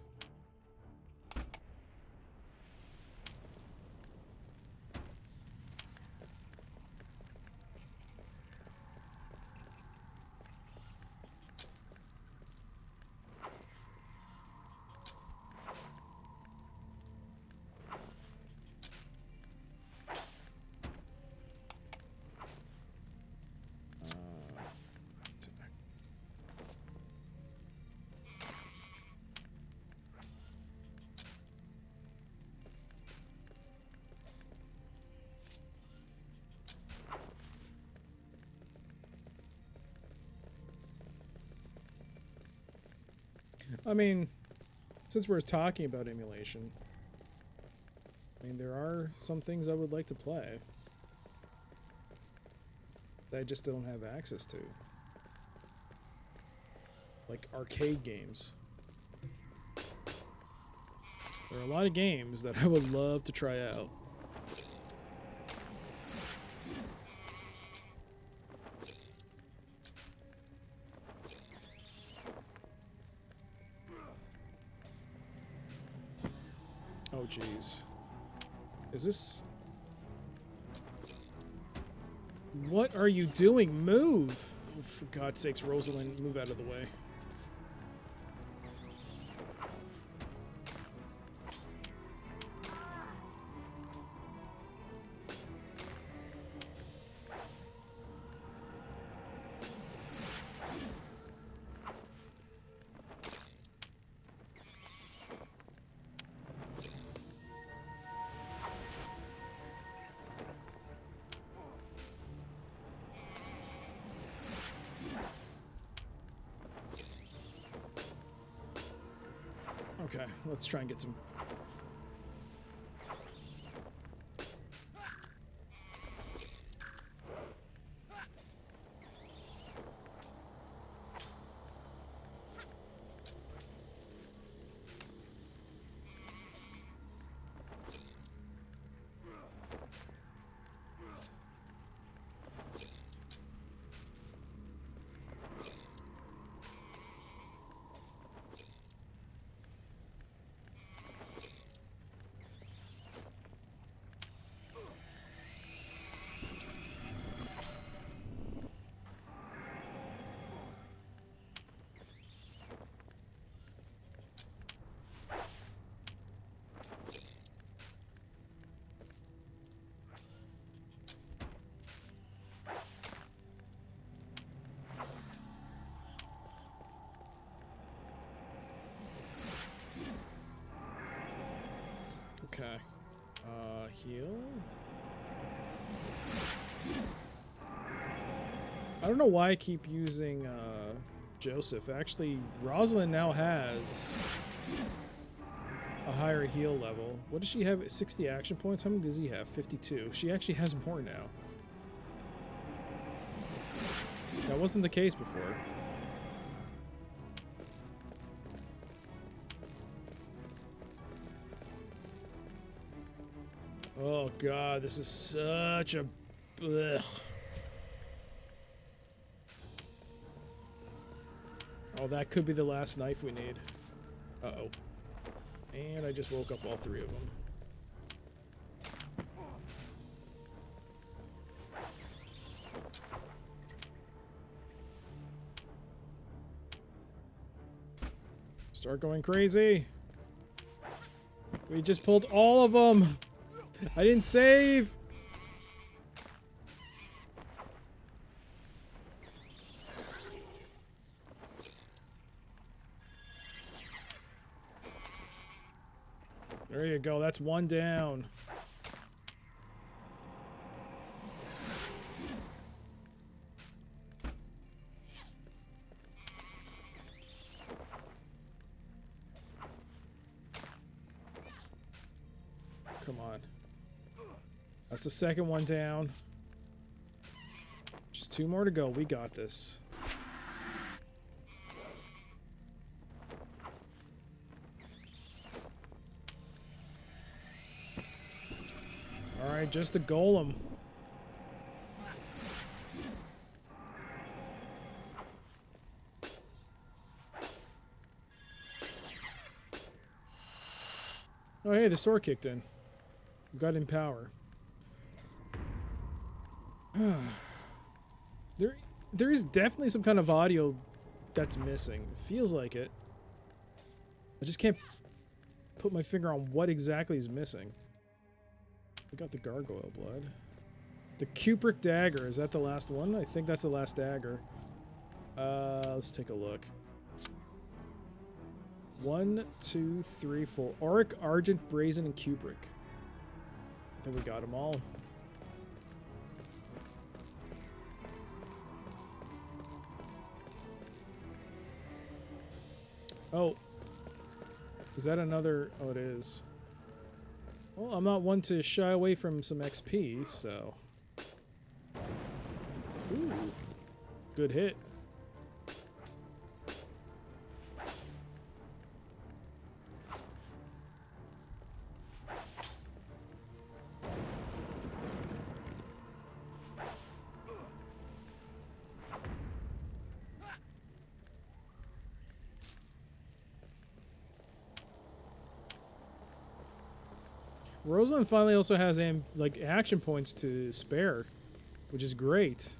I mean, since we're talking about emulation, I mean, there are some things I would like to play that I just don't have access to. Like arcade games. There are a lot of games that I would love to try out. Oh, jeez. Is this... What are you doing? Move! Oh, for God's sakes, Rosalind, move out of the way. Okay, let's try and get some... Okay. Heal? I don't know why I keep using, Joseph. Actually, Rosalind now has a higher heal level. What does she have? 60 action points? How many does he have? 52. She actually has more now. That wasn't the case before. Oh god, this is such a... Ugh. Oh, that could be the last knife we need. Uh-oh. And I just woke up all three of them. Start going crazy. We just pulled all of them. I didn't save. There you go. That's one down. Come on. That's the second one down. Just two more to go. We got this. Alright, just a golem. Oh hey, the sword kicked in. We got in power. There is definitely some kind of audio that's missing. It feels like it. I just can't put my finger on what exactly is missing. We got the gargoyle blood. The cupric dagger, is that the last one? I think that's the last dagger. Let's take a look. 1, 2, 3, 4. Auric, Argent, Brazen, and Cupric. I think we got them all. Oh. Is that another? Oh, it is. Well, I'm not one to shy away from some XP, so. Ooh. Good hit. Rosalind finally also has like action points to spare, which is great.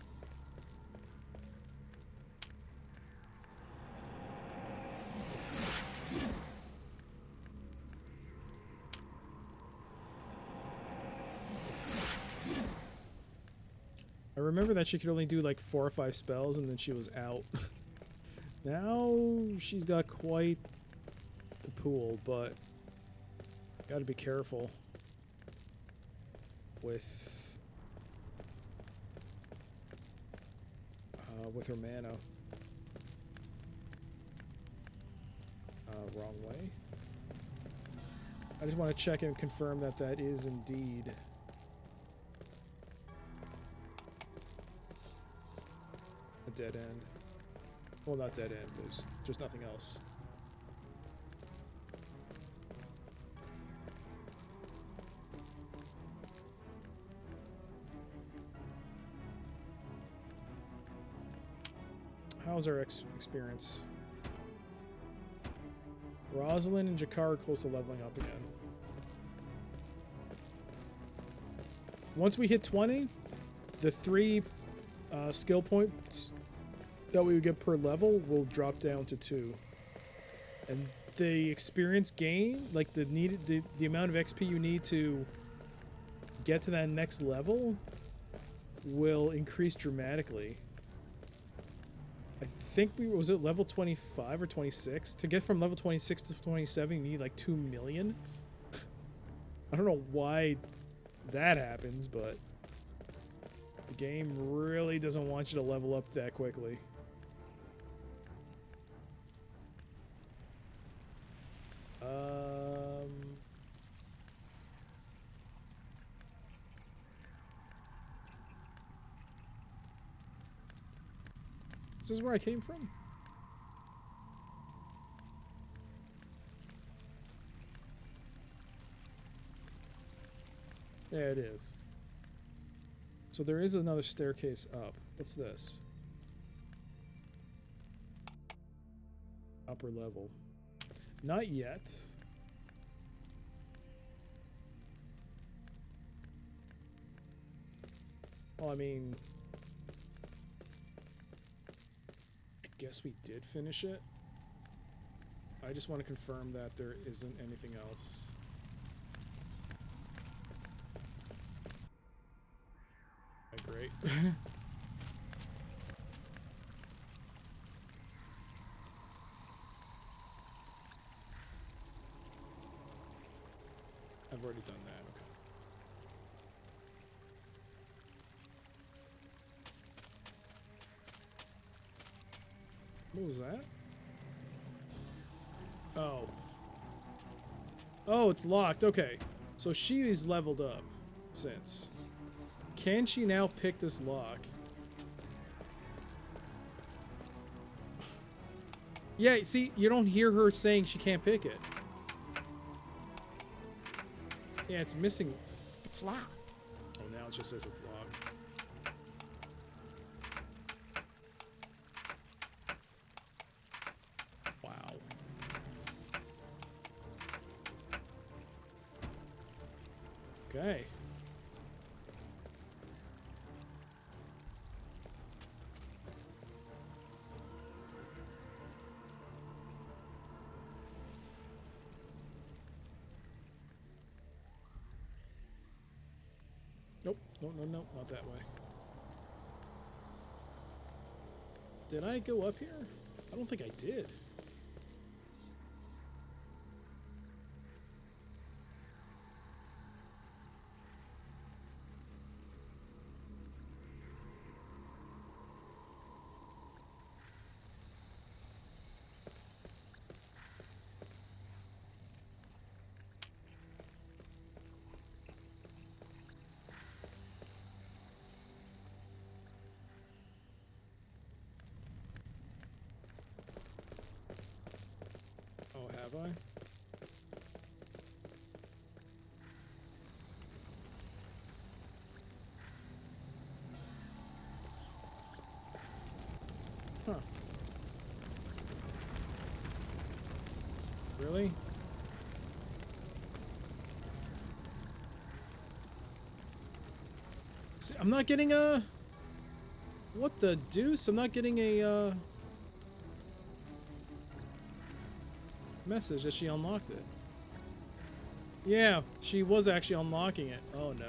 I remember that she could only do like 4 or 5 spells and then she was out. Now she's got quite the pool, but gotta be careful with her mana. Wrong way. I just want to check and confirm that that is indeed a dead end. Well, not dead end. There's just nothing else. How's our experience? Rosalind and Jakar are close to leveling up again. Once we hit 20, the 3 skill points that we would get per level will drop down to 2. And the experience gain, like the amount of XP you need to get to that next level, will increase dramatically. I think was it level 25 or 26? To get from level 26 to 27, you need like 2 million. I don't know why that happens, but the game really doesn't want you to level up that quickly. This is where I came from? Yeah, it is. So there is another staircase up. What's this? Upper level. Not yet. Well, I mean, I guess we did finish it. I just want to confirm that there isn't anything else. Okay, great. I've already done that, okay. What was that? Oh. Oh, it's locked. Okay. So she is leveled up since. Can she now pick this lock? Yeah, see, you don't hear her saying she can't pick it. Yeah, it's missing.
It's locked.
Oh, now it just says it's locked. Wow. Okay. Nope. No, not that way. Did I go up here? I don't think I did. Oh, have I? Huh. Really? See, I'm not getting a... What the deuce? I'm not getting a, message that she unlocked it. Yeah, she was actually unlocking it. Oh, no.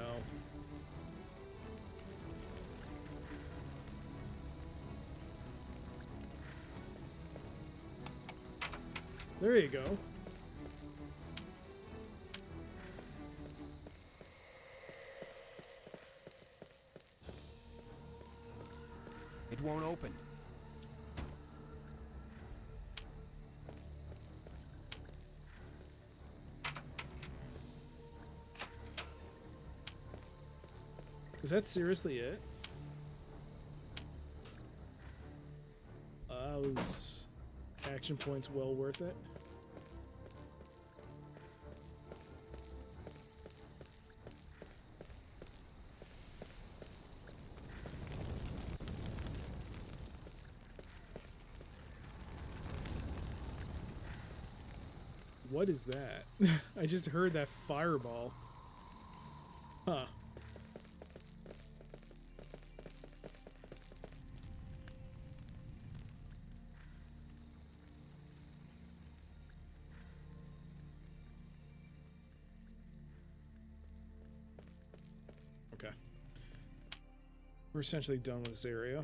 There you go.
It won't open.
Is that seriously it? Was action points well worth it? What is that? I just heard that fireball. Huh. Okay. We're essentially done with this area.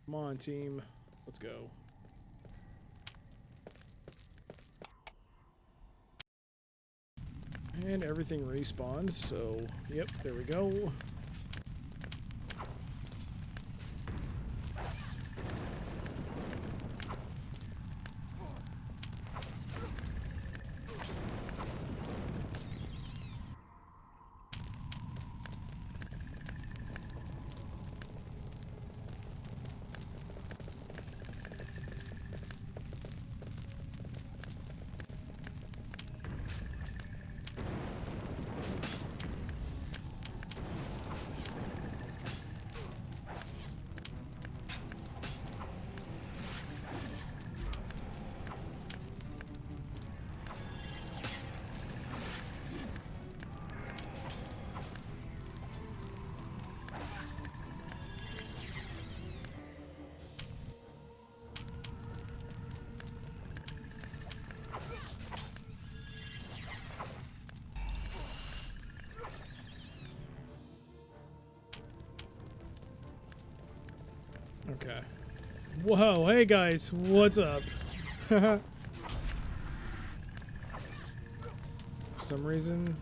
Come on, team. Let's go. And everything respawns, so yep, there we go. Okay. Whoa, hey guys, what's up? For some reason,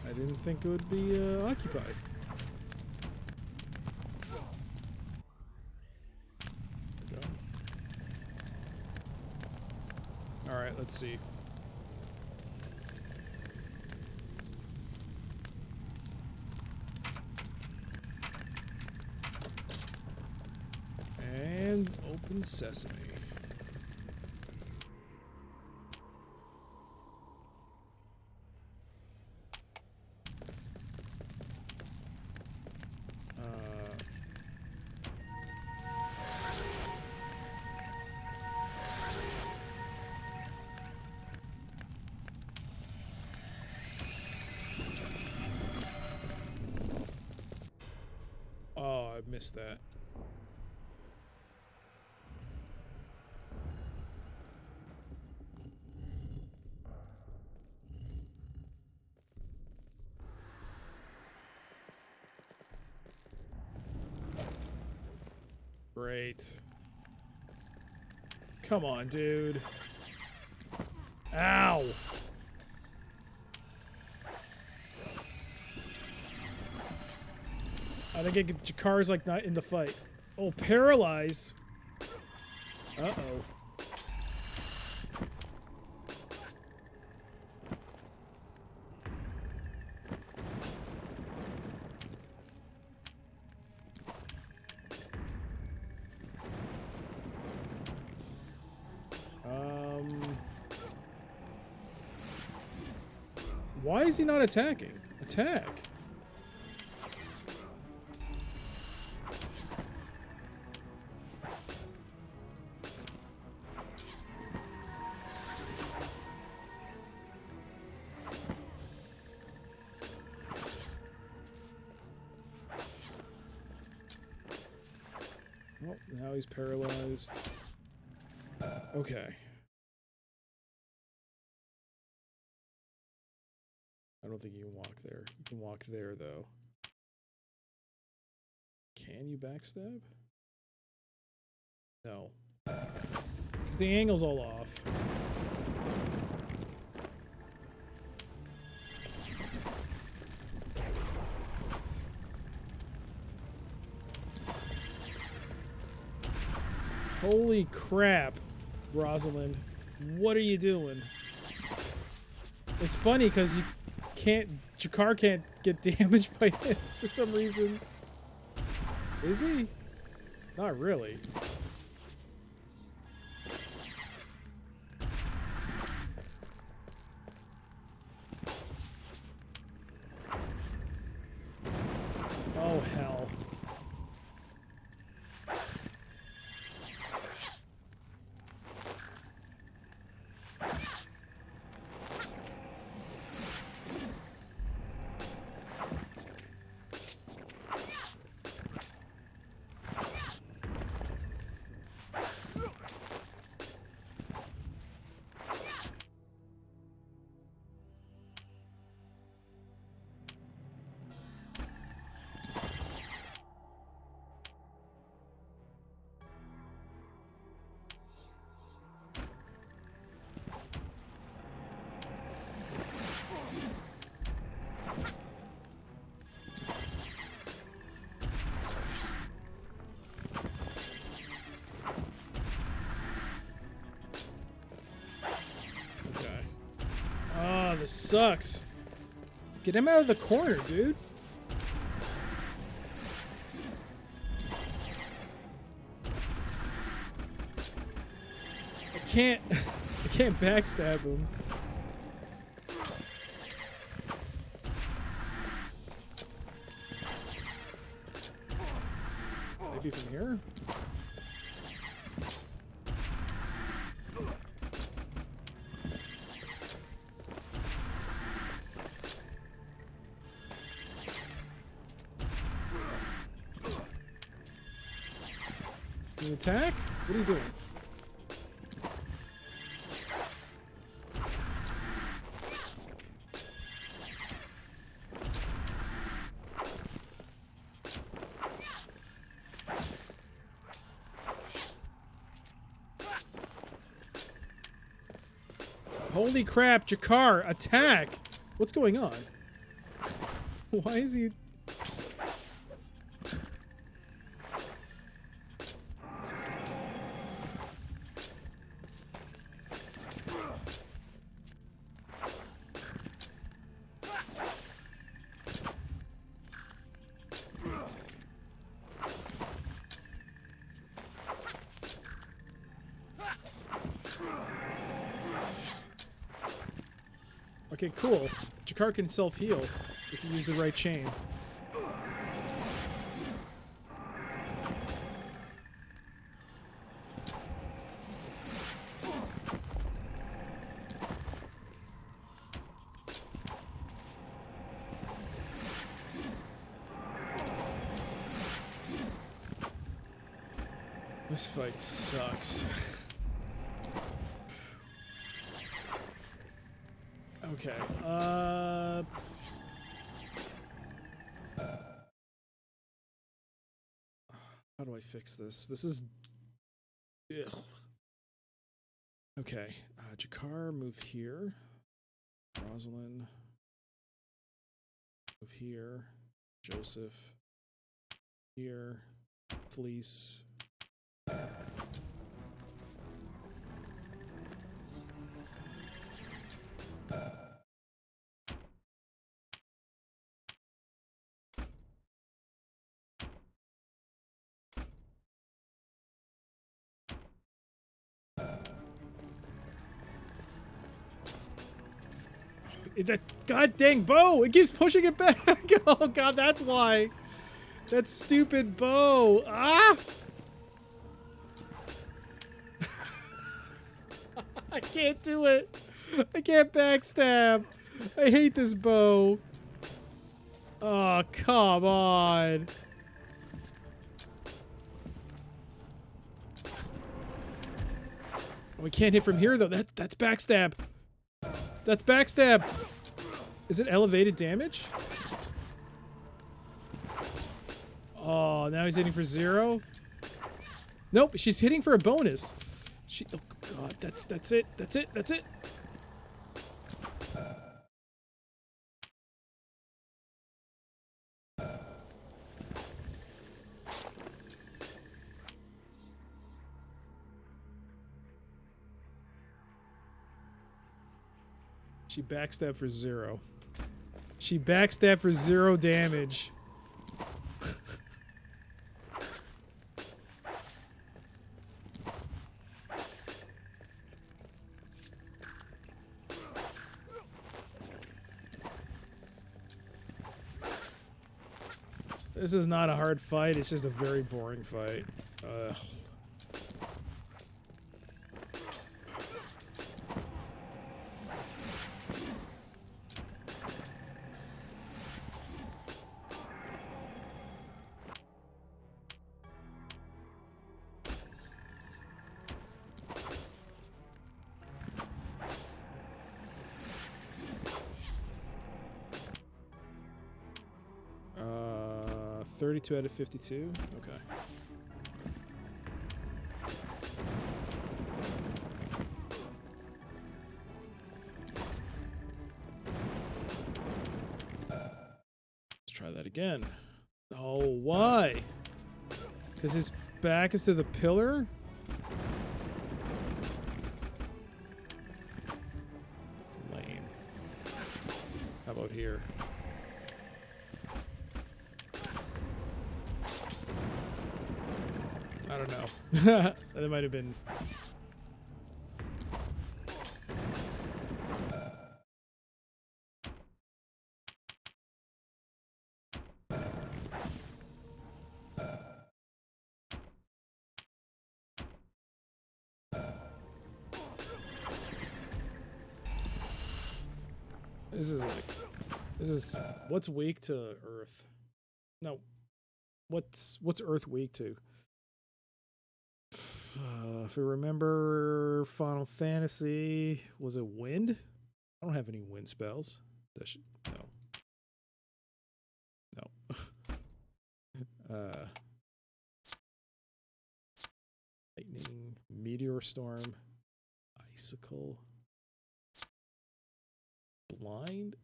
I didn't think it would be occupied. Go. Alright, let's see. And open sesame. Oh, I missed that. Great. Come on, dude. Ow! I think Jakar's like not in the fight. Oh, paralyze. Uh-oh. Why is he not attacking? Attack. Well, now he's paralyzed. Okay. I don't think you can walk there. You can walk there, though. Can you backstab? No. Because the angle's all off. Holy crap, Rosalind. What are you doing? It's funny because you can't... Jakar can't get damaged by it for some reason. Is he? Not really. Oh, hell. This sucks. Get him out of the corner, dude. I can't backstab him. Maybe from here? You attack? What are you doing? Holy crap, Jakar, attack! What's going on? Why is he... Okay, cool. Jakar can self-heal if you use the right chain. This fight sucks. Okay, how do I fix this? This is... Ugh. Okay, Jakar, move here. Rosalind, move here. Joseph, here. Fleece. That god dang bow! It keeps pushing it back! Oh god, that's why! That stupid bow! Ah! I can't do it! I can't backstab! I hate this bow! Oh, come on! Oh, we can't hit from here though. That's backstab. That's backstab. Is it elevated damage? Oh, now he's hitting for 0. Nope, she's hitting for a bonus. Oh god, that's it. That's it. That's it. She backstabbed for 0. She backstabbed for 0 damage. This is not a hard fight, it's just a very boring fight. Ugh. Uh, 32 out of 52? Okay. Let's try that again. Oh, why? Because his back is to the pillar? Lame. How about here? I don't know. That might have been... This is what's weak to Earth? No, what's Earth weak to? If I remember, Final Fantasy, was it wind? I don't have any wind spells. No. Lightning, meteor storm, icicle. blind?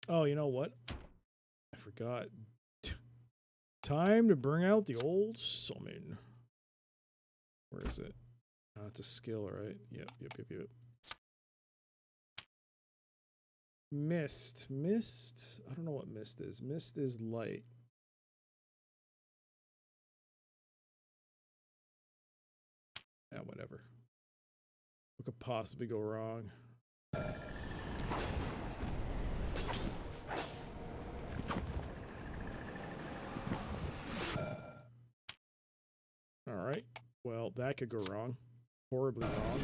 Oh, you know what? I forgot. Time to bring out the old summon. Where is it? It's a skill, right? Yep. Mist. Mist. I don't know what mist is. Mist is light. Yeah, whatever. What could possibly go wrong? All right. Well, that could go wrong. Horribly wrong.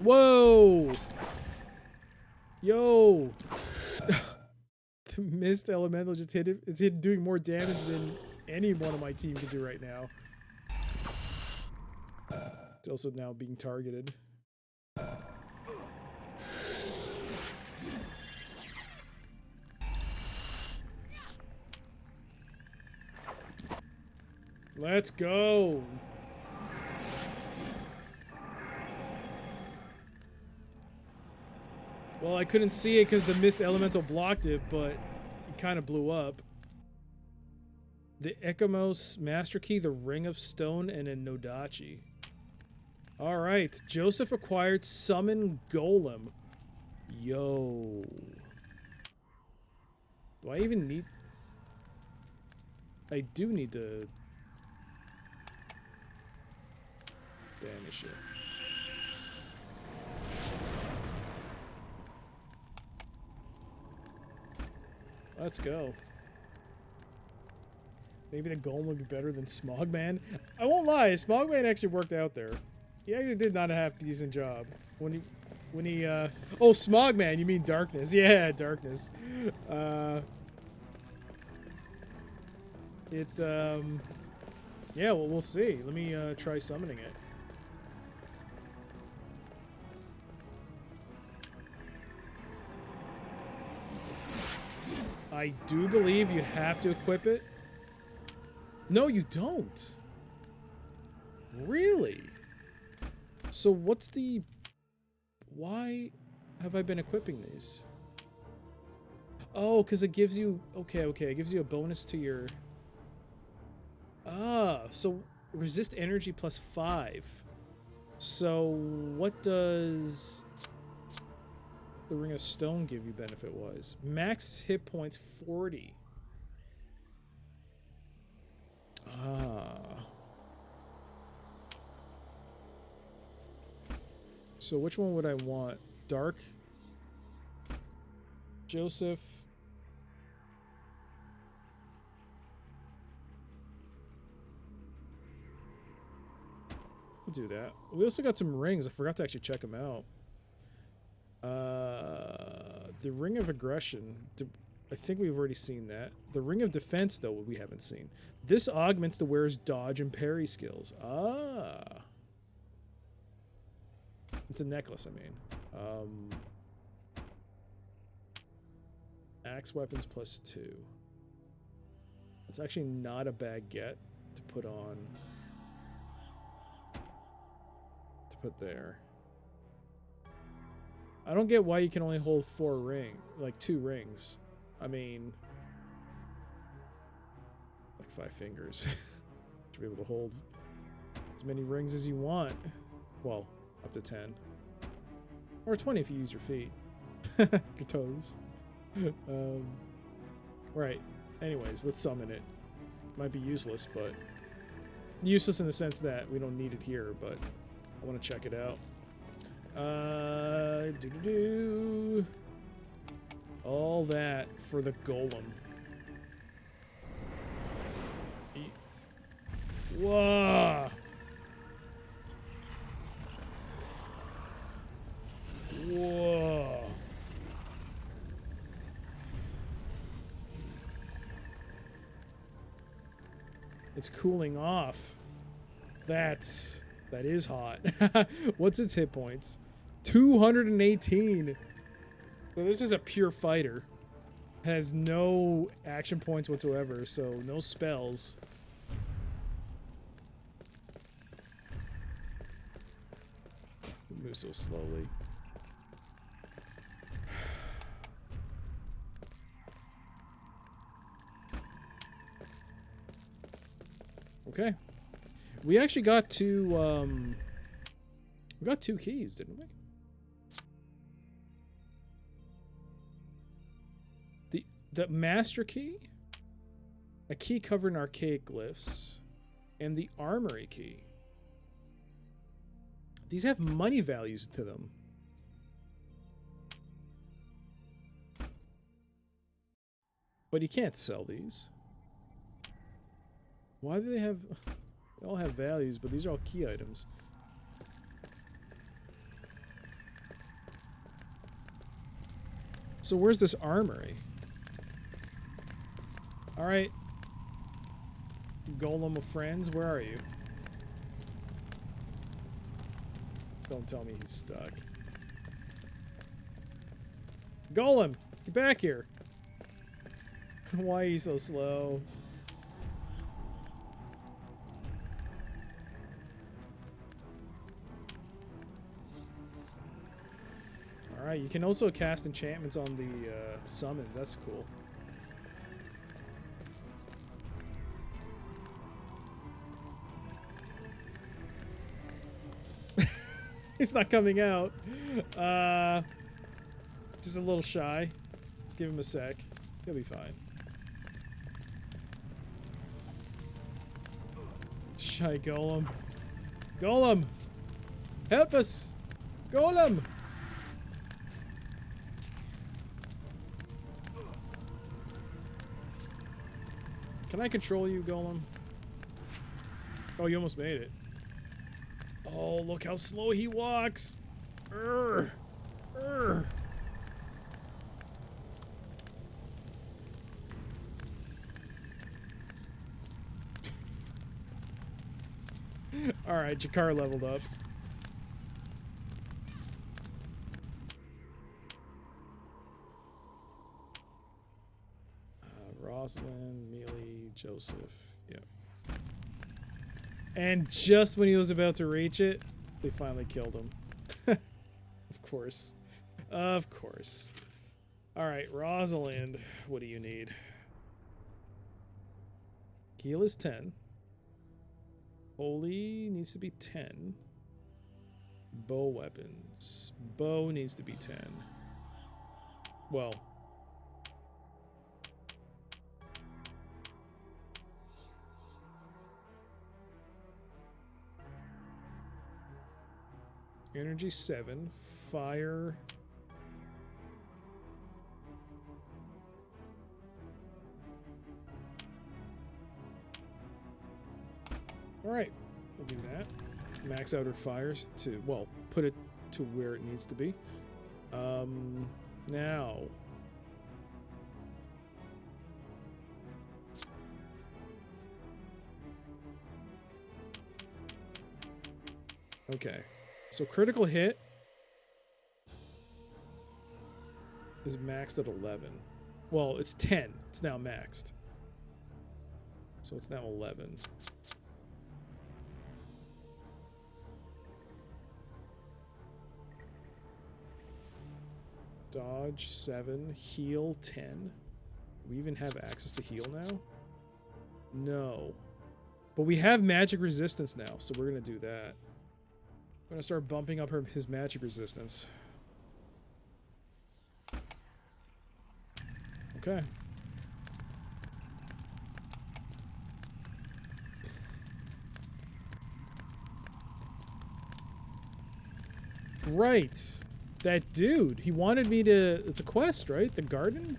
Whoa! Yo! The mist elemental just hit it. It's doing more damage than any one of my team could do right now. It's also now being targeted. Let's go! Well, I couldn't see it because the mist elemental blocked it, but it kind of blew up. The Ekamos Master Key, the Ring of Stone, and a Nodachi. Alright, Joseph acquired Summon Golem. Yo. Do I even need... I do need to... banish it. Let's go. Maybe the Golem would be better than Smogman. I won't lie, Smogman actually worked out there. He actually did not a half decent job. When he oh, Smogman, you mean Darkness. Yeah, Darkness. Yeah, well, we'll see. Let me try summoning it. I do believe you have to equip it. No, you don't. Really? So what's the... Why have I been equipping these? Oh, because it gives you... Okay. It gives you a bonus to your... Ah, so resist energy plus 5. So what does... the Ring of Stone give you benefit-wise? Max hit points 40. Ah. So which one would I want? Dark? Joseph? We'll do that. We also got some rings. I forgot to actually check them out. The Ring of Aggression. I think we've already seen that. The Ring of Defense, though, we haven't seen. This augments the wearer's dodge and parry skills. Ah. It's a necklace, I mean. Axe weapons plus 2. It's actually not a bad get to put on. To put there. I don't get why you can only hold 2 rings. I mean, like 5 fingers. To be able to hold as many rings as you want. Well, up to 10. Or 20 if you use your feet. Your toes. Right. Anyways, let's summon it. Might be useless, but... useless in the sense that we don't need it here, but I want to check it out. All that for the Golem. Whoa! Whoa! It's cooling off. That is hot. What's its hit points? 218. So this is a pure fighter. Has no action points whatsoever, so no spells. We move so slowly. Okay. We actually got two, we got 2 keys, didn't we? The master key, a key covering archaic glyphs, and the armory key. These have money values to them. But you can't sell these. Why do they have... They all have values, but these are all key items. So where's this armory? Alright. Golem of friends, where are you? Don't tell me he's stuck. Golem! Get back here! Why are you so slow? Alright, you can also cast enchantments on the summon. That's cool. He's not coming out. Just a little shy. Let's give him a sec. He'll be fine. Shy Golem. Golem! Help us! Golem! Can I control you, Golem? Oh, you almost made it. Oh, look how slow he walks! Urgh. Urgh. Alright, Jakar leveled up. Rosalind, Mealy, Joseph. Yeah. And just when he was about to reach it, they finally killed him. Of course. Of course. Alright, Rosalind. What do you need? Heal is 10. Holy needs to be 10. Bow weapons. Bow needs to be 10. Well. Energy 7. Fire. Alright, we'll do that. Max out her fires to, well, put it to where it needs to be. Now. Okay. So critical hit is maxed at 11. Well, it's 10. It's now maxed. So it's now 11. Dodge 7, heal 10. Do we even have access to heal now? No. But we have magic resistance now, so we're going to do that. I'm going to start bumping up his magic resistance. Okay. Right. That dude, he wanted me to... It's a quest, right? The garden?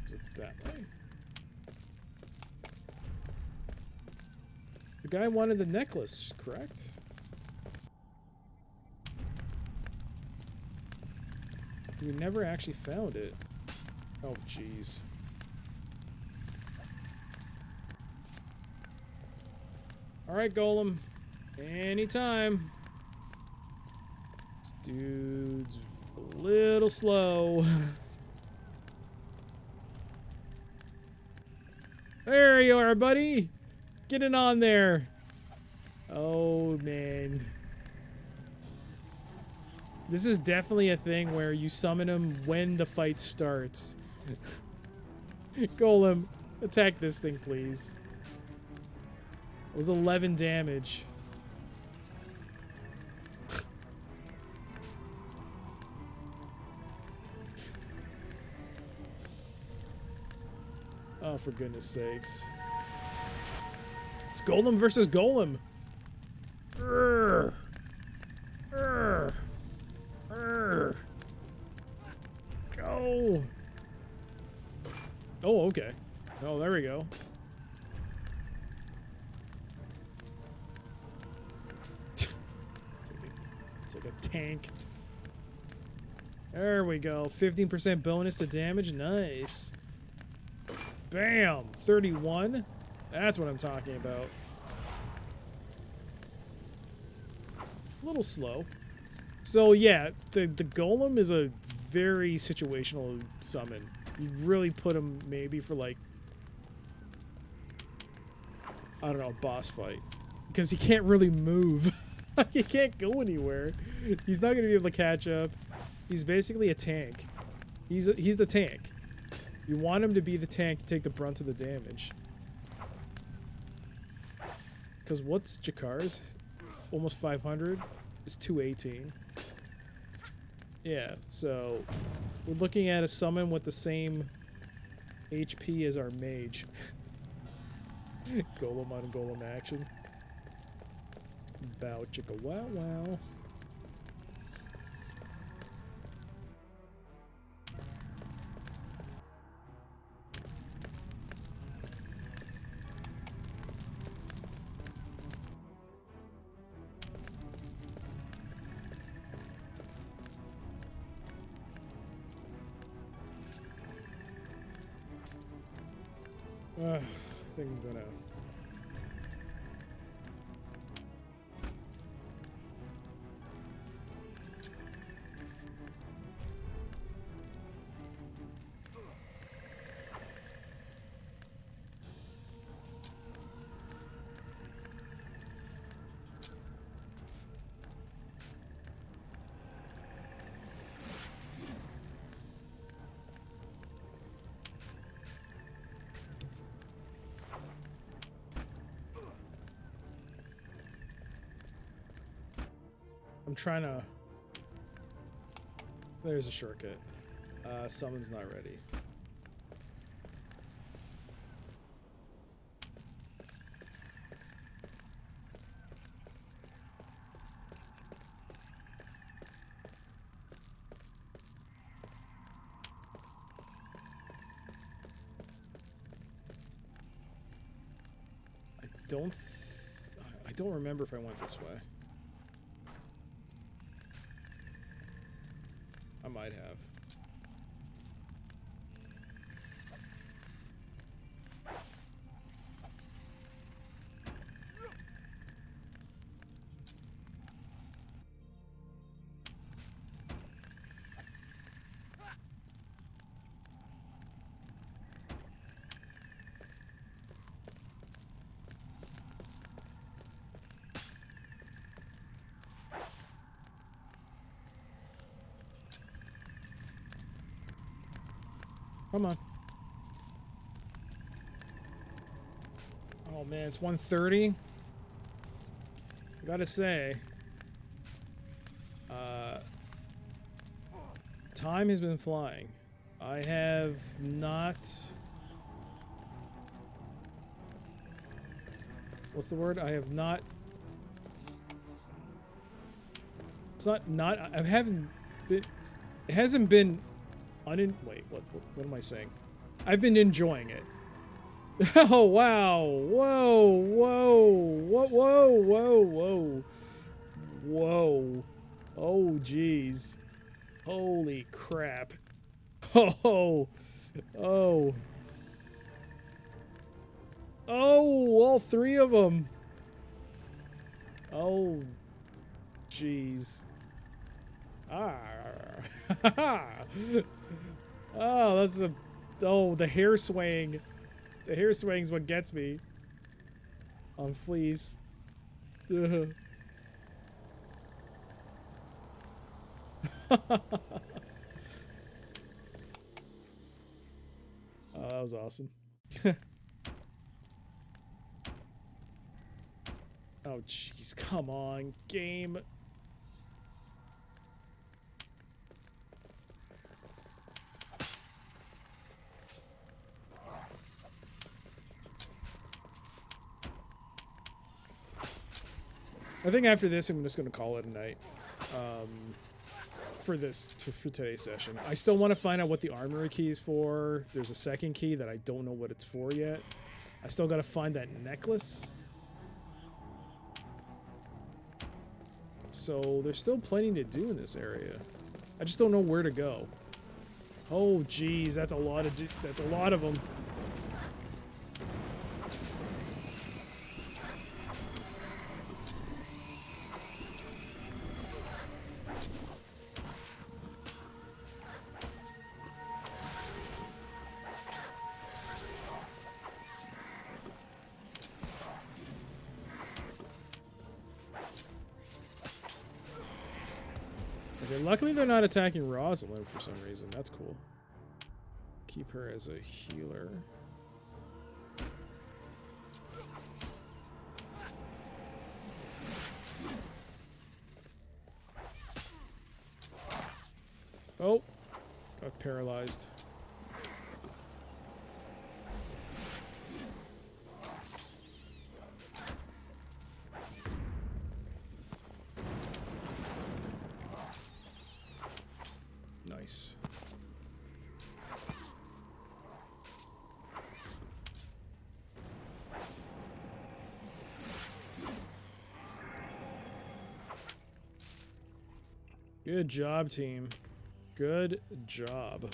Is it that way? The guy wanted the necklace, correct? We never actually found it. Oh, jeez. Alright, Golem. Anytime. This dude's a little slow. There you are, buddy. Get it on there. Oh, man. This is definitely a thing where you summon him when the fight starts. Golem, attack this thing, please. It was 11 damage. Oh, for goodness sakes. It's Golem versus Golem. Urgh. Urgh. Urgh. Go. Oh, okay. Oh, there we go. It's like a tank. There we go. 15% bonus to damage. Nice. Bam! 31. That's what I'm talking about. A little slow. So yeah, the Golem is a very situational summon. You really put him maybe for like, I don't know, boss fight. Because he can't really move. He can't go anywhere. He's not going to be able to catch up. He's basically a tank. He's the tank. You want him to be the tank to take the brunt of the damage. Because what's Jakar's? Almost 500? It's 218. Yeah, so we're looking at a summon with the same HP as our mage. Golem on Golem action. Bow chicka wow wow. I think I'm gonna... I'm trying to... There's a shortcut. Summon's not ready. I don't remember if I went this way. I might have. Come on. Oh man, it's 1:30. I gotta say, time has been flying. I have not... What's the word? I have not... It's not... I haven't been... It hasn't been... Wait, what am I saying? I've been enjoying it. Oh, wow. Whoa, whoa, whoa, whoa, whoa, whoa. Whoa. Oh, jeez. Holy crap. Oh. Oh. Oh, all three of them. Oh, jeez. Ah. Oh, that's a... Oh, the hair swaying. The hair swaying's what gets me. On fleas. Ugh. Oh, that was awesome. Oh, jeez. Come on, game. I think after this, I'm just going to call it a night. For today's session. I still want to find out what the armory key is for. There's a second key that I don't know what it's for yet. I still got to find that necklace. So there's still plenty to do in this area. I just don't know where to go. Oh, geez, that's a lot of them. Okay, luckily they're not attacking Rosalind for some reason. That's cool. Keep her as a healer. Oh, got paralyzed. Nice. Good job, team. Good job.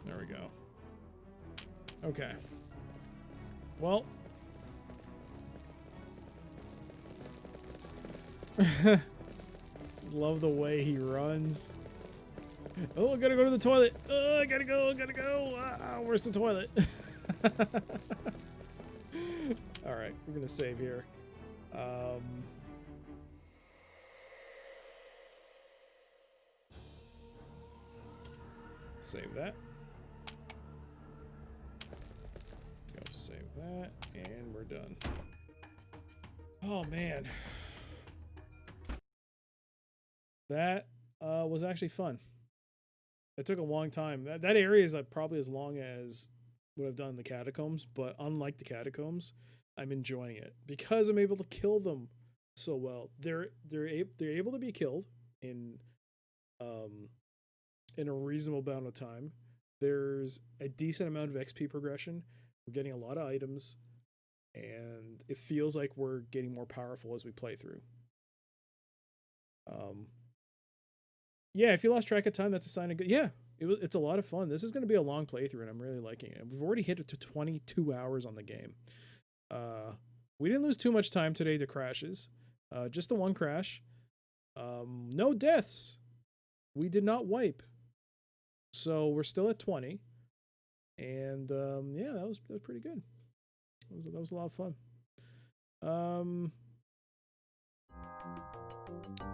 There we go. Okay. Well. Just love the way he runs. Oh, I gotta go to the toilet. Oh, I gotta go. Ah, where's the toilet? Alright, we're gonna save here. Save that. Go save that, and we're done. Oh man. That was actually fun. It took a long time. That area is like probably as long as what I've done in the catacombs, but unlike the catacombs, I'm enjoying it because I'm able to kill them so well. They're able to be killed in a reasonable amount of time. There's a decent amount of XP progression. We're getting a lot of items, and it feels like we're getting more powerful as we play through. Yeah, if you lost track of time, that's a sign of good. Yeah, it's a lot of fun. This is going to be a long playthrough, and I'm really liking it. We've already hit it to 22 hours on the game. We didn't lose too much time today to crashes. Just the one crash. No deaths. We did not wipe. So we're still at 20. And yeah, that was pretty good. That was a lot of fun.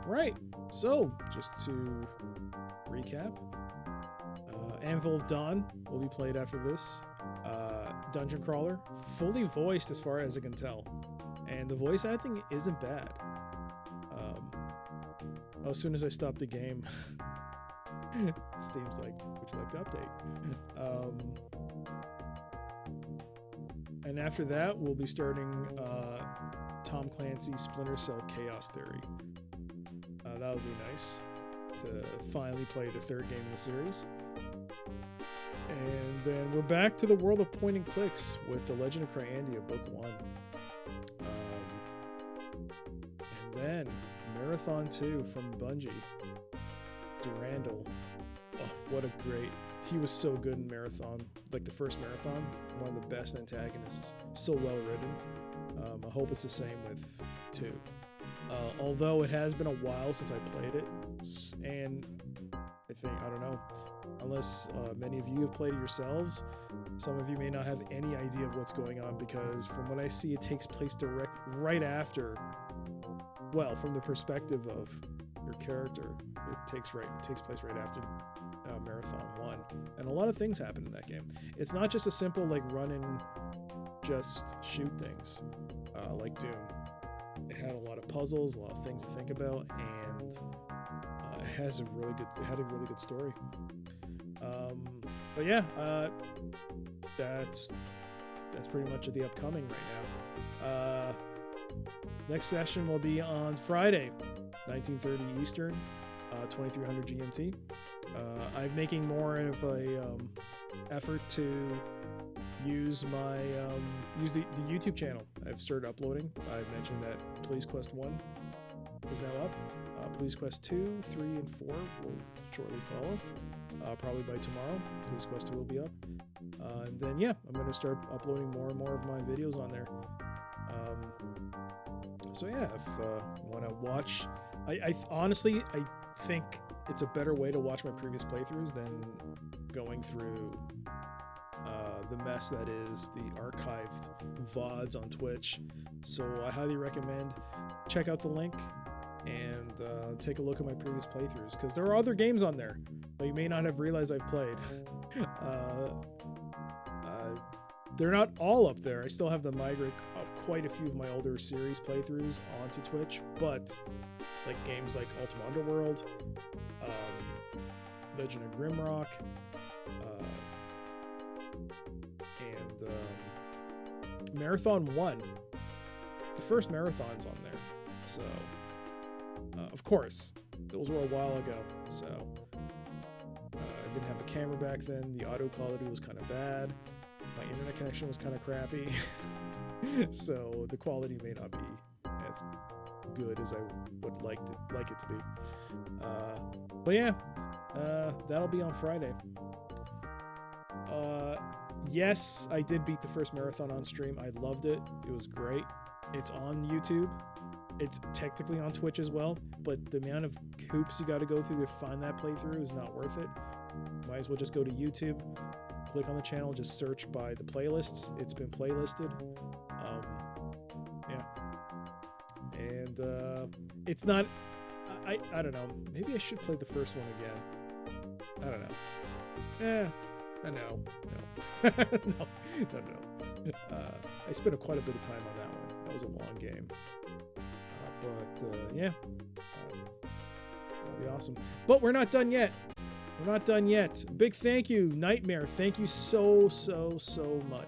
Right. So just to recap, Anvil of Dawn will be played after this. Dungeon Crawler, fully voiced as far as I can tell. And the voice acting isn't bad. As soon as I stop the game, Steam's like, would you like to update? And after that, we'll be starting Tom Clancy's Splinter Cell Chaos Theory. That would be nice to finally play the third game in the series. And then we're back to the world of point and clicks with The Legend of Cyandia Book 1. And then Marathon 2 from Bungie. Durandal. Oh, what a great... He was so good in Marathon. Like the first Marathon, one of the best antagonists. So well written. I hope it's the same with 2. Although it has been a while since I played it. And I don't know, unless many of you have played it yourselves, some of you may not have any idea of what's going on, because from what I see, it takes place right after, well, from the perspective of your character, it takes place right after Marathon 1, and a lot of things happen in that game. It's not just a simple like run and just shoot things like Doom. It had a lot of puzzles, a lot of things to think about, and it had a really good story. But yeah, that's pretty much the upcoming right now. Next session will be on Friday, 1930 Eastern, 2300 GMT. I'm making more of a effort to use my the YouTube channel. I've started uploading. I've mentioned that Police Quest 1 is now up. Police Quest 2, 3, and 4 will shortly follow. Probably by tomorrow, Police Quest 2 will be up. And then, yeah, I'm going to start uploading more and more of my videos on there. So yeah, if you want to watch, I honestly, I think it's a better way to watch my previous playthroughs than going through the mess that is the archived VODs on Twitch. So I highly recommend check out the link and take a look at my previous playthroughs, because there are other games on there that you may not have realized I've played. They're not all up there. I still have to migrate quite a few of my older series playthroughs onto Twitch, but like games like Ultima Underworld, Legend of Grimrock, and Marathon 1. The first Marathon's on there, so of course, those were a while ago, so I didn't have a camera back then. The audio quality was kind of bad. My internet connection was kind of crappy, so the quality may not be as good as I would like it to be. But yeah, that'll be on Friday. Yes, I did beat the first Marathon on stream. I loved it. It was great. It's on YouTube. It's technically on Twitch as well, but the amount of hoops you got to go through to find that playthrough is not worth it. Might as well just go to YouTube, click on the channel, just search by the playlists. It's been playlisted. Yeah. And it's not... I don't know. Maybe I should play the first one again. I don't know. No. I spent quite a bit of time on that one. That was a long game. But yeah, that'll be awesome. But we're not done yet. Big thank you, Nightmare. Thank you so much.